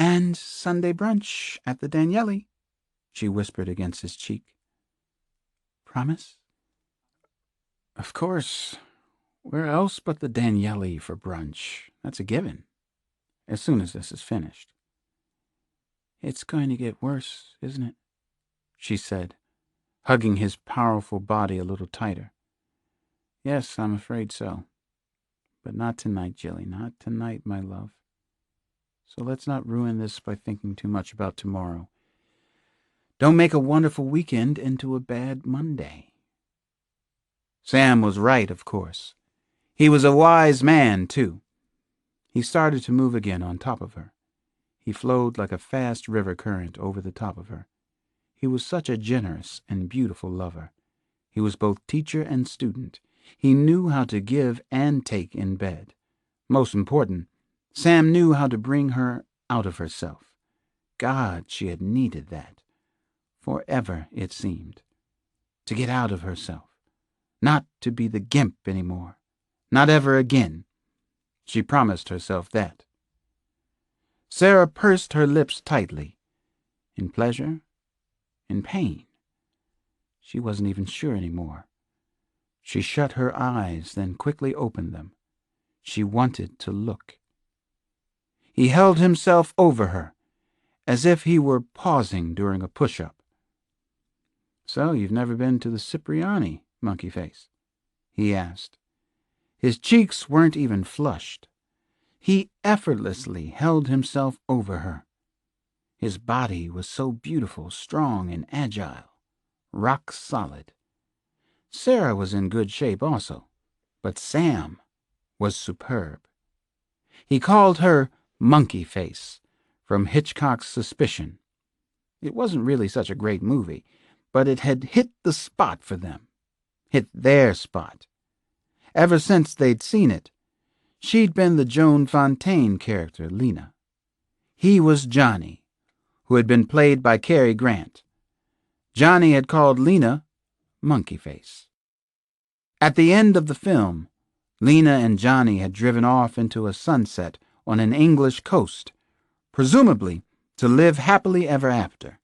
And Sunday brunch at the Danieli," she whispered against his cheek. "Promise?" "Of course. Where else but the Danieli for brunch? That's a given. As soon as this is finished." "It's going to get worse, isn't it?" she said, hugging his powerful body a little tighter. "Yes, I'm afraid so. But not tonight, Jilly, not tonight, my love. So let's not ruin this by thinking too much about tomorrow. Don't make a wonderful weekend into a bad Monday." Sam was right, of course. He was a wise man, too. He started to move again on top of her. He flowed like a fast river current over the top of her. He was such a generous and beautiful lover. He was both teacher and student. He knew how to give and take in bed. Most important, Sam knew how to bring her out of herself. God, she had needed that. Forever, it seemed. To get out of herself. Not to be the Gimp anymore. Not ever again. She promised herself that. Sarah pursed her lips tightly. In pleasure? In pain? She wasn't even sure anymore. She shut her eyes, then quickly opened them. She wanted to look. He held himself over her, as if he were pausing during a push-up. "So you've never been to the Cipriani, Monkey Face?" he asked. His cheeks weren't even flushed. He effortlessly held himself over her. His body was so beautiful, strong, and agile, rock solid. Sarah was in good shape also, but Sam was superb. He called her Monkey Face, from Hitchcock's Suspicion. It wasn't really such a great movie, but it had hit the spot for them, hit their spot. Ever since they'd seen it, she'd been the Joan Fontaine character, Lena. He was Johnny, who had been played by Cary Grant. Johnny had called Lena Monkey Face. At the end of the film, Lena and Johnny had driven off into a sunset on an English coast, presumably to live happily ever after.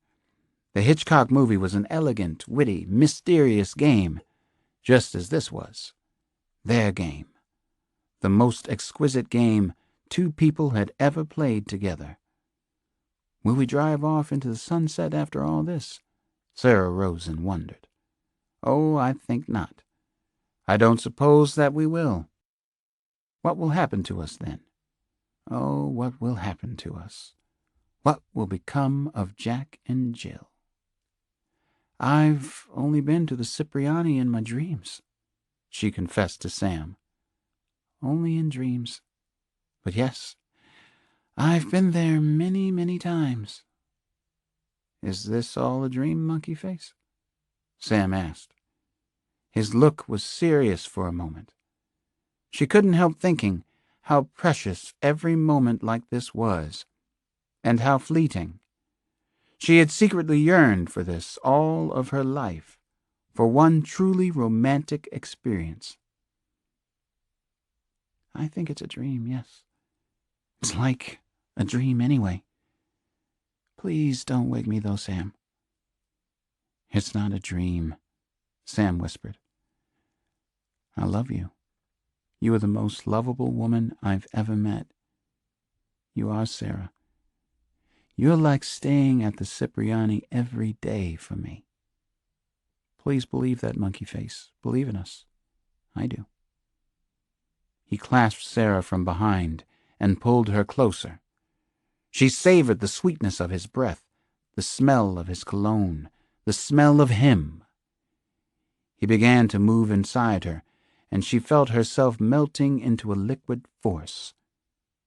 The Hitchcock movie was an elegant, witty, mysterious game, just as this was. Their game. The most exquisite game two people had ever played together. Will we drive off into the sunset after all this? Sarah rose and wondered. Oh, I think not. I don't suppose that we will. What will happen to us then? Oh, what will happen to us? What will become of Jack and Jill? "I've only been to the Cipriani in my dreams," she confessed to Sam. "Only in dreams. But yes, I've been there many, many times." "Is this all a dream, Monkey Face?" Sam asked. His look was serious for a moment. She couldn't help thinking how precious every moment like this was, and how fleeting. She had secretly yearned for this all of her life, for one truly romantic experience. "I think it's a dream, yes. It's like a dream anyway. Please don't wake me though, Sam." "It's not a dream," Sam whispered. "I love you. You are the most lovable woman I've ever met. You are, Sarah. You're like staying at the Cipriani every day for me. Please believe that, Monkey Face. Believe in us. I do." He clasped Sarah from behind and pulled her closer. She savored the sweetness of his breath, the smell of his cologne, the smell of him. He began to move inside her, and she felt herself melting into a liquid force.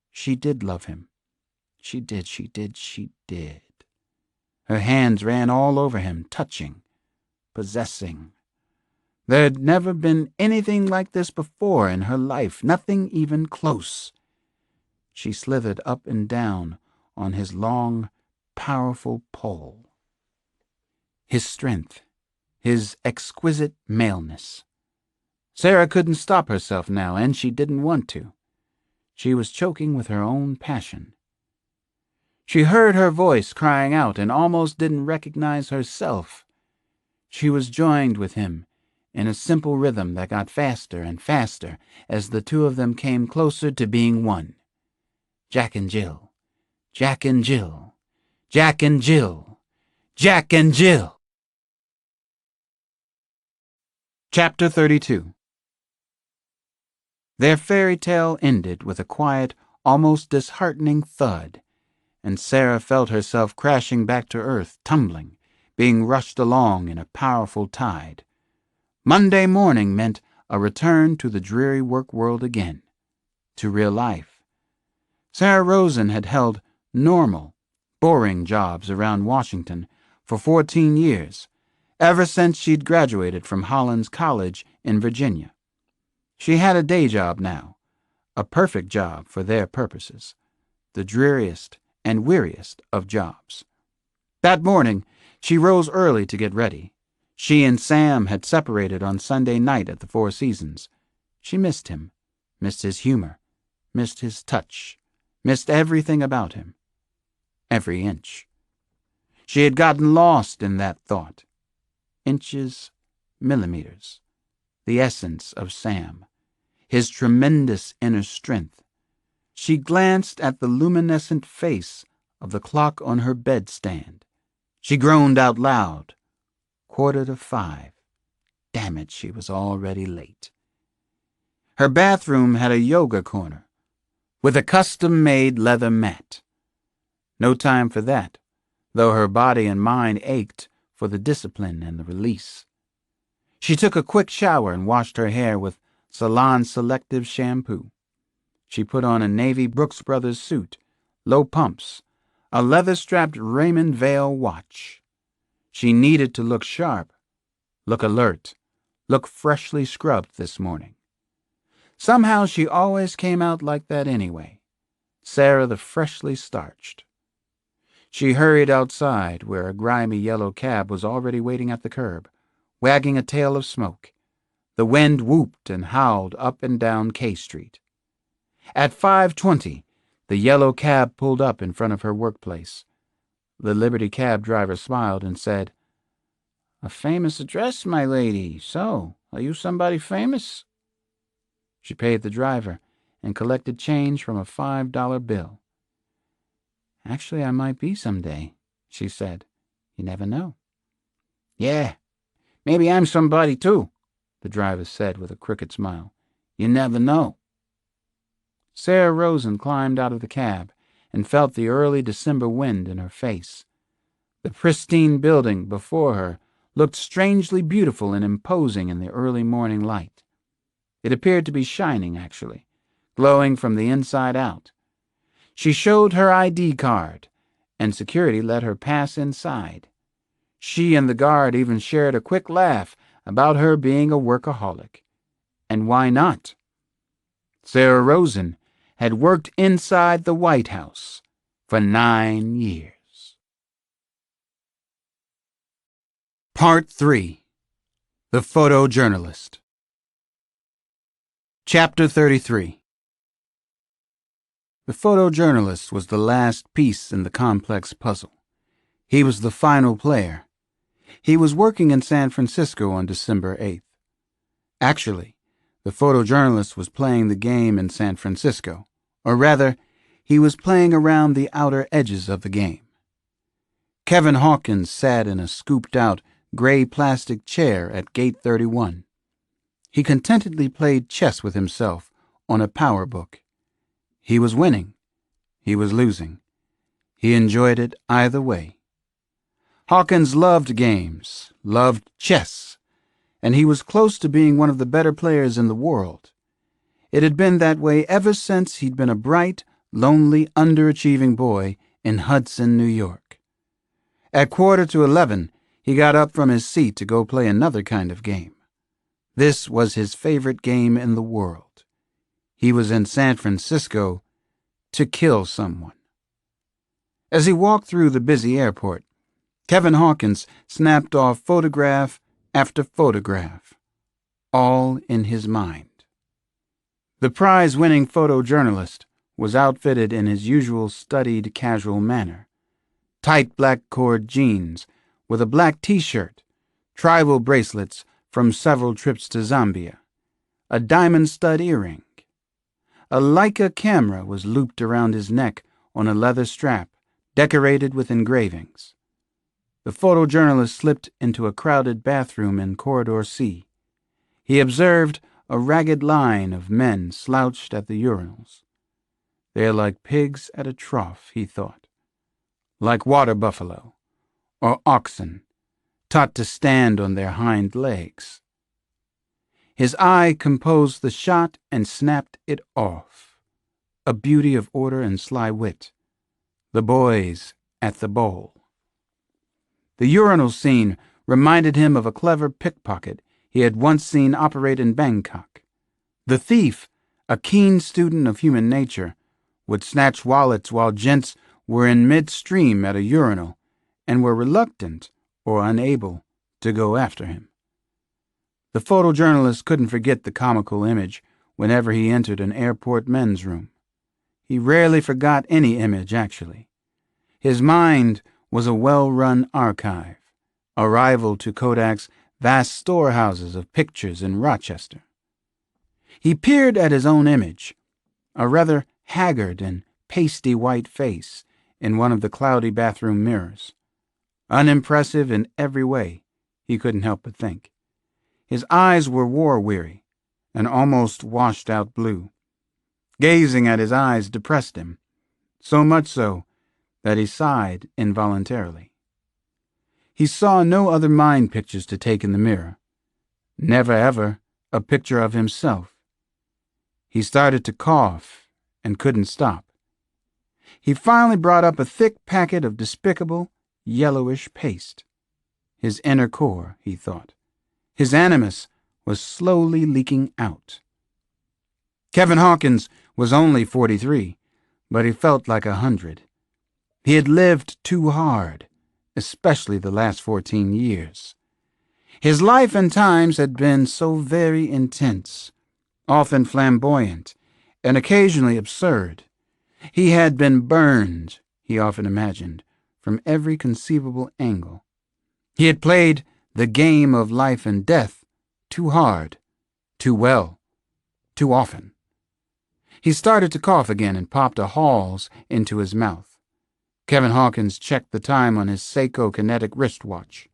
She did love him. She did. Her hands ran all over him, touching, possessing. There had never been anything like this before in her life, nothing even close. She slithered up and down on his long, powerful pole. His strength, his exquisite maleness. Sarah couldn't stop herself now, and she didn't want to. She was choking with her own passion. She heard her voice crying out and almost didn't recognize herself. She was joined with him in a simple rhythm that got faster and faster as the two of them came closer to being one. Jack and Jill, Jack and Jill, Jack and Jill, Jack and Jill. Chapter 32. Their fairy tale ended with a quiet, almost disheartening thud, and Sarah felt herself crashing back to earth, tumbling, being rushed along in a powerful tide. Monday morning meant a return to the dreary work world again, to real life. Sarah Rosen had held normal, boring jobs around Washington for 14 years, ever since she'd graduated from Hollins College in Virginia. She had a day job now, a perfect job for their purposes, the dreariest and weariest of jobs. That morning, she rose early to get ready. She and Sam had separated on Sunday night at the Four Seasons. She missed him, missed his humor, missed his touch, missed everything about him. Every inch. She had gotten lost in that thought. Inches, millimeters, the essence of Sam, his tremendous inner strength. She glanced at the luminescent face of the clock on her bedstand. She groaned out loud. 5:15. Damn it, she was already late. Her bathroom had a yoga corner with a custom-made leather mat. No time for that, though her body and mind ached for the discipline and the release. She took a quick shower and washed her hair with Salon Selective shampoo. She put on a navy Brooks Brothers suit, low pumps, a leather-strapped Raymond Vail watch. She needed to look sharp, look alert, look freshly scrubbed this morning. Somehow she always came out like that anyway, Sarah the freshly starched. She hurried outside, where a grimy yellow cab was already waiting at the curb, wagging a tail of smoke. The wind whooped and howled up and down K Street. At 5:20, the yellow cab pulled up in front of her workplace. The Liberty cab driver smiled and said, "A famous address, my lady. So, are you somebody famous?" She paid the driver and collected change from a $5 bill. "Actually, I might be someday," she said. "You never know." "Yeah, maybe I'm somebody too," the driver said with a crooked smile. "You never know." Sarah rose and climbed out of the cab and felt the early December wind in her face. The pristine building before her looked strangely beautiful and imposing in the early morning light. It appeared to be shining, actually, glowing from the inside out. She showed her ID card, and security let her pass inside. She and the guard even shared a quick laugh about her being a workaholic. And why not? Sarah Rosen had worked inside the White House for 9 years. Part 3. The Photojournalist. Chapter 33. The photojournalist was the last piece in the complex puzzle. He was the final player. He was working in San Francisco on December 8th. Actually, the photojournalist was playing the game in San Francisco, or rather, he was playing around the outer edges of the game. Kevin Hawkins sat in a scooped-out, gray plastic chair at Gate 31. He contentedly played chess with himself on a power book. He was winning. He was losing. He enjoyed it either way. Hawkins loved games, loved chess, and he was close to being one of the better players in the world. It had been that way ever since he'd been a bright, lonely, underachieving boy in Hudson, New York. At 10:45, he got up from his seat to go play another kind of game. This was his favorite game in the world. He was in San Francisco to kill someone. As he walked through the busy airport, Kevin Hawkins snapped off photograph after photograph, all in his mind. The prize-winning photojournalist was outfitted in his usual studied casual manner. Tight black cord jeans with a black t-shirt, tribal bracelets from several trips to Zambia, a diamond stud earring. A Leica camera was looped around his neck on a leather strap decorated with engravings. The photojournalist slipped into a crowded bathroom in Corridor C. He observed a ragged line of men slouched at the urinals. "They're like pigs at a trough," he thought. Like water buffalo, or oxen, taught to stand on their hind legs. His eye composed the shot and snapped it off. A beauty of order and sly wit. The boys at the bowl. The urinal scene reminded him of a clever pickpocket he had once seen operate in Bangkok. The thief, a keen student of human nature, would snatch wallets while gents were in midstream at a urinal and were reluctant or unable to go after him. The photojournalist couldn't forget the comical image whenever he entered an airport men's room. He rarely forgot any image, actually. His mind was a well-run archive, a rival to Kodak's vast storehouses of pictures in Rochester. He peered at his own image, a rather haggard and pasty white face in one of the cloudy bathroom mirrors. Unimpressive in every way, he couldn't help but think. His eyes were war-weary, an almost washed-out blue. Gazing at his eyes depressed him, so much so that he sighed involuntarily. He saw no other mind pictures to take in the mirror. Never ever a picture of himself. He started to cough and couldn't stop. He finally brought up a thick packet of despicable, yellowish paste. His inner core, he thought. His animus was slowly leaking out. Kevin Hawkins was only 43, but he felt like 100. He had lived too hard, especially the last 14 years. His life and times had been so very intense, often flamboyant, and occasionally absurd. He had been burned, he often imagined, from every conceivable angle. He had played the game of life and death too hard, too well, too often. He started to cough again and popped a Halls into his mouth. Kevin Hawkins checked the time on his Seiko Kinetic wristwatch.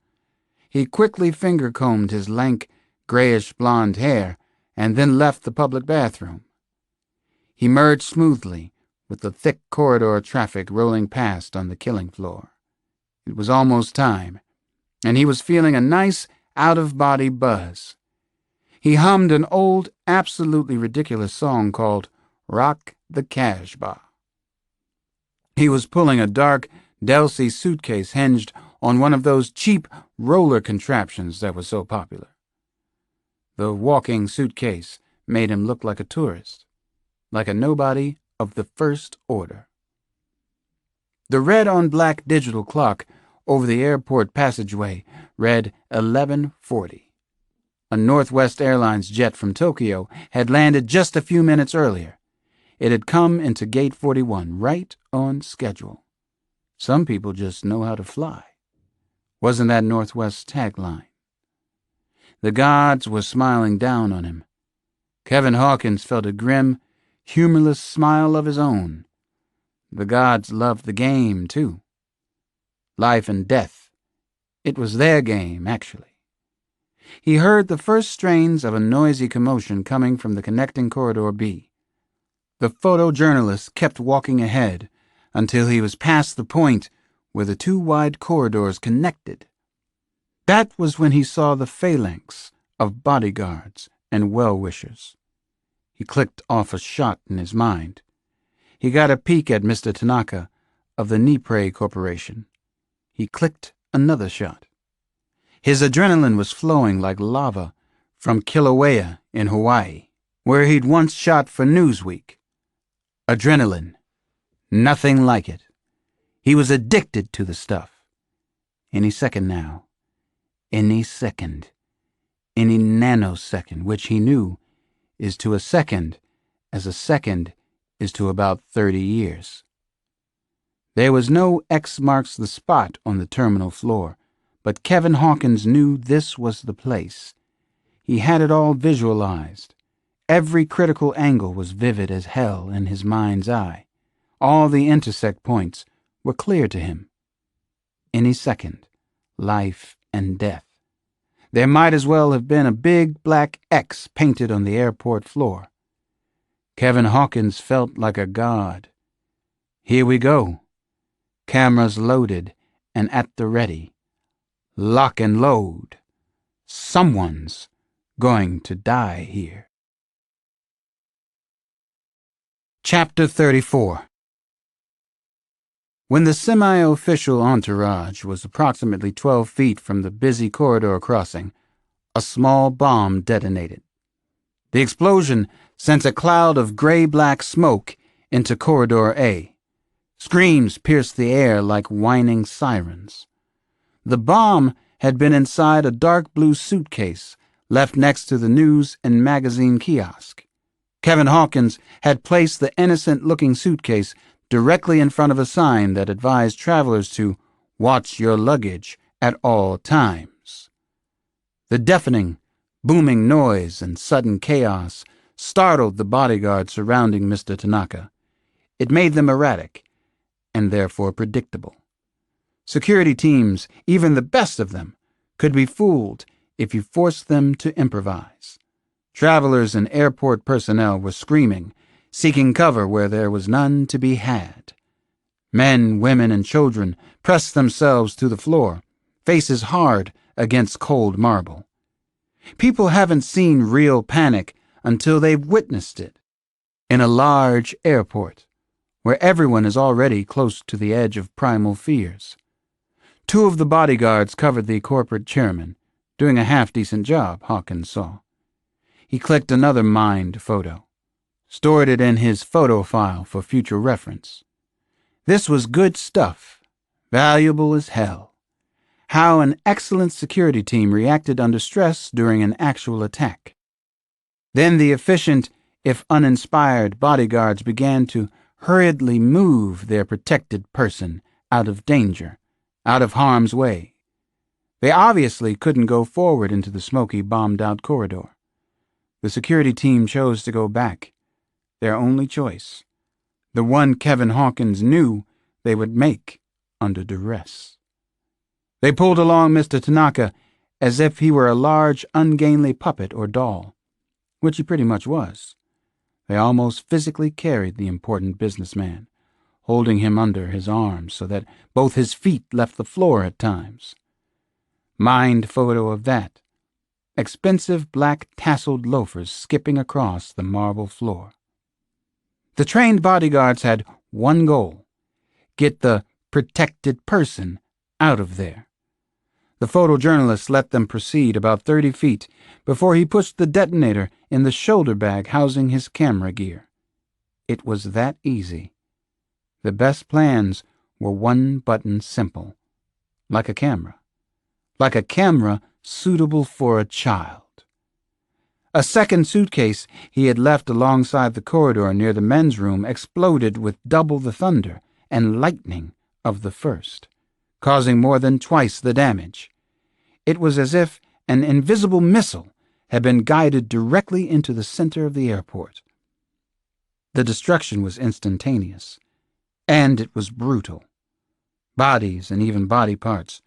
He quickly finger-combed his lank, grayish-blonde hair and then left the public bathroom. He merged smoothly with the thick corridor traffic rolling past on the killing floor. It was almost time, and he was feeling a nice, out-of-body buzz. He hummed an old, absolutely ridiculous song called Rock the Casbah. He was pulling a dark Delsey suitcase hinged on one of those cheap roller contraptions that was so popular. The walking suitcase made him look like a tourist, like a nobody of the first order. The red-on-black digital clock over the airport passageway read 11:40. A Northwest Airlines jet from Tokyo had landed just a few minutes earlier. It had come into Gate 41 right on schedule. Some people just know how to fly. Wasn't that Northwest's tagline? The gods were smiling down on him. Kevin Hawkins felt a grim, humorless smile of his own. The gods loved the game, too. Life and death. It was their game, actually. He heard the first strains of a noisy commotion coming from the connecting corridor B. The photojournalist kept walking ahead until he was past the point where the two wide corridors connected. That was when he saw the phalanx of bodyguards and well-wishers. He clicked off a shot in his mind. He got a peek at Mr. Tanaka of the Nipre Corporation. He clicked another shot. His adrenaline was flowing like lava from Kilauea in Hawaii, where he'd once shot for Newsweek. Adrenaline. Nothing like it. He was addicted to the stuff. Any second now. Any second. Any nanosecond, which he knew is to a second as a second is to about 30 years. There was no X marks the spot on the terminal floor, but Kevin Hawkins knew this was the place. He had it all visualized. Every critical angle was vivid as hell in his mind's eye. All the intersect points were clear to him. Any second, life and death. There might as well have been a big black X painted on the airport floor. Kevin Hawkins felt like a god. Here we go. Cameras loaded and at the ready. Lock and load. Someone's going to die here. Chapter 34. When the semi-official entourage was approximately 12 feet from the busy corridor crossing, a small bomb detonated. The explosion sent a cloud of gray-black smoke into Corridor A. Screams pierced the air like whining sirens. The bomb had been inside a dark blue suitcase left next to the news and magazine kiosk. Kevin Hawkins had placed the innocent-looking suitcase directly in front of a sign that advised travelers to watch your luggage at all times. The deafening, booming noise and sudden chaos startled the bodyguards surrounding Mr. Tanaka. It made them erratic, and therefore predictable. Security teams, even the best of them, could be fooled if you forced them to improvise. Travelers and airport personnel were screaming, seeking cover where there was none to be had. Men, women, and children pressed themselves to the floor, faces hard against cold marble. People haven't seen real panic until they've witnessed it. In a large airport, where everyone is already close to the edge of primal fears. 2 of the bodyguards covered the corporate chairman, doing a half-decent job, Hawkins saw. He clicked another mind photo, stored it in his photo file for future reference. This was good stuff, valuable as hell. How an excellent security team reacted under stress during an actual attack. Then the efficient, if uninspired, bodyguards began to hurriedly move their protected person out of danger, out of harm's way. They obviously couldn't go forward into the smoky, bombed-out corridor. The security team chose to go back, their only choice, the one Kevin Hawkins knew they would make under duress. They pulled along Mr. Tanaka as if he were a large, ungainly puppet or doll, which he pretty much was. They almost physically carried the important businessman, holding him under his arms so that both his feet left the floor at times. Mind photo of that. Expensive black tasseled loafers skipping across the marble floor. The trained bodyguards had one goal: get the protected person out of there. The photojournalist let them proceed about 30 feet before he pushed the detonator in the shoulder bag housing his camera gear. It was that easy. The best plans were one button simple. Like a camera. Like a camera suitable for a child. A second suitcase he had left alongside the corridor near the men's room exploded with double the thunder and lightning of the first, causing more than twice the damage. It was as if an invisible missile had been guided directly into the center of the airport. The destruction was instantaneous, and it was brutal. Bodies and even body parts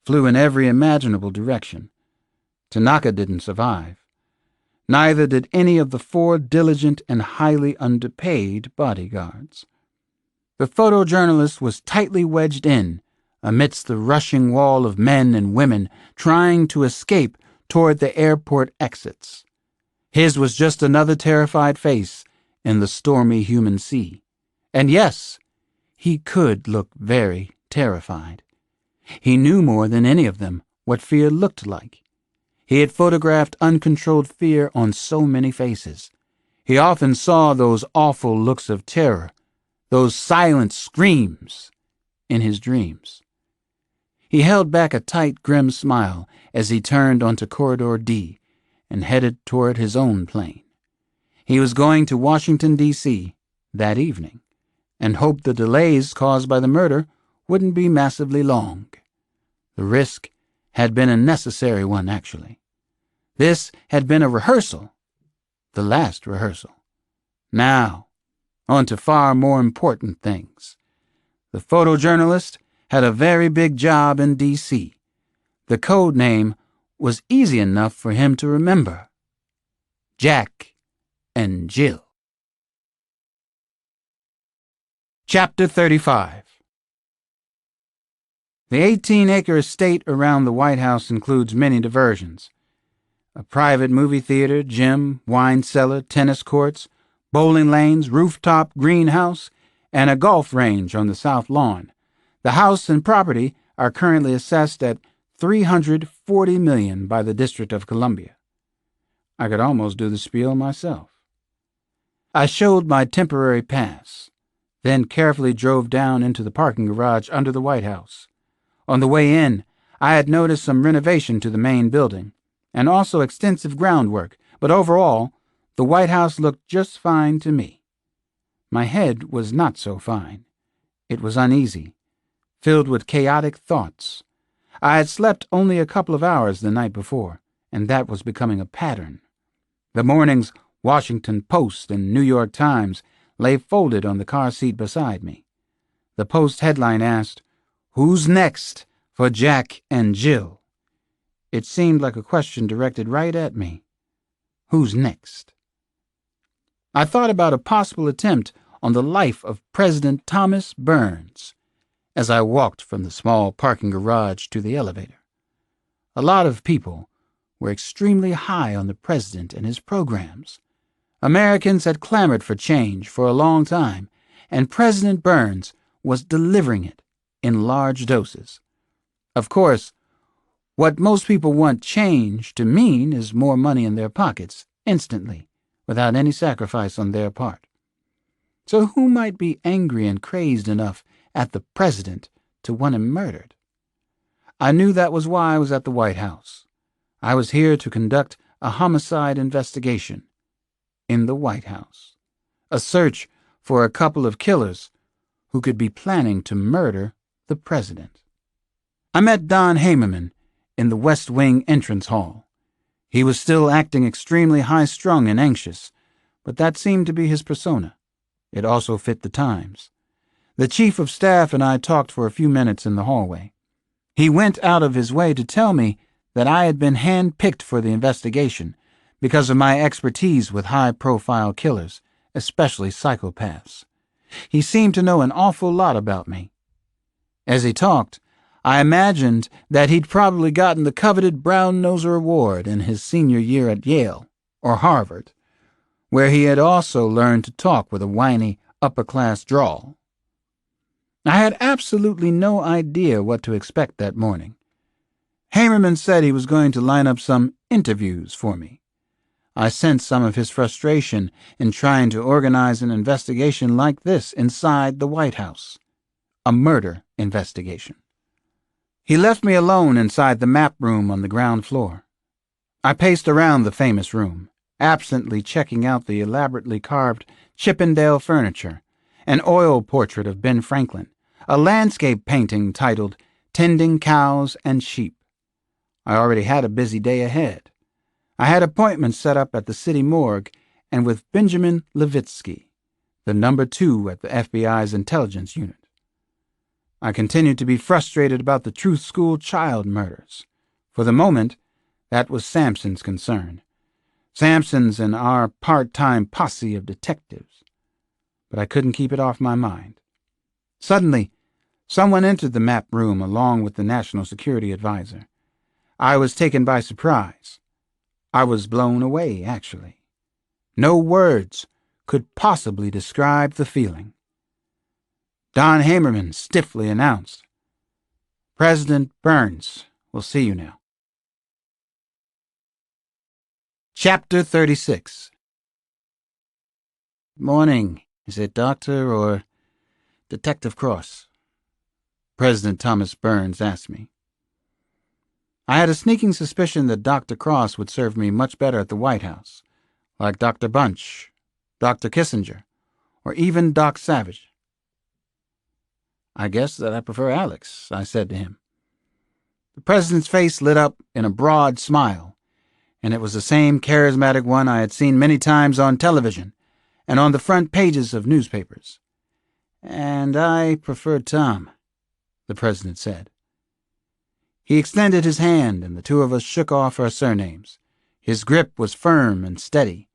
flew in every imaginable direction. Tanaka didn't survive. Neither did any of the 4 diligent and highly underpaid bodyguards. The photojournalist was tightly wedged in amidst the rushing wall of men and women trying to escape toward the airport exits. His was just another terrified face in the stormy human sea. And yes, he could look very terrified. He knew more than any of them what fear looked like. He had photographed uncontrolled fear on so many faces. He often saw those awful looks of terror, those silent screams, in his dreams. He held back a tight, grim smile as he turned onto Corridor D and headed toward his own plane. He was going to Washington, D.C. that evening, and hoped the delays caused by the murder wouldn't be massively long. The risk had been a necessary one, actually. This had been a rehearsal, the last rehearsal. Now, on to far more important things. The photojournalist had a very big job in D.C. The code name was easy enough for him to remember. Jack and Jill. Chapter 35. The 18-acre estate around the White House includes many diversions. A private movie theater, gym, wine cellar, tennis courts, bowling lanes, rooftop greenhouse, and a golf range on the south lawn. The house and property are currently assessed at $340 million by the District of Columbia. I could almost do the spiel myself. I showed my temporary pass, then carefully drove down into the parking garage under the White House. On the way in, I had noticed some renovation to the main building, and also extensive groundwork, but overall, the White House looked just fine to me. My head was not so fine. It was uneasy, filled with chaotic thoughts. I had slept only a couple of hours the night before, and that was becoming a pattern. The morning's Washington Post and New York Times lay folded on the car seat beside me. The Post headline asked, "Who's next for Jack and Jill?" It seemed like a question directed right at me. Who's next? I thought about a possible attempt on the life of President Thomas Burns as I walked from the small parking garage to the elevator. A lot of people were extremely high on the president and his programs. Americans had clamored for change for a long time, and President Burns was delivering it in large doses. Of course, what most people want change to mean is more money in their pockets, instantly, without any sacrifice on their part. So who might be angry and crazed enough at the president to want him murdered? I knew that was why I was at the White House. I was here to conduct a homicide investigation in the White House, a search for a couple of killers who could be planning to murder the president. I met Don Hamerman in the West Wing entrance hall. He was still acting extremely high-strung and anxious, but that seemed to be his persona. It also fit the times. The chief of staff and I talked for a few minutes in the hallway. He went out of his way to tell me that I had been hand-picked for the investigation because of my expertise with high-profile killers, especially psychopaths. He seemed to know an awful lot about me. As he talked, I imagined that he'd probably gotten the coveted Brown-Noser Award in his senior year at Yale or Harvard, where he had also learned to talk with a whiny, upper-class drawl. I had absolutely no idea what to expect that morning. Hamerman said he was going to line up some interviews for me. I sensed some of his frustration in trying to organize an investigation like this inside the White House. A murder investigation. He left me alone inside the map room on the ground floor. I paced around the famous room, absently checking out the elaborately carved Chippendale furniture, an oil portrait of Ben Franklin, a landscape painting titled Tending Cows and Sheep. I already had a busy day ahead. I had appointments set up at the city morgue and with Benjamin Levitsky, the number 2 at the FBI's intelligence unit. I continued to be frustrated about the Truth School child murders. For the moment, that was Sampson's concern. Sampson's and our part-time posse of detectives. But I couldn't keep it off my mind. Suddenly, someone entered the map room along with the National Security Advisor. I was taken by surprise. I was blown away, actually. No words could possibly describe the feeling. Don Hamerman stiffly announced, "President Burns will see you now." Chapter 36. "Morning. Is it Dr. or Detective Cross?" President Thomas Burns asked me. I had a sneaking suspicion that Dr. Cross would serve me much better at the White House, like Dr. Bunch, Dr. Kissinger, or even Doc Savage. "I guess that I prefer Alex," I said to him. The president's face lit up in a broad smile, and it was the same charismatic one I had seen many times on television and on the front pages of newspapers. "And I prefer Tom," the president said. He extended his hand, and the two of us shook off our surnames. His grip was firm and steady.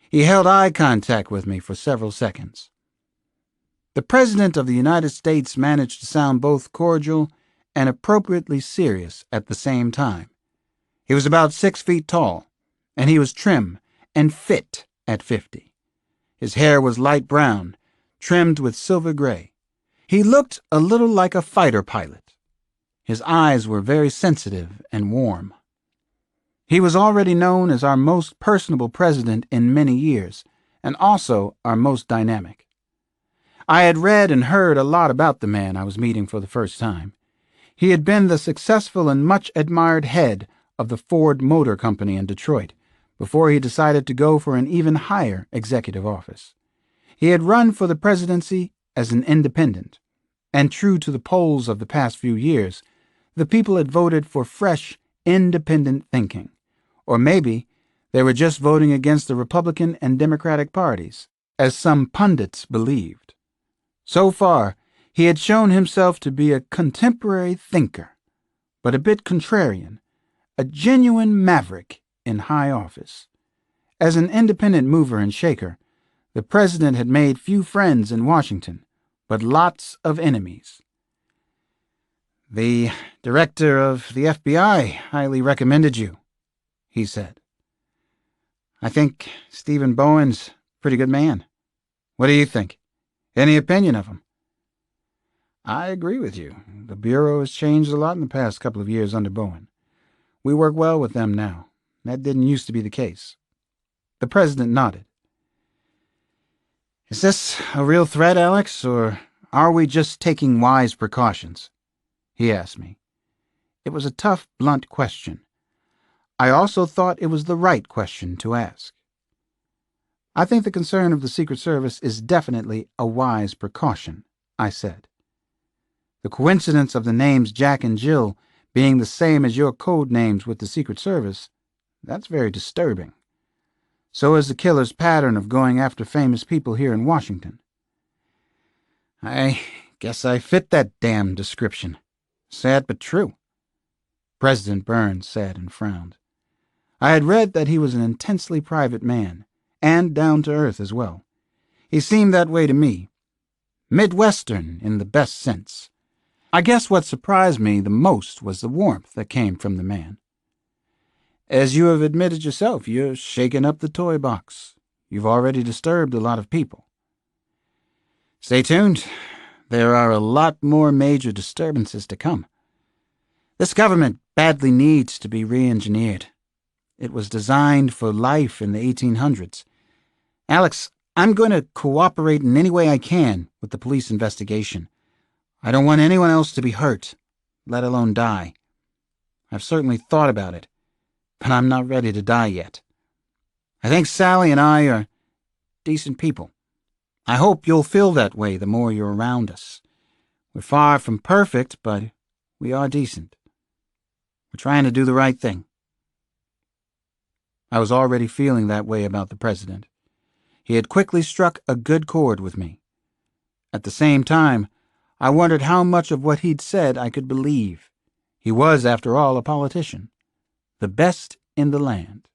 He held eye contact with me for several seconds. The President of the United States managed to sound both cordial and appropriately serious at the same time. He was about 6 feet tall, and he was trim and fit at 50. His hair was light brown, trimmed with silver gray. He looked a little like a fighter pilot. His eyes were very sensitive and warm. He was already known as our most personable president in many years, and also our most dynamic. I had read and heard a lot about the man I was meeting for the first time. He had been the successful and much admired head of the Ford Motor Company in Detroit before he decided to go for an even higher executive office. He had run for the presidency as an independent, and true to the polls of the past few years, the people had voted for fresh, independent thinking, Or maybe they were just voting against the Republican and Democratic parties, as some pundits believed. So far, he had shown himself to be a contemporary thinker, but a bit contrarian, a genuine maverick in high office. As an independent mover and shaker, the president had made few friends in Washington, but lots of enemies. "The director of the FBI highly recommended you," he said. "I think Stephen Bowen's a pretty good man. What do you think? Any opinion of him?" "I agree with you. The Bureau has changed a lot in the past couple of years under Bowen. We work well with them now. That didn't used to be the case." The president nodded. "Is this a real threat, Alex, or are we just taking wise precautions?" he asked me. It was a tough, blunt question. I also thought it was the right question to ask. "I think the concern of the Secret Service is definitely a wise precaution," I said. "The coincidence of the names Jack and Jill being the same as your code names with the Secret Service, that's very disturbing. So is the killer's pattern of going after famous people here in Washington." "I guess I fit that damn description. Sad but true." President Burns said and frowned. I had read that he was an intensely private man, and down to earth as well. He seemed that way to me. Midwestern in the best sense. I guess what surprised me the most was the warmth that came from the man. "As you have admitted yourself, you're shaking up the toy box. You've already disturbed a lot of people." "Stay tuned. There are a lot more major disturbances to come. This government badly needs to be re-engineered. It was designed for life in the 1800s. Alex, I'm going to cooperate in any way I can with the police investigation. I don't want anyone else to be hurt, let alone die. I've certainly thought about it, but I'm not ready to die yet. I think Sally and I are decent people. I hope you'll feel that way the more you're around us. We're far from perfect, but we are decent. We're trying to do the right thing." I was already feeling that way about the president. He had quickly struck a good chord with me. At the same time, I wondered how much of what he'd said I could believe. He was, after all, a politician. The best in the land.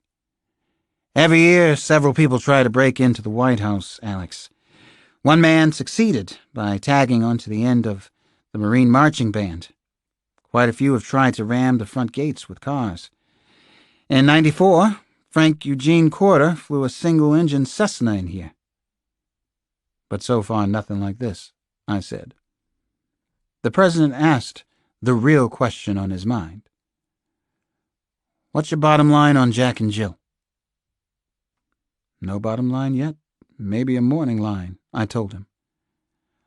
"Every year, several people try to break into the White House, Alex. One man succeeded by tagging onto the end of the Marine Marching Band. Quite a few have tried to ram the front gates with cars. In '94, Frank Eugene Corder flew a single-engine Cessna in here." "But so far nothing like this," I said. The president asked the real question on his mind. "What's your bottom line on Jack and Jill?" "No bottom line yet. Maybe a morning line," I told him.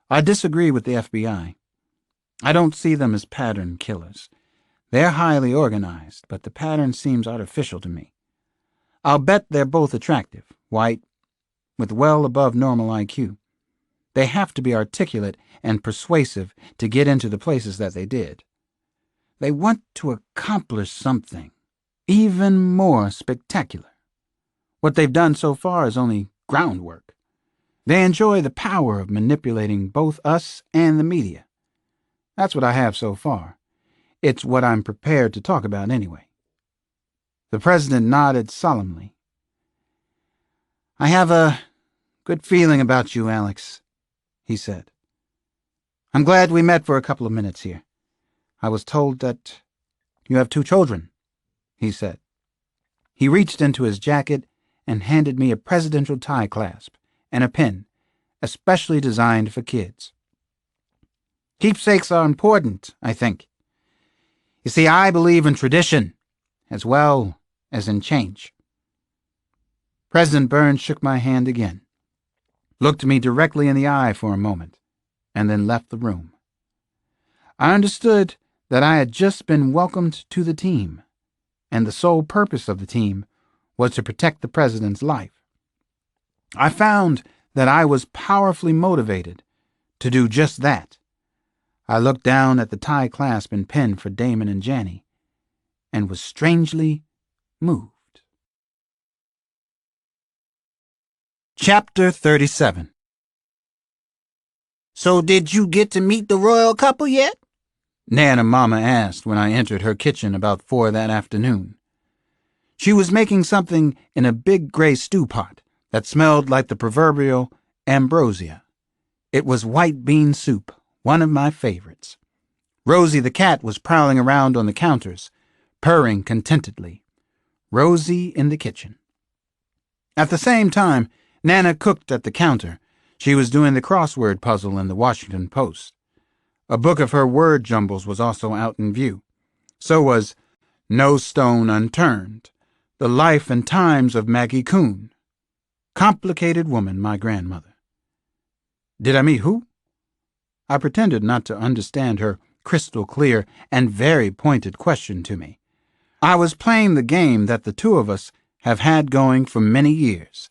I disagree with the FBI. I don't see them as pattern killers. They're highly organized, but the pattern seems artificial to me. I'll bet they're both attractive, white, with well above normal IQ. They have to be articulate and persuasive to get into the places that they did. They want to accomplish something even more spectacular. What they've done so far is only groundwork. They enjoy the power of manipulating both us and the media. That's what I have so far. It's what I'm prepared to talk about anyway. The president nodded solemnly. "I have a good feeling about you, Alex," he said. "I'm glad we met for a couple of minutes here. I was told that you have 2 children," he said. He reached into his jacket and handed me a presidential tie clasp and a pen, especially designed for kids. "Keepsakes are important, I think. You see, I believe in tradition as well as in change." President Burns shook my hand again, looked me directly in the eye for a moment, and then left the room. I understood that I had just been welcomed to the team, and the sole purpose of the team was to protect the president's life. I found that I was powerfully motivated to do just that. I looked down at the tie clasp and pen for Damon and Janny, and was strangely moved. Chapter 37. So did you get to meet the royal couple yet? Nana Mama asked when I entered her kitchen about 4 that afternoon. She was making something in a big gray stew pot that smelled like the proverbial ambrosia. It was white bean soup, one of my favorites. Rosie the cat was prowling around on the counters, purring contentedly. Rosie in the kitchen. At the same time, Nana cooked at the counter. She was doing the crossword puzzle in the Washington Post. A book of her word jumbles was also out in view. So was No Stone Unturned, The Life and Times of Maggie Coon. Complicated woman, my grandmother. Did I meet who? I pretended not to understand her crystal clear and very pointed question to me. I was playing the game that the two of us have had going for many years,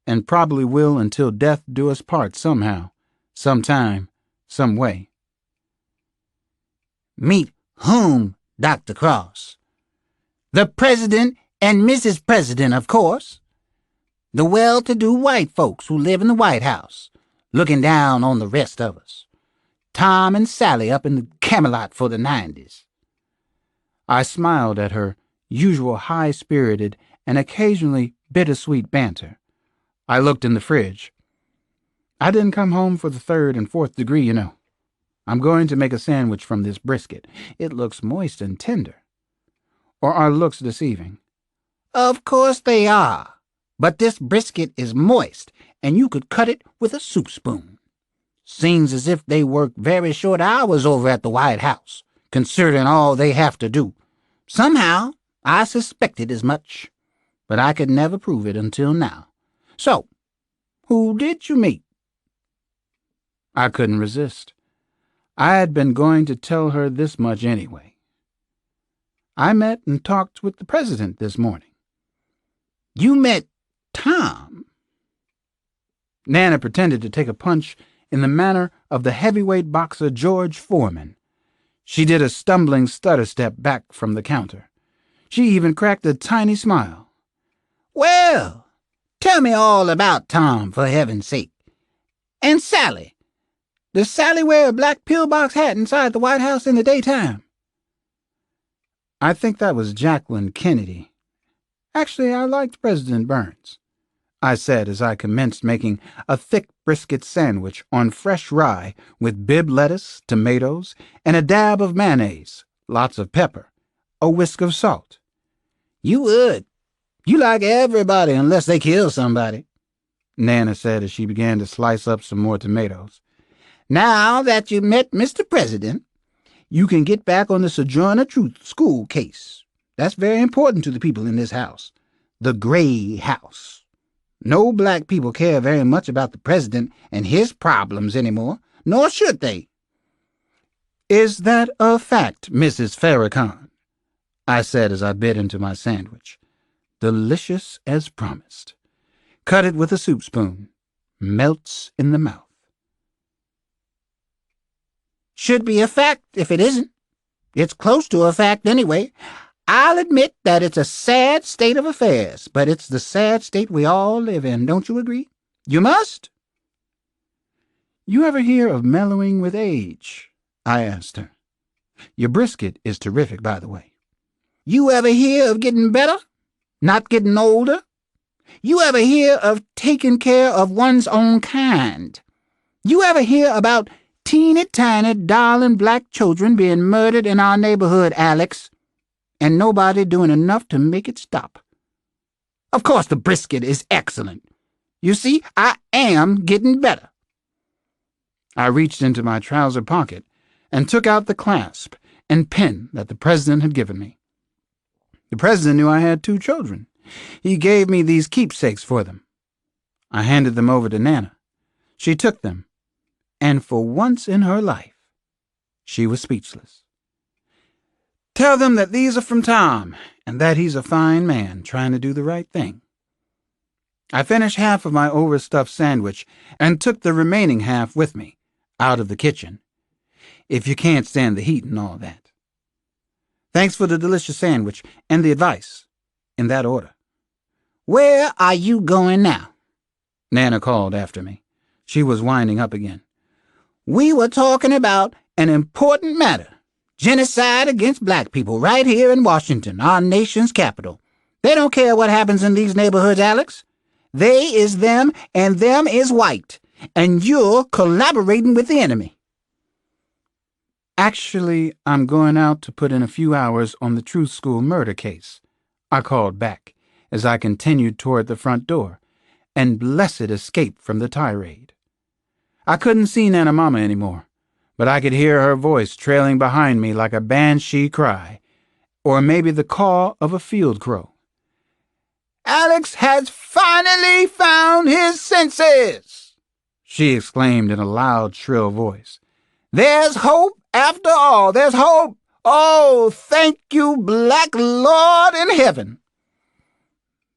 and probably will until death do us part somehow, sometime, some way. Meet whom, Dr. Cross? The President and Mrs. President, of course. The well-to-do white folks who live in the White House, looking down on the rest of us. Tom and Sally up in the Camelot for the 90s. I smiled at her usual high-spirited and occasionally bittersweet banter. I looked in the fridge. I didn't come home for the 3rd and 4th degree, you know. I'm going to make a sandwich from this brisket. It looks moist and tender. Or are looks deceiving? Of course they are. But this brisket is moist, and you could cut it with a soup spoon. Seems as if they work very short hours over at the White House, considering all they have to do. Somehow, I suspected as much, but I could never prove it until now. So, who did you meet? I couldn't resist. I had been going to tell her this much anyway. I met and talked with the president this morning. You met Tom? Nana pretended to take a punch in the manner of the heavyweight boxer George Foreman. She did a stumbling stutter step back from the counter. She even cracked a tiny smile. Well, tell me all about Tom, for heaven's sake. And Sally. Does Sally wear a black pillbox hat inside the White House in the daytime? I think that was Jacqueline Kennedy. Actually, I liked President Burns, I said as I commenced making a thick brisket sandwich on fresh rye with Bibb lettuce, tomatoes, and a dab of mayonnaise, lots of pepper, a whisk of salt. You would. You like everybody unless they kill somebody, Nana said as she began to slice up some more tomatoes. Now that you met Mr. President, you can get back on the Sojourner Truth School case. That's very important to the people in this house. The Gray House. No black people care very much about the president and his problems anymore, nor should they. Is that a fact, Mrs. Farrakhan? I said as I bit into my sandwich. Delicious as promised. Cut it with a soup spoon. Melts in the mouth. Should be a fact if it isn't. It's close to a fact anyway. I'll admit that it's a sad state of affairs, but it's the sad state we all live in, don't you agree? You must? You ever hear of mellowing with age? I asked her. Your brisket is terrific, by the way. You ever hear of getting better? Not getting older? You ever hear of taking care of one's own kind? You ever hear about teeny-tiny, darling black children being murdered in our neighborhood, Alex, and nobody doing enough to make it stop? Of course the brisket is excellent. You see, I am getting better. I reached into my trouser pocket and took out the clasp and pin that the president had given me. The president knew I had 2 children. He gave me these keepsakes for them. I handed them over to Nana. She took them, and for once in her life, she was speechless. Tell them that these are from Tom, and that he's a fine man trying to do the right thing. I finished half of my overstuffed sandwich and took the remaining half with me, out of the kitchen, if you can't stand the heat and all that. Thanks for the delicious sandwich and the advice, in that order. Where are you going now? Nana called after me. She was winding up again. We were talking about an important matter. Genocide against black people right here in Washington, our nation's capital. They don't care what happens in these neighborhoods, Alex. They is them and them is white. And you're collaborating with the enemy. Actually, I'm going out to put in a few hours on the Truth School murder case, I called back as I continued toward the front door, and blessed escape from the tirade. I couldn't see Nana Mama anymore, but I could hear her voice trailing behind me like a banshee cry, or maybe the caw of a field crow. Alex has finally found his senses, she exclaimed in a loud, shrill voice. There's hope after all. There's hope. Oh, thank you, Black Lord in heaven.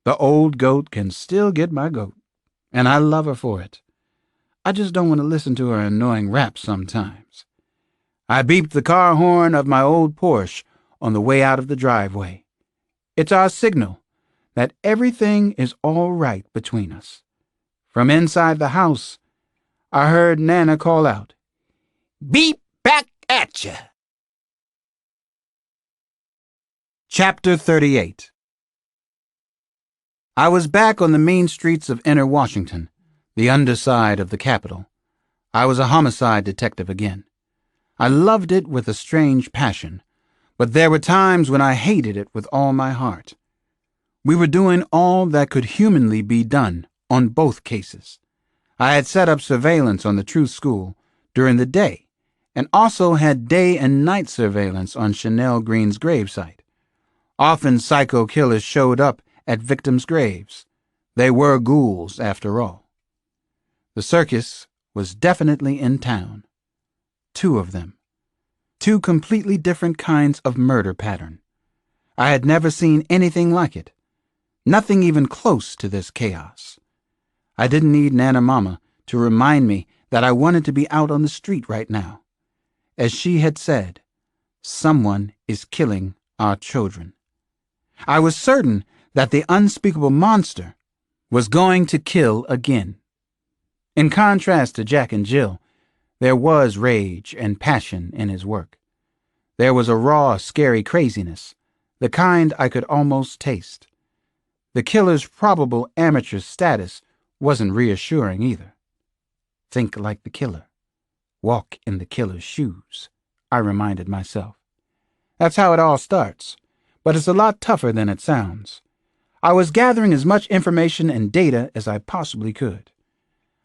The old goat can still get my goat, and I love her for it. I just don't want to listen to her annoying rap sometimes. I beeped the car horn of my old Porsche on the way out of the driveway. It's our signal that everything is all right between us. From inside the house, I heard Nana call out, Beep back at ya. Chapter 38. I was back on the mean streets of inner Washington, the underside of the capital. I was a homicide detective again. I loved it with a strange passion, but there were times when I hated it with all my heart. We were doing all that could humanly be done on both cases. I had set up surveillance on the Truth School during the day, and also had day and night surveillance on Chanel Green's gravesite. Often psycho killers showed up at victims' graves. They were ghouls, after all. The circus was definitely in town. 2 of them. 2 completely different kinds of murder pattern. I had never seen anything like it. Nothing even close to this chaos. I didn't need Nana Mama to remind me that I wanted to be out on the street right now. As she had said, someone is killing our children. I was certain that the unspeakable monster was going to kill again. In contrast to Jack and Jill, there was rage and passion in his work. There was a raw, scary craziness, the kind I could almost taste. The killer's probable amateur status wasn't reassuring either. Think like the killer. Walk in the killer's shoes, I reminded myself. That's how it all starts, but it's a lot tougher than it sounds. I was gathering as much information and data as I possibly could.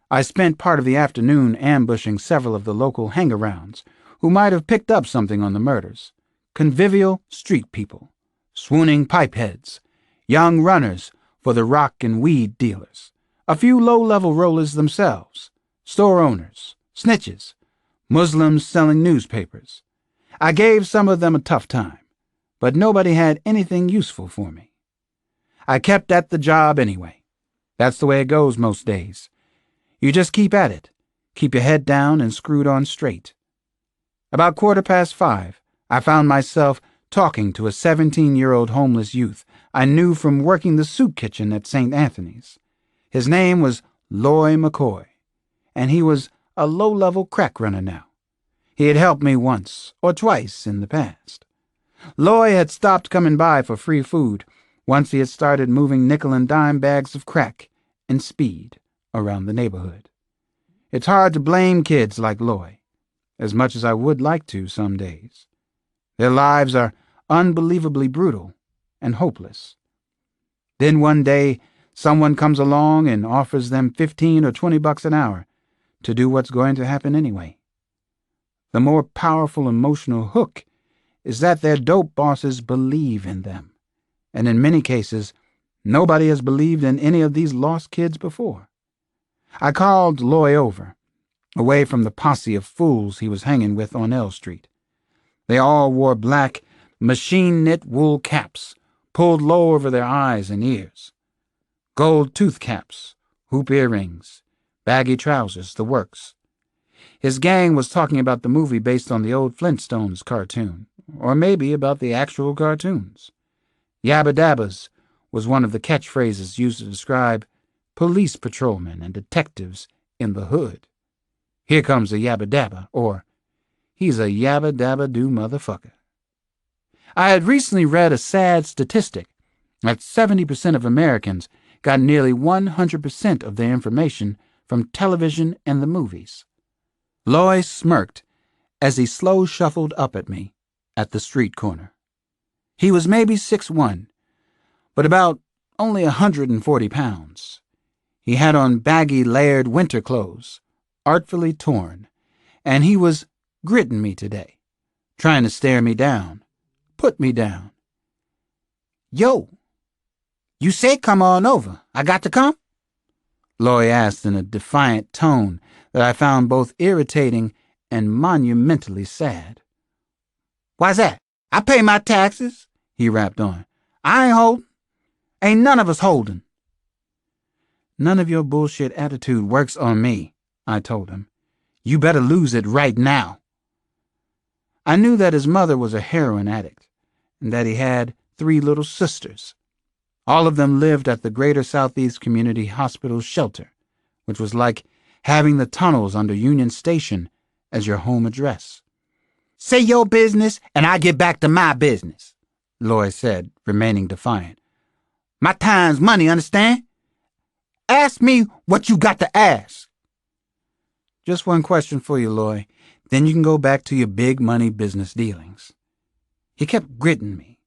I spent part of the afternoon ambushing several of the local hang-arounds who might have picked up something on the murders. Convivial street people, swooning pipeheads, young runners for the rock and weed dealers, a few low-level rollers themselves, store owners, snitches, Muslims selling newspapers. I gave some of them a tough time, but nobody had anything useful for me. I kept at the job anyway. That's the way it goes most days. You just keep at it, keep your head down and screwed on straight. About 5:15, I found myself talking to a 17-year-old homeless youth I knew from working the soup kitchen at St. Anthony's. His name was Loy McCoy, and he was a low-level crack runner now. He had helped me once or twice in the past. Loy had stopped coming by for free food once he had started moving nickel and dime bags of crack and speed around the neighborhood. It's hard to blame kids like Loy, as much as I would like to some days. Their lives are unbelievably brutal and hopeless. Then one day, someone comes along and offers them $15 or $20 an hour to do what's going to happen anyway. The more powerful emotional hook is that their dope bosses believe in them, and in many cases, nobody has believed in any of these lost kids before. I called Loy over, away from the posse of fools he was hanging with on L Street. They all wore black, machine-knit wool caps, pulled low over their eyes and ears. Gold tooth caps, hoop earrings, baggy trousers, the works. His gang was talking about the movie based on the old Flintstones cartoon, or maybe about the actual cartoons. Yabba dabbas was one of the catchphrases used to describe police patrolmen and detectives in the hood. Here comes a yabba dabba, or he's a yabba dabba do motherfucker. I had recently read a sad statistic that 70% of Americans got nearly 100% of their information from television and the movies. Loy smirked as he slow shuffled up at me at the street corner. He was maybe 6'1", but about only 140 pounds. He had on baggy, layered winter clothes, artfully torn, and he was gritting me today, trying to stare me down, put me down. Yo, you say come on over. I got to come? Loy asked in a defiant tone that I found both irritating and monumentally sad. Why's that? I pay my taxes, he rapped on. I ain't holding. Ain't none of us holding. None of your bullshit attitude works on me, I told him. You better lose it right now. I knew that his mother was a heroin addict, and that he had 3 little sisters. All of them lived at the Greater Southeast Community Hospital shelter, which was like having the tunnels under Union Station as your home address. Say your business, and I get back to my business, Loy said, remaining defiant. My time's money, understand? Ask me what you got to ask. Just one question for you, Loy. Then you can go back to your big money business dealings. He kept gritting me,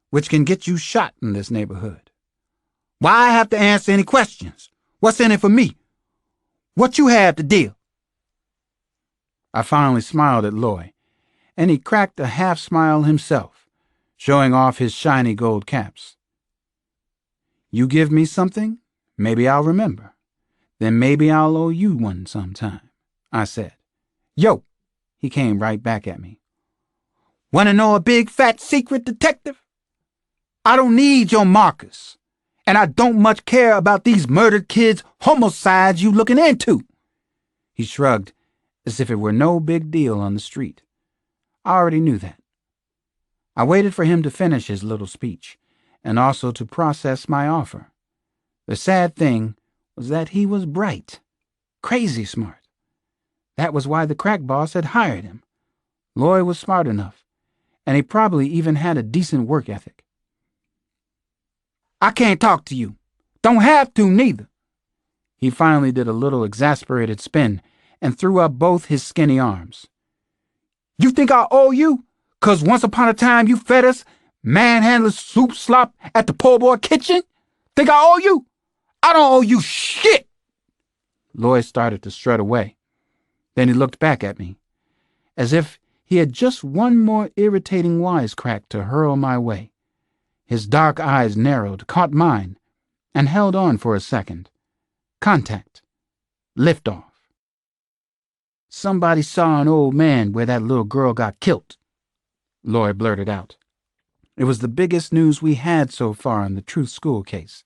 which can get you shot in this neighborhood. Why I have to answer any questions? What's in it for me? What you have to deal? I finally smiled at Loy, and he cracked a half smile himself, showing off his shiny gold caps. You give me something, maybe I'll remember. Then maybe I'll owe you one sometime, I said. Yo, he came right back at me. Want to know a big fat secret, detective? I don't need your markers, and I don't much care about these murdered kids' homicides you looking into. He shrugged as if it were no big deal on the street. I already knew that. I waited for him to finish his little speech, and also to process my offer. The sad thing was that he was bright, crazy smart. That was why the crack boss had hired him. Loy was smart enough, and he probably even had a decent work ethic. I can't talk to you. Don't have to, neither. He finally did a little exasperated spin and threw up both his skinny arms. You think I owe you? 'Cause once upon a time you fed us manhandled soup slop at the poor boy kitchen? Think I owe you? I don't owe you shit. Loy started to strut away. Then he looked back at me, as if he had just one more irritating wisecrack to hurl my way. His dark eyes narrowed, caught mine, and held on for a second. Contact. Liftoff. Somebody saw an old man where that little girl got killed, Loy blurted out. It was the biggest news we had so far in the Truth School case.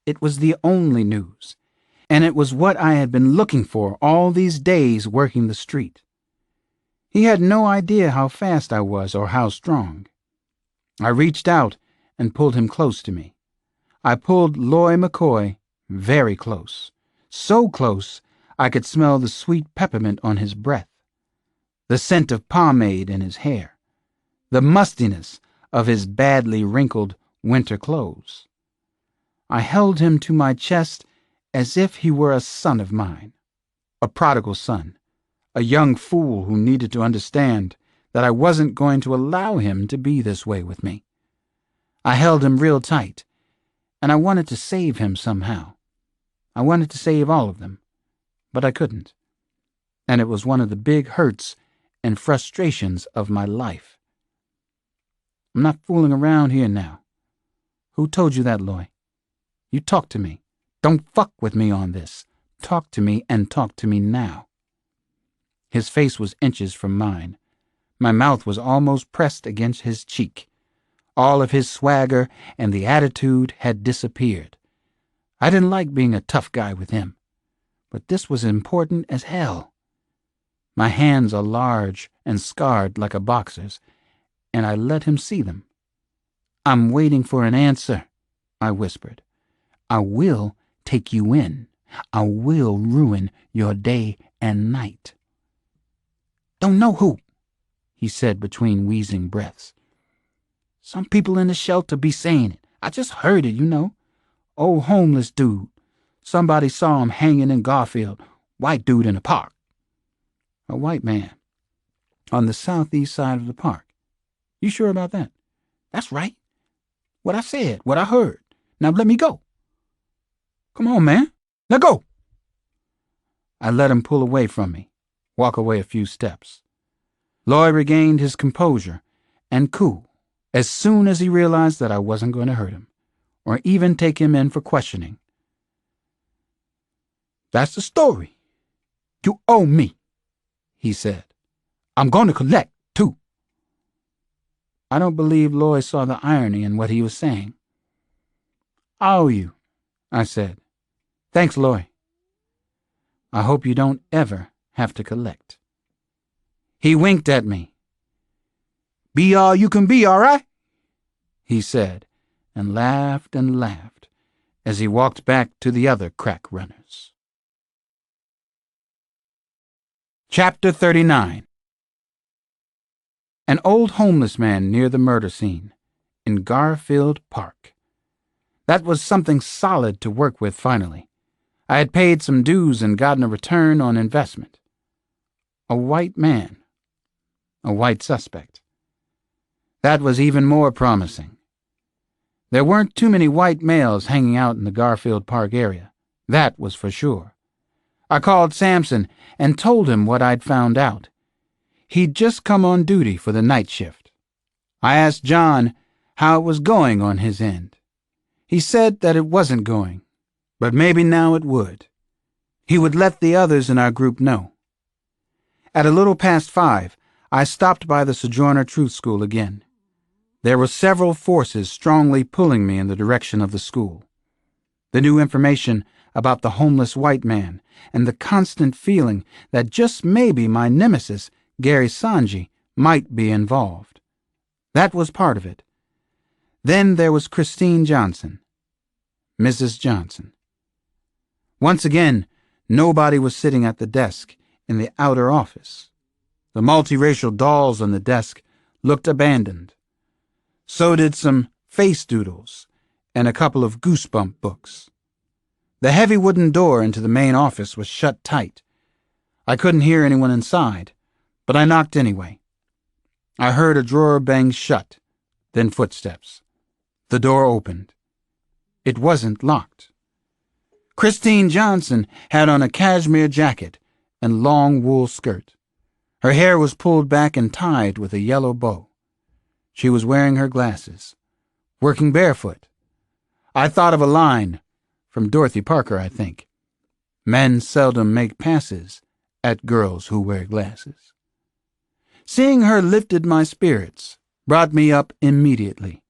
It was the only news, and it was what I had been looking for all these days working the street. He had no idea how fast I was or how strong. I reached out and pulled him close to me. I pulled Loy McCoy very close, so close I could smell the sweet peppermint on his breath, the scent of pomade in his hair, the mustiness of his badly wrinkled winter clothes. I held him to my chest as if he were a son of mine, a prodigal son, a young fool who needed to understand that I wasn't going to allow him to be this way with me. I held him real tight, and I wanted to save him somehow. I wanted to save all of them, but I couldn't. And it was one of the big hurts and frustrations of my life. I'm not fooling around here now. Who told you that, Loy? You talk to me. Don't fuck with me on this. Talk to me, and talk to me now. His face was inches from mine. My mouth was almost pressed against his cheek. All of his swagger and the attitude had disappeared. I didn't like being a tough guy with him, but this was important as hell. My hands are large and scarred like a boxer's, and I let him see them. I'm waiting for an answer, I whispered. I will take you in. I will ruin your day and night." "Don't know who," he said between wheezing breaths. "Some people in the shelter be saying it. I just heard it, Old homeless dude. Somebody saw him hanging in Garfield. White dude in the park." "A white man. On the southeast side of the park. You sure about that?" "That's right. What I said, what I heard. Now let me go." "Come on, man. Let go." I let him pull away from me, walk away a few steps. Lloyd regained his composure and cool as soon as he realized that I wasn't going to hurt him, or even take him in for questioning. "That's the story. You owe me," he said. "I'm going to collect, too." I don't believe Lloyd saw the irony in what he was saying. "I owe you," I said. "Thanks, Lloyd. I hope you don't ever have to collect." He winked at me. "Be all you can be, all right?" he said, and laughed as he walked back to the other crack runners. Chapter 39. An old homeless man near the murder scene, in Garfield Park. That was something solid to work with finally. I had paid some dues and gotten a return on investment. A white man. A white suspect. That was even more promising. There weren't too many white males hanging out in the Garfield Park area. That was for sure. I called Sampson and told him what I'd found out. He'd just come on duty for the night shift. I asked John how it was going on his end. He said that it wasn't going, but maybe now it would. He would let the others in our group know. At a little past 5, I stopped by the Sojourner Truth School again. There were several forces strongly pulling me in the direction of the school. The new information about the homeless white man and the constant feeling that just maybe my nemesis, Gary Sanji, might be involved. That was part of it. Then there was Christine Johnson. Mrs. Johnson. Once again, nobody was sitting at the desk in the outer office. The multiracial dolls on the desk looked abandoned. So did some face doodles and a couple of Goosebump books. The heavy wooden door into the main office was shut tight. I couldn't hear anyone inside, but I knocked anyway. I heard a drawer bang shut, then footsteps. The door opened. It wasn't locked. Christine Johnson had on a cashmere jacket and long wool skirt. Her hair was pulled back and tied with a yellow bow. She was wearing her glasses, working barefoot. I thought of a line from Dorothy Parker, I think. Men seldom make passes at girls who wear glasses. Seeing her lifted my spirits, brought me up immediately.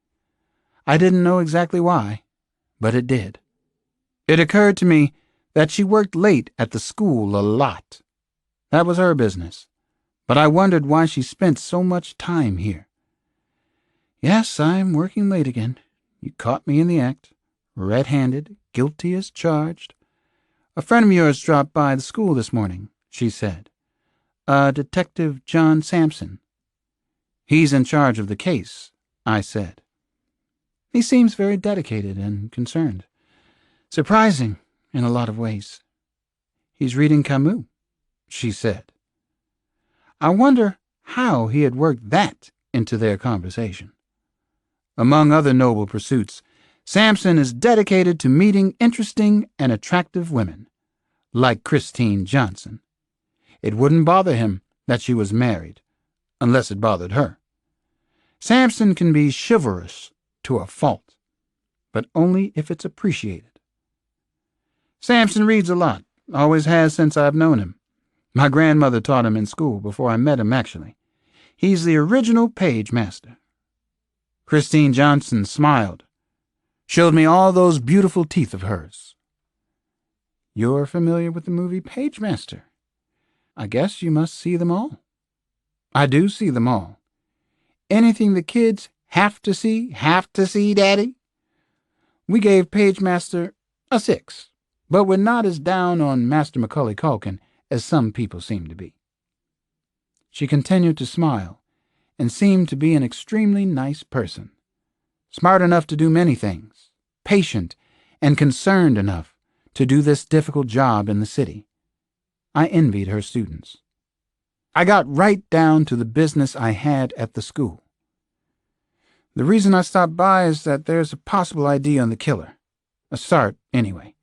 I didn't know exactly why, but it did. It occurred to me that she worked late at the school a lot. That was her business, but I wondered why she spent so much time here. Yes, I'm working late again. You caught me in the act. Red-handed, guilty as charged. A friend of yours dropped by the school this morning, she said. Detective John Sampson. He's in charge of the case, I said. He seems very dedicated and concerned. Surprising in a lot of ways. He's reading Camus, she said. I wonder how he had worked that into their conversation. Among other noble pursuits, Sampson is dedicated to meeting interesting and attractive women, like Christine Johnson. It wouldn't bother him that she was married, unless it bothered her. Sampson can be chivalrous to a fault, but only if it's appreciated. Sampson reads a lot, always has since I've known him. My grandmother taught him in school before I met him, actually. He's the original page master. Christine Johnson smiled, showed me all those beautiful teeth of hers. You're familiar with the movie Page Master. I guess you must see them all. I do see them all. Anything the kids have to see, Daddy? We gave Page Master a 6, But we're not as down on Master Macaulay Culkin as some people seem to be." She continued to smile and seemed to be an extremely nice person, smart enough to do many things, patient and concerned enough to do this difficult job in the city. I envied her students. I got right down to the business I had at the school. "The reason I stopped by is that there's a possible ID on the killer. A start, anyway.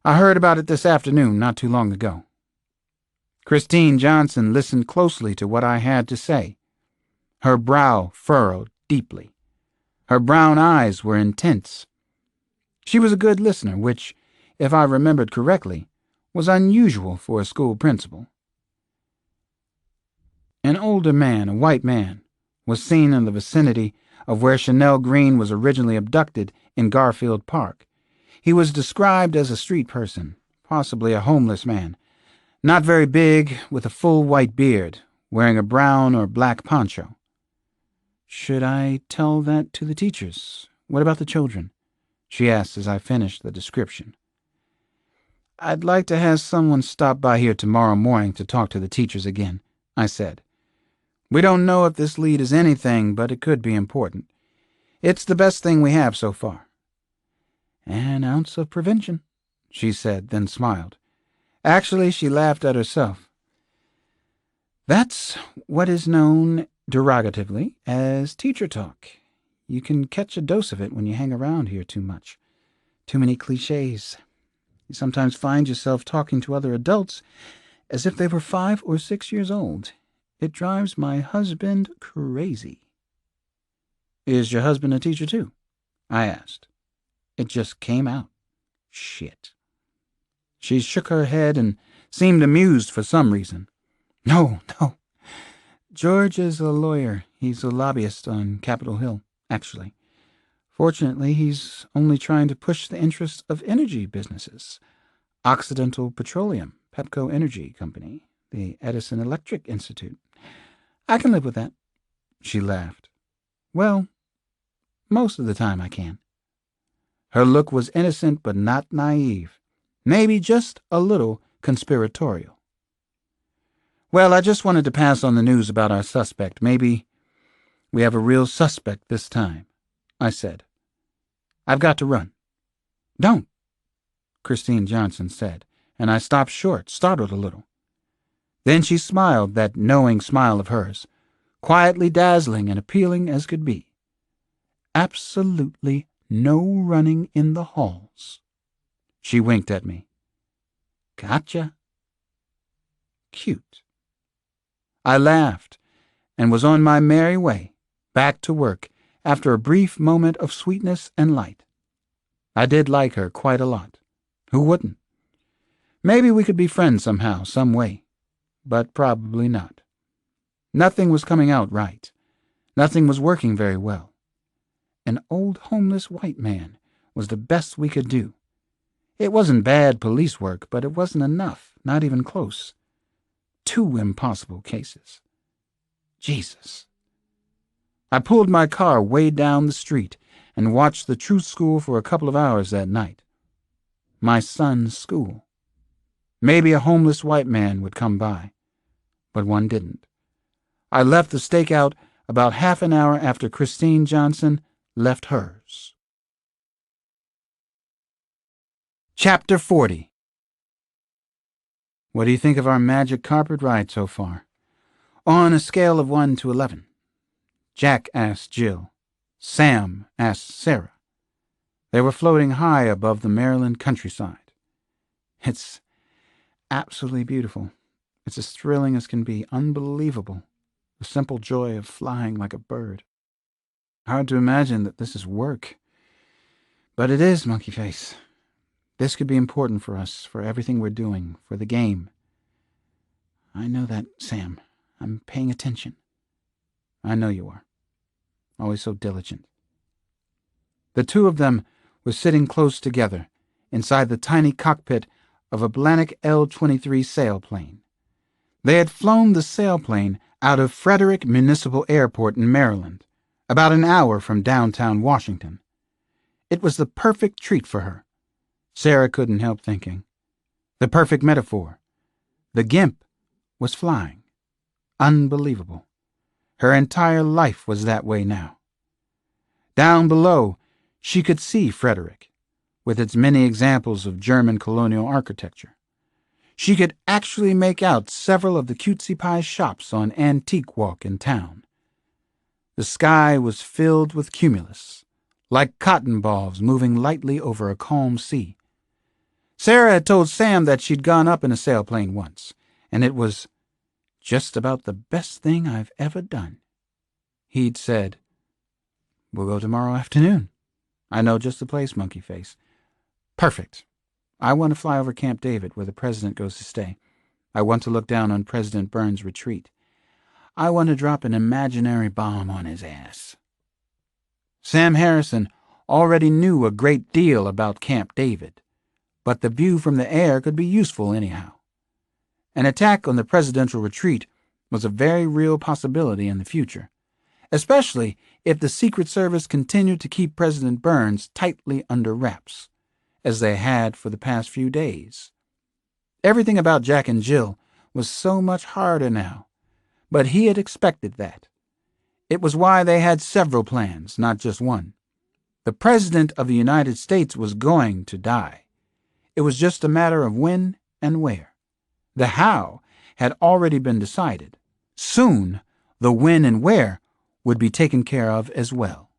I heard about it this afternoon, not too long ago." Christine Johnson listened closely to what I had to say. Her brow furrowed deeply. Her brown eyes were intense. She was a good listener, which, if I remembered correctly, was unusual for a school principal. An older man, a white man, was seen in the vicinity of where Chanel Green was originally abducted in Garfield Park. He was described as a street person, possibly a homeless man, not very big, with a full white beard, wearing a brown or black poncho. "Should I tell that to the teachers? What about the children?" she asked as I finished the description. "I'd like to have someone stop by here tomorrow morning to talk to the teachers again," I said. "We don't know if this lead is anything, but it could be important. It's the best thing we have so far." "An ounce of prevention," she said, then smiled. Actually, she laughed at herself. "That's what is known derogatively as teacher talk. You can catch a dose of it when you hang around here too much. Too many cliches. You sometimes find yourself talking to other adults as if they were 5 or 6 years old. It drives my husband crazy." "Is your husband a teacher too?" I asked. It just came out. Shit. She shook her head and seemed amused for some reason. No. George is a lawyer. He's a lobbyist on Capitol Hill, actually. Fortunately, he's only trying to push the interests of energy businesses. Occidental Petroleum, Pepco Energy Company, the Edison Electric Institute. I can live with that." She laughed. "Well, most of the time I can." Her look was innocent but not naive. Maybe just a little conspiratorial. "Well, I just wanted to pass on the news about our suspect. Maybe we have a real suspect this time," I said. "I've got to run." "Don't," Christine Johnson said, and I stopped short, startled a little. Then she smiled, that knowing smile of hers, quietly dazzling and appealing as could be. "Absolutely no running in the halls." She winked at me. "Gotcha." Cute. I laughed and was on my merry way, back to work, after a brief moment of sweetness and light. I did like her quite a lot. Who wouldn't? Maybe we could be friends somehow, some way, but probably not. Nothing was coming out right. Nothing was working very well. An old homeless white man was the best we could do. It wasn't bad police work, but it wasn't enough, not even close. 2 impossible cases. Jesus. I pulled my car way down the street and watched the truth school for a couple of hours that night. My son's school. Maybe a homeless white man would come by, but one didn't. I left the stakeout about half an hour after Christine Johnson left hers. Chapter 40. What do you think of our magic carpet ride so far? On a scale of 1 to 11. Jack asked Jill. Sam asked Sarah. They were floating high above the Maryland countryside. It's absolutely beautiful. It's as thrilling as can be, unbelievable. The simple joy of flying like a bird. Hard to imagine that this is work. But it is, Monkey Face. This could be important for us, for everything we're doing, for the game. I know that, Sam. I'm paying attention. I know you are. Always so diligent. The two of them were sitting close together, inside the tiny cockpit of a Blanik L-23 sailplane. They had flown the sailplane out of Frederick Municipal Airport in Maryland, about an hour from downtown Washington. It was the perfect treat for her. Sarah couldn't help thinking. The perfect metaphor. The gimp was flying. Unbelievable. Her entire life was that way now. Down below, she could see Frederick, with its many examples of German colonial architecture. She could actually make out several of the cutesy-pie shops on Antique Walk in town. The sky was filled with cumulus, like cotton balls moving lightly over a calm sea. Sarah had told Sam that she'd gone up in a sailplane once, and it was just about the best thing I've ever done. He'd said, "We'll go tomorrow afternoon. I know just the place, Monkey Face. Perfect. I want to fly over Camp David, where the president goes to stay. I want to look down on President Burns' retreat. I want to drop an imaginary bomb on his ass." Sam Harrison already knew a great deal about Camp David, but the view from the air could be useful anyhow. An attack on the presidential retreat was a very real possibility in the future, especially if the Secret Service continued to keep President Burns tightly under wraps, as they had for the past few days. Everything about Jack and Jill was so much harder now, but he had expected that. It was why they had several plans, not just one. The President of the United States was going to die. It was just a matter of when and where. The how had already been decided. Soon, the when and where would be taken care of as well.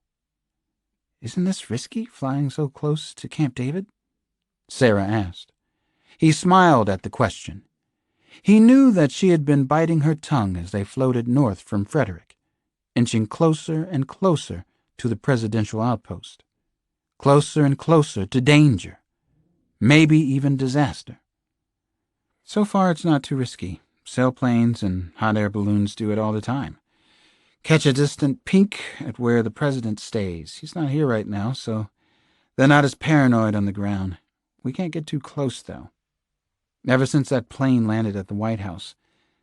"Isn't this risky, flying so close to Camp David?" Sarah asked. He smiled at the question. He knew that she had been biting her tongue as they floated north from Frederick, inching closer and closer to the presidential outpost, closer and closer to danger, maybe even disaster. "So far it's not too risky. Sailplanes and hot air balloons do it all the time. Catch a distant peek at where the president stays. He's not here right now, so they're not as paranoid on the ground. We can't get too close, though. Ever since that plane landed at the White House,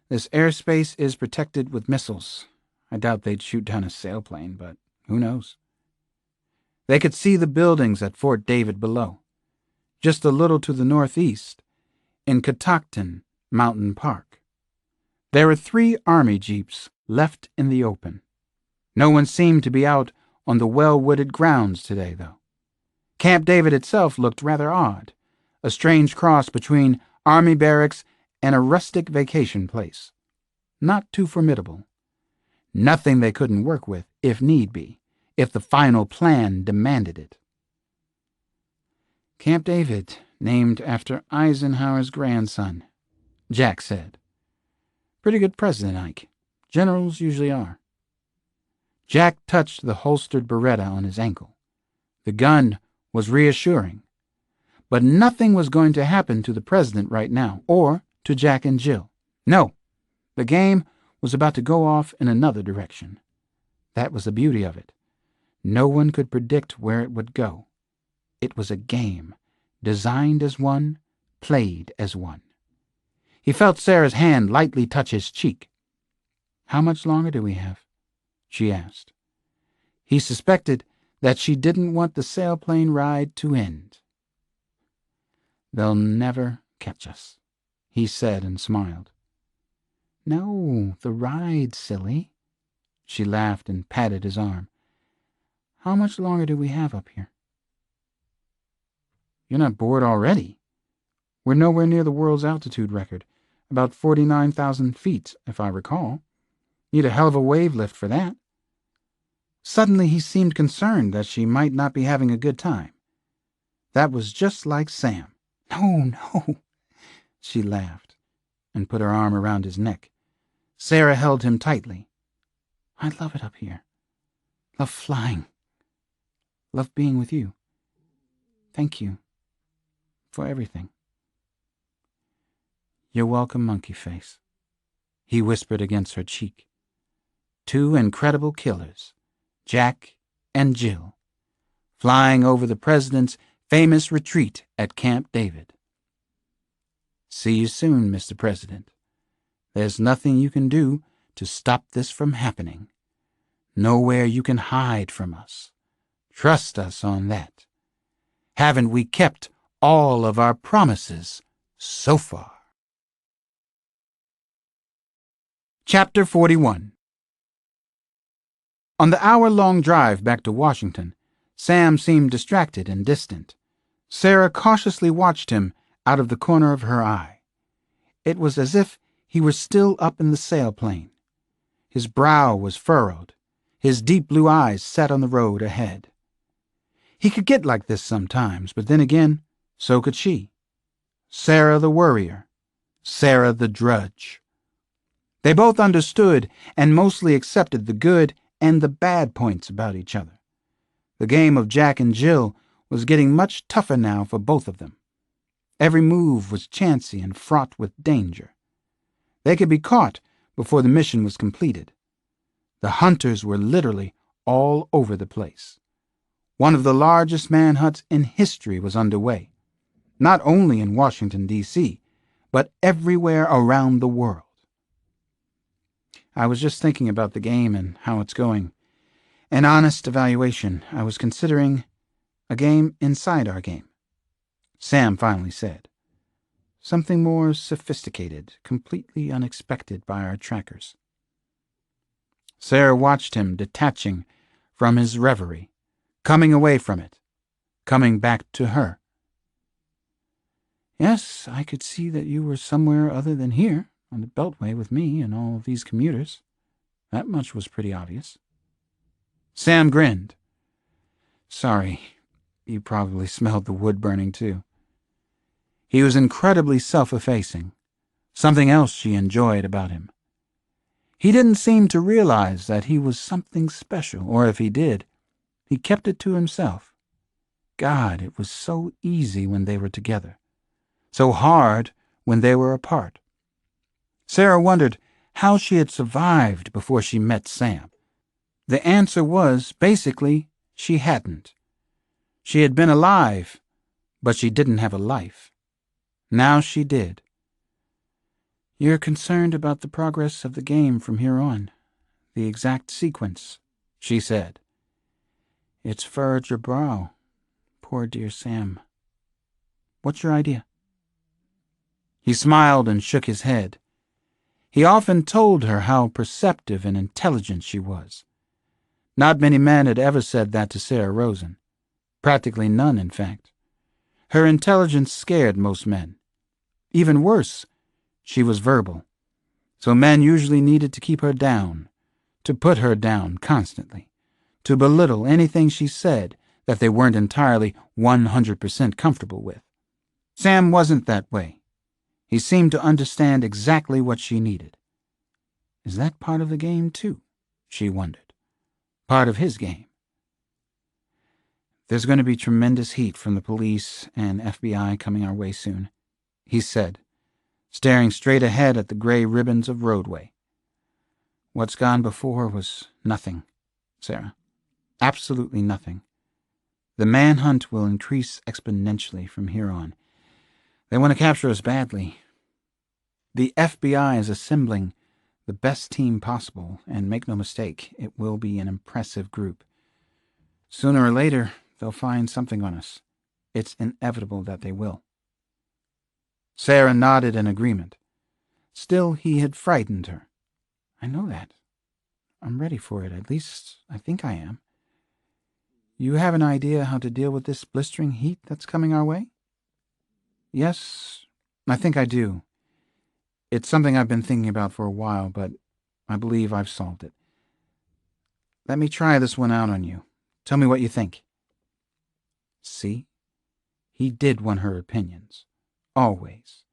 this airspace is protected with missiles. I doubt they'd shoot down a sailplane, but who knows?" They could see the buildings at Fort David below, just a little to the northeast, in Catoctin Mountain Park. There were 3 Army jeeps left in the open. No one seemed to be out on the well-wooded grounds today, though. Camp David itself looked rather odd, a strange cross between army barracks and a rustic vacation place. Not too formidable. Nothing they couldn't work with, if need be, if the final plan demanded it. "Camp David, named after Eisenhower's grandson," Jack said. "Pretty good president, Ike. Generals usually are." Jack touched the holstered Beretta on his ankle. The gun was reassuring. But nothing was going to happen to the president right now, or to Jack and Jill. No, the game was about to go off in another direction. That was the beauty of it. No one could predict where it would go. It was a game, designed as one, played as one. He felt Sarah's hand lightly touch his cheek. "How much longer do we have?" she asked. He suspected that she didn't want the sailplane ride to end. "They'll never catch us," he said and smiled. "No, the ride, silly." She laughed and patted his arm. "How much longer do we have up here?" "You're not bored already? We're nowhere near the world's altitude record, about 49,000 feet, if I recall. Need a hell of a wave lift for that." Suddenly he seemed concerned that she might not be having a good time. That was just like Sam. "No, no," she laughed and put her arm around his neck. Sarah held him tightly. "I love it up here. Love flying. Love being with you. Thank you for everything." "You're welcome, Monkey Face," he whispered against her cheek. 2 incredible killers, Jack and Jill, flying over the president's famous retreat at Camp David. "See you soon, Mr. President. There's nothing you can do to stop this from happening. Nowhere you can hide from us. Trust us on that. Haven't we kept all of our promises so far. Chapter 41. On the hour-long drive back to Washington, Sam seemed distracted and distant. Sarah cautiously watched him out of the corner of her eye. It was as if he were still up in the sailplane. His brow was furrowed. His deep blue eyes set on the road ahead. He could get like this sometimes, but then again, so could she. Sarah the worrier, Sarah the drudge. They both understood and mostly accepted the good and the bad points about each other. The game of Jack and Jill was getting much tougher now for both of them. Every move was chancy and fraught with danger. They could be caught before the mission was completed. The hunters were literally all over the place. One of the largest manhunts in history was underway, not only in Washington, D.C., but everywhere around the world. I was just thinking about the game and how it's going. An honest evaluation. I was considering a game inside our game. Sam finally said. Something more sophisticated, completely unexpected by our trackers. Sarah watched him detaching from his reverie, coming away from it, coming back to her. Yes, I could see that you were somewhere other than here, on the Beltway with me and all of these commuters. That much was pretty obvious. Sam grinned. Sorry, you probably smelled the wood burning too. He was incredibly self-effacing, something else she enjoyed about him. He didn't seem to realize that he was something special, or if he did, he kept it to himself. God, it was so easy when they were together, so hard when they were apart. Sarah wondered how she had survived before she met Sam. The answer was, basically, she hadn't. She had been alive, but she didn't have a life. Now she did. You're concerned about the progress of the game from here on, the exact sequence, she said. It's furrowed your brow, poor dear Sam. What's your idea? He smiled and shook his head. He often told her how perceptive and intelligent she was. Not many men had ever said that to Sarah Rosen. Practically none, in fact. Her intelligence scared most men. Even worse, she was verbal. So men usually needed to keep her down, to put her down constantly, to belittle anything she said that they weren't entirely 100% comfortable with. Sam wasn't that way. He seemed to understand exactly what she needed. Is that part of the game, too? She wondered. Part of his game. There's going to be tremendous heat from the police and FBI coming our way soon, he said, staring straight ahead at the gray ribbons of roadway. What's gone before was nothing, Sarah. Absolutely nothing. The manhunt will increase exponentially from here on. They want to capture us badly. The FBI is assembling the best team possible, and make no mistake, it will be an impressive group. Sooner or later, they'll find something on us. It's inevitable that they will. Sarah nodded in agreement. Still, he had frightened her. I know that. I'm ready for it, at least I think I am. You have an idea how to deal with this blistering heat that's coming our way? Yes, I think I do. It's something I've been thinking about for a while, but I believe I've solved it. Let me try this one out on you. Tell me what you think. See? He did want her opinions. Always.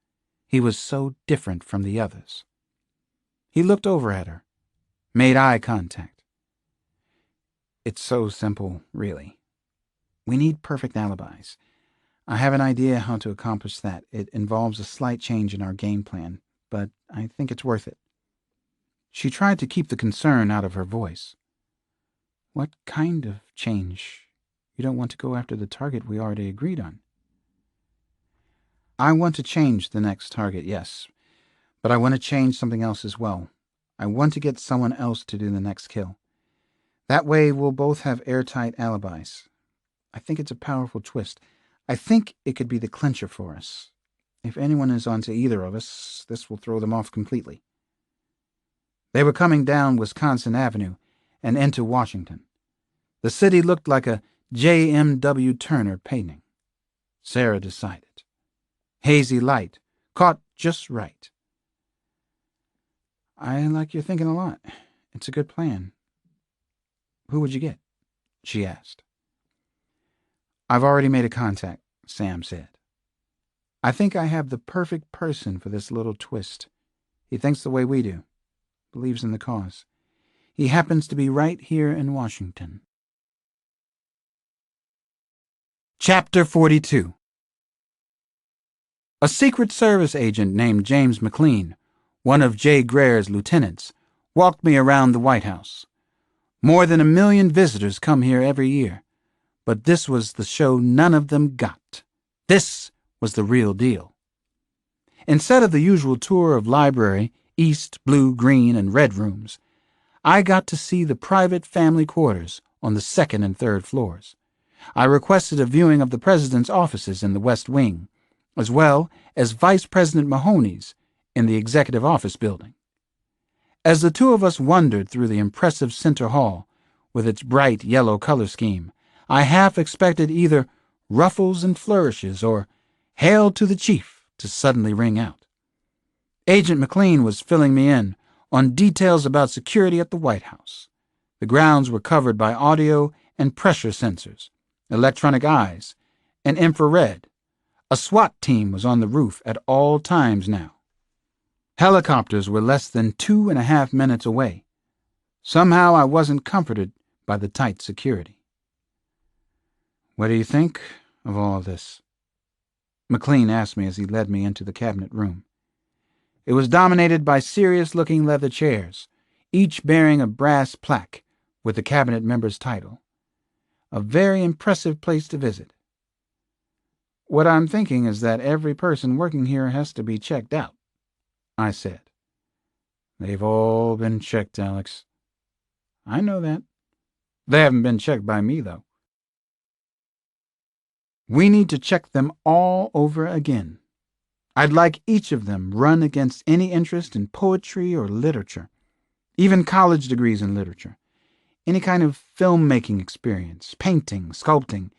He was so different from the others. He looked over at her, made eye contact. It's so simple, really. We need perfect alibis. I have an idea how to accomplish that. It involves a slight change in our game plan, but I think it's worth it. She tried to keep the concern out of her voice. What kind of change? You don't want to go after the target we already agreed on. I want to change the next target, yes, but I want to change something else as well. I want to get someone else to do the next kill. That way we'll both have airtight alibis. I think it's a powerful twist. I think it could be the clincher for us. If anyone is onto either of us, this will throw them off completely. They were coming down Wisconsin Avenue and into Washington. The city looked like a J.M.W. Turner painting. Sarah decided. Hazy light, caught just right. I like your thinking a lot. It's a good plan. Who would you get? She asked. I've already made a contact, Sam said. I think I have the perfect person for this little twist. He thinks the way we do, believes in the cause. He happens to be right here in Washington. Chapter 42. A Secret Service agent named James McLean, one of J. Greer's lieutenants, walked me around the White House. More than 1 million visitors come here every year, but this was the show none of them got. This was the real deal. Instead of the usual tour of library, east, blue, green, and red rooms, I got to see the private family quarters on the second and third floors. I requested a viewing of the president's offices in the West Wing, as well as Vice President Mahoney's in the Executive Office Building. As the two of us wandered through the impressive center hall, with its bright yellow color scheme, I half expected either ruffles and flourishes or "Hail to the Chief" to suddenly ring out. Agent McLean was filling me in on details about security at the White House. The grounds were covered by audio and pressure sensors, electronic eyes, and infrared. A SWAT team was on the roof at all times now. Helicopters were less than 2.5 minutes away. Somehow I wasn't comforted by the tight security. What do you think of all this? McLean asked me as he led me into the cabinet room. It was dominated by serious-looking leather chairs, each bearing a brass plaque with the cabinet member's title. A very impressive place to visit. What I'm thinking is that every person working here has to be checked out, I said. They've all been checked, Alex. I know that. They haven't been checked by me, though. We need to check them all over again. I'd like each of them run against any interest in poetry or literature, even college degrees in literature, any kind of filmmaking experience, painting, sculpting,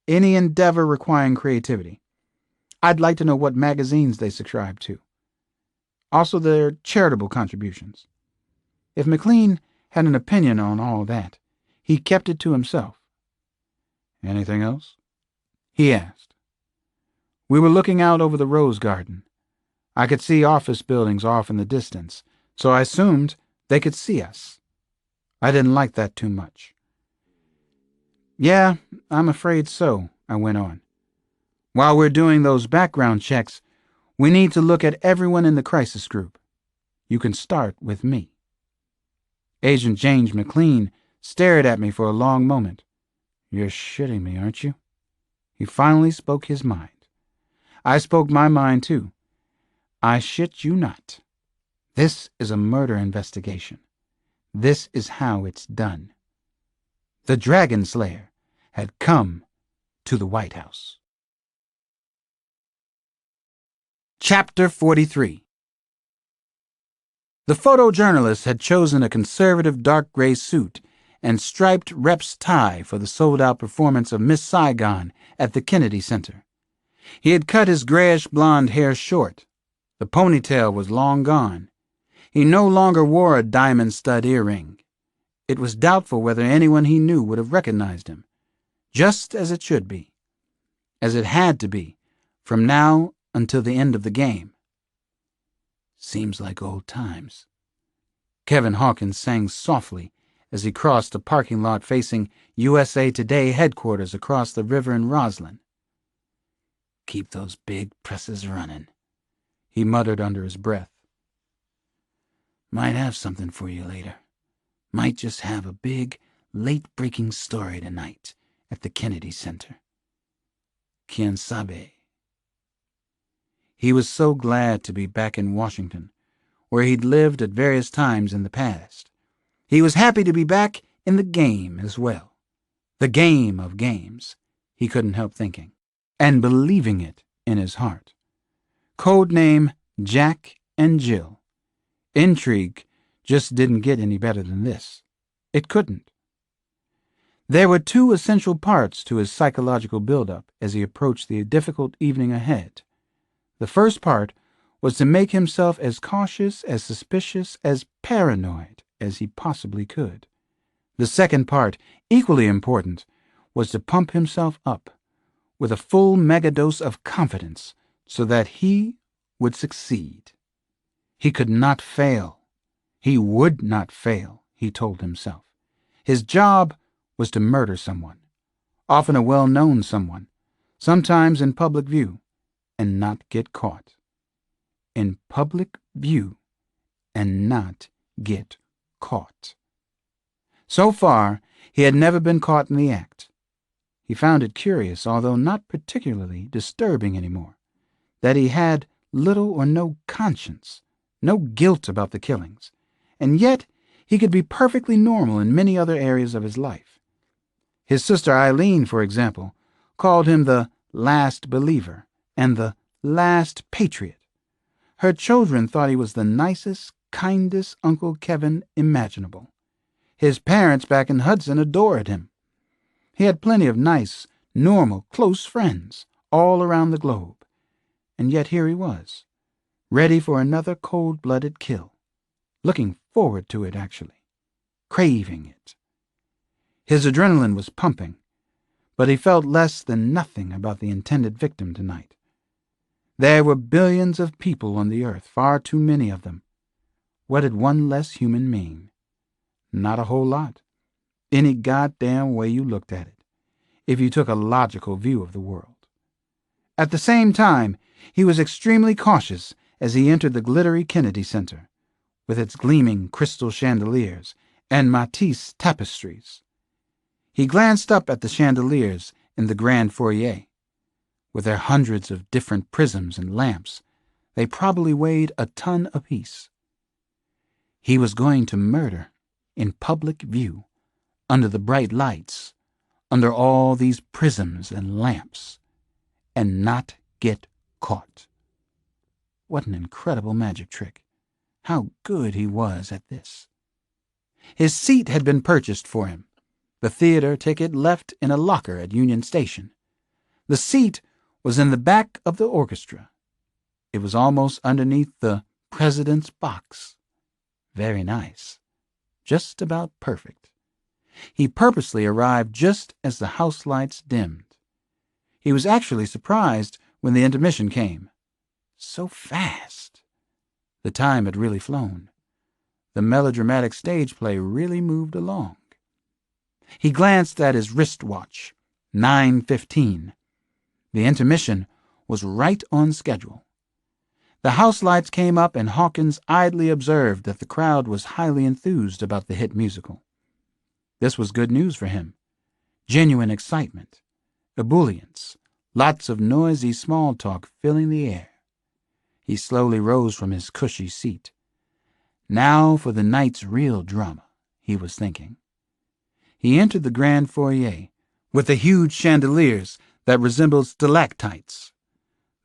any endeavor requiring creativity. I'd like to know what magazines they subscribe to. Also their charitable contributions. If McLean had an opinion on all that, he kept it to himself. Anything else? He asked. We were looking out over the rose garden. I could see office buildings off in the distance, so I assumed they could see us. I didn't like that too much. Yeah, I'm afraid so, I went on. While we're doing those background checks, we need to look at everyone in the crisis group. You can start with me. Agent James McLean stared at me for a long moment. You're shitting me, aren't you? He finally spoke his mind. I spoke my mind, too. I shit you not. This is a murder investigation. This is how it's done. The Dragon Slayer had come to the White House. Chapter 43. The photojournalist had chosen a conservative dark gray suit and striped rep's tie for the sold-out performance of Miss Saigon at the Kennedy Center. He had cut his grayish blonde hair short. The ponytail was long gone. He no longer wore a diamond stud earring. It was doubtful whether anyone he knew would have recognized him. Just as it should be. As it had to be, from now until the end of the game. Seems like old times. Kevin Hawkins sang softly as he crossed a parking lot facing USA Today headquarters across the river in Roslyn. Keep those big presses running, he muttered under his breath. Might have something for you later. Might just have a big, late-breaking story tonight at the Kennedy Center. Quien sabe? He was so glad to be back in Washington, where he'd lived at various times in the past. He was happy to be back in the game as well. The game of games, he couldn't help thinking. and believing it in his heart. Code name Jack and Jill. Intrigue just didn't get any better than this. It couldn't. There were two essential parts to his psychological build-up as he approached the difficult evening ahead. The first part was to make himself as cautious, as suspicious, as paranoid as he possibly could. The second part, equally important, was to pump himself up with a full megadose of confidence so that he would succeed. He could not fail. He would not fail, he told himself. His job was to murder someone, often a well-known someone, sometimes in public view, and not get caught. In public view and not get caught. So far, he had never been caught in the act. He found it curious, although not particularly disturbing anymore, that he had little or no conscience, no guilt about the killings, and yet he could be perfectly normal in many other areas of his life. His sister Eileen, for example, called him the last believer and the last patriot. Her children thought he was the nicest, kindest Uncle Kevin imaginable. His parents back in Hudson adored him. He had plenty of nice, normal, close friends all around the globe. And yet here he was, ready for another cold-blooded kill, looking forward to it actually, craving it. His adrenaline was pumping, but he felt less than nothing about the intended victim tonight. There were billions of people on the earth, far too many of them. What did one less human mean? Not a whole lot, any goddamn way you looked at it, if you took a logical view of the world. At the same time, he was extremely cautious as he entered the glittery Kennedy Center, with its gleaming crystal chandeliers and Matisse tapestries. He glanced up at the chandeliers in the grand foyer. With their hundreds of different prisms and lamps, they probably weighed a ton apiece. He was going to murder in public view, under the bright lights, under all these prisms and lamps, and not get caught. What an incredible magic trick. How good he was at this. His seat had been purchased for him, the theater ticket left in a locker at Union Station. The seat was in the back of the orchestra. It was almost underneath the president's box. Very nice. Just about perfect. He purposely arrived just as the house lights dimmed. He was actually surprised when the intermission came. So fast. The time had really flown. The melodramatic stage play really moved along. He glanced at his wristwatch. 9:15. The intermission was right on schedule. The house lights came up and Hawkins idly observed that the crowd was highly enthused about the hit musical. This was good news for him. Genuine excitement, ebullience, lots of noisy small talk filling the air. He slowly rose from his cushy seat. Now for the night's real drama, he was thinking. He entered the grand foyer with the huge chandeliers that resembled stalactites.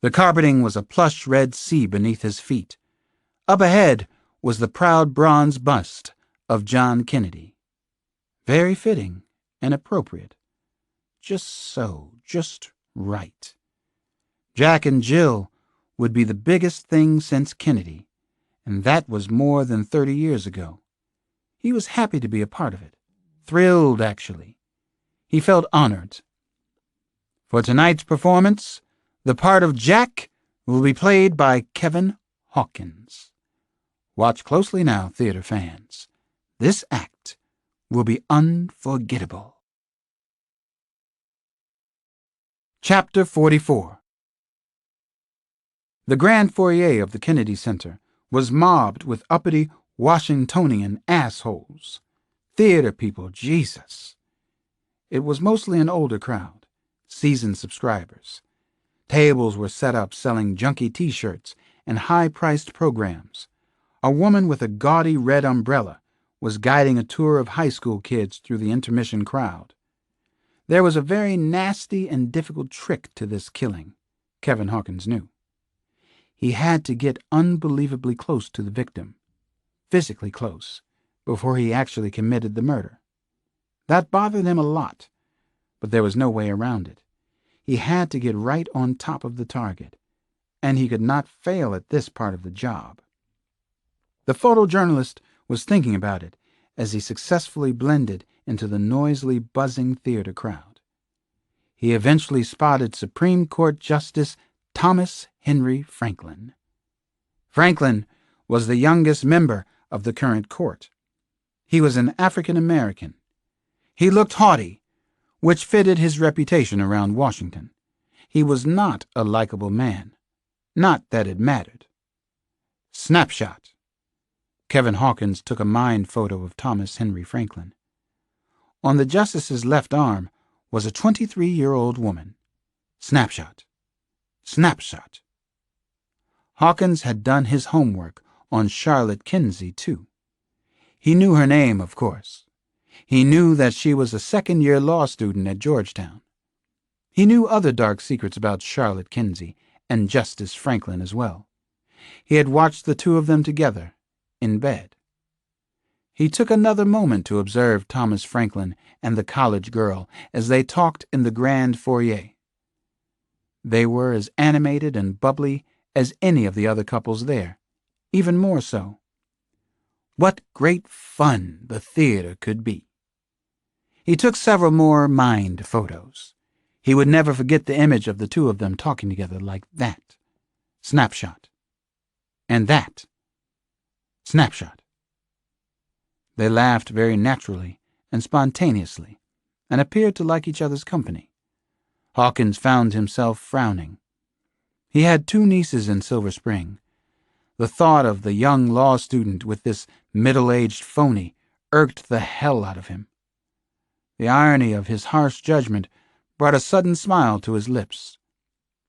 The carpeting was a plush red sea beneath his feet. Up ahead was the proud bronze bust of John Kennedy. Very fitting and appropriate. Just so, just right. Jack and Jill would be the biggest thing since Kennedy, and that was more than 30 years ago. He was happy to be a part of it. Thrilled, actually. He felt honored. For tonight's performance, the part of Jack will be played by Kevin Hawkins. Watch closely now, theater fans. This act will be unforgettable. Chapter 44. The grand foyer of the Kennedy Center was mobbed with uppity Washingtonian assholes. Theater people, Jesus. It was mostly an older crowd, seasoned subscribers. Tables were set up selling junky T-shirts and high-priced programs. A woman with a gaudy red umbrella was guiding a tour of high school kids through the intermission crowd. There was a very nasty and difficult trick to this killing, Kevin Hawkins knew. He had to get unbelievably close to the victim, physically close, before he actually committed the murder. That bothered him a lot, but there was no way around it. He had to get right on top of the target, and he could not fail at this part of the job. The photojournalist was thinking about it as he successfully blended into the noisily buzzing theater crowd. He eventually spotted Supreme Court Justice Thomas Henry Franklin. Franklin was the youngest member of the current court. He was an African American. He looked haughty, which fitted his reputation around Washington. He was not a likable man. Not that it mattered. Snapshot. Kevin Hawkins took a mind photo of Thomas Henry Franklin. On the justice's left arm was a 23-year-old woman. Snapshot. Snapshot. Hawkins had done his homework on Charlotte Kinsey, too. He knew her name, of course. He knew that she was a second-year law student at Georgetown. He knew other dark secrets about Charlotte Kinsey and Justice Franklin as well. He had watched the two of them together in bed. He took another moment to observe Thomas Franklin and the college girl as they talked in the grand foyer. They were as animated and bubbly as any of the other couples there, even more so. What great fun the theater could be. He took several more mind photos. He would never forget the image of the two of them talking together like that. Snapshot. And that. Snapshot. They laughed very naturally and spontaneously, and appeared to like each other's company. Hawkins found himself frowning. He had two nieces in Silver Spring. The thought of the young law student with this middle-aged phony irked the hell out of him. The irony of his harsh judgment brought a sudden smile to his lips.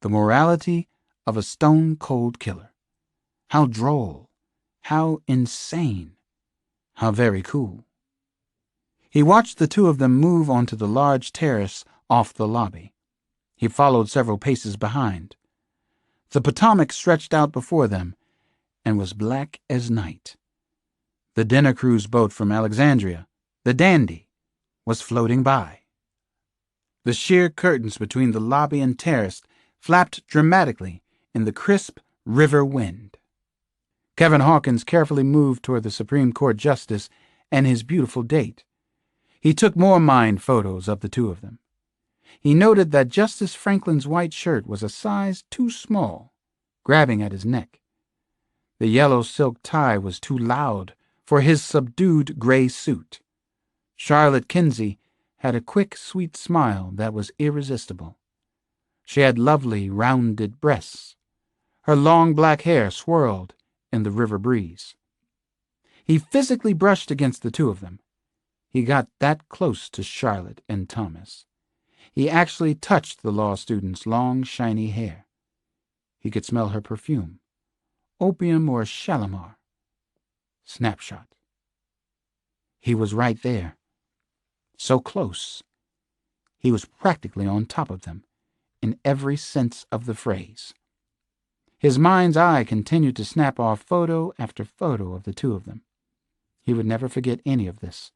The morality of a stone-cold killer. How droll. How insane. How very cool. He watched the two of them move onto the large terrace off the lobby. He followed several paces behind. The Potomac stretched out before them and was black as night. The dinner cruise boat from Alexandria, the Dandy, was floating by. The sheer curtains between the lobby and terrace flapped dramatically in the crisp river wind. Kevin Hawkins carefully moved toward the Supreme Court Justice and his beautiful date. He took more mind photos of the two of them. He noted that Justice Franklin's white shirt was a size too small, grabbing at his neck. The yellow silk tie was too loud for his subdued gray suit. Charlotte Kinsey had a quick, sweet smile that was irresistible. She had lovely, rounded breasts. Her long black hair swirled in the river breeze. He physically brushed against the two of them. He got that close to Charlotte and Thomas. He actually touched the law student's long, shiny hair. He could smell her perfume. Opium or Shalimar. Snapshot. He was right there. So close. He was practically on top of them, in every sense of the phrase. His mind's eye continued to snap off photo after photo of the two of them. He would never forget any of this,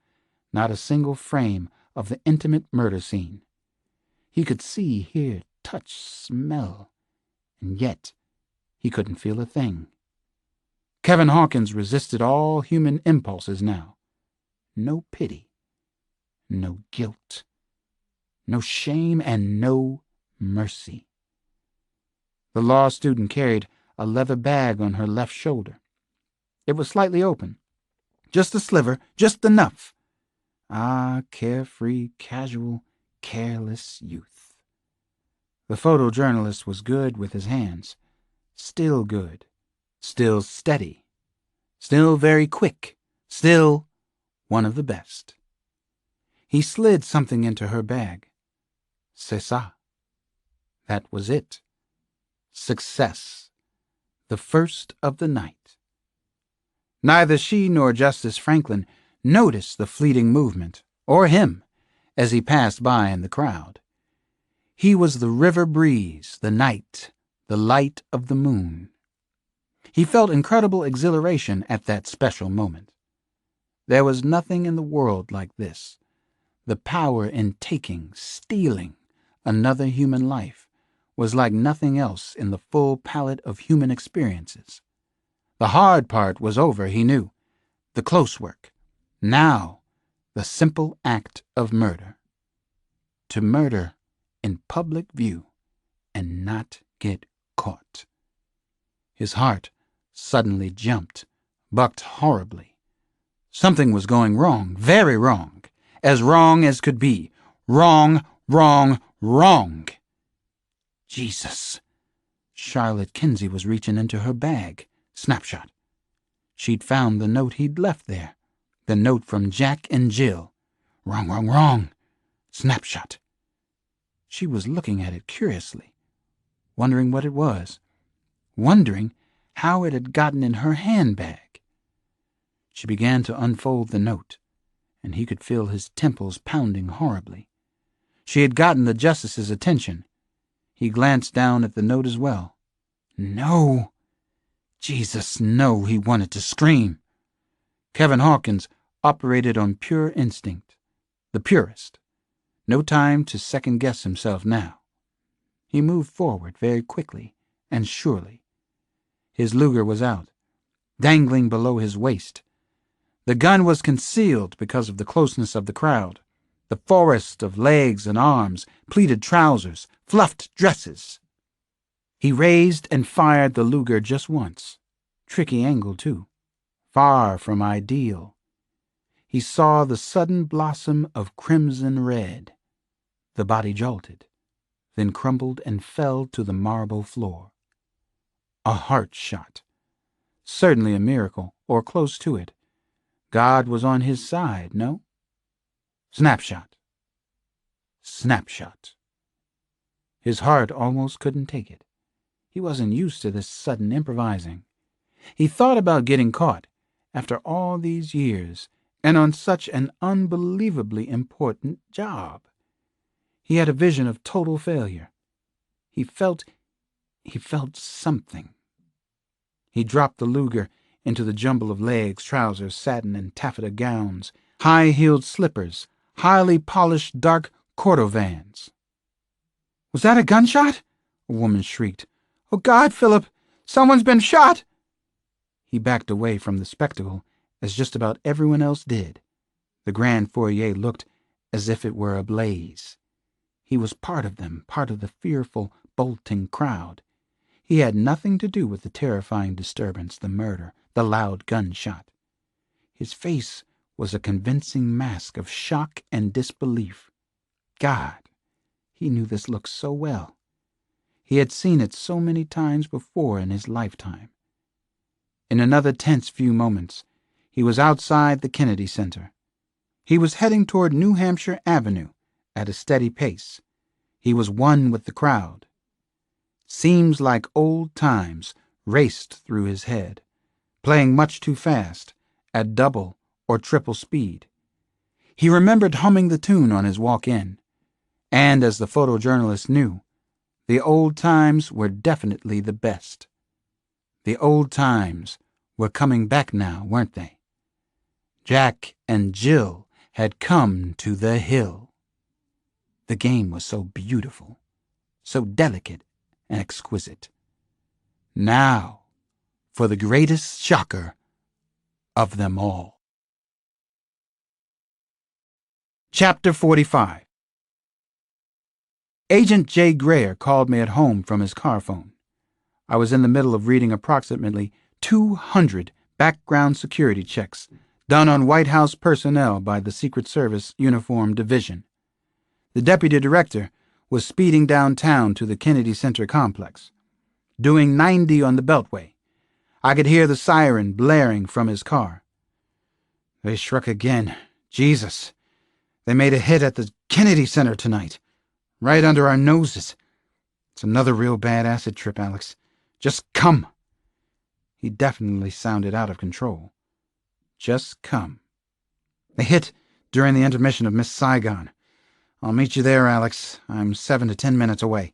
not a single frame of the intimate murder scene. He could see, hear, touch, smell, and yet he couldn't feel a thing. Kevin Hawkins resisted all human impulses now. No pity, no guilt, no shame, and no mercy. The law student carried a leather bag on her left shoulder. It was slightly open. Just a sliver, just enough. Ah, carefree, casual, careless youth. The photojournalist was good with his hands. Still good. Still steady. Still very quick. Still one of the best. He slid something into her bag. C'est ça. That was it. Success. The first of the night. Neither she nor Justice Franklin noticed the fleeting movement, or him, as he passed by in the crowd. He was the river breeze, the night, the light of the moon. He felt incredible exhilaration at that special moment. There was nothing in the world like this. The power in taking, stealing another human life was like nothing else in the full palette of human experiences. The hard part was over, he knew. The close work. Now, the simple act of murder. To murder in public view and not get caught. His heart suddenly jumped, bucked horribly. Something was going wrong, very wrong, as could be. Wrong, wrong, wrong. Jesus. Charlotte Kinsey was reaching into her bag. Snapshot. She'd found the note he'd left there. The note from Jack and Jill. Wrong, wrong, wrong. Snapshot. She was looking at it curiously, wondering what it was, wondering how it had gotten in her handbag. She began to unfold the note, and he could feel his temples pounding horribly. She had gotten the justice's attention. He glanced down at the note as well. No! Jesus, no, he wanted to scream. Kevin Hawkins operated on pure instinct, the purest. No time to second-guess himself now. He moved forward very quickly and surely. His Luger was out, dangling below his waist. The gun was concealed because of the closeness of the crowd, the forest of legs and arms, pleated trousers, fluffed dresses. He raised and fired the Luger just once. Tricky angle, too. Far from ideal. He saw the sudden blossom of crimson red. The body jolted, then crumbled and fell to the marble floor. A heart shot. Certainly a miracle, or close to it. God was on his side, no? Snapshot. Snapshot. His heart almost couldn't take it. He wasn't used to this sudden improvising. He thought about getting caught, after all these years, and on such an unbelievably important job. He had a vision of total failure. He felt something. He dropped the Luger into the jumble of legs, trousers, satin and taffeta gowns, high-heeled slippers, highly polished dark cordovans. "Was that a gunshot?" a woman shrieked. "Oh, God, Philip! Someone's been shot!" He backed away from the spectacle, as just about everyone else did. The grand foyer looked as if it were ablaze. He was part of them, part of the fearful, bolting crowd. He had nothing to do with the terrifying disturbance, the murder, the loud gunshot. His face was a convincing mask of shock and disbelief. God, he knew this look so well. He had seen it so many times before in his lifetime. In another tense few moments, he was outside the Kennedy Center. He was heading toward New Hampshire Avenue at a steady pace. He was one with the crowd. Seems like old times raced through his head, playing much too fast, at double or triple speed. He remembered humming the tune on his walk in, and as the photojournalist knew, the old times were definitely the best. The old times were coming back now, weren't they? Jack and Jill had come to the hill. The game was so beautiful, so delicate and exquisite. Now, for the greatest shocker of them all. Chapter 45. Agent J. Greer called me at home from his car phone. I was in the middle of reading approximately 200 background security checks done on White House personnel by the Secret Service Uniform Division. The deputy director was speeding downtown to the Kennedy Center complex, doing 90 on the Beltway. I could hear the siren blaring from his car. They struck again. Jesus. They made a hit at the Kennedy Center tonight, right under our noses. It's another real bad acid trip, Alex. Just come. He definitely sounded out of control. Just come. They hit during the intermission of Miss Saigon. I'll meet you there, Alex. I'm 7 to 10 minutes away.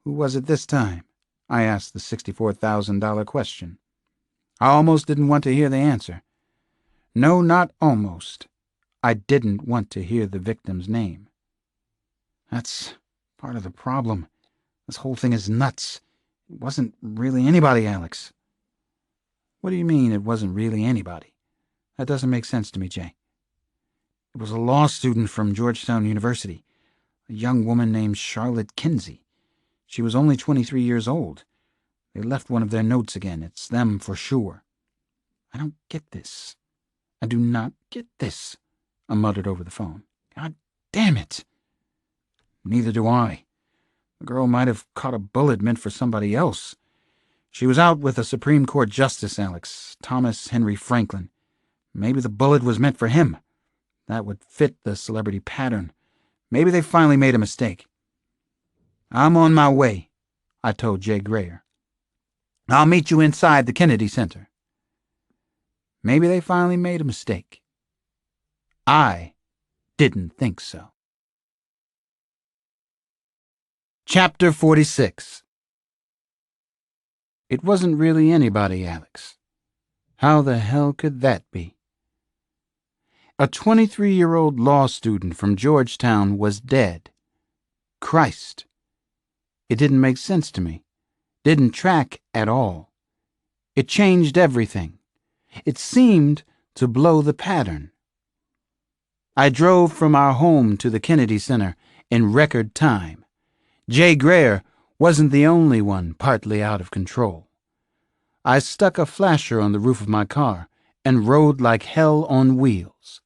Who was it this time? I asked the $64,000 question. I almost didn't want to hear the answer. No, not almost. I didn't want to hear the victim's name. That's part of the problem. This whole thing is nuts. It wasn't really anybody, Alex. What do you mean it wasn't really anybody? That doesn't make sense to me, Jay. It was a law student from Georgetown University, a young woman named Charlotte Kinsey. She was only 23 years old. They left one of their notes again. It's them for sure. I don't get this. I do not get this, I muttered over the phone. God damn it. Neither do I. The girl might have caught a bullet meant for somebody else. She was out with a Supreme Court Justice, Alex, Thomas Henry Franklin. Maybe the bullet was meant for him. That would fit the celebrity pattern. Maybe they finally made a mistake. I'm on my way, I told Jay Grayer. I'll meet you inside the Kennedy Center. Maybe they finally made a mistake. I didn't think so. Chapter 46. It wasn't really anybody, Alex. How the hell could that be? A 23-year-old law student from Georgetown was dead. Christ. It didn't make sense to me. Didn't track at all. It changed everything. It seemed to blow the pattern. I drove from our home to the Kennedy Center in record time. Jay Grayer wasn't the only one partly out of control. I stuck a flasher on the roof of my car and rode like hell on wheels.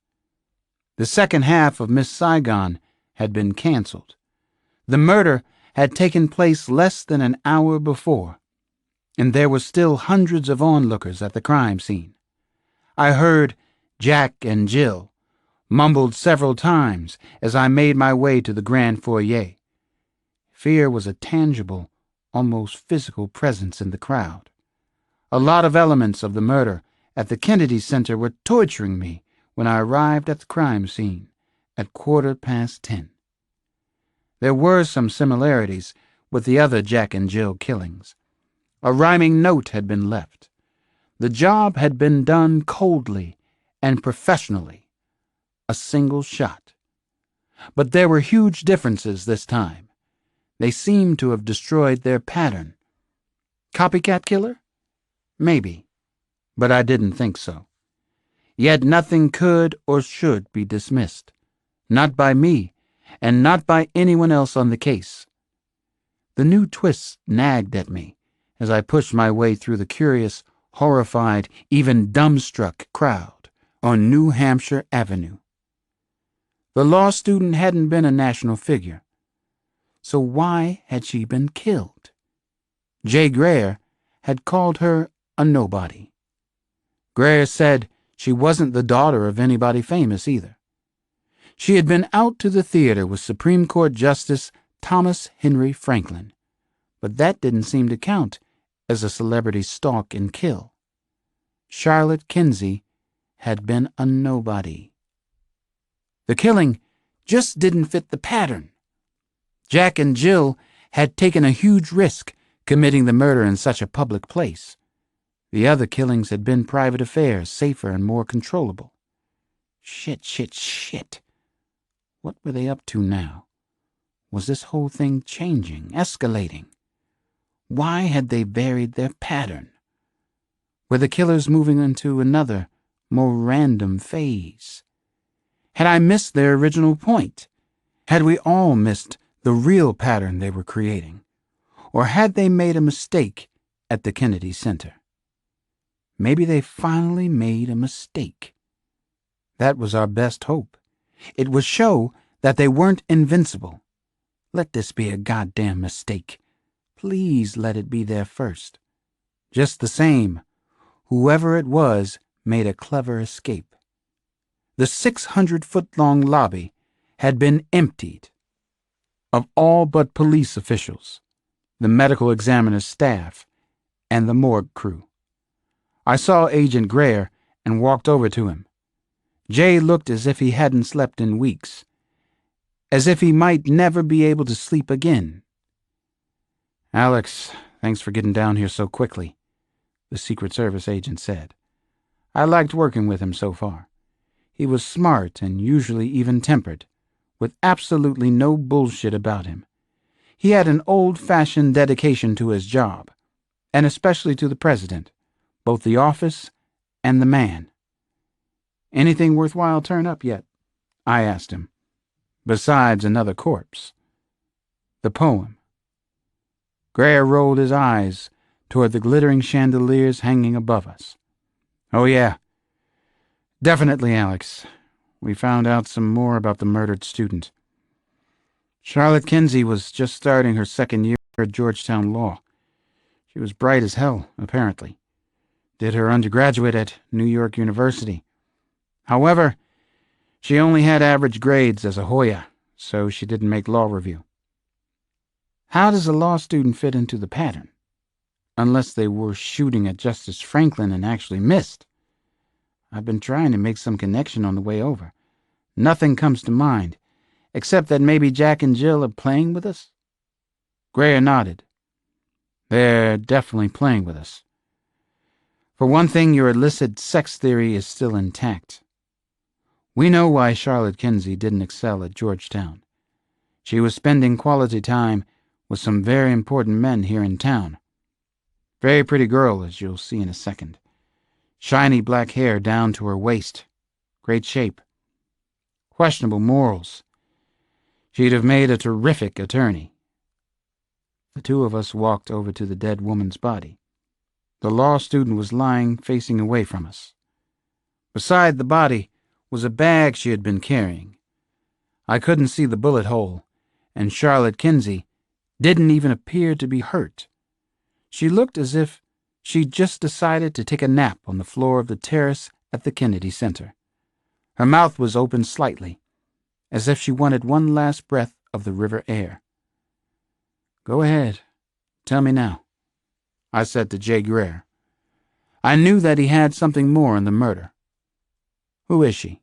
The second half of Miss Saigon had been canceled. The murder had taken place less than an hour before, and there were still hundreds of onlookers at the crime scene. I heard Jack and Jill mumbled several times as I made my way to the grand foyer. Fear was a tangible, almost physical presence in the crowd. A lot of elements of the murder at the Kennedy Center were torturing me when I arrived at the crime scene at 10:15. There were some similarities with the other Jack and Jill killings. A rhyming note had been left. The job had been done coldly and professionally. A single shot. But there were huge differences this time. They seemed to have destroyed their pattern. Copycat killer? Maybe, but I didn't think so. Yet nothing could or should be dismissed. Not by me, and not by anyone else on the case. The new twists nagged at me as I pushed my way through the curious, horrified, even dumbstruck crowd on New Hampshire Avenue. The law student hadn't been a national figure. So why had she been killed? Jay Grayer had called her a nobody. Grayer said she wasn't the daughter of anybody famous either. She had been out to the theater with Supreme Court Justice Thomas Henry Franklin, but that didn't seem to count as a celebrity stalk and kill. Charlotte Kinsey had been a nobody. The killing just didn't fit the pattern. Jack and Jill had taken a huge risk committing the murder in such a public place. The other killings had been private affairs, safer and more controllable. Shit. What were they up to now? Was this whole thing changing, escalating? Why had they varied their pattern? Were the killers moving into another, more random phase? Had I missed their original point? Had we all missed the real pattern they were creating? Or had they made a mistake at the Kennedy Center? Maybe they finally made a mistake. That was our best hope. It would show that they weren't invincible. Let this be a goddamn mistake. Please let it be there first. Just the same, whoever it was made a clever escape. The 600-foot-long lobby had been emptied of all but police officials, the medical examiner's staff, and the morgue crew. I saw Agent Grayer and walked over to him. Jay looked as if he hadn't slept in weeks. as if he might never be able to sleep again. "Alex, thanks for getting down here so quickly," the Secret Service agent said. "I liked working with him so far. He was smart and usually even-tempered, with absolutely no bullshit about him. He had an old-fashioned dedication to his job, and especially to the president, both the office and the man." "Anything worthwhile turn up yet?" I asked him. "Besides another corpse." "The poem." Greer rolled his eyes toward the glittering chandeliers hanging above us. "Oh yeah. Definitely, Alex. We found out some more about the murdered student. Charlotte Kinsey was just starting her second year at Georgetown Law. She was bright as hell, apparently. Did her undergraduate at New York University. However, she only had average grades as a Hoya, so she didn't make law review." "How does a law student fit into the pattern? Unless they were shooting at Justice Franklin and actually missed. I've been trying to make some connection on the way over. Nothing comes to mind, except that maybe Jack and Jill are playing with us." Greer nodded. "They're definitely playing with us. For one thing, your illicit sex theory is still intact. We know why Charlotte Kinsey didn't excel at Georgetown. She was spending quality time with some very important men here in town. Very pretty girl, as you'll see in a second. Shiny black hair down to her waist. Great shape. Questionable morals. She'd have made a terrific attorney." The two of us walked over to the dead woman's body. The law student was lying facing away from us. Beside the body was a bag she had been carrying. I couldn't see the bullet hole, and Charlotte Kinsey didn't even appear to be hurt. She looked as if she'd just decided to take a nap on the floor of the terrace at the Kennedy Center. Her mouth was open slightly, as if she wanted one last breath of the river air. "Go ahead. Tell me now," I said to Jay Greer. I knew that he had something more in the murder. "Who is she?"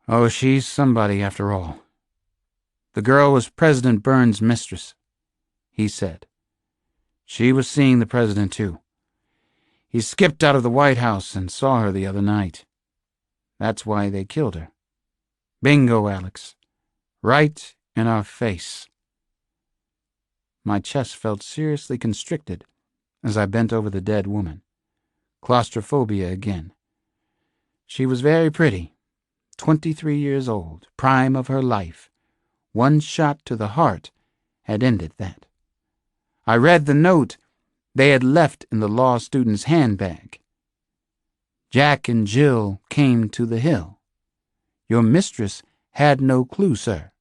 "Oh, she's somebody after all. The girl was President Burns' mistress," he said. "She was seeing the president, too. He skipped out of the White House and saw her the other night. That's why they killed her. Bingo, Alex. Right in our face." My chest felt seriously constricted as I bent over the dead woman. Claustrophobia again. She was very pretty, 23 years old, prime of her life. One shot to the heart had ended that. I read the note they had left in the law student's handbag. "Jack and Jill came to the hill. Your mistress had no clue, sir.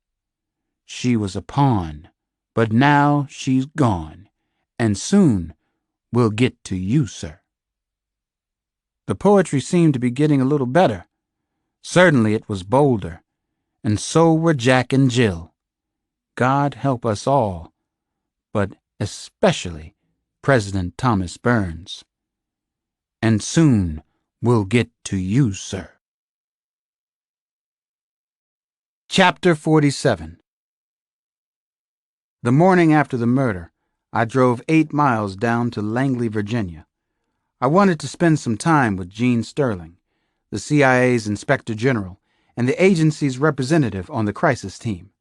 She was a pawn, but now she's gone, and soon we'll get to you, sir." The poetry seemed to be getting a little better. Certainly it was bolder, and so were Jack and Jill. God help us all, but especially President Thomas Burns. "And soon we'll get to you, sir." Chapter 47. The morning after the murder, I drove 8 miles down to Langley, Virginia. I wanted to spend some time with Gene Sterling, the CIA's Inspector General and the agency's representative on the crisis team.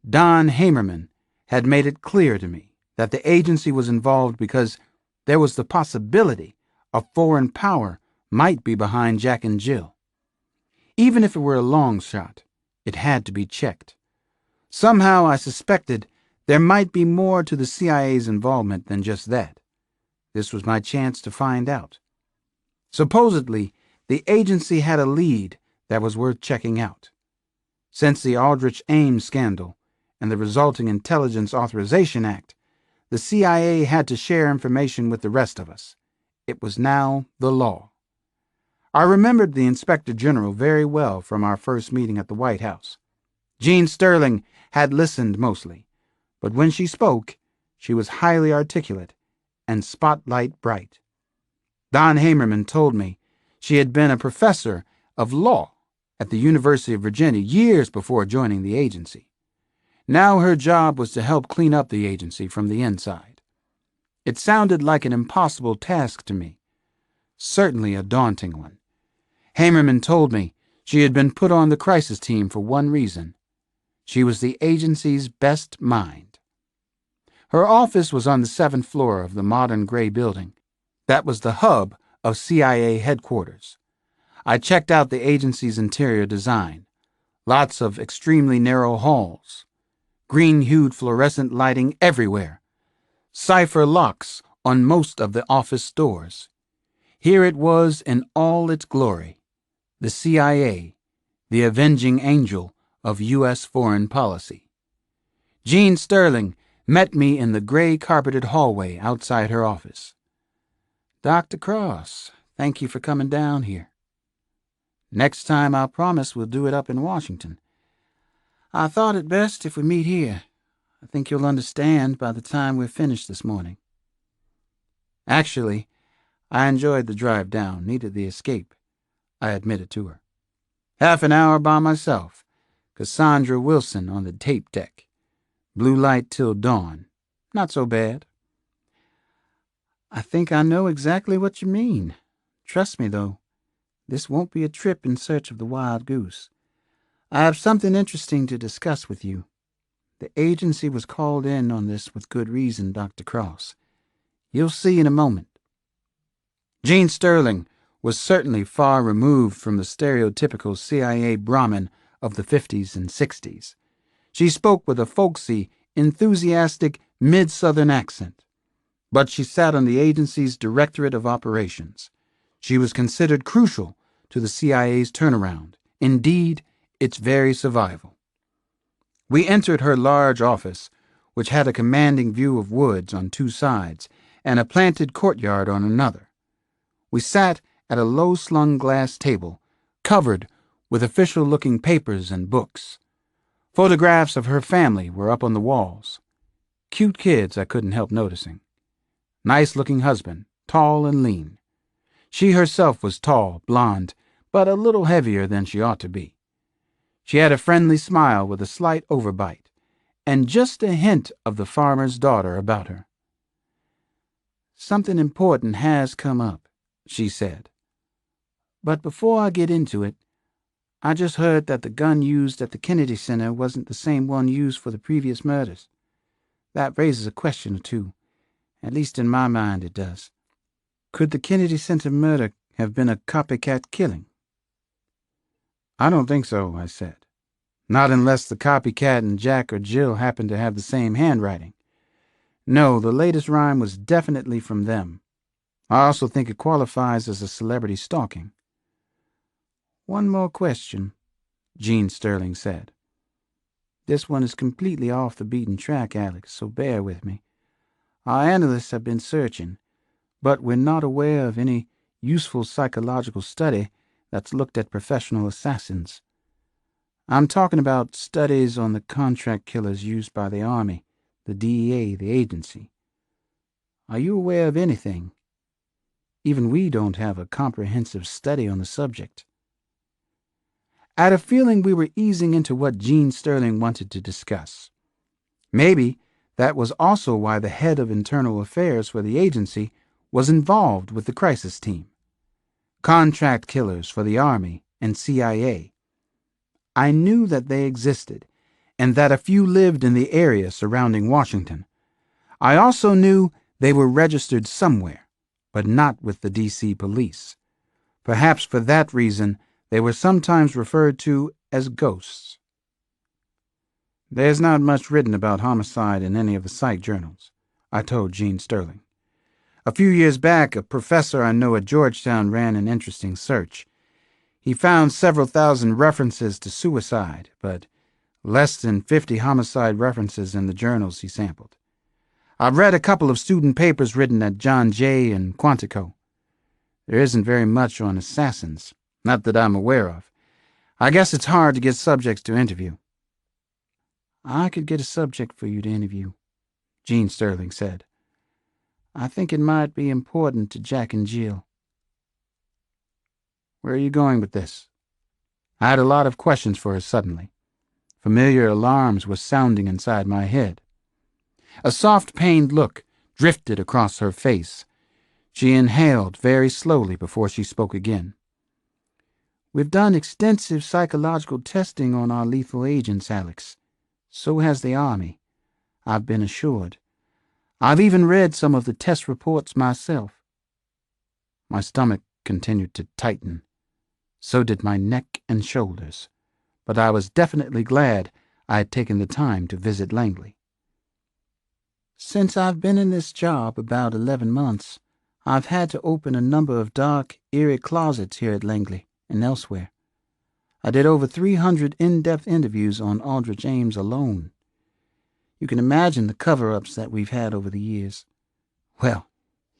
Don Hamerman had made it clear to me that the agency was involved because there was the possibility a foreign power might be behind Jack and Jill. Even if it were a long shot, it had to be checked. Somehow I suspected there might be more to the CIA's involvement than just that. This was my chance to find out. Supposedly, the agency had a lead that was worth checking out. Since the Aldrich Ames scandal and the resulting Intelligence Authorization Act, the CIA had to share information with the rest of us. It was now the law. I remembered the Inspector General very well from our first meeting at the White House. Gene Sterling had listened mostly, but when she spoke, she was highly articulate and spotlight bright. Don Hamerman told me she had been a professor of law at the University of Virginia years before joining the agency. Now her job was to help clean up the agency from the inside. It sounded like an impossible task to me, certainly a daunting one. Hamerman told me she had been put on the crisis team for one reason. She was the agency's best mind. Her office was on the 7th floor of the modern gray building. That was the hub of CIA headquarters. I checked out the agency's interior design. Lots of extremely narrow halls, green-hued fluorescent lighting everywhere, cipher locks on most of the office doors. Here it was in all its glory, the CIA, the avenging angel of U.S. foreign policy. Jean Sterling met me in the gray-carpeted hallway outside her office. "Dr. Cross, thank you for coming down here. Next time I promise we'll do it up in Washington. I thought it best if we meet here. I think you'll understand by the time we're finished this morning." Actually, I enjoyed the drive down, needed the escape, I admitted to her. Half an hour by myself, Cassandra Wilson on the tape deck. Blue light till dawn. Not so bad. "I think I know exactly what you mean. Trust me, though. This won't be a trip in search of the wild goose. I have something interesting to discuss with you. The agency was called in on this with good reason, Dr. Cross. You'll see in a moment." Jean Sterling was certainly far removed from the stereotypical CIA Brahmin of the 50s and 60s. She spoke with a folksy, enthusiastic, mid-Southern accent. But she sat on the agency's Directorate of Operations. She was considered crucial to the CIA's turnaround, indeed, its very survival. We entered her large office, which had a commanding view of woods on two sides and a planted courtyard on another. We sat at a low-slung glass table, covered with official-looking papers and books. Photographs of her family were up on the walls. Cute kids, I couldn't help noticing. Nice-looking husband, tall and lean. She herself was tall, blonde, but a little heavier than she ought to be. She had a friendly smile with a slight overbite, and just a hint of the farmer's daughter about her. "Something important has come up," she said. "But before I get into it, I just heard that the gun used at the Kennedy Center wasn't the same one used for the previous murders. That raises a question or two. At least in my mind it does. Could the Kennedy Center murder have been a copycat killing?" "I don't think so," I said. "Not unless the copycat and Jack or Jill happen to have the same handwriting. No, the latest rhyme was definitely from them. I also think it qualifies as a celebrity stalking." "One more question," Jean Sterling said. "This one is completely off the beaten track, Alex, so bear with me. Our analysts have been searching, but we're not aware of any useful psychological study that's looked at professional assassins. I'm talking about studies on the contract killers used by the Army, the DEA, the agency. Are you aware of anything? Even we don't have a comprehensive study on the subject." I had a feeling we were easing into what Jean Sterling wanted to discuss. Maybe that was also why the head of internal affairs for the agency was involved with the crisis team. Contract killers for the Army and CIA. I knew that they existed, and that a few lived in the area surrounding Washington. I also knew they were registered somewhere, but not with the D.C. police. Perhaps for that reason, they were sometimes referred to as ghosts. "There's not much written about homicide in any of the psych journals," I told Jean Sterling. "A few years back, a professor I know at Georgetown ran an interesting search. He found several thousand references to suicide, but less than 50 homicide references in the journals he sampled. I've read a couple of student papers written at John Jay and Quantico. There isn't very much on assassins, not that I'm aware of. I guess it's hard to get subjects to interview." "I could get a subject for you to interview," Jean Sterling said. "I think it might be important to Jack and Jill." "Where are you going with this?" I had a lot of questions for her suddenly. Familiar alarms were sounding inside my head. A soft, pained look drifted across her face. She inhaled very slowly before she spoke again. We've done extensive psychological testing on our lethal agents, Alex. So has the Army, I've been assured. I've even read some of the test reports myself. My stomach continued to tighten. So did my neck and shoulders. But I was definitely glad I had taken the time to visit Langley. Since I've been in this job about 11 months, I've had to open a number of dark, eerie closets here at Langley and elsewhere. I did over 300 in-depth interviews on Aldrich Ames alone. You can imagine the cover-ups that we've had over the years. Well,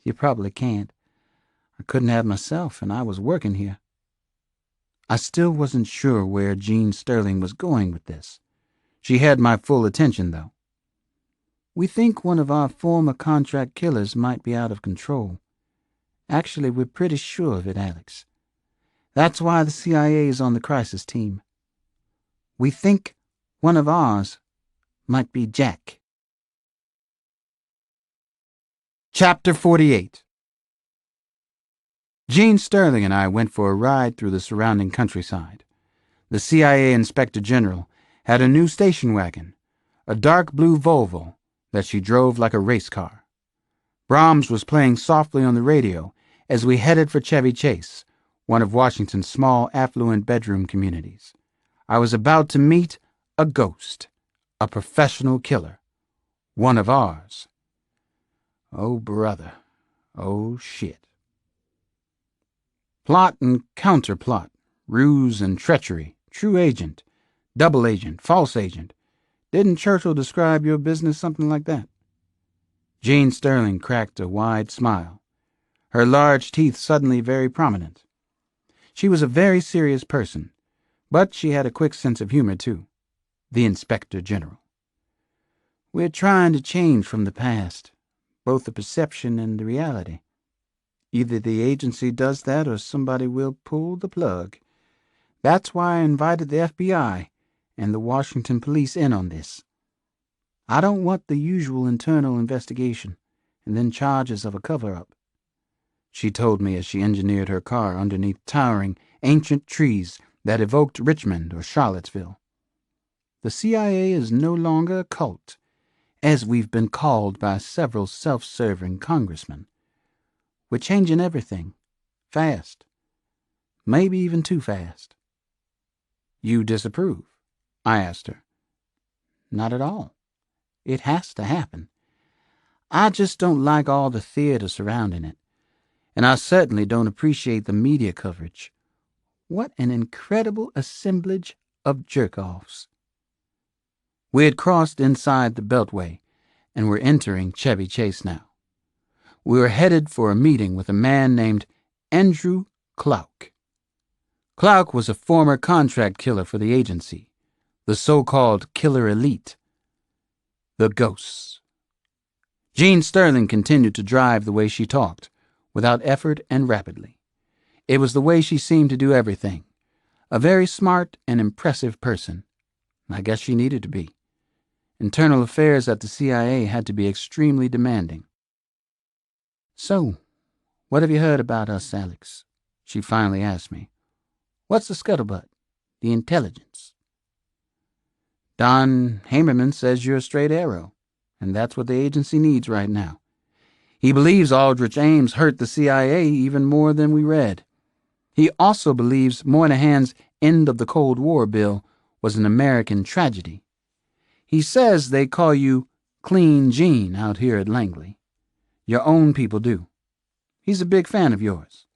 you probably can't. I couldn't have myself, and I was working here. I still wasn't sure where Jean Sterling was going with this. She had my full attention, though. We think one of our former contract killers might be out of control. Actually, we're pretty sure of it, Alex. That's why the CIA is on the crisis team. We think one of ours might be Jack. Chapter 48. Jean Sterling and I went for a ride through the surrounding countryside. The CIA Inspector General had a new station wagon, a dark blue Volvo that she drove like a race car. Brahms was playing softly on the radio as we headed for Chevy Chase, one of Washington's small, affluent bedroom communities. I was about to meet a ghost, a professional killer, one of ours. Oh, brother. Oh, shit. Plot and counterplot, ruse and treachery, true agent, double agent, false agent. Didn't Churchill describe your business something like that? Jean Sterling cracked a wide smile, her large teeth suddenly very prominent. She was a very serious person, but she had a quick sense of humor, too. The Inspector General. We're trying to change from the past, both the perception and the reality. Either the agency does that or somebody will pull the plug. That's why I invited the FBI and the Washington police in on this. I don't want the usual internal investigation and then charges of a cover-up. She told me as she engineered her car underneath towering, ancient trees that evoked Richmond or Charlottesville. The CIA is no longer a cult, as we've been called by several self-serving congressmen. We're changing everything, fast, maybe even too fast. You disapprove? I asked her. Not at all. It has to happen. I just don't like all the theater surrounding it, and I certainly don't appreciate the media coverage. What an incredible assemblage of jerk-offs. We had crossed inside the Beltway and were entering Chevy Chase now. We were headed for a meeting with a man named Andrew Clouk. Clouk was a former contract killer for the agency, the so-called killer elite, the Ghosts. Jean Sterling continued to drive the way she talked, without effort and rapidly. It was the way she seemed to do everything. A very smart and impressive person. I guess she needed to be. Internal affairs at the CIA had to be extremely demanding. So, what have you heard about us, Alex? She finally asked me. What's the scuttlebutt? The intelligence? Don Hamerman says you're a straight arrow, and that's what the agency needs right now. He believes Aldrich Ames hurt the CIA even more than we read. He also believes Moynihan's end of the Cold War bill was an American tragedy. He says they call you Clean Jean out here at Langley. Your own people do. He's a big fan of yours.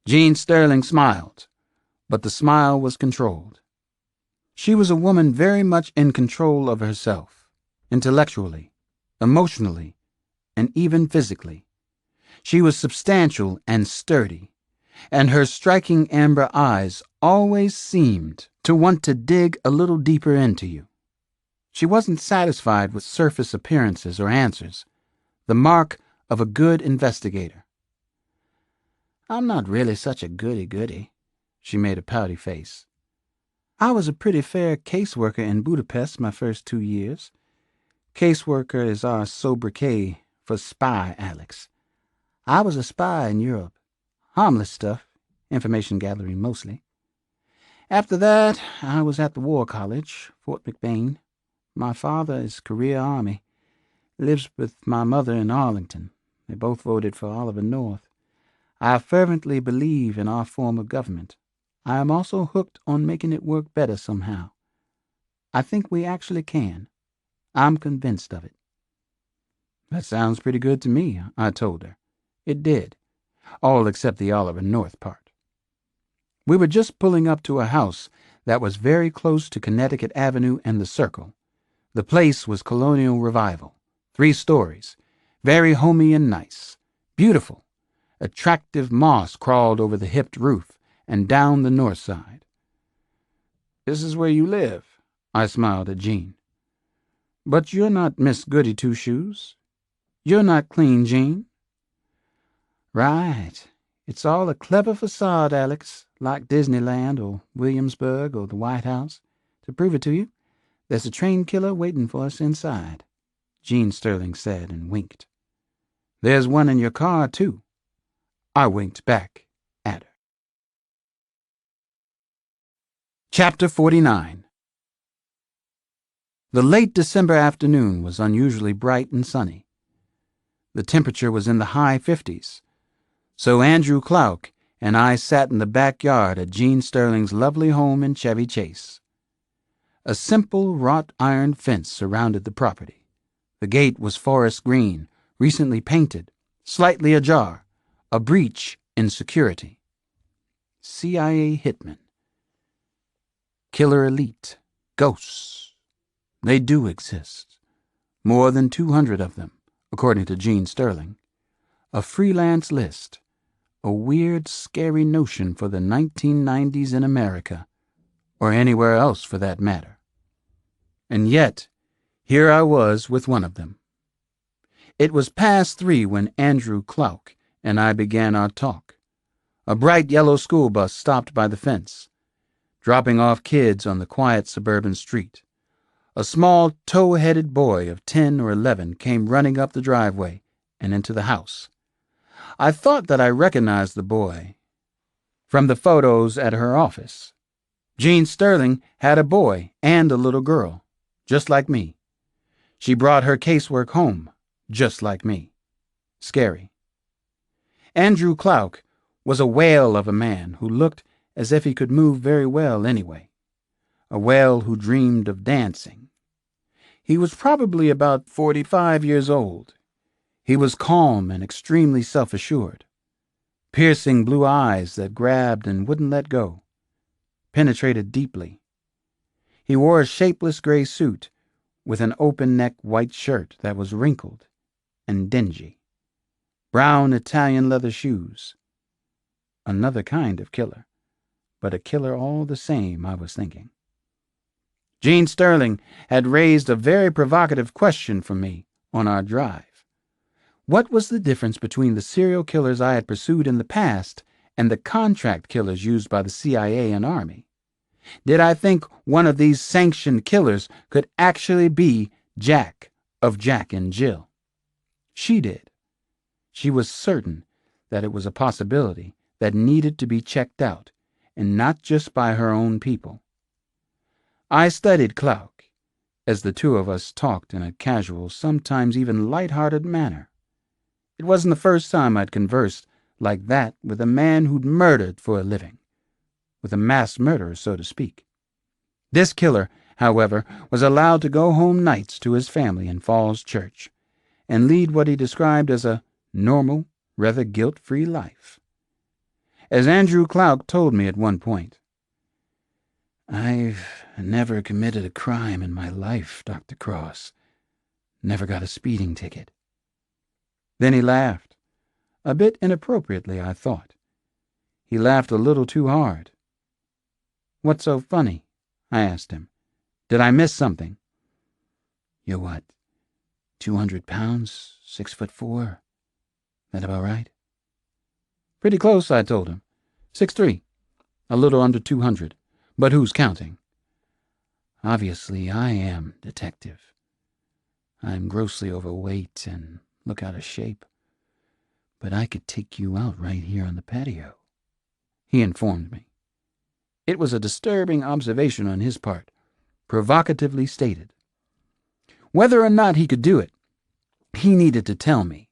Jean Sterling smiled, but the smile was controlled. She was a woman very much in control of herself, intellectually, emotionally, and even physically. She was substantial and sturdy, and her striking amber eyes always seemed to want to dig a little deeper into you. She wasn't satisfied with surface appearances or answers, the mark of a good investigator. I'm not really such a goody-goody, She made a pouty face. I was a pretty fair caseworker in Budapest my first 2 years. Caseworker is our sobriquet for spy, Alex. I was a spy in Europe. Harmless stuff, information gathering mostly. After that, I was at the War College, Fort McBain. My father is career Army. Lives with my mother in Arlington. They both voted for Oliver North. I fervently believe in our form of government. I am also hooked on making it work better somehow. I think we actually can. I'm convinced of it. That sounds pretty good to me, I told her. It did, all except the Oliver North part. We were just pulling up to a house that was very close to Connecticut Avenue and the Circle. The place was colonial revival, 3 stories, very homey and nice, beautiful. Attractive moss crawled over the hipped roof and down the north side. This is where you live, I smiled at Jean. But you're not Miss Goody-Two-Shoes. You're not Clean Jean. Right. It's all a clever facade, Alex, like Disneyland or Williamsburg or the White House. To prove it to you, there's a train killer waiting for us inside, Jean Sterling said and winked. There's one in your car, too. I winked back at her. Chapter 49. The late December afternoon was unusually bright and sunny. The temperature was in the high 50s, so Andrew Clouk and I sat in the backyard at Jean Sterling's lovely home in Chevy Chase. A simple wrought iron fence surrounded the property. The gate was forest green, recently painted, slightly ajar, a breach in security. CIA hitmen. Killer elite. Ghosts. They do exist. More than 200 of them, according to Jean Sterling. A freelance list. A weird, scary notion for the 1990s in America, or anywhere else for that matter. And yet, here I was with one of them. It was past 3 when Andrew Clouk and I began our talk. A bright yellow school bus stopped by the fence, dropping off kids on the quiet suburban street. A small, tow-headed boy of 10 or 11 came running up the driveway and into the house. I thought that I recognized the boy from the photos at her office. Jean Sterling had a boy and a little girl, just like me. She brought her casework home, just like me. Scary. Andrew Clouk was a whale of a man who looked as if he could move very well anyway. A whale who dreamed of dancing. He was probably about 45 years old. He was calm and extremely self-assured. Piercing blue eyes that grabbed and wouldn't let go. Penetrated deeply. He wore a shapeless gray suit with an open-neck white shirt that was wrinkled and dingy. Brown Italian leather shoes. Another kind of killer, but a killer all the same, I was thinking. Jean Sterling had raised a very provocative question for me on our drive. What was the difference between the serial killers I had pursued in the past and the contract killers used by the CIA and Army? Did I think one of these sanctioned killers could actually be Jack of Jack and Jill? She did. She was certain that it was a possibility that needed to be checked out, and not just by her own people. I studied Clouk, as the two of us talked in a casual, sometimes even light-hearted manner. It wasn't the first time I'd conversed like that with a man who'd murdered for a living, with a mass murderer, so to speak. This killer, however, was allowed to go home nights to his family in Falls Church and lead what he described as a normal, rather guilt-free life. As Andrew Clouk told me at one point, "I've never committed a crime in my life, Dr. Cross. Never got a speeding ticket." Then he laughed, a bit inappropriately, I thought. He laughed a little too hard. "What's so funny?" I asked him. "Did I miss something?" "You're what, 200 pounds, 6'4"? That about right?" "Pretty close," I told him. 6'3". A little under 200. But who's counting? Obviously, I am, Detective. I'm grossly overweight and look out of shape. But I could take you out right here on the patio, he informed me. It was a disturbing observation on his part, provocatively stated. Whether or not he could do it, he needed to tell me.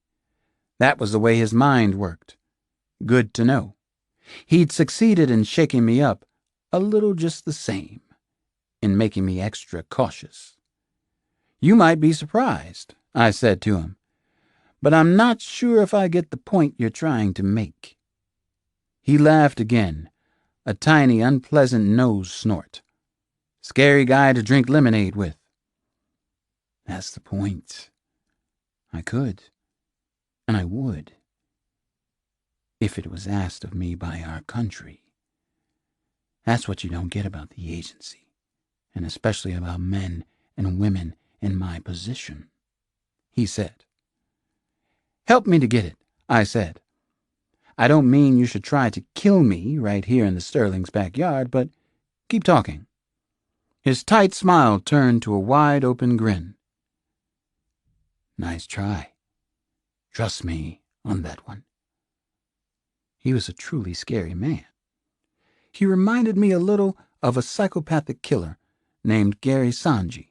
That was the way his mind worked. Good to know. He'd succeeded in shaking me up, a little just the same, in making me extra cautious. You might be surprised, I said to him, but I'm not sure if I get the point you're trying to make. He laughed again, a tiny, unpleasant nose snort. Scary guy to drink lemonade with. That's the point. I could, and I would, if it was asked of me by our country. That's what you don't get about the agency, and especially about men and women in my position, he said. Help me to get it, I said. I don't mean you should try to kill me right here in the Sterling's backyard, but keep talking. His tight smile turned to a wide-open grin. Nice try. Trust me on that one. He was a truly scary man. He reminded me a little of a psychopathic killer named Gary Sanji.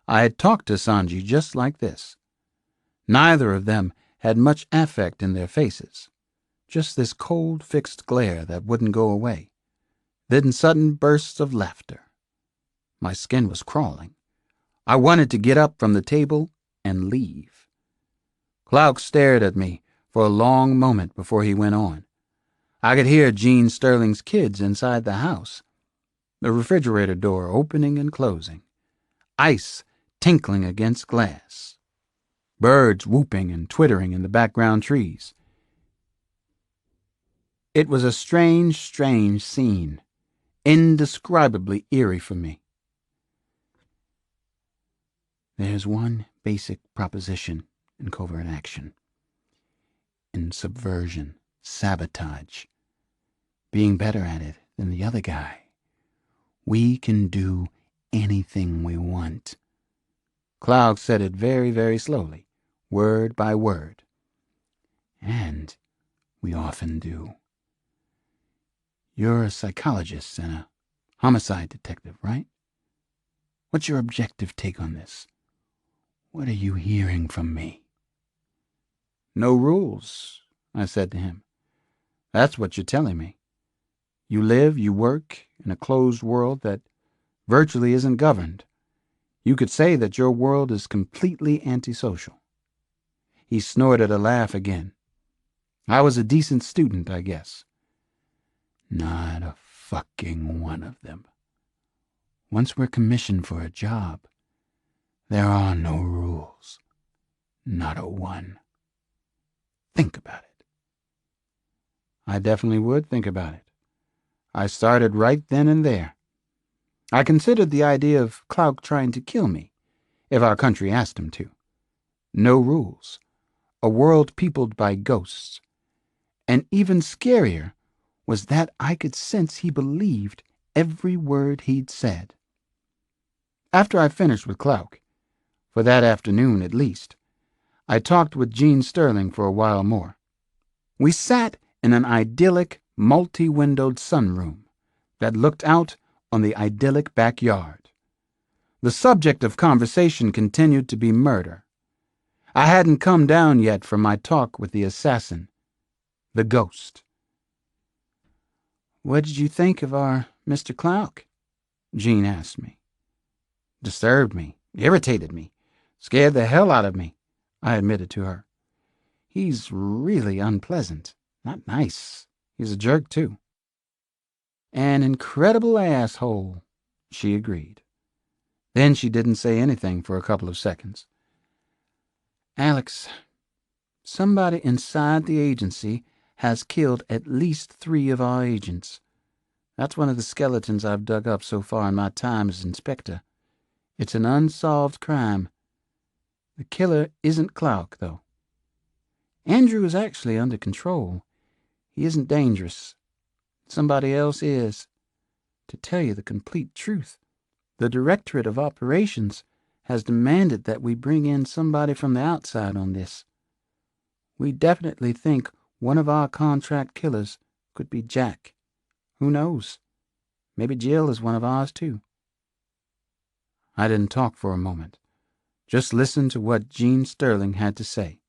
I had talked to Sanji just like this. Neither of them had much affect in their faces, just this cold, fixed glare that wouldn't go away, then sudden bursts of laughter. My skin was crawling. I wanted to get up from the table and leave. Clark stared at me for a long moment before he went on. I could hear Gene Sterling's kids inside the house, the refrigerator door opening and closing, ice tinkling against glass, birds whooping and twittering in the background trees. It was a strange, strange scene, indescribably eerie for me. There's one basic proposition in covert action, in subversion, sabotage, being better at it than the other guy. We can do anything we want. Cloud said it very, very slowly, word by word. And we often do. You're a psychologist and a homicide detective, right? What's your objective take on this? What are you hearing from me? No rules, I said to him. That's what you're telling me. You live, you work in a closed world that virtually isn't governed. You could say that your world is completely antisocial. He snorted a laugh again. I was a decent student, I guess. Not a fucking one of them. Once we're commissioned for a job, there are no rules. Not a one. Think about it. I definitely would think about it. I started right then and there. I considered the idea of Clark trying to kill me, if our country asked him to. No rules. A world peopled by ghosts. And even scarier was that I could sense he believed every word he'd said. After I finished with Clark, for that afternoon at least, I talked with Gene Sterling for a while more. We sat in an idyllic, multi-windowed sunroom that looked out on the idyllic backyard. The subject of conversation continued to be murder. I hadn't come down yet from my talk with the assassin, the ghost. What did you think of our Mr. Clark? Gene asked me. Disturbed me, irritated me, scared the hell out of me, I admitted to her. He's really unpleasant, not nice. He's a jerk, too. An incredible asshole, she agreed. Then she didn't say anything for a couple of seconds. Alex, somebody inside the agency has killed at least 3 of our agents. That's one of the skeletons I've dug up so far in my time as inspector. It's an unsolved crime. The killer isn't Clark, though. Andrew is actually under control. He isn't dangerous. Somebody else is. To tell you the complete truth, the Directorate of Operations has demanded that we bring in somebody from the outside on this. We definitely think one of our contract killers could be Jack. Who knows? Maybe Jill is one of ours, too. I didn't talk for a moment. Just listened to what Gene Sterling had to say.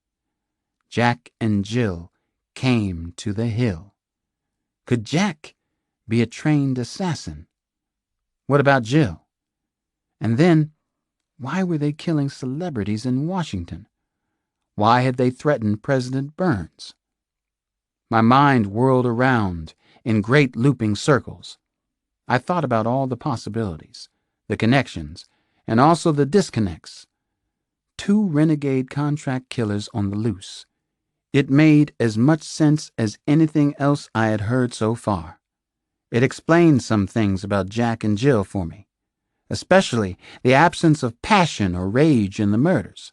Jack and Jill came to the hill. Could Jack be a trained assassin? What about Jill? And then, why were they killing celebrities in Washington? Why had they threatened President Burns? My mind whirled around in great looping circles. I thought about all the possibilities, the connections, and also the disconnects. 2 renegade contract killers on the loose. It made as much sense as anything else I had heard so far. It explained some things about Jack and Jill for me, especially the absence of passion or rage in the murders.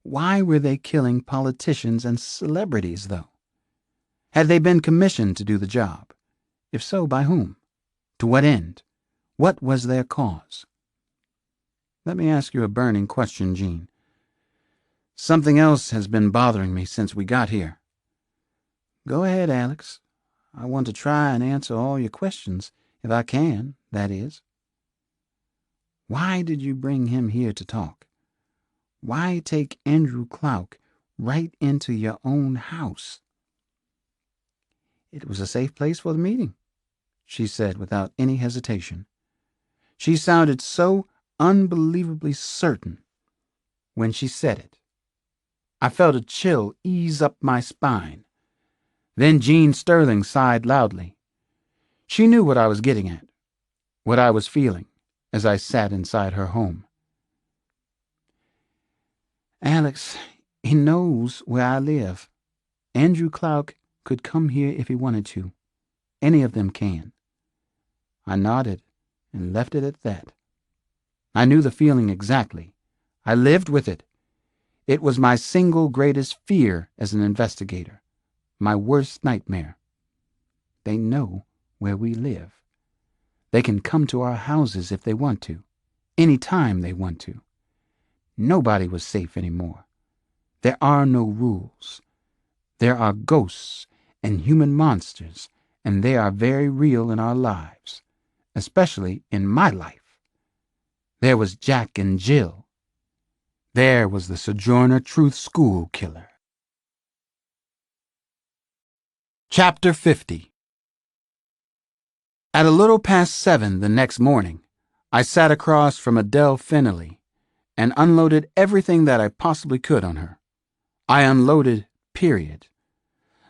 Why were they killing politicians and celebrities, though? Had they been commissioned to do the job? If so, by whom? To what end? What was their cause? Let me ask you a burning question, Gene. Something else has been bothering me since we got here. Go ahead, Alex. I want to try and answer all your questions, if I can, that is. Why did you bring him here to talk? Why take Andrew Clouk right into your own house? It was a safe place for the meeting, she said without any hesitation. She sounded so unbelievably certain when she said it. I felt a chill ease up my spine. Then Gene Sterling sighed loudly. She knew what I was getting at, what I was feeling as I sat inside her home. Alex, he knows where I live. Andrew Clouk could come here if he wanted to. Any of them can. I nodded and left it at that. I knew the feeling exactly. I lived with it. It was my single greatest fear as an investigator, my worst nightmare. They know where we live. They can come to our houses if they want to, any time they want to. Nobody was safe anymore. There are no rules. There are ghosts and human monsters, and they are very real in our lives, especially in my life. There was Jack and Jill. There was the Sojourner Truth School killer. Chapter 50. At a little past 7 the next morning, I sat across from Adele Fennelly and unloaded everything that I possibly could on her. I unloaded, period.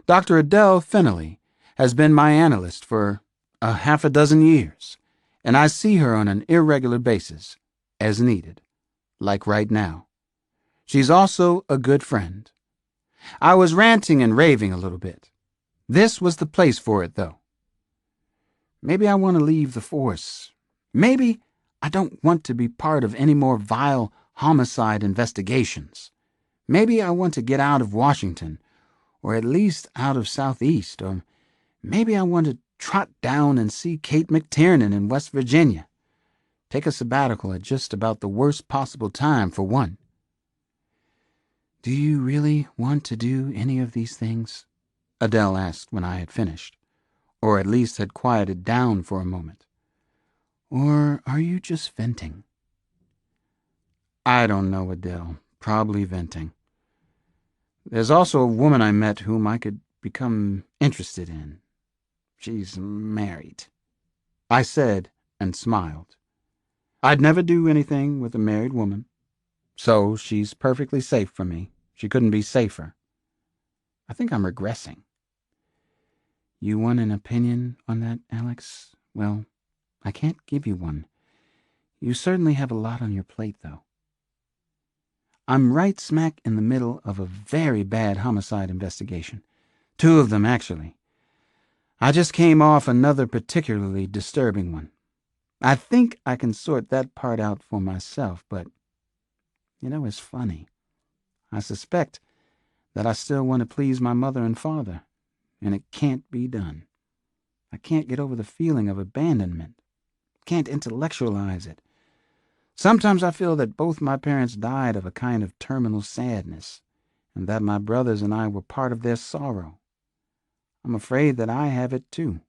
Dr. Adele Fennelly has been my analyst for a half a dozen years, and I see her on an irregular basis, as needed, like right now. She's also a good friend. I was ranting and raving a little bit. This was the place for it, though. Maybe I want to leave the force. Maybe I don't want to be part of any more vile homicide investigations. Maybe I want to get out of Washington, or at least out of Southeast, or maybe I want to trot down and see Kate McTiernan in West Virginia. Take a sabbatical at just about the worst possible time for one. Do you really want to do any of these things? Adele asked when I had finished, or at least had quieted down for a moment. Or are you just venting? I don't know, Adele. Probably venting. There's also a woman I met whom I could become interested in. She's married. I said and smiled. I'd never do anything with a married woman. So she's perfectly safe for me. She couldn't be safer. I think I'm regressing. You want an opinion on that, Alex? Well, I can't give you one. You certainly have a lot on your plate, though. I'm right smack in the middle of a very bad homicide investigation. 2 of them, actually. I just came off another particularly disturbing one. I think I can sort that part out for myself, but, it's funny. I suspect that I still want to please my mother and father, and it can't be done. I can't get over the feeling of abandonment. Can't intellectualize it. Sometimes I feel that both my parents died of a kind of terminal sadness, and that my brothers and I were part of their sorrow. I'm afraid that I have it too.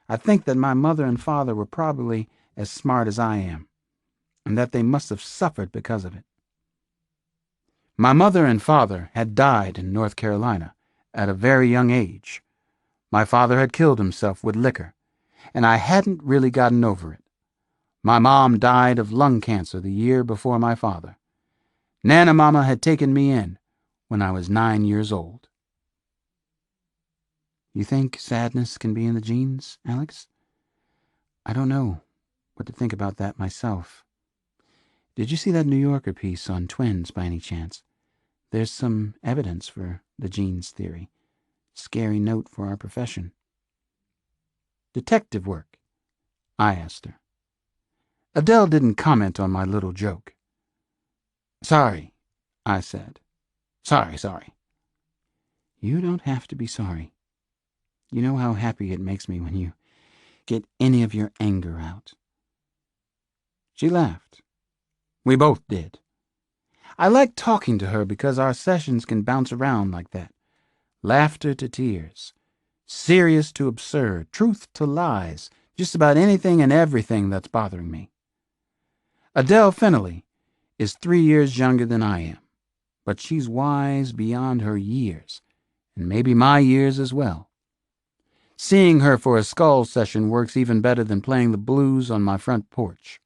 I think that my mother and father were probably as smart as I am, and that they must have suffered because of it. My mother and father had died in North Carolina at a very young age. My father had killed himself with liquor, and I hadn't really gotten over it. My mom died of lung cancer the year before my father. Nana Mama had taken me in when I was 9 years old. You think sadness can be in the genes, Alex? I don't know what to think about that myself. Did you see that New Yorker piece on twins by any chance? There's some evidence for the genes theory. Scary note for our profession. Detective work? I asked her. Adele didn't comment on my little joke. Sorry, I said. Sorry. You don't have to be sorry. You know how happy it makes me when you get any of your anger out. She laughed. We both did. I like talking to her because our sessions can bounce around like that. Laughter to tears. Serious to absurd. Truth to lies. Just about anything and everything that's bothering me. Adele Fennelly is 3 years younger than I am, but she's wise beyond her years, and maybe my years as well. Seeing her for a skull session works even better than playing the blues on my front porch.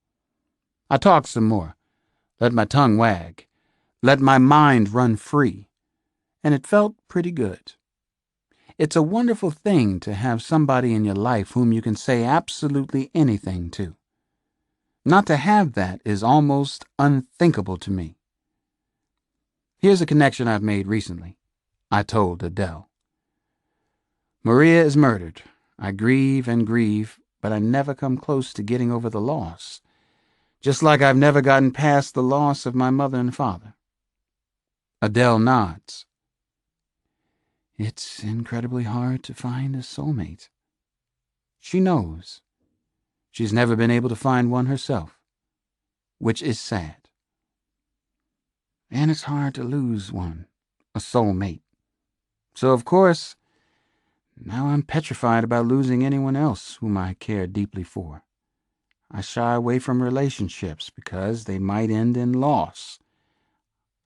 I talk some more, let my tongue wag, let my mind run free, and it felt pretty good. It's a wonderful thing to have somebody in your life whom you can say absolutely anything to. Not to have that is almost unthinkable to me. Here's a connection I've made recently, I told Adele. Maria is murdered. I grieve and grieve, but I never come close to getting over the loss. Just like I've never gotten past the loss of my mother and father. Adele nods. It's incredibly hard to find a soulmate. She knows. She's never been able to find one herself, which is sad. And it's hard to lose one, a soulmate. So, of course, now I'm petrified about losing anyone else whom I care deeply for. I shy away from relationships because they might end in loss.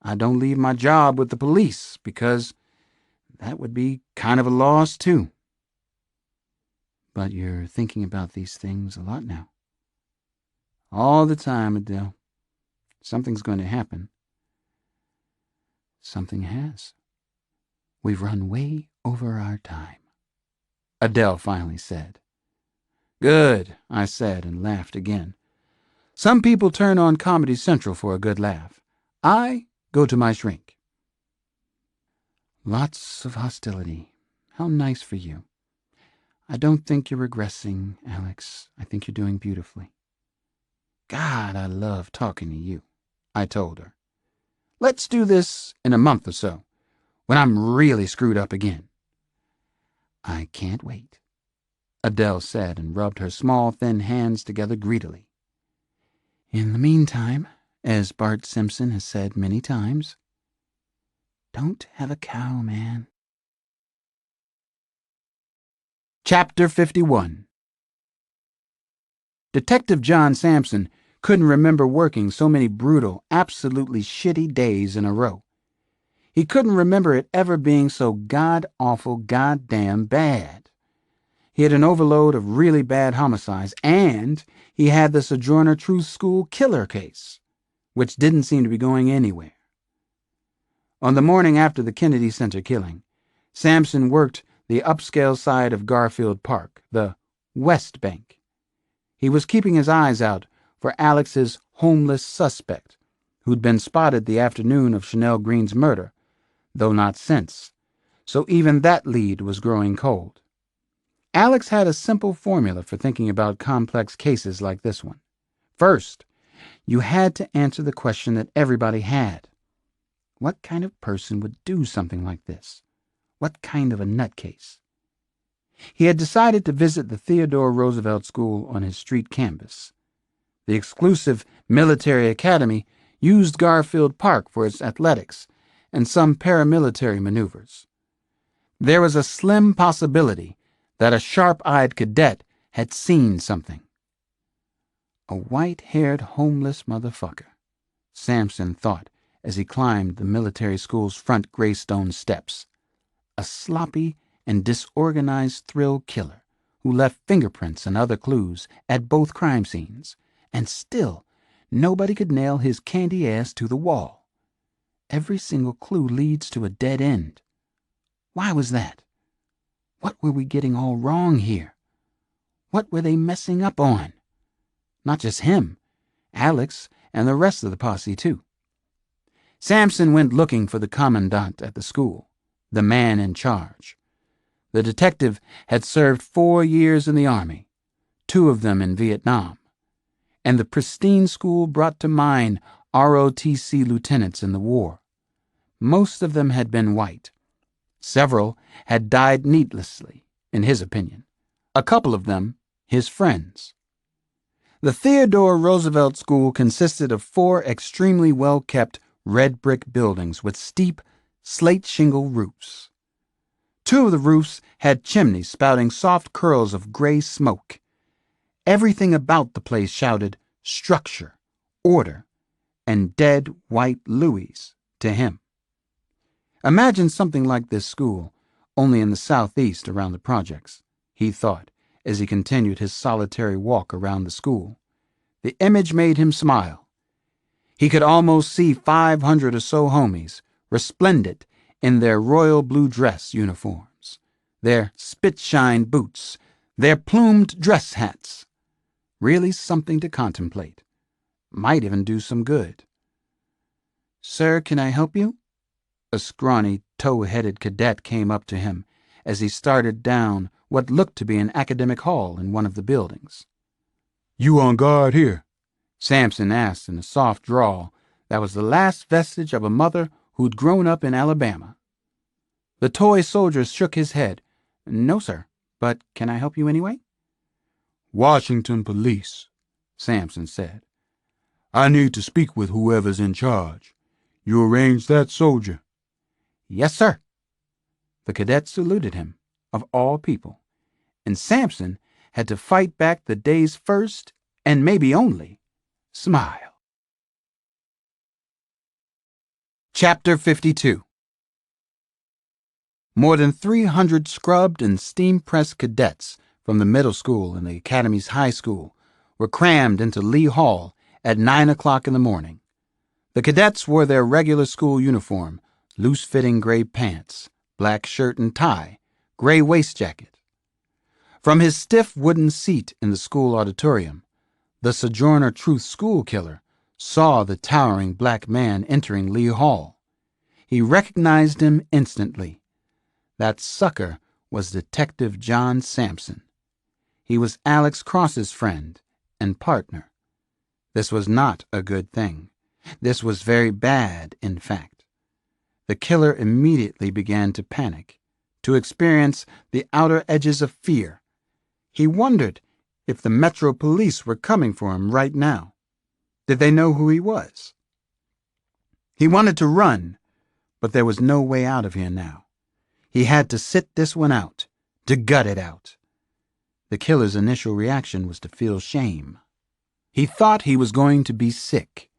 I don't leave my job with the police because that would be kind of a loss too. But you're thinking about these things a lot now. All the time, Adele. Something's going to happen. Something has. We've run way over our time, Adele finally said. Good, I said and laughed again. Some people turn on Comedy Central for a good laugh. I go to my shrink. Lots of hostility. How nice for you. I don't think you're regressing, Alex. I think you're doing beautifully. God, I love talking to you, I told her. Let's do this in a month or so, when I'm really screwed up again. I can't wait, Adele said and rubbed her small, thin hands together greedily. In the meantime, as Bart Simpson has said many times, don't have a cow, man. Chapter 51. Detective John Sampson couldn't remember working so many brutal, absolutely shitty days in a row. He couldn't remember it ever being so god-awful, goddamn bad. He had an overload of really bad homicides, and he had the Sojourner Truth School killer case, which didn't seem to be going anywhere. On the morning after the Kennedy Center killing, Sampson worked the upscale side of Garfield Park, the West Bank. He was keeping his eyes out for Alex's homeless suspect, who'd been spotted the afternoon of Chanel Green's murder, though not since, so even that lead was growing cold. Alex had a simple formula for thinking about complex cases like this one. First, you had to answer the question that everybody had. What kind of person would do something like this? What kind of a nutcase? He had decided to visit the Theodore Roosevelt School on his street campus. The exclusive military academy used Garfield Park for its athletics and some paramilitary maneuvers. There was a slim possibility that a sharp-eyed cadet had seen something. A white-haired homeless motherfucker, Sampson thought as he climbed the military school's front gray stone steps. A sloppy and disorganized thrill killer who left fingerprints and other clues at both crime scenes, and still nobody could nail his candy ass to the wall. Every single clue leads to a dead end. Why was that? What were we getting all wrong here? What were they messing up on? Not just him, Alex and the rest of the posse too. Sampson went looking for the commandant at the school, the man in charge. The detective had served 4 years in the Army, 2 of them in Vietnam, and the pristine school brought to mind ROTC lieutenants in the war. Most of them had been white. Several had died needlessly, in his opinion. A couple of them, his friends. The Theodore Roosevelt School consisted of 4 extremely well-kept red brick buildings with steep, slate-shingle roofs. 2 of the roofs had chimneys spouting soft curls of gray smoke. Everything about the place shouted structure, order, and dead white Louis to him. Imagine something like this school, only in the southeast around the projects, he thought as he continued his solitary walk around the school. The image made him smile. He could almost see 500 or so homies, resplendent in their royal blue dress uniforms, their spit-shine boots, their plumed dress hats. Really something to contemplate. Might even do some good. "Sir, can I help you?" A scrawny, tow-headed cadet came up to him as he started down what looked to be an academic hall in one of the buildings. "You on guard here?" Sampson asked in a soft drawl that was the last vestige of a mother who'd grown up in Alabama. The toy soldier shook his head. "No, sir, but can I help you anyway?" "Washington Police," Sampson said. "I need to speak with whoever's in charge. You arranged that, soldier?" "Yes, sir." The cadet saluted him, of all people, and Sampson had to fight back the day's first, and maybe only, smile. Chapter 52. More than 300 scrubbed and steam-pressed cadets from the middle school and the academy's high school were crammed into Lee Hall at 9 o'clock in the morning. The cadets wore their regular school uniform, loose-fitting gray pants, black shirt and tie, gray waist jacket. From his stiff wooden seat in the school auditorium, the Sojourner Truth school killer saw the towering black man entering Lee Hall. He recognized him instantly. That sucker was Detective John Sampson. He was Alex Cross's friend and partner. This was not a good thing. This was very bad, in fact. The killer immediately began to panic, to experience the outer edges of fear. He wondered if the Metro Police were coming for him right now. Did they know who he was? He wanted to run, but there was no way out of here now. He had to sit this one out, to gut it out. The killer's initial reaction was to feel shame. He thought he was going to be sick,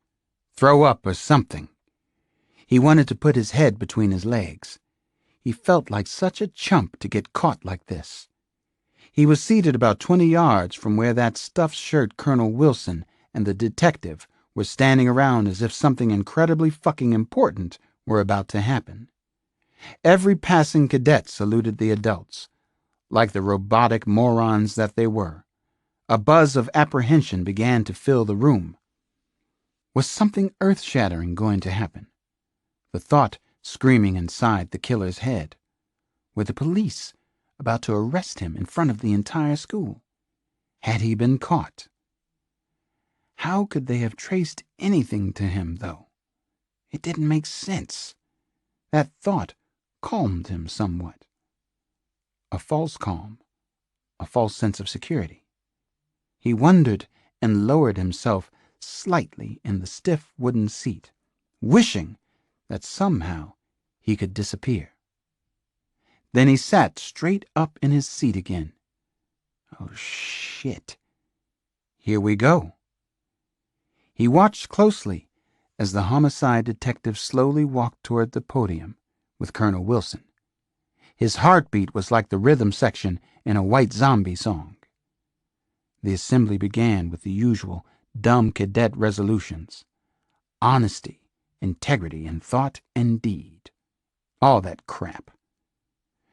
throw up or something. He wanted to put his head between his legs. He felt like such a chump to get caught like this. He was seated about 20 yards from where that stuffed shirt Colonel Wilson and the detective were standing around as if something incredibly fucking important were about to happen. Every passing cadet saluted the adults, like the robotic morons that they were. A buzz of apprehension began to fill the room. Was something earth-shattering going to happen? The thought screaming inside the killer's head. Were the police about to arrest him in front of the entire school? Had he been caught? How could they have traced anything to him, though? It didn't make sense. That thought calmed him somewhat. A false calm, a false sense of security. He wondered and lowered himself slightly in the stiff wooden seat, wishing that somehow he could disappear. Then he sat straight up in his seat again. Oh, shit. Here we go. He watched closely as the homicide detective slowly walked toward the podium with Colonel Wilson. His heartbeat was like the rhythm section in a White Zombie song. The assembly began with the usual dumb cadet resolutions: honesty, integrity in thought and deed. All that crap.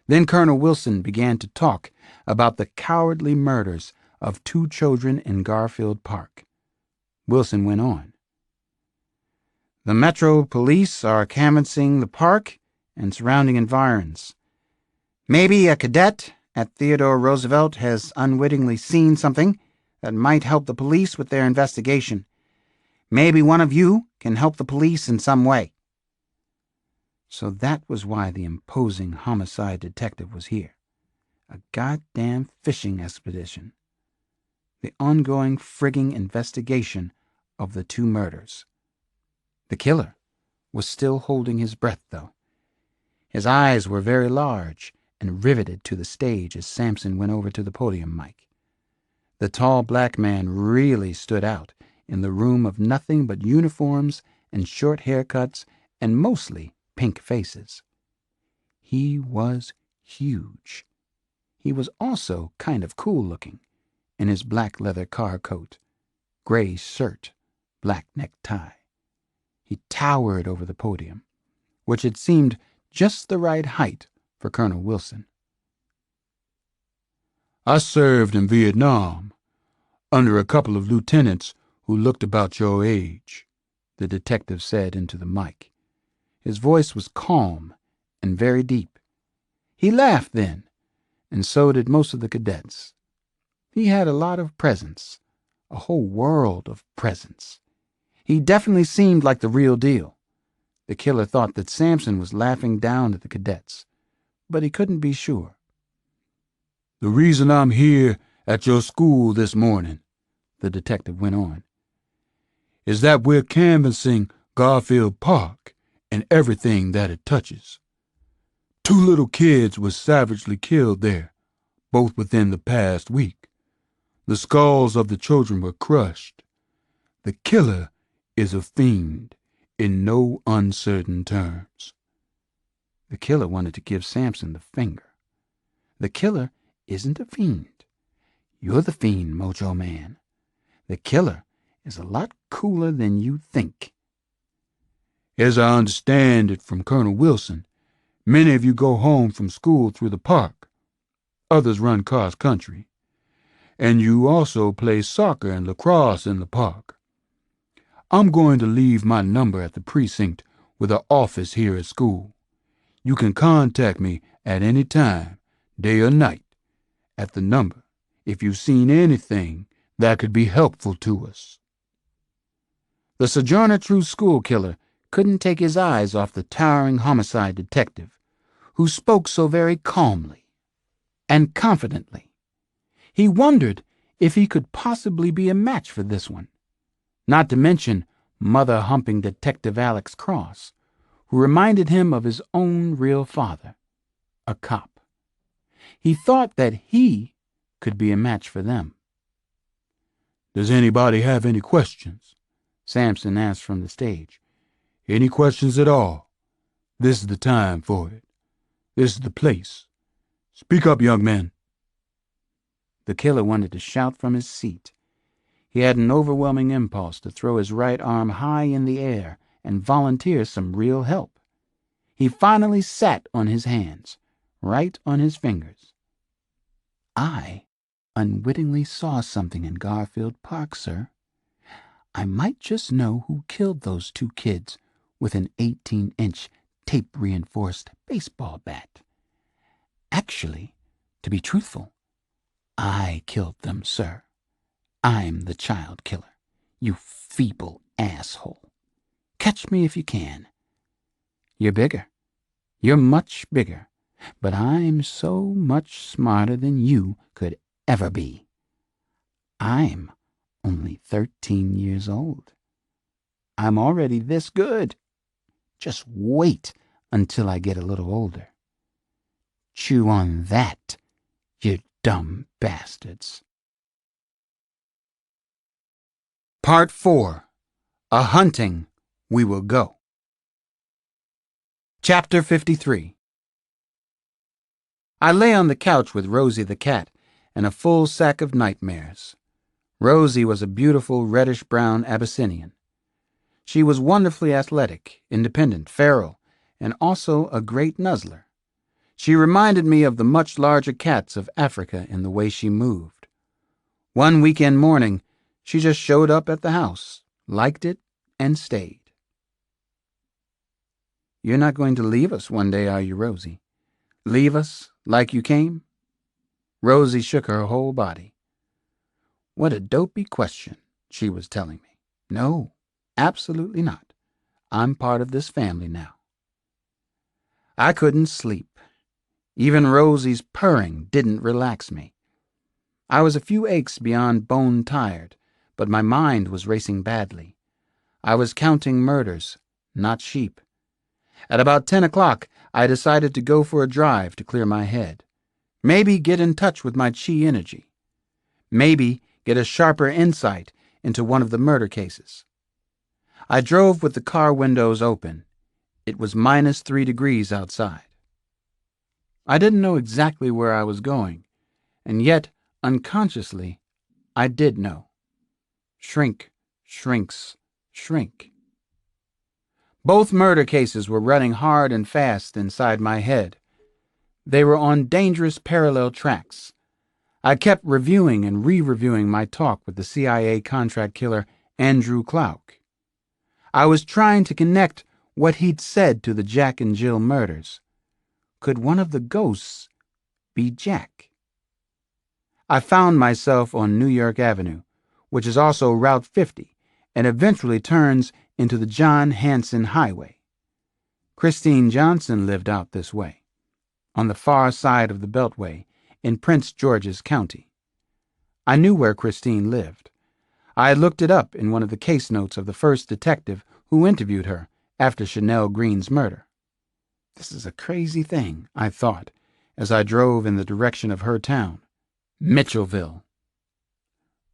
Then Colonel Wilson began to talk about the cowardly murders of 2 children in Garfield Park. Wilson went on. The Metro Police are canvassing the park and surrounding environs. Maybe a cadet at Theodore Roosevelt has unwittingly seen something that might help the police with their investigation. Maybe one of you can help the police in some way. So that was why the imposing homicide detective was here. A goddamn fishing expedition. The ongoing frigging investigation of the 2 murders. The killer was still holding his breath, though. His eyes were very large and riveted to the stage as Sampson went over to the podium mic. The tall black man really stood out in the room of nothing but uniforms and short haircuts and mostly pink faces. He was huge. He was also kind of cool looking in his black leather car coat, gray shirt, black necktie. He towered over the podium, which had seemed just the right height for Colonel Wilson. I served in Vietnam under a couple of lieutenants who looked about your age, the detective said into the mic. His voice was calm and very deep. He laughed then, and so did most of the cadets. He had a lot of presence, a whole world of presence. He definitely seemed like the real deal. The killer thought that Sampson was laughing down at the cadets, but he couldn't be sure. The reason I'm here at your school this morning, the detective went on, is that we're canvassing Garfield Park and everything that it touches. 2 little kids were savagely killed there, both within the past week. The skulls of the children were crushed. The killer is a fiend in no uncertain terms. The killer wanted to give Sampson the finger. The killer isn't a fiend. You're the fiend, Mojo Man. The killer is a lot cooler than you think. As I understand it from Colonel Wilson, many of you go home from school through the park. Others run cross country. And you also play soccer and lacrosse in the park. I'm going to leave my number at the precinct with an office here at school. You can contact me at any time, day or night, at the number if you've seen anything that could be helpful to us. The Sojourner Truth school killer couldn't take his eyes off the towering homicide detective, who spoke so very calmly and confidently. He wondered if he could possibly be a match for this one, not to mention mother-humping Detective Alex Cross, who reminded him of his own real father, a cop. He thought that he could be a match for them. Does anybody have any questions? Sampson asked from the stage. Any questions at all? This is the time for it. This is the place. Speak up, young man. The killer wanted to shout from his seat. He had an overwhelming impulse to throw his right arm high in the air and volunteer some real help. He finally sat on his hands, right on his fingers. I unwittingly saw something in Garfield Park, sir. I might just know who killed those 2 kids with an 18-inch tape-reinforced baseball bat. Actually, to be truthful, I killed them, sir. I'm the child killer, you feeble asshole. Catch me if you can. You're bigger. You're much bigger. But I'm so much smarter than you could ever be. I'm only 13 years old. I'm already this good. Just wait until I get a little older. Chew on that, you dumb bastards. Part 4. A Hunting We Will Go. Chapter 53. I lay on the couch with Rosie the cat and a full sack of nightmares. Rosie was a beautiful reddish-brown Abyssinian. She was wonderfully athletic, independent, feral, and also a great nuzzler. She reminded me of the much larger cats of Africa in the way she moved. One weekend morning, she just showed up at the house, liked it, and stayed. "You're not going to leave us one day, are you, Rosie? Leave us like you came?" Rosie shook her whole body. "What a dopey question," she was telling me. "No, absolutely not. I'm part of this family now." I couldn't sleep. Even Rosie's purring didn't relax me. I was a few aches beyond bone tired, but my mind was racing badly. I was counting murders, not sheep. At about 10 o'clock, I decided to go for a drive to clear my head. Maybe get in touch with my chi energy. Maybe get a sharper insight into one of the murder cases. I drove with the car windows open. It was -3 degrees outside. I didn't know exactly where I was going, and yet, unconsciously, I did know. Shrink, shrinks, shrink. Both murder cases were running hard and fast inside my head. They were on dangerous parallel tracks. I kept reviewing and re-reviewing my talk with the CIA contract killer Andrew Clouk. I was trying to connect what he'd said to the Jack and Jill murders. Could one of the ghosts be Jack? I found myself on New York Avenue, which is also Route 50, and eventually turns into the John Hanson Highway. Christine Johnson lived out this way, on the far side of the Beltway, in Prince George's County. I knew where Christine lived. I had looked it up in one of the case notes of the first detective who interviewed her after Chanel Green's murder. This is a crazy thing, I thought, as I drove in the direction of her town, Mitchellville.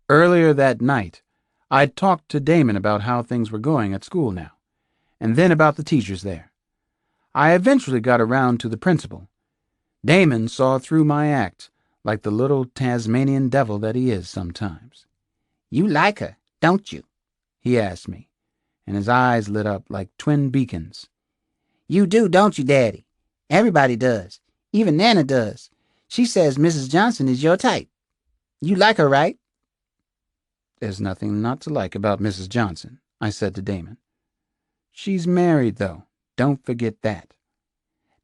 Earlier that night, I'd talked to Damon about how things were going at school now, and then about the teachers there. I eventually got around to the principal. Damon saw through my act, like the little Tasmanian devil that he is sometimes. You like her, don't you? He asked me, and his eyes lit up like twin beacons. You do, don't you, Daddy? Everybody does. Even Nana does. She says Mrs. Johnson is your type. You like her, right? There's nothing not to like about Mrs. Johnson, I said to Damon. She's married, though. Don't forget that.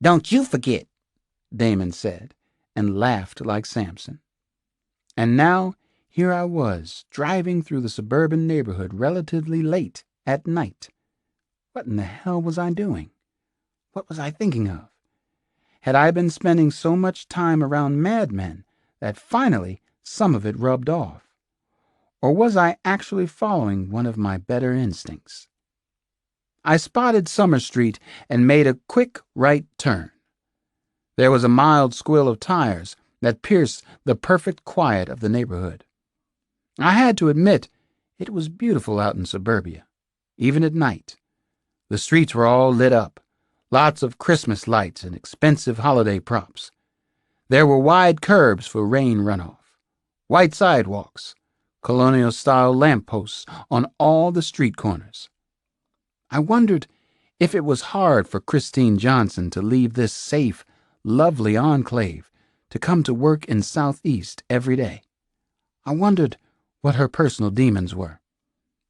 Don't you forget, Damon said, and laughed like Samson. And now, here I was, driving through the suburban neighborhood relatively late at night. What in the hell was I doing? What was I thinking of? Had I been spending so much time around madmen that finally some of it rubbed off? Or was I actually following one of my better instincts? I spotted Summer Street and made a quick right turn. There was a mild squeal of tires that pierced the perfect quiet of the neighborhood. I had to admit, it was beautiful out in suburbia, even at night. The streets were all lit up, lots of Christmas lights and expensive holiday props. There were wide curbs for rain runoff, white sidewalks, colonial-style lampposts on all the street corners. I wondered if it was hard for Christine Johnson to leave this safe, lovely enclave to come to work in Southeast every day. I wondered what her personal demons were.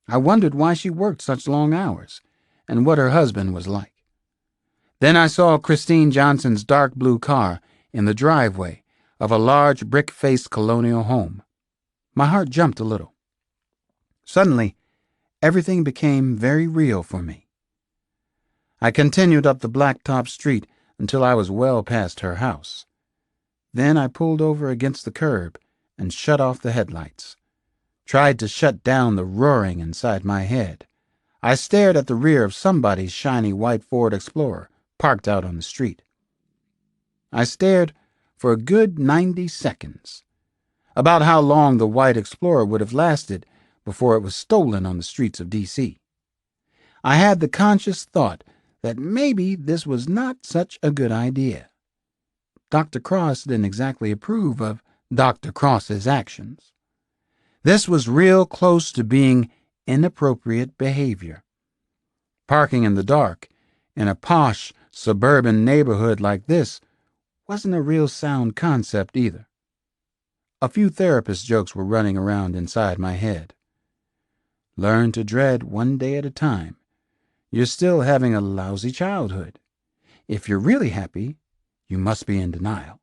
I wondered why she worked such long hours, and what her husband was like. Then I saw Christine Johnson's dark blue car in the driveway of a large brick-faced colonial home. My heart jumped a little. Suddenly, everything became very real for me. I continued up the blacktop street until I was well past her house. Then I pulled over against the curb and shut off the headlights. Tried to shut down the roaring inside my head. I stared at the rear of somebody's shiny white Ford Explorer parked out on the street. I stared for a good 90 seconds, about how long the white Explorer would have lasted before it was stolen on the streets of D.C. I had the conscious thought that maybe this was not such a good idea. Dr. Cross didn't exactly approve of Dr. Cross's actions. This was real close to being inappropriate behavior. Parking in the dark in a posh suburban neighborhood like this wasn't a real sound concept either. A few therapist jokes were running around inside my head. Learn to dread one day at a time. You're still having a lousy childhood. If you're really happy, you must be in denial.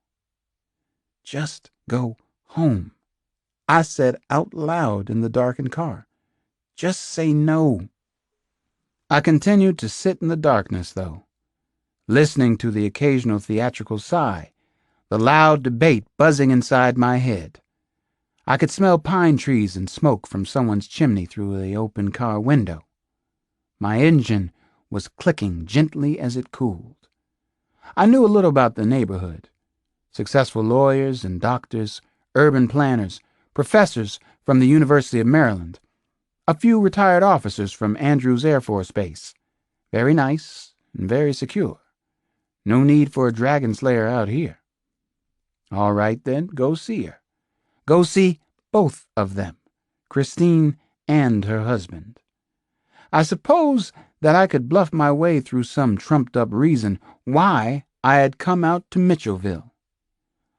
Just go home, I said out loud in the darkened car. Just say no. I continued to sit in the darkness, though, listening to the occasional theatrical sigh, the loud debate buzzing inside my head. I could smell pine trees and smoke from someone's chimney through the open car window. My engine was clicking gently as it cooled. I knew a little about the neighborhood. Successful lawyers and doctors, urban planners, professors from the University of Maryland, a few retired officers from Andrews Air Force Base. Very nice and very secure. No need for a dragon slayer out here. All right, then, go see her. Go see both of them, Christine and her husband. I suppose that I could bluff my way through some trumped-up reason why I had come out to Mitchellville.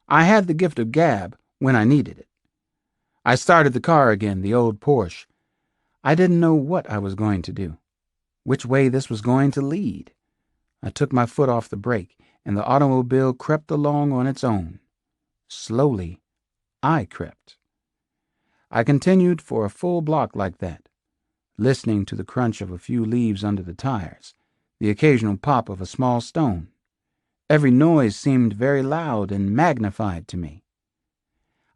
I had the gift of gab when I needed it. I started the car again, the old Porsche. I didn't know what I was going to do, which way this was going to lead. I took my foot off the brake, and the automobile crept along on its own. Slowly, I crept. I continued for a full block like that, listening to the crunch of a few leaves under the tires, the occasional pop of a small stone. Every noise seemed very loud and magnified to me.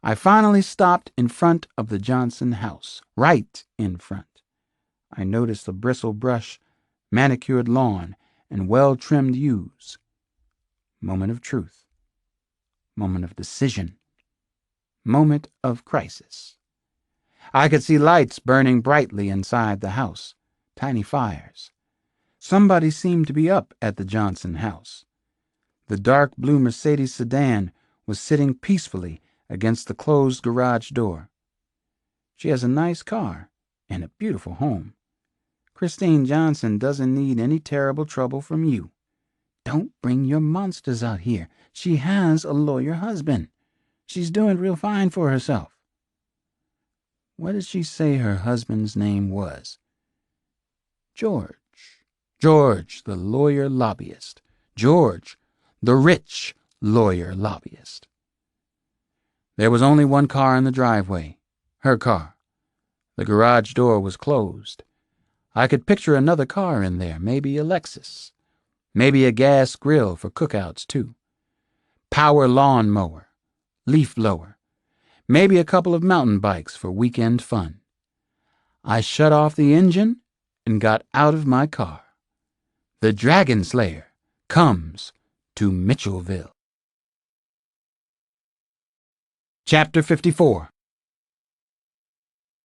I finally stopped in front of the Johnson house, right in front. I noticed the bristle brush, manicured lawn, and well-trimmed yews. Moment of truth. Moment of decision. Moment of crisis. I could see lights burning brightly inside the house, tiny fires. Somebody seemed to be up at the Johnson house. The dark blue Mercedes sedan was sitting peacefully against the closed garage door. She has a nice car and a beautiful home. Christine Johnson doesn't need any terrible trouble from you. Don't bring your monsters out here. She has a lawyer husband. She's doing real fine for herself. What did she say her husband's name was? George. George, the lawyer lobbyist. George, the rich lawyer lobbyist. There was only one car in the driveway, her car. The garage door was closed. I could picture another car in there, maybe a Lexus. Maybe a gas grill for cookouts, too. Power lawn mower, leaf blower. Maybe a couple of mountain bikes for weekend fun. I shut off the engine and got out of my car. The Dragon Slayer comes to Mitchellville. Chapter 54.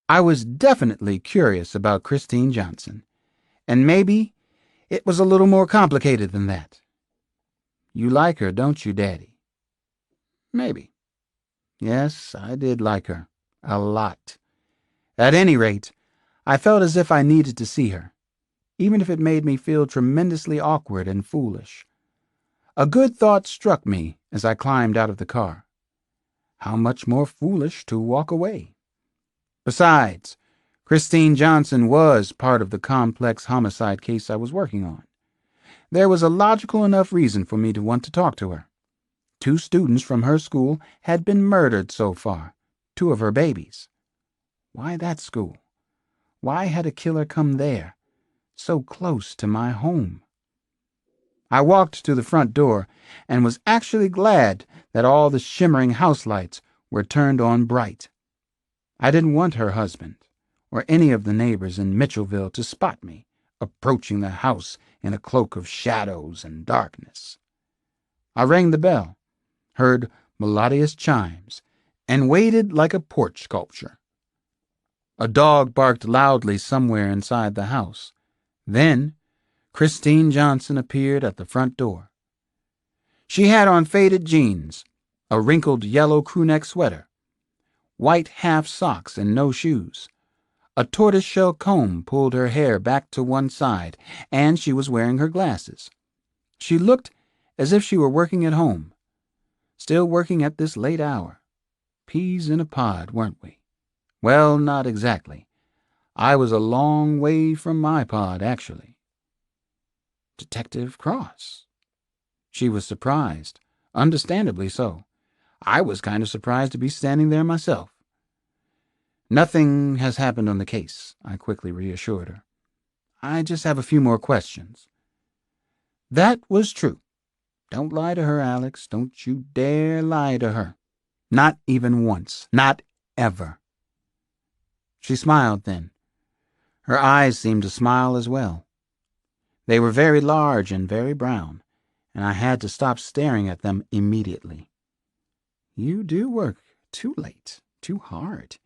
I was definitely curious about Christine Johnson, and maybe it was a little more complicated than that. You like her, don't you, Daddy? Maybe. Yes, I did like her. A lot. At any rate, I felt as if I needed to see her, even if it made me feel tremendously awkward and foolish. A good thought struck me as I climbed out of the car. How much more foolish to walk away. Besides, Christine Johnson was part of the complex homicide case I was working on. There was a logical enough reason for me to want to talk to her. 2 students from her school had been murdered so far, 2 of her babies. Why that school? Why had a killer come there, so close to my home? I walked to the front door and was actually glad that all the shimmering house lights were turned on bright. I didn't want her husband or any of the neighbors in Mitchellville to spot me approaching the house in a cloak of shadows and darkness. I rang the bell, heard melodious chimes, and waited like a porch sculpture. A dog barked loudly somewhere inside the house. Then Christine Johnson appeared at the front door. She had on faded jeans, a wrinkled yellow crewneck sweater, white half socks and no shoes. A tortoiseshell comb pulled her hair back to one side, and she was wearing her glasses. She looked as if she were working at home, still working at this late hour. Peas in a pod, weren't we? Well, not exactly. I was a long way from my pod, actually. Detective Cross. She was surprised, understandably so. I was kind of surprised to be standing there myself. Nothing has happened on the case, I quickly reassured her. I just have a few more questions. That was true. Don't lie to her, Alex. Don't you dare lie to her. Not even once. Not ever. She smiled then. Her eyes seemed to smile as well. They were very large and very brown, and I had to stop staring at them immediately. You do work too late, too hard,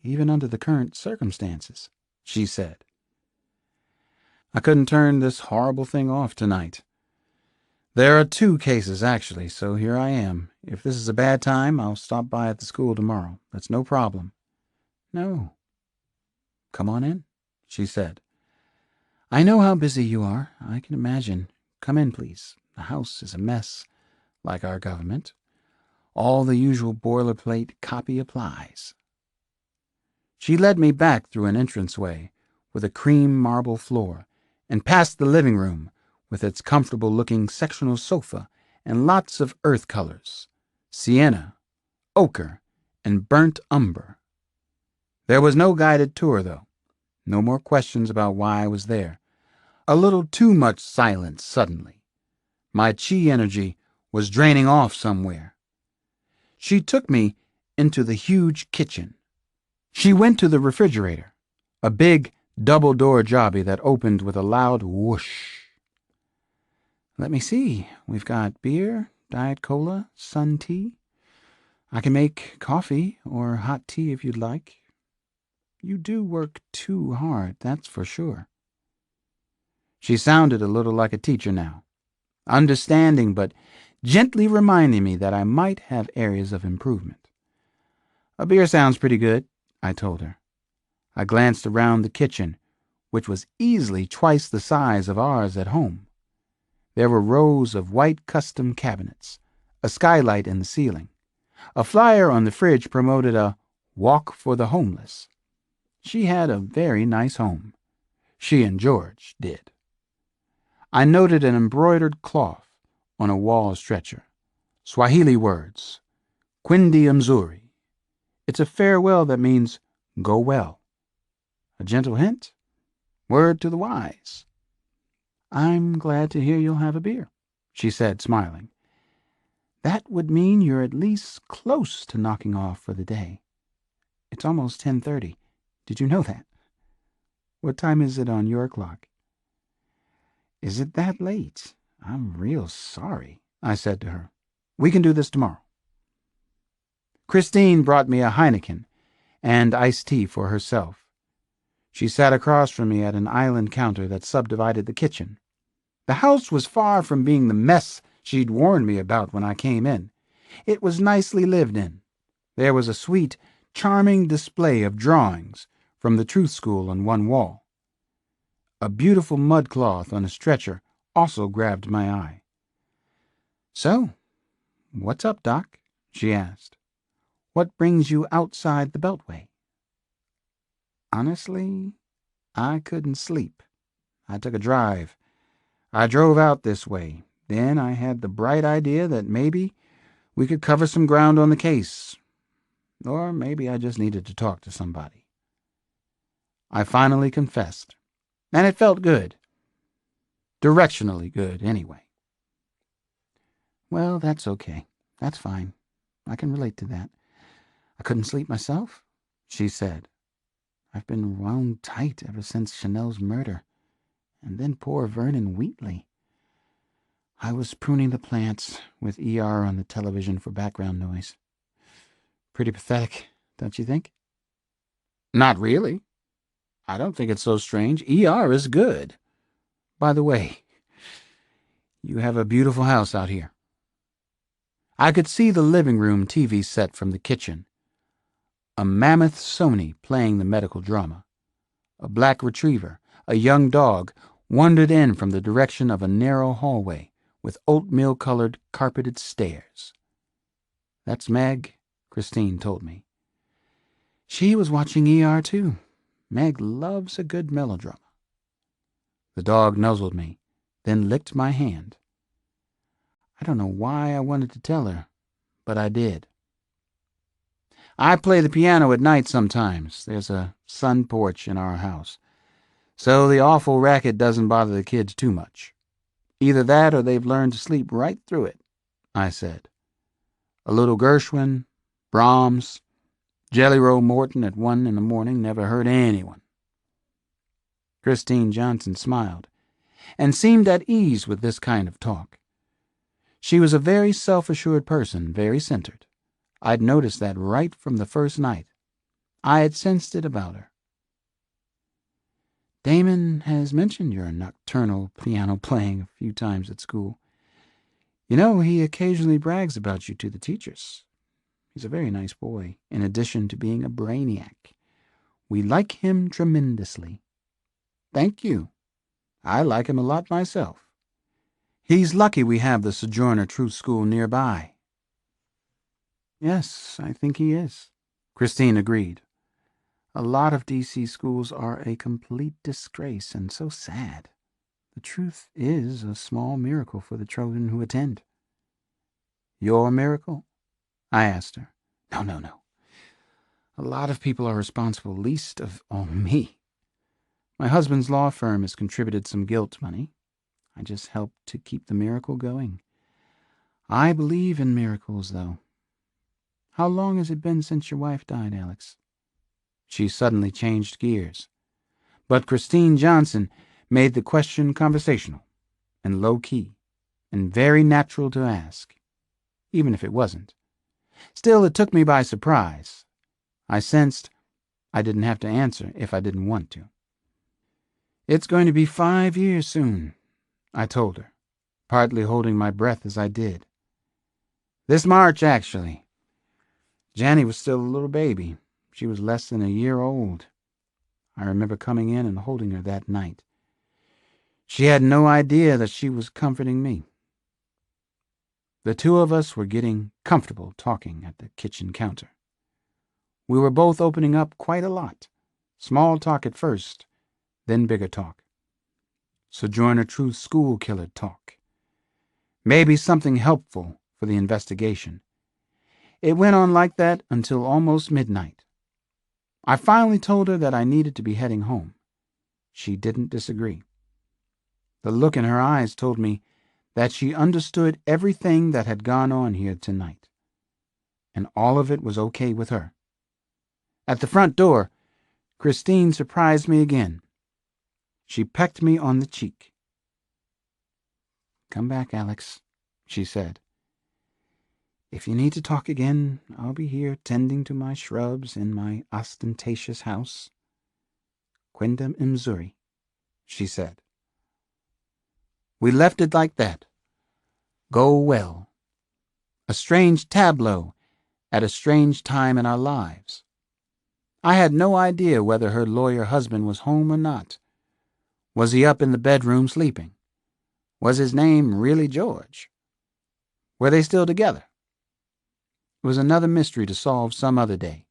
even under the current circumstances, she said. I couldn't turn this horrible thing off tonight. There are 2 cases, actually, so here I am. If this is a bad time, I'll stop by at the school tomorrow. That's no problem. No. Come on in, she said. I know how busy you are. I can imagine. Come in, please. The house is a mess, like our government. All the usual boilerplate copy applies. She led me back through an entranceway with a cream marble floor and past the living room with its comfortable-looking sectional sofa and lots of earth colors, sienna, ochre, and burnt umber. There was no guided tour, though. No more questions about why I was there. A little too much silence suddenly. My chi energy was draining off somewhere. She took me into the huge kitchen. She went to the refrigerator, a big double-door jobby that opened with a loud whoosh. Let me see. We've got beer, Diet Cola, sun tea. I can make coffee or hot tea if you'd like. You do work too hard, that's for sure. She sounded a little like a teacher now, understanding but gently reminding me that I might have areas of improvement. A beer sounds pretty good, I told her. I glanced around the kitchen, which was easily twice the size of ours at home. There were rows of white custom cabinets, a skylight in the ceiling. A flyer on the fridge promoted a walk for the homeless. She had a very nice home. She and George did. I noted an embroidered cloth on a wall stretcher. Swahili words, Kwindi Mzuri. It's a farewell that means go well. A gentle hint? Word to the wise. I'm glad to hear you'll have a beer, she said, smiling. That would mean you're at least close to knocking off for the day. It's almost 10:30. Did you know that? What time is it on your clock? Is it that late? I'm real sorry, I said to her. We can do this tomorrow. Christine brought me a Heineken and iced tea for herself. She sat across from me at an island counter that subdivided the kitchen. The house was far from being the mess she'd warned me about when I came in. It was nicely lived in. There was a sweet, charming display of drawings from the Truth School on one wall. A beautiful mud cloth on a stretcher also grabbed my eye. So, what's up, Doc? She asked. What brings you outside the Beltway? Honestly, I couldn't sleep. I took a drive. I drove out this way. Then I had the bright idea that maybe we could cover some ground on the case. Or maybe I just needed to talk to somebody. I finally confessed. And it felt good. Directionally good, anyway. Well, that's okay. That's fine. I can relate to that. I couldn't sleep myself, she said. I've been wound tight ever since Chanel's murder. And then poor Vernon Wheatley. I was pruning the plants with ER on the television for background noise. Pretty pathetic, don't you think? Not really. I don't think it's so strange. ER is good. By the way, you have a beautiful house out here. I could see the living room TV set from the kitchen. A mammoth Sony playing the medical drama. A black retriever, a young dog, wandered in from the direction of a narrow hallway with oatmeal-colored carpeted stairs. That's Meg, Christine told me. She was watching ER too. Meg loves a good melodrama. The dog nuzzled me, then licked my hand. I don't know why I wanted to tell her, but I did. I play the piano at night sometimes. There's a sun porch in our house, so the awful racket doesn't bother the kids too much. Either that or they've learned to sleep right through it, I said. A little Gershwin, Brahms, Jelly Roll Morton at 1 a.m. never hurt anyone. Christine Johnson smiled and seemed at ease with this kind of talk. She was a very self-assured person, very centered. I'd noticed that right from the first night. I had sensed it about her. Damon has mentioned your nocturnal piano playing a few times at school. You know, he occasionally brags about you to the teachers. He's a very nice boy, in addition to being a brainiac. We like him tremendously. Thank you. I like him a lot myself. He's lucky we have the Sojourner Truth School nearby. Yes, I think he is, Christine agreed. A lot of D.C. schools are a complete disgrace and so sad. The truth is a small miracle for the children who attend. Your miracle? I asked her. No. A lot of people are responsible, least of all me. My husband's law firm has contributed some guilt money. I just help to keep the miracle going. I believe in miracles, though. How long has it been since your wife died, Alex? She suddenly changed gears. But Christine Johnson made the question conversational and low-key and very natural to ask, even if it wasn't. Still, it took me by surprise. I sensed I didn't have to answer if I didn't want to. It's going to be 5 years soon, I told her, partly holding my breath as I did. This March, actually. Janny was still a little baby. She was less than a year old. I remember coming in and holding her that night. She had no idea that she was comforting me. The two of us were getting comfortable talking at the kitchen counter. We were both opening up quite a lot. Small talk at first, then bigger talk. Sojourner Truth School killer talk. Maybe something helpful for the investigation. It went on like that until almost midnight. I finally told her that I needed to be heading home. She didn't disagree. The look in her eyes told me that she understood everything that had gone on here tonight, and all of it was okay with her. At the front door, Christine surprised me again. She pecked me on the cheek. "Come back, Alex," she said. "If you need to talk again, I'll be here tending to my shrubs in my ostentatious house. Quendam Missouri," she said. We left it like that. Go well. A strange tableau at a strange time in our lives. I had no idea whether her lawyer husband was home or not. Was he up in the bedroom sleeping? Was his name really George? Were they still together? It was another mystery to solve some other day,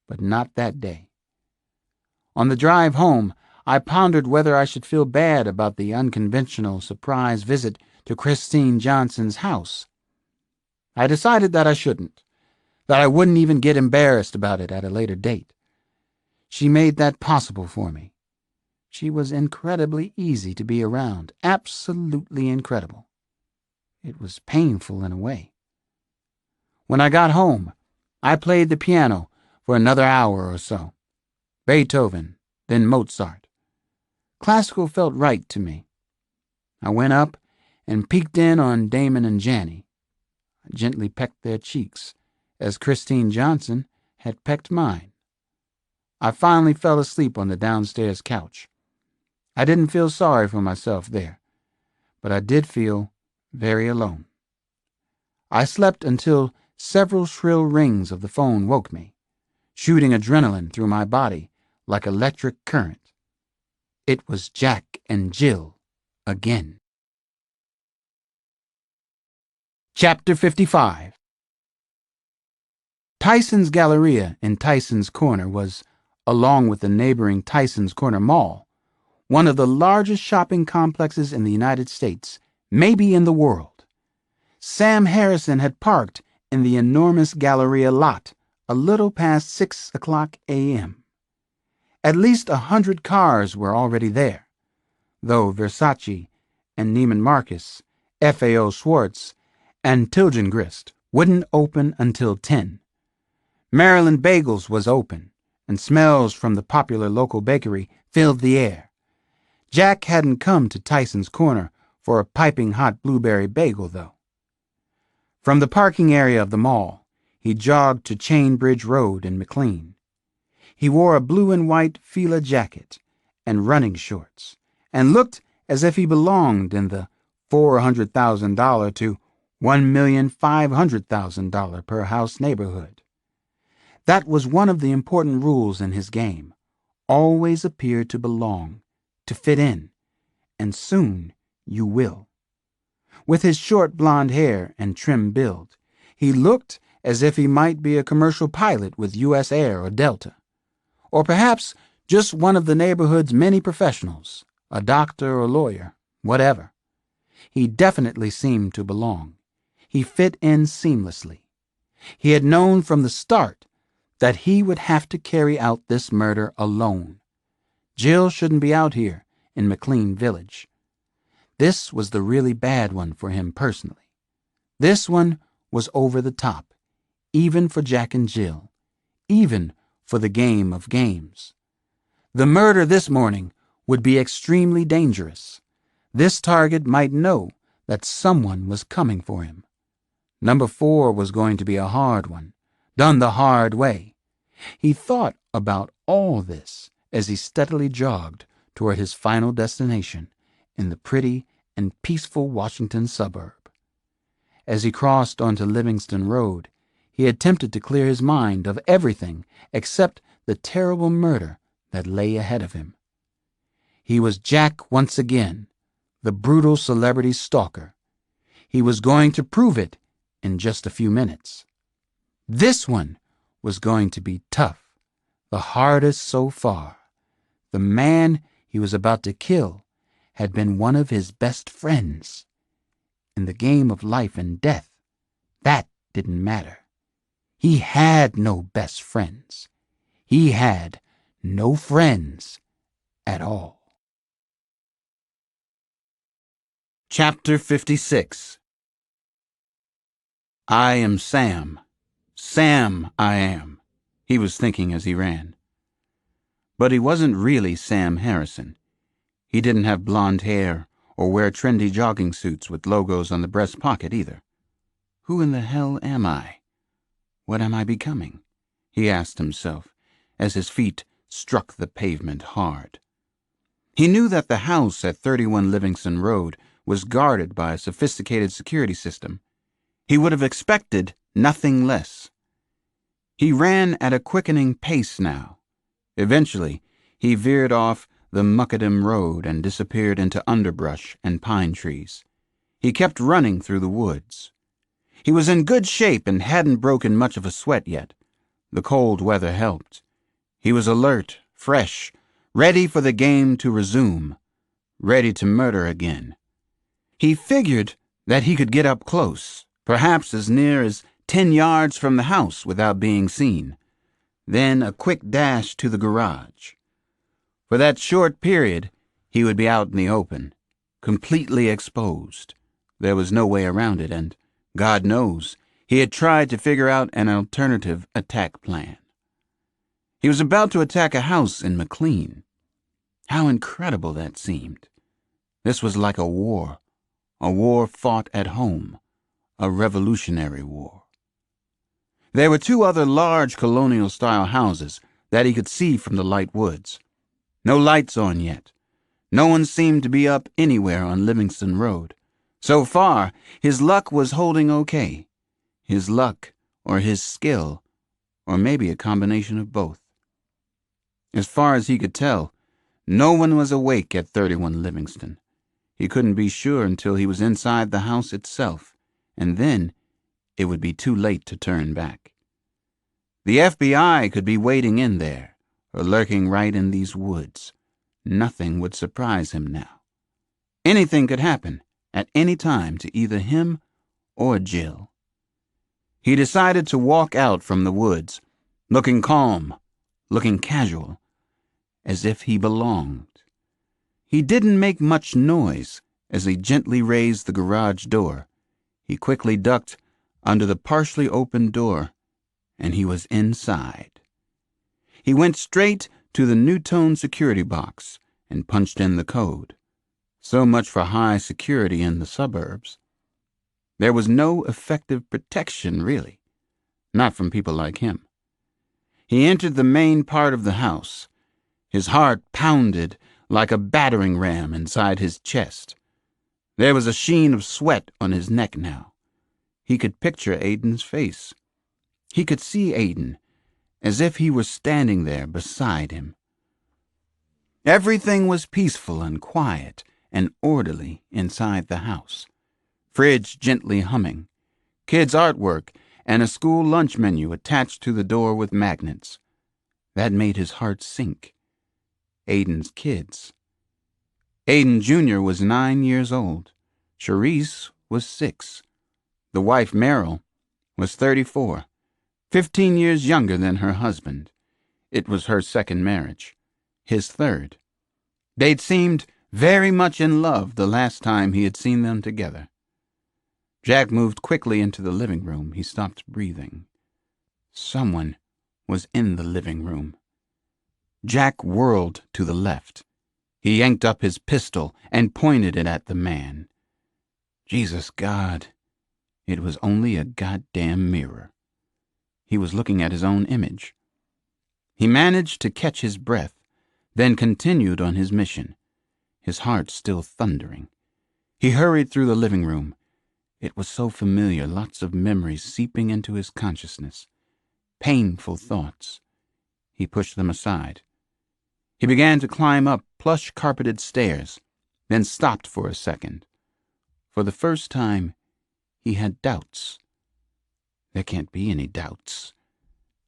but not that day. On the drive home, I pondered whether I should feel bad about the unconventional surprise visit to Christine Johnson's house. I decided that I shouldn't, that I wouldn't even get embarrassed about it at a later date. She made that possible for me. She was incredibly easy to be around, absolutely incredible. It was painful in a way. When I got home, I played the piano for another hour or so. Beethoven, then Mozart. Classical felt right to me. I went up and peeked in on Damon and Janny. I gently pecked their cheeks, as Christine Johnson had pecked mine. I finally fell asleep on the downstairs couch. I didn't feel sorry for myself there, but I did feel very alone. I slept until several shrill rings of the phone woke me, shooting adrenaline through my body like electric current. It was Jack and Jill again. Chapter 55. Tyson's Galleria in Tyson's Corner was, along with the neighboring Tyson's Corner Mall, one of the largest shopping complexes in the United States, maybe in the world. Sam Harrison had parked in the enormous Galleria lot a little past 6 o'clock a.m. At least 100 cars were already there, though Versace and Neiman Marcus, F.A.O. Schwartz, and Tilgengrist wouldn't open until 10. Maryland Bagels was open, and smells from the popular local bakery filled the air. Jack hadn't come to Tyson's Corner for a piping hot blueberry bagel, though. From the parking area of the mall, he jogged to Chainbridge Road in McLean. He wore a blue and white Fila jacket and running shorts, and looked as if he belonged in the $400,000 to $1,500,000 per house neighborhood. That was one of the important rules in his game. Always appear to belong, to fit in, and soon you will. With his short blonde hair and trim build, he looked as if he might be a commercial pilot with U.S. Air or Delta, or perhaps just one of the neighborhood's many professionals, a doctor or lawyer, whatever. He definitely seemed to belong. He fit in seamlessly. He had known from the start that he would have to carry out this murder alone. Jill shouldn't be out here in McLean Village. This was the really bad one for him personally. This one was over the top, even for Jack and Jill, even for the game of games. The murder this morning would be extremely dangerous. This target might know that someone was coming for him. Number 4 was going to be a hard one, done the hard way. He thought about all this as he steadily jogged toward his final destination in the pretty and peaceful Washington suburb. As he crossed onto Livingston Road, he attempted to clear his mind of everything except the terrible murder that lay ahead of him. He was Jack once again, the brutal celebrity stalker. He was going to prove it in just a few minutes. This one was going to be tough, the hardest so far. The man he was about to kill had been one of his best friends. In the game of life and death, that didn't matter. He had no best friends. He had no friends at all. Chapter 56. I am Sam. Sam I am, he was thinking as he ran. But he wasn't really Sam Harrison. He didn't have blonde hair or wear trendy jogging suits with logos on the breast pocket either. Who in the hell am I? What am I becoming? He asked himself as his feet struck the pavement hard. He knew that the house at 31 Livingston Road was guarded by a sophisticated security system. He would have expected nothing less. He ran at a quickening pace now. Eventually, he veered off the Muckadam Road and disappeared into underbrush and pine trees. He kept running through the woods. He was in good shape and hadn't broken much of a sweat yet. The cold weather helped. He was alert, fresh, ready for the game to resume, ready to murder again. He figured that he could get up close, perhaps as near as 10 yards from the house without being seen. Then a quick dash to the garage. For that short period, he would be out in the open, completely exposed. There was no way around it, and, God knows, He had tried to figure out an alternative attack plan. He was about to attack a house in McLean. How incredible that seemed. This was like a war fought at home, a revolutionary war. There were 2 other large colonial-style houses that he could see from the light woods. No lights on yet. No one seemed to be up anywhere on Livingston Road. So far, his luck was holding okay. His luck, or his skill, or maybe a combination of both. As far as he could tell, no one was awake at 31 Livingston. He couldn't be sure until he was inside the house itself, and then it would be too late to turn back. The FBI could be waiting in there, or lurking right in these woods. Nothing would surprise him now. Anything could happen at any time to either him or Jill. He decided to walk out from the woods, looking calm, looking casual, as if he belonged. He didn't make much noise as he gently raised the garage door. He quickly ducked under the partially open door, and he was inside. He went straight to the Newtone security box and punched in the code. So much for high security in the suburbs. There was no effective protection, really. Not from people like him. He entered the main part of the house. His heart pounded like a battering ram inside his chest. There was a sheen of sweat on his neck now. He could picture Aiden's face. He could see Aiden, as if he were standing there beside him. Everything was peaceful and quiet and orderly inside the house. Fridge gently humming, kids' artwork, and a school lunch menu attached to the door with magnets. That made his heart sink. Aiden's kids. Aiden Jr. was 9 years old. Charisse was 6. The wife, Meryl, was 34, 15 years younger than her husband. It was her second marriage, his third. They'd seemed very much in love the last time he had seen them together. Jack moved quickly into the living room. He stopped breathing. Someone was in the living room. Jack whirled to the left. He yanked up his pistol and pointed it at the man. Jesus God, it was only a goddamn mirror. He was looking at his own image. He managed to catch his breath, then continued on his mission, his heart still thundering. He hurried through the living room. It was so familiar, lots of memories seeping into his consciousness. Painful thoughts. He pushed them aside. He began to climb up plush-carpeted stairs, then stopped for a second. For the first time, he had doubts. There can't be any doubts.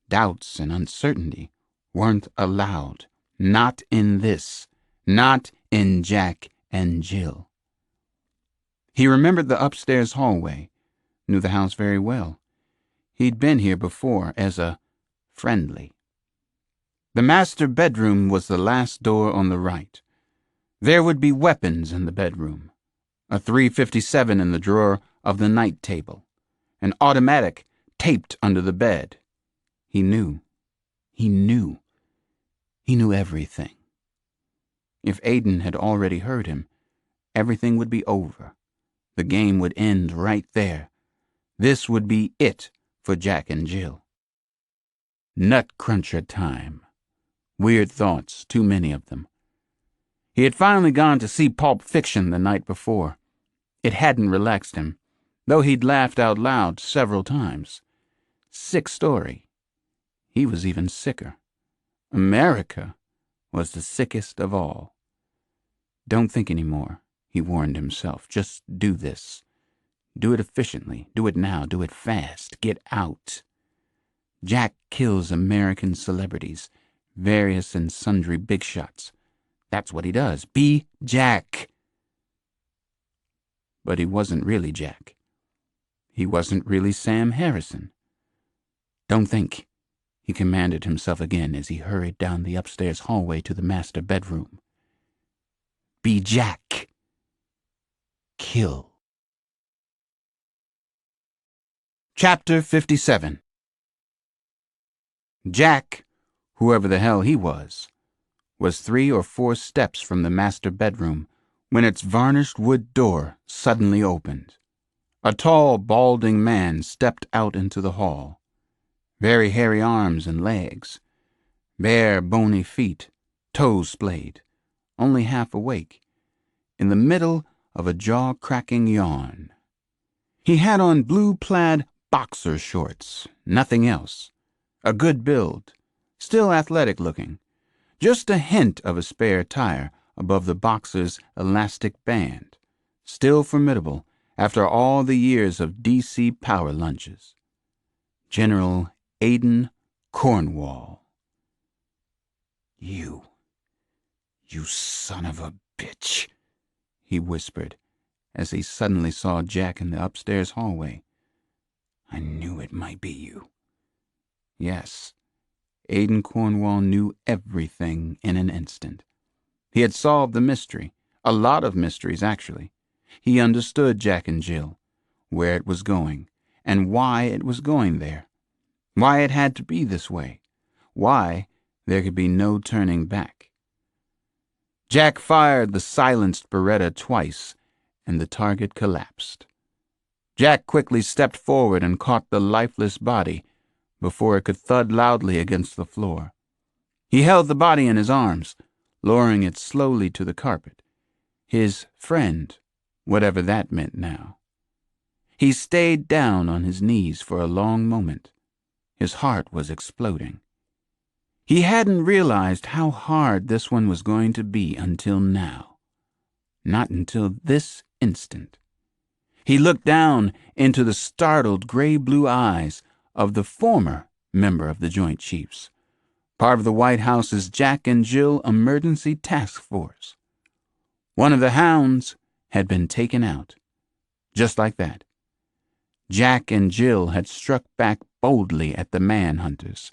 Doubts and uncertainty weren't allowed. Not in this. Not in Jack and Jill. He remembered the upstairs hallway, knew the house very well. He'd been here before as a friendly. The master bedroom was the last door on the right. There would be weapons in the bedroom. A .357 in the drawer of the night table. An automatic taped under the bed. He knew. He knew. He knew everything. If Aiden had already heard him, everything would be over. The game would end right there. This would be it for Jack and Jill. Nut cruncher time. Weird thoughts, too many of them. He had finally gone to see Pulp Fiction the night before. It hadn't relaxed him, though he'd laughed out loud several times. Sick story. He was even sicker. America was the sickest of all. Don't think anymore, he warned himself. Just do this. Do it efficiently. Do it now. Do it fast. Get out. Jack kills American celebrities, various and sundry big shots. That's what he does. Be Jack. But he wasn't really Jack. He wasn't really Sam Harrison. Don't think, he commanded himself again as he hurried down the upstairs hallway to the master bedroom. Be Jack. Kill. Chapter 57. Jack, whoever the hell he was 3 or 4 steps from the master bedroom when its varnished wood door suddenly opened. A tall, balding man stepped out into the hall. Very hairy arms and legs, bare, bony feet, toes splayed, only half awake, in the middle of a jaw-cracking yawn. He had on blue plaid boxer shorts, nothing else. A good build, still athletic-looking. Just a hint of a spare tire above the boxer's elastic band. Still formidable after all the years of D.C. power lunches. General Aidan Cornwall. You son of a bitch, he whispered as he suddenly saw Jack in the upstairs hallway. I knew it might be you. Yes, Aidan Cornwall knew everything in an instant. He had solved the mystery, a lot of mysteries actually. He understood Jack and Jill, where it was going, and why it was going there. Why it had to be this way. Why there could be no turning back. Jack fired the silenced Beretta twice, and the target collapsed. Jack quickly stepped forward and caught the lifeless body before it could thud loudly against the floor. He held the body in his arms, lowering it slowly to the carpet. His friend, whatever that meant now. He stayed down on his knees for a long moment. His heart was exploding. He hadn't realized how hard this one was going to be until now. Not until this instant. He looked down into the startled gray-blue eyes of the former member of the Joint Chiefs, part of the White House's Jack and Jill Emergency Task Force. One of the hounds had been taken out. Just like that. Jack and Jill had struck back boldly at the manhunters.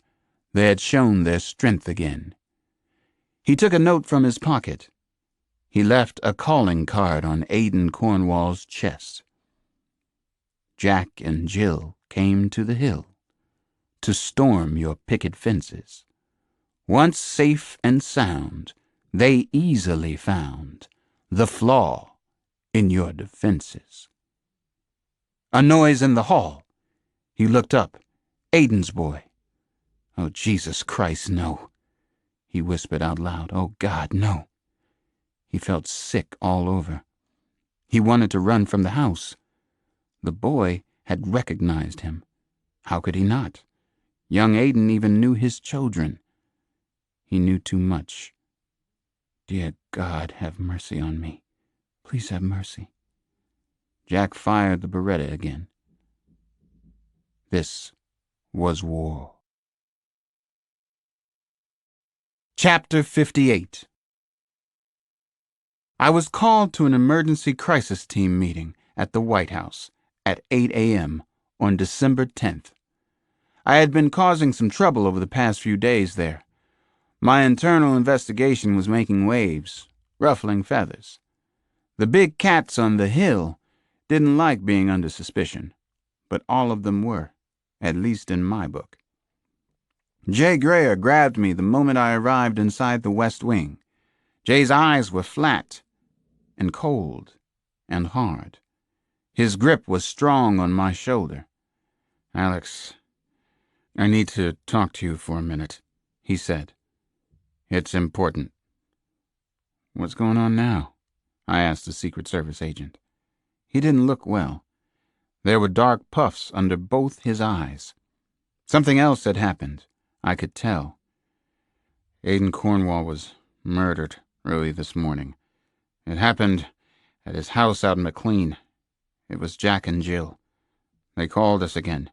They had shown their strength again. He took a note from his pocket. He left a calling card on Aidan Cornwall's chest. Jack and Jill came to the hill to storm your picket fences. Once safe and sound, they easily found the flaw in your defenses. A noise in the hall. He looked up. Aidan's boy. Oh, Jesus Christ, no. He whispered out loud. Oh, God, no. He felt sick all over. He wanted to run from the house. The boy had recognized him. How could he not? Young Aidan even knew his children. He knew too much. Dear God, have mercy on me. Please have mercy. Jack fired the Beretta again. This was war. Chapter 58. I was called to an emergency crisis team meeting at the White House at 8 a.m. on December 10th. I had been causing some trouble over the past few days there. My internal investigation was making waves, ruffling feathers. The big cats on the hill didn't like being under suspicion, but all of them were, at least in my book. Jay Greer grabbed me the moment I arrived inside the West Wing. Jay's eyes were flat and cold and hard. His grip was strong on my shoulder. Alex, I need to talk to you for a minute, he said. It's important. What's going on now? I asked the Secret Service agent. He didn't look well. There were dark puffs under both his eyes. Something else had happened. I could tell. Aidan Cornwall was murdered early this morning. It happened at his house out in McLean. It was Jack and Jill. They called us again.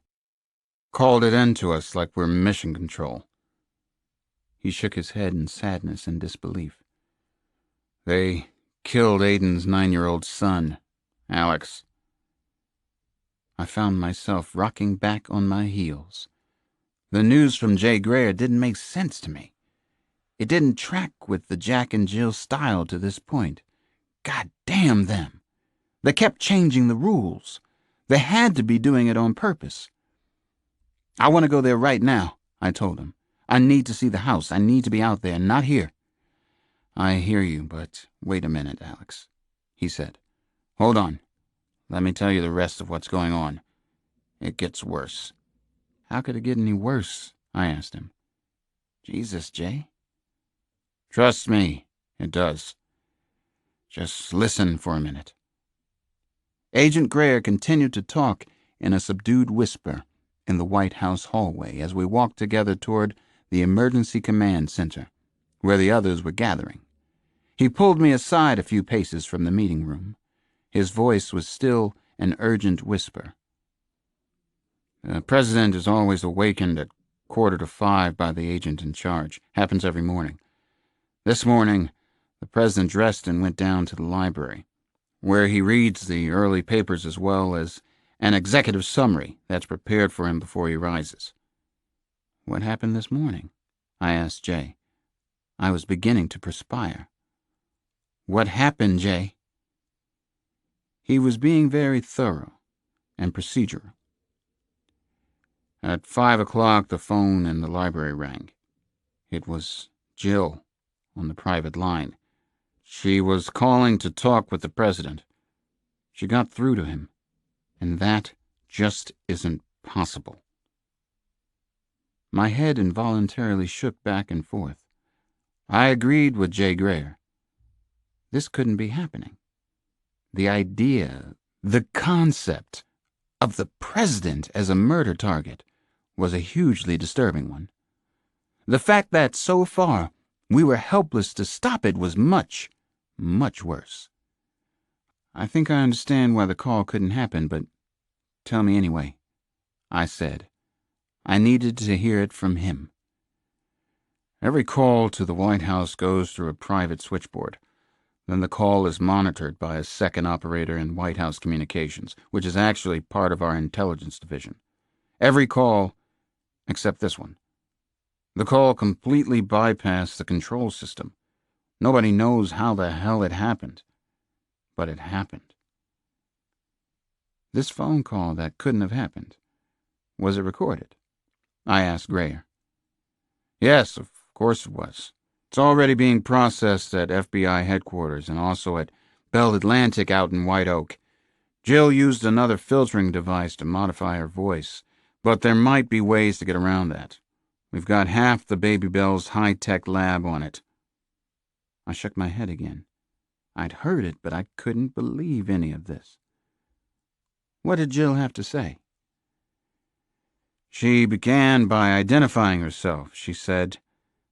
Called it in to us like we're mission control. He shook his head in sadness and disbelief. They killed Aidan's 9-year-old son, Alex. I found myself rocking back on my heels. The news from Jay Greer didn't make sense to me. It didn't track with the Jack and Jill style to this point. God damn them. They kept changing the rules. They had to be doing it on purpose. I want to go there right now, I told him. I need to see the house. I need to be out there, not here. I hear you, but wait a minute, Alex, he said. Hold on. Let me tell you the rest of what's going on. It gets worse. How could it get any worse? I asked him. Jesus, Jay. Trust me, it does. Just listen for a minute. Agent Greer continued to talk in a subdued whisper in the White House hallway as we walked together toward the Emergency Command Center, where the others were gathering. He pulled me aside a few paces from the meeting room. His voice was still an urgent whisper. The president is always awakened at 4:45 by the agent in charge. Happens every morning. This morning, the president dressed and went down to the library, where he reads the early papers as well as an executive summary that's prepared for him before he rises. What happened this morning? I asked Jay. I was beginning to perspire. What happened, Jay? He was being very thorough and procedural. At 5 o'clock, the phone in the library rang. It was Jill on the private line. She was calling to talk with the president. She got through to him, and that just isn't possible. My head involuntarily shook back and forth. I agreed with Jay Greer. This couldn't be happening. The idea, the concept of the president as a murder target was a hugely disturbing one. The fact that, so far, we were helpless to stop it was much, much worse. I think I understand why the call couldn't happen, but tell me anyway, I said. I needed to hear it from him. Every call to the White House goes through a private switchboard. Then the call is monitored by a second operator in White House communications, which is actually part of our intelligence division. Every call, except this one. The call completely bypassed the control system. Nobody knows how the hell it happened. But it happened. This phone call that couldn't have happened, was it recorded? I asked Greer. Yes, of course it was. It's already being processed at FBI headquarters and also at Bell Atlantic out in White Oak. Jill used another filtering device to modify her voice, but there might be ways to get around that. We've got half the Baby Bell's high-tech lab on it. I shook my head again. I'd heard it, but I couldn't believe any of this. What did Jill have to say? She began by identifying herself. She said,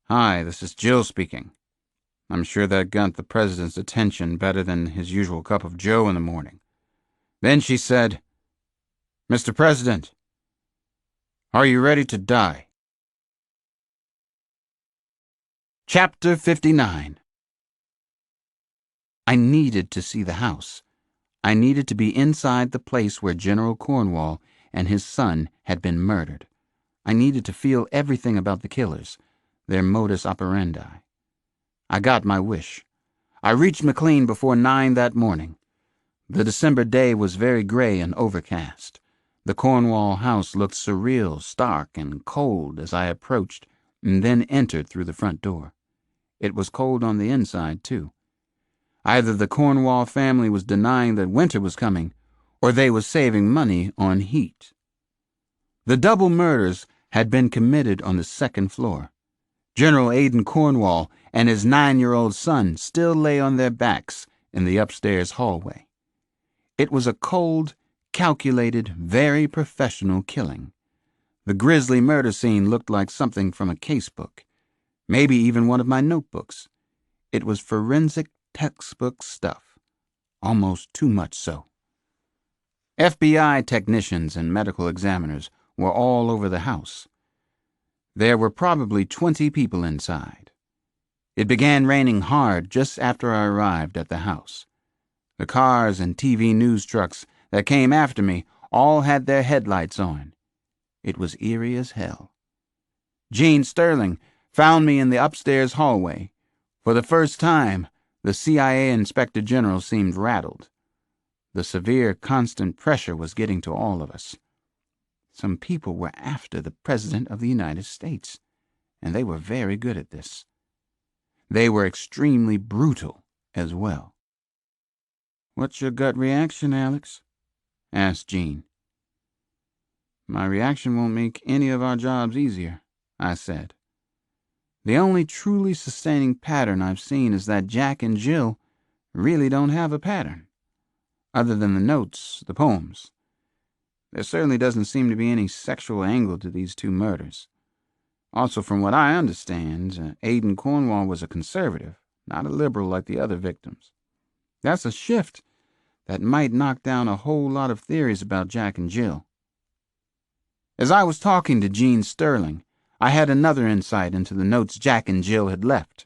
"Hi, this is Jill speaking." I'm sure that got the president's attention better than his usual cup of joe in the morning. Then she said, "Mr. President, are you ready to die?" Chapter 59. I needed to see the house. I needed to be inside the place where General Cornwall and his son had been murdered. I needed to feel everything about the killers, their modus operandi. I got my wish. I reached McLean before 9 that morning. The December day was very gray and overcast. The Cornwall house looked surreal, stark, and cold as I approached and then entered through the front door. It was cold on the inside, too. Either the Cornwall family was denying that winter was coming, or they were saving money on heat. The double murders had been committed on the second floor. General Aidan Cornwall and his 9-year-old son still lay on their backs in the upstairs hallway. It was a cold, calculated, very professional killing. The grisly murder scene looked like something from a casebook, maybe even one of my notebooks. It was forensic textbook stuff, almost too much so. FBI technicians and medical examiners were all over the house. There were probably 20 people inside. It began raining hard just after I arrived at the house. The cars and TV news trucks that came after me all had their headlights on. It was eerie as hell. Gene Sterling found me in the upstairs hallway. For the first time, the CIA Inspector General seemed rattled. The severe, constant pressure was getting to all of us. Some people were after the President of the United States, and they were very good at this. They were extremely brutal as well. "What's your gut reaction, Alex?" asked Jean. "My reaction won't make any of our jobs easier," I said. "The only truly sustaining pattern I've seen is that Jack and Jill really don't have a pattern. Other than the notes, the poems. There certainly doesn't seem to be any sexual angle to these two murders. Also, from what I understand, Aidan Cornwall was a conservative, not a liberal like the other victims. That's a shift that might knock down a whole lot of theories about Jack and Jill." As I was talking to Gene Sterling, I had another insight into the notes Jack and Jill had left.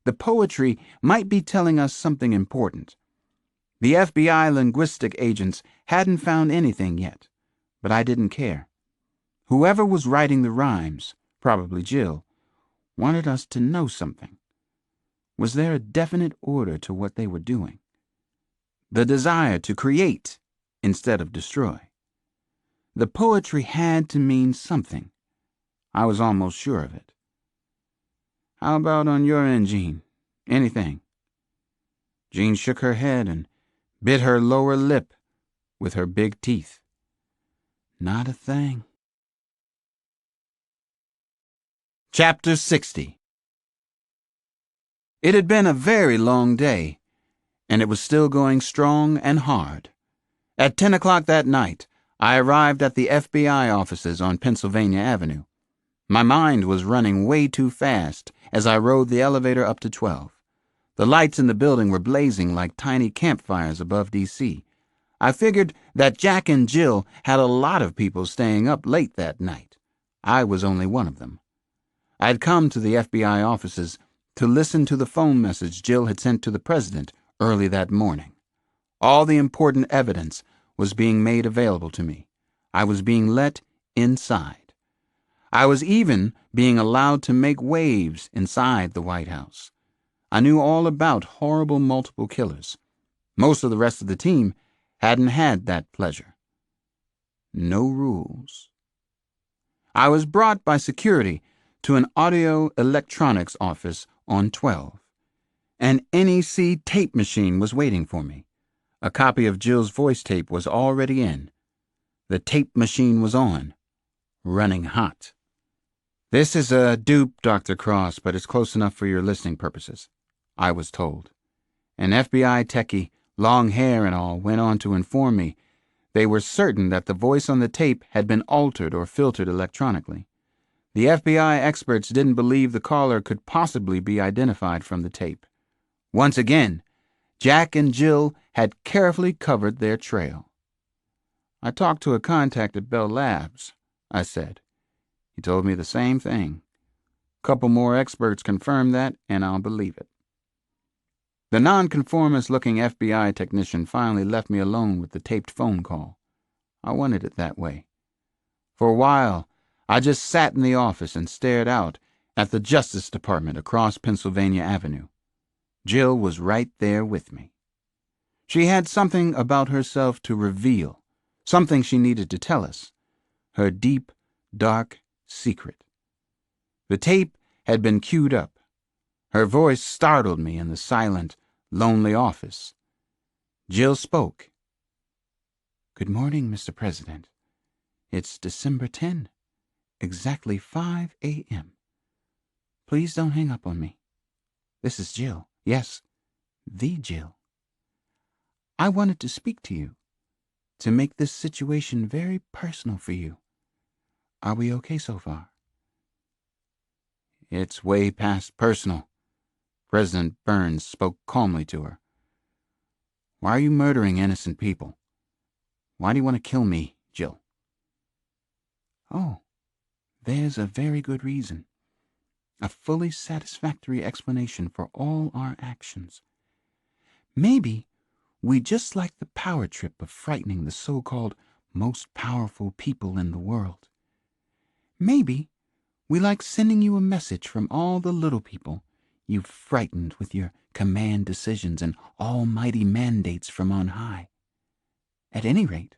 The poetry might be telling us something important. The FBI linguistic agents hadn't found anything yet, but I didn't care. Whoever was writing the rhymes, probably Jill, wanted us to know something. Was there a definite order to what they were doing? The desire to create instead of destroy. The poetry had to mean something. I was almost sure of it. "How about on your end, Jean? Anything?" Jean shook her head and bit her lower lip with her big teeth. "Not a thing." Chapter 60. It had been a very long day, and it was still going strong and hard. At 10 o'clock that night, I arrived at the FBI offices on Pennsylvania Avenue. My mind was running way too fast as I rode the elevator up to 12. The lights in the building were blazing like tiny campfires above D.C. I figured that Jack and Jill had a lot of people staying up late that night. I was only one of them. I'd come to the FBI offices to listen to the phone message Jill had sent to the president early that morning. All the important evidence was being made available to me. I was being let inside. I was even being allowed to make waves inside the White House. I knew all about horrible multiple killers. Most of the rest of the team hadn't had that pleasure. No rules. I was brought by security to an audio electronics office on 12. An NEC tape machine was waiting for me. A copy of Jill's voice tape was already in. The tape machine was on, running hot. "This is a dupe, Dr. Cross, but it's close enough for your listening purposes," I was told. An FBI techie, long hair and all, went on to inform me they were certain that the voice on the tape had been altered or filtered electronically. The FBI experts didn't believe the caller could possibly be identified from the tape. Once again, Jack and Jill had carefully covered their trail. "I talked to a contact at Bell Labs," I said. "He told me the same thing. Couple more experts confirmed that, and I'll believe it." The nonconformist-looking FBI technician finally left me alone with the taped phone call. I wanted it that way. For a while, I just sat in the office and stared out at the Justice Department across Pennsylvania Avenue. Jill was right there with me. She had something about herself to reveal, something she needed to tell us, her deep, dark secret. The tape had been queued up. Her voice startled me in the silent, lonely office. Jill spoke. "Good morning, Mr. President. It's December 10, exactly 5 a.m. Please don't hang up on me. This is Jill. Yes, the Jill. I wanted to speak to you, to make this situation very personal for you. Are we okay so far?" "It's way past personal." President Burns spoke calmly to her. "Why are you murdering innocent people? Why do you want to kill me, Jill?" "Oh, there's a very good reason. A fully satisfactory explanation for all our actions. Maybe we just like the power trip of frightening the so-called most powerful people in the world. Maybe we like sending you a message from all the little people you've frightened with your command decisions and almighty mandates from on high. At any rate,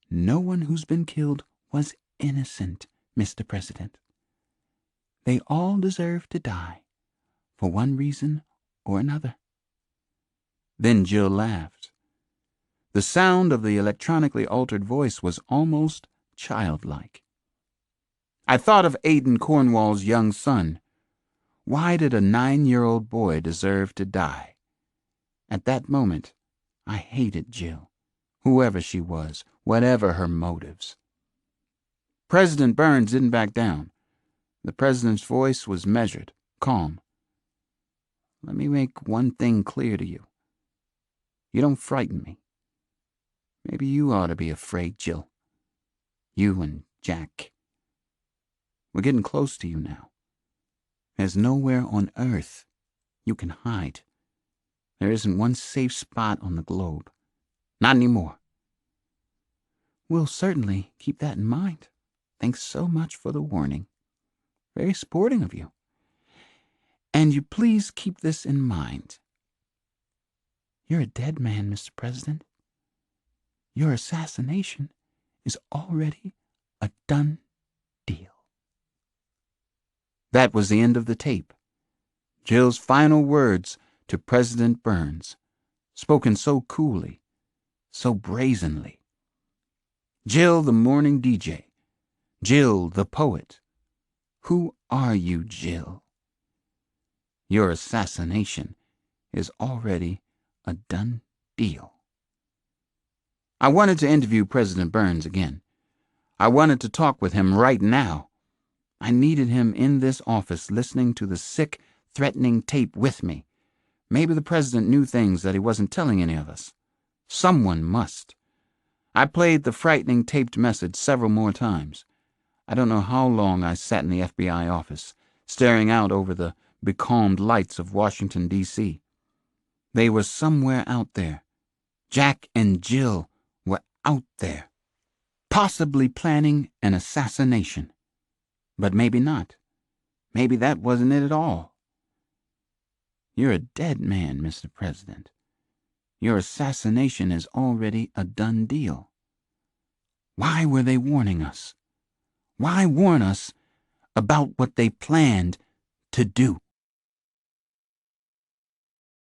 no one who's been killed was innocent, Mr. President. They all deserve to die, for one reason or another." Then Jill laughed. The sound of the electronically altered voice was almost childlike. I thought of Aidan Cornwall's young son. Why did a 9-year-old boy deserve to die? At that moment, I hated Jill, whoever she was, whatever her motives. President Burns didn't back down. The president's voice was measured, calm. "Let me make one thing clear to you. You don't frighten me. Maybe you ought to be afraid, Jill. You and Jack. We're getting close to you now. There's nowhere on Earth you can hide. There isn't one safe spot on the globe. Not anymore." "We'll certainly keep that in mind. Thanks so much for the warning. Very sporting of you. And you please keep this in mind. You're a dead man, Mr. President. Your assassination is already a done deal." That was the end of the tape. Jill's final words to President Burns, spoken so coolly, so brazenly. Jill, the morning DJ. Jill, the poet. Who are you, Jill? Your assassination is already a done deal. I wanted to interview President Burns again. I wanted to talk with him right now. I needed him in this office listening to the sick, threatening tape with me. Maybe the president knew things that he wasn't telling any of us. Someone must. I played the frightening taped message several more times. I don't know how long I sat in the FBI office, staring out over the becalmed lights of Washington, D.C. They were somewhere out there. Jack and Jill were out there, possibly planning an assassination. But maybe not. Maybe that wasn't it at all. You're a dead man, Mr. President. Your assassination is already a done deal. Why were they warning us? Why warn us about what they planned to do?